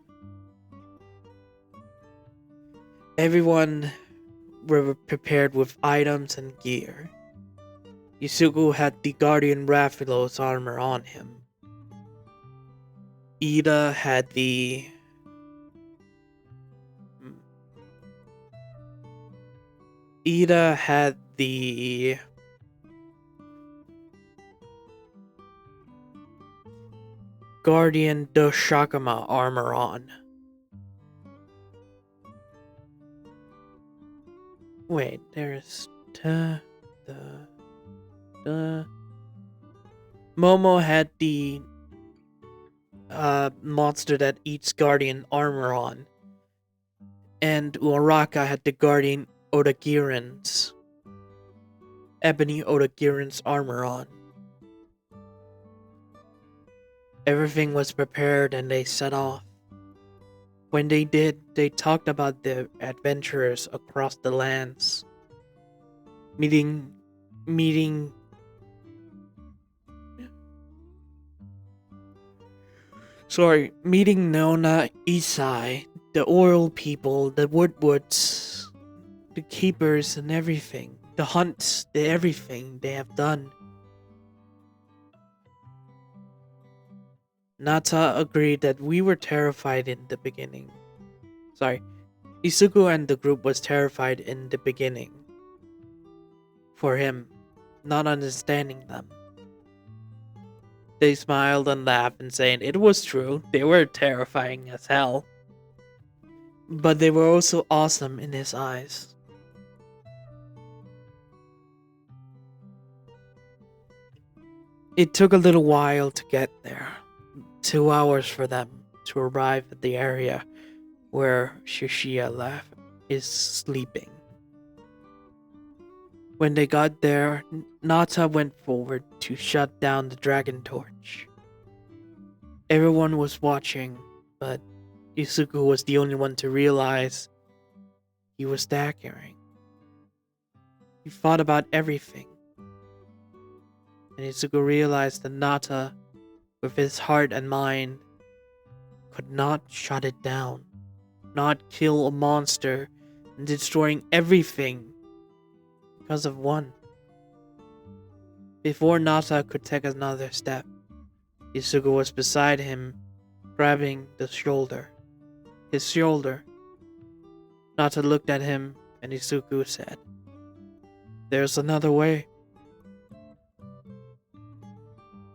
Everyone were prepared with items and gear. Izuku had the Guardian Raphael's armor on him. Ida had the Guardian Doshakama armor on. Wait, there's Momo had the monster that eats Guardian armor on. And Uraka had the Guardian Odagirin's Ebony Odagirin's armor on. Everything was prepared and they set off. When they did, they talked about the adventurers across the lands. Meeting Nona Isai, the oral people, the Woodwoods, the keepers and everything. The hunts, the everything they have done. Nata agreed that we were terrified in the beginning. Izuku and the group was terrified in the beginning. For him, not understanding them. They smiled and laughed and saying it was true, they were terrifying as hell. But they were also awesome in his eyes. It took a little while to get there. 2 hours for them to arrive at the area where Tsushia is sleeping. When they got there, Nata went forward to shut down the Dragon Torch. Everyone was watching, but Izuku was the only one to realize he was staggering. He thought about everything. And Izuku realized that Nata, with his heart and mind, could not shut it down, not kill a monster and destroying everything because of one. Before Nata could take another step, Izuku was beside him, grabbing his shoulder. Nata looked at him and Izuku said, "There's another way."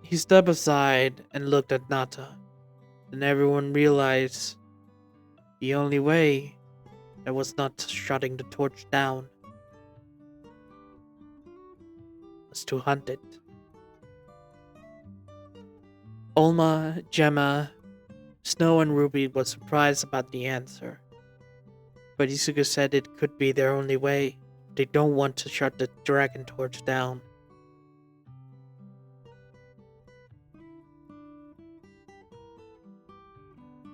He stepped aside and looked at Nata, and everyone realized the only way that was not shutting the torch down was to hunt it. Olma, Gemma, Snow, and Ruby was surprised about the answer, but Izuku said it could be their only way. They don't want to shut the Dragon Torch down.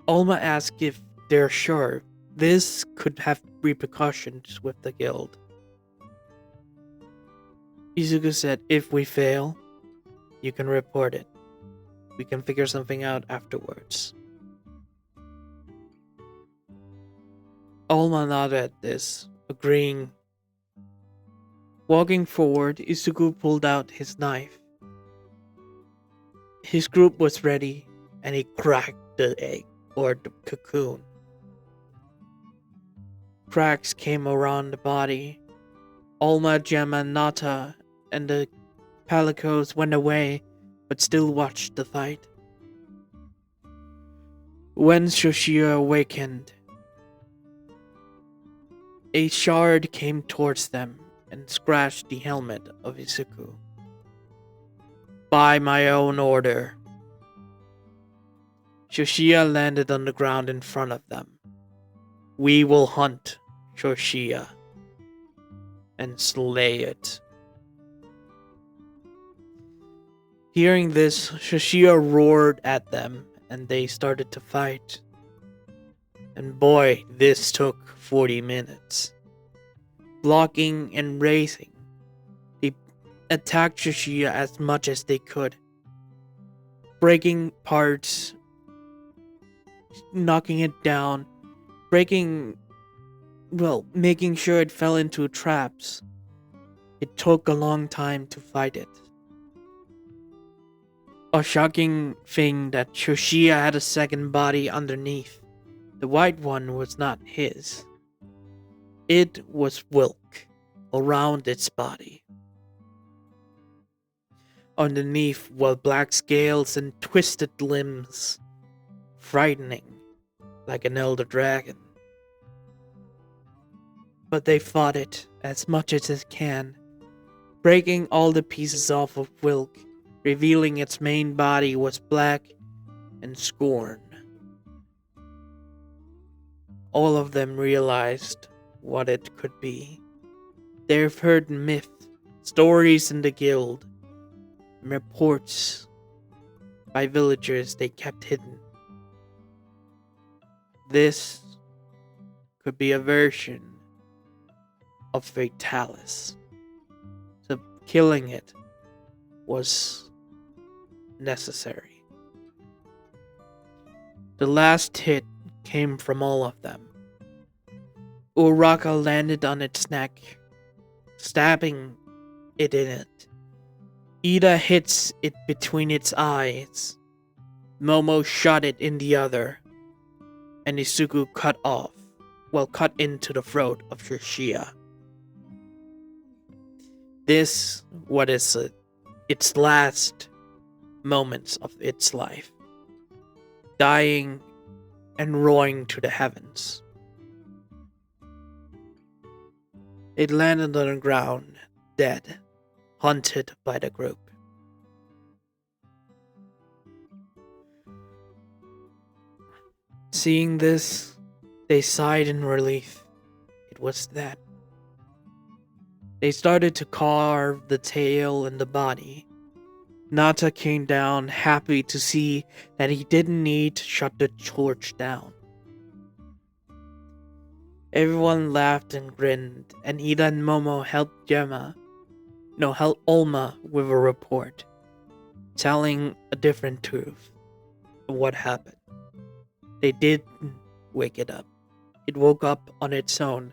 Olma asked if they're sure this could have repercussions with the guild. Izuku said, if we fail, you can report it. We can figure something out afterwards. Alma nodded at this, agreeing. Walking forward, Izuku pulled out his knife. His group was ready, and he cracked the egg, or the cocoon. Cracks came around the body. Alma, Gemma, Nata, and the Palicos went away, but still watched the fight. When Shoshia awakened, a shard came towards them and scratched the helmet of Izuku. By my own order. Shoshia landed on the ground in front of them. We will hunt Shoshia and slay it. Hearing this, Shoshia roared at them and they started to fight. And boy, this took 40 minutes. Blocking and racing, they attacked Shoshia as much as they could, breaking parts, knocking it down, making sure it fell into traps. It took a long time to fight it. A shocking thing that Shoshia had a second body underneath. The white one was not his. It was Wilk around its body. Underneath were black scales and twisted limbs, frightening like an elder dragon. But they fought it as much as it can, breaking all the pieces off of Wilk, revealing its main body was black and scorn. All of them realized what it could be. They've heard myths, stories in the guild, and reports by villagers they kept hidden. This could be a version of Fatalis. So killing it was necessary. The last hit came from all of them. Uraka landed on its neck, stabbing it in it. Ida hits it between its eyes. Momo shot it in the other. And Izuku cut into the throat of Shoshia. This what is its last moments of its life, dying and roaring to the heavens. It landed on the ground, dead, hunted by the group. Seeing this, they sighed in relief. It was that. They started to carve the tail and the body. Nata came down, happy to see that he didn't need to shut the torch down. Everyone laughed and grinned, and Ida and Momo helped Olma with a report, telling a different truth of what happened. They didn't wake it up. It woke up on its own,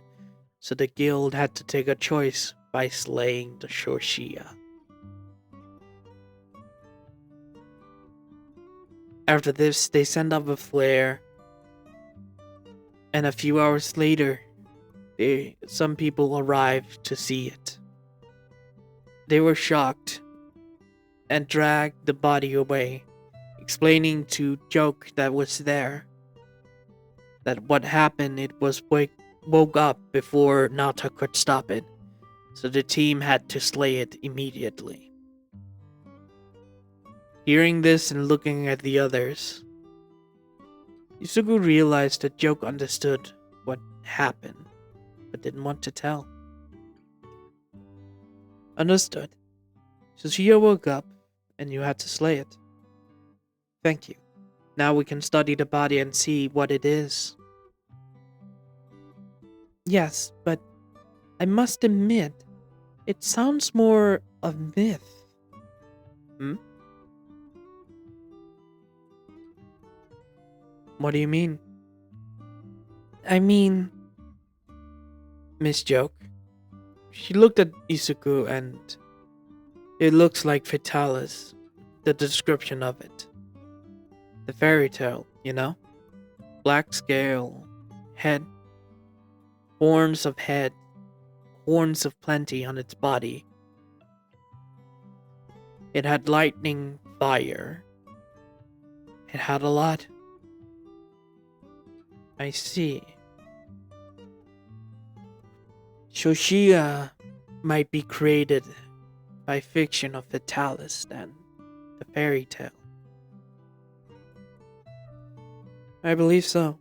so the guild had to take a choice by slaying the Shoshia. After this, they sent up a flare, and a few hours later, some people arrived to see it. They were shocked and dragged the body away, explaining to Joke that was there that what happened, it was woke up before Nata could stop it, so the team had to slay it immediately. Hearing this and looking at the others, Izuku realized that Joke understood what happened, but didn't want to tell. Understood. Shoshia woke up, and you had to slay it. Thank you. Now we can study the body and see what it is. Yes, but I must admit, it sounds more A myth? Hmm? What do you mean? I mean, Miss Joke. She looked at Isuku and it looks like Fatalis, the description of it. The fairy tale, you know? Black scale, head, horns of head, horns of plenty on its body. It had lightning, fire. It had a lot. I see. Shoshia might be created by fiction of Fatalis than the fairy tale. I believe so.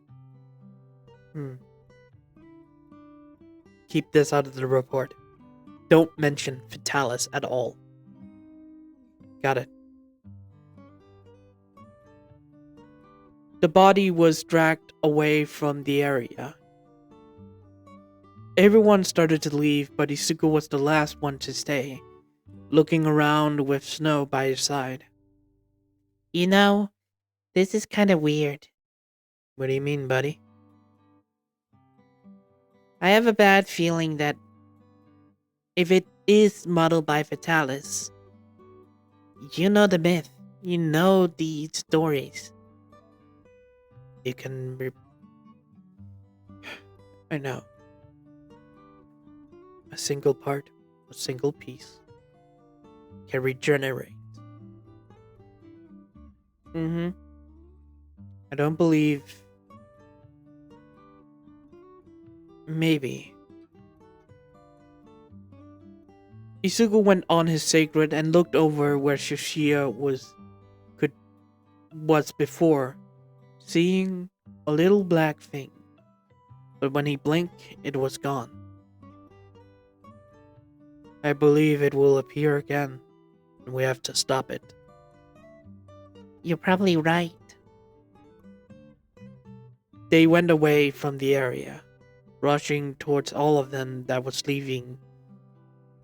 Keep this out of the report. Don't mention Fatalis at all. Got it. The body was dragged away from the area. Everyone started to leave, but Isuku was the last one to stay, looking around with Snow by his side. You know, this is kind of weird. What do you mean, buddy? I have a bad feeling that if it is modeled by Fatalis, you know the myth, you know the stories. You can I know. A single part, a single piece can regenerate. I don't believe. Maybe. Isugu went on his sacred and looked over where Shoshia was before, seeing a little black thing. But when he blinked, it was gone. I believe it will appear again, and we have to stop it. You're probably right. They went away from the area, rushing towards all of them that was leaving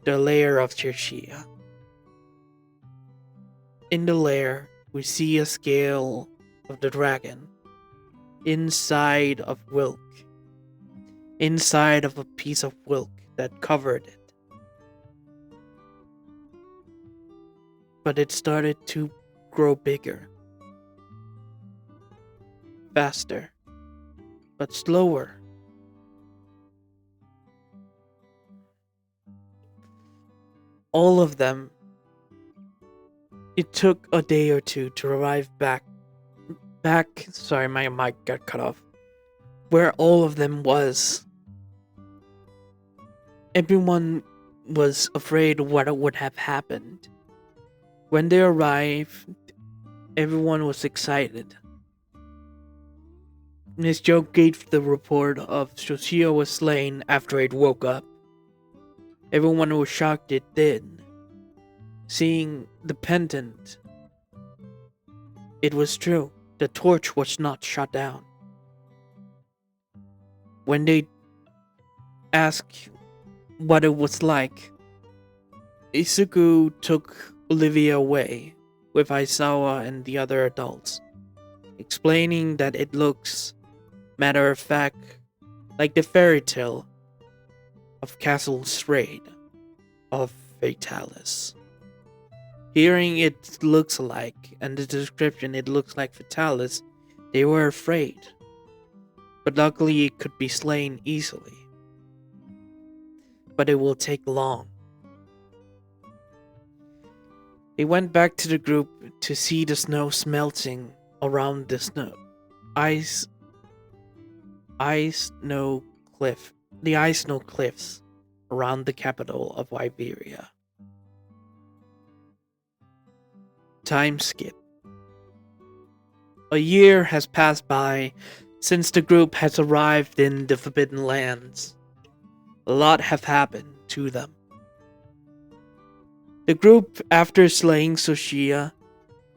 the lair of Chershia. In the lair, we see a scale of the dragon inside of Wilk. Inside of a piece of Wilk that covered it. But it started to grow bigger. Faster. But slower. All of them. It took a day or two to arrive back. Sorry, my mic got cut off. Where all of them was. Everyone was afraid what would have happened. When they arrived, everyone was excited. Miss Joke gave the report of Shoshia was slain after it woke up. Everyone was shocked it did. Seeing the pendant, it was true. The torch was not shut down. When they asked what it was like, Isuku took Olivia away with Aizawa and the other adults, explaining that it looks, matter of fact, like the fairy tale of Castle Strayed of Fatalis. Hearing it looks like, and the description it looks like Fatalis, they were afraid. But luckily it could be slain easily. But it will take long. They went back to the group to see the snow smelting around the ice snow cliffs around the capital of Iberia. Time skip. A year has passed by since the group has arrived in the Forbidden Lands. A lot have happened to them. The group, after slaying Soshia,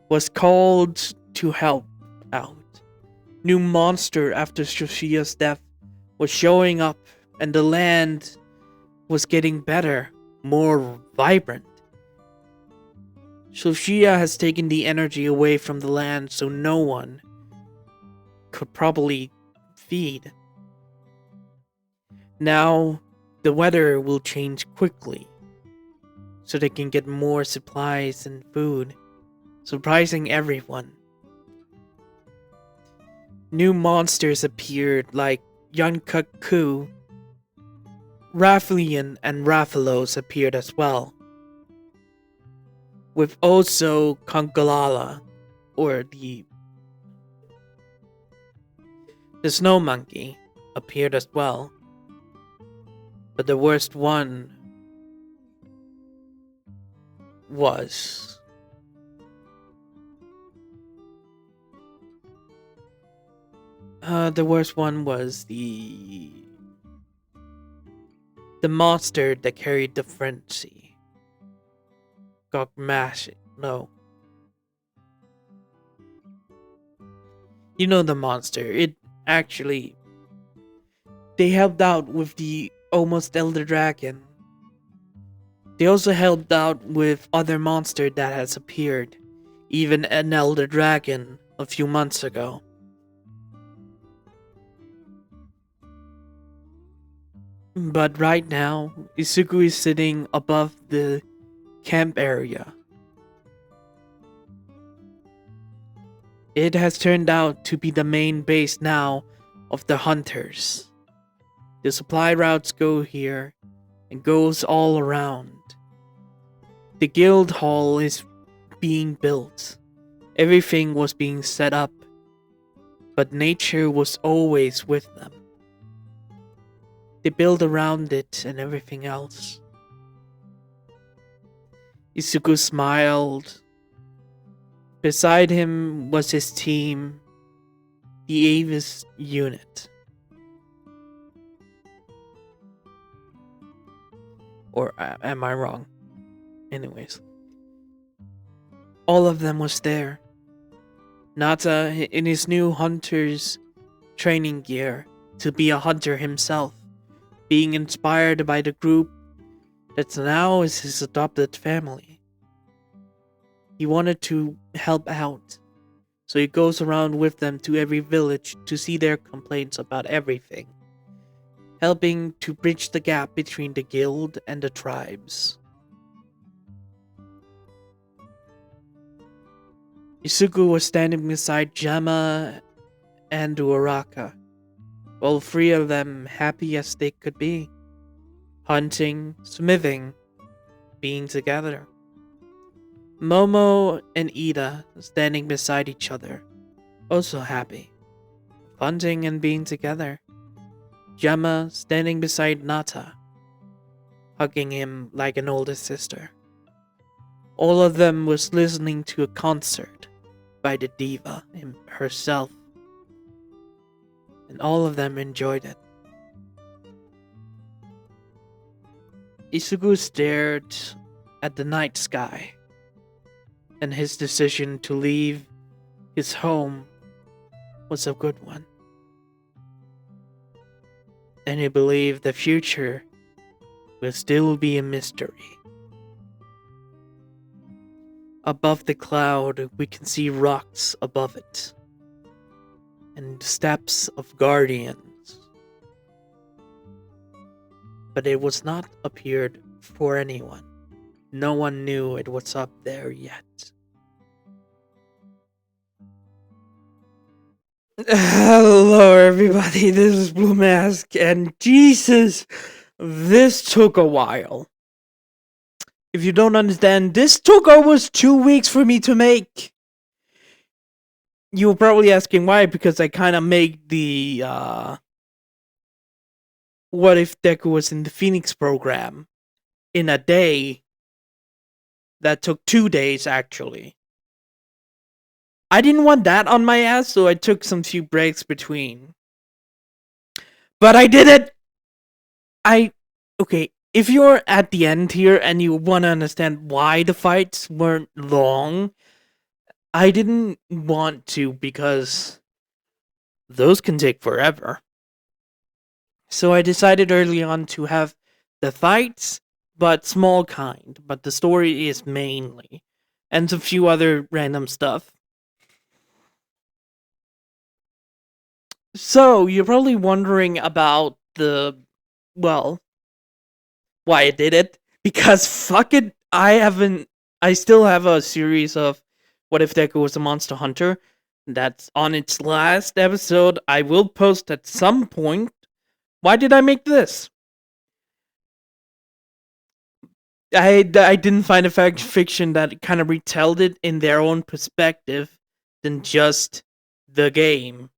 was called to help out. New monster after Soshia's death was showing up, and the land was getting better, more vibrant. So Shia has taken the energy away from the land so no one could probably feed. Now, the weather will change quickly so they can get more supplies and food, surprising everyone. New monsters appeared like Yankaku, Raphelion, and Raphalos appeared as well, with also Kongalala, or the snow monkey, appeared as well. But the worst one was the monster that carried the frenzy. Gogmash. No. You know the monster. It actually, they helped out with the almost elder dragon. They also helped out with other monster that has appeared, even an elder dragon a few months ago. But right now, Isuku is sitting above the camp area. It has turned out to be the main base now of the hunters. The supply routes go here and goes all around. The guild hall is being built. Everything was being set up, but nature was always with them. They build around it and everything else. Isuku smiled. Beside him was his team, the Avis unit. Or am I wrong? Anyways. All of them was there. Nata in his new hunter's training gear to be a hunter himself, being inspired by the group that now is his adopted family. He wanted to help out, so he goes around with them to every village to see their complaints about everything, helping to bridge the gap between the guild and the tribes. Isuku was standing beside Gemma and Uraraka, all three of them happy as they could be, hunting, smithing, being together. Momo and Ida standing beside each other, also happy, hunting and being together. Gemma standing beside Nata, hugging him like an older sister. All of them was listening to a concert by the diva herself, and all of them enjoyed it. Isuku stared at the night sky, and his decision to leave his home was a good one. And he believed the future will still be a mystery. Above the cloud, we can see rocks above it, and steps of guardians. But it was not appeared for anyone. No one knew it was up there yet. Hello everybody, this is Blue Mask, and Jesus, this took a while. If you don't understand, this took almost 2 weeks for me to make. You were probably asking why, because I kind of made the, What If Deku Was in the Phoenix program in a day. That took 2 days, actually. I didn't want that on my ass, so I took some few breaks between. But I did it! Okay, if you're at the end here and you want to understand why the fights weren't long, I didn't want to because those can take forever. So I decided early on to have the fights, but small kind. But the story is mainly and a few other random stuff. So, you're probably wondering about well, why I did it. Because fuck it, I still have a series of What If Deku Was a Monster Hunter that's on its last episode. I will post at some point. Why did I make this? I didn't find a fact fiction that kind of retelled it in their own perspective than just the game.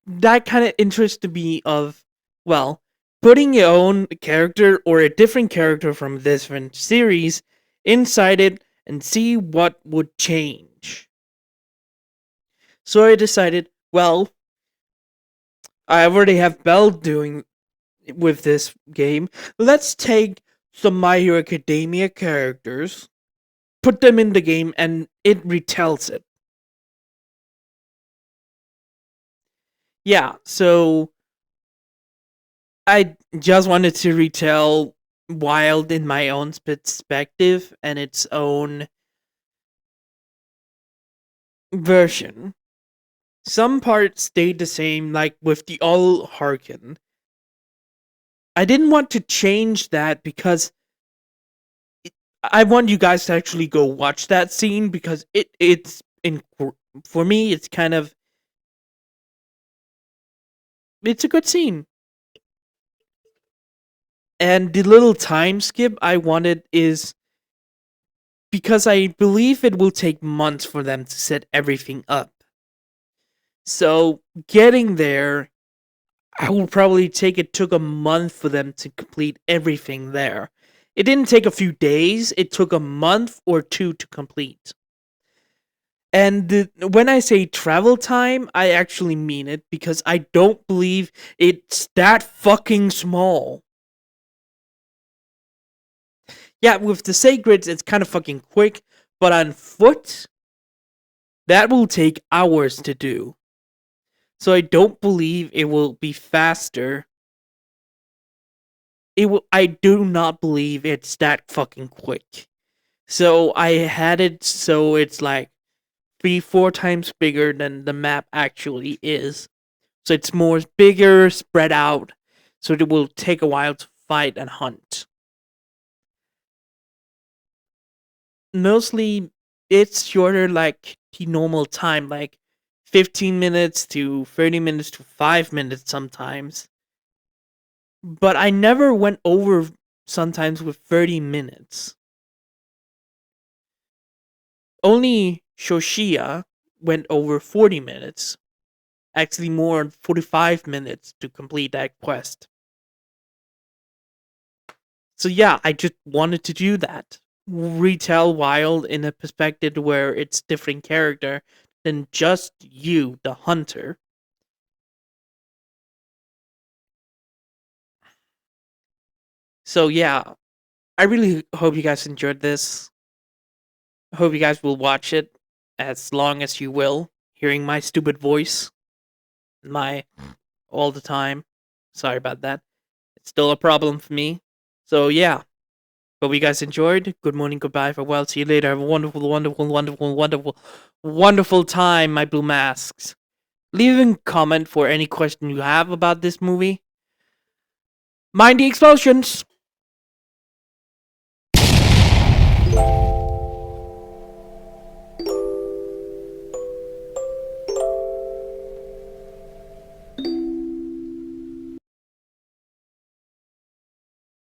That kind of interested me of, well, putting your own character or a different character from a different series inside it and see what would change. So I decided, well, I already have Belle doing with this game. Let's take some My Hero Academia characters, put them in the game, and it retells it. Yeah, so I just wanted to retell Wild in my own perspective and its own version. Some parts stayed the same, like with the all Harkin. I didn't want to change that because I want you guys to actually go watch that scene because it's in for me it's kind of it's a good scene. And the little time skip I wanted is because I believe it will take months for them to set everything up. So getting there, I will probably it took a month for them to complete everything there. It didn't take a few days, it took a month or two to complete. And when I say travel time, I actually mean it because I don't believe it's that fucking small. Yeah, with the sacreds, it's kind of fucking quick, but on foot, that will take hours to do. So I don't believe it will be faster. I do not believe it's that fucking quick. So I had it so it's like 3-4 times bigger than the map actually is. So it's more bigger, spread out, so it will take a while to fight and hunt. Mostly it's shorter like the normal time, like 15 minutes to 30 minutes to 5 minutes sometimes. But I never went over sometimes with 30 minutes. Only Shoshia went over 40 minutes. Actually, more than 45 minutes to complete that quest. So, yeah, I just wanted to do that. Retell Wild in a perspective where it's different character than just you, the hunter. So, yeah, I really hope you guys enjoyed this. I hope you guys will watch it as long as you will, hearing my stupid voice, my all the time. Sorry about that. It's still a problem for me. So yeah, hope you guys enjoyed. Good morning, goodbye, farewell, see you later. Have a wonderful, wonderful, wonderful, wonderful, wonderful time, my blue masks. Leave a comment for any question you have about this movie. Mind the explosions!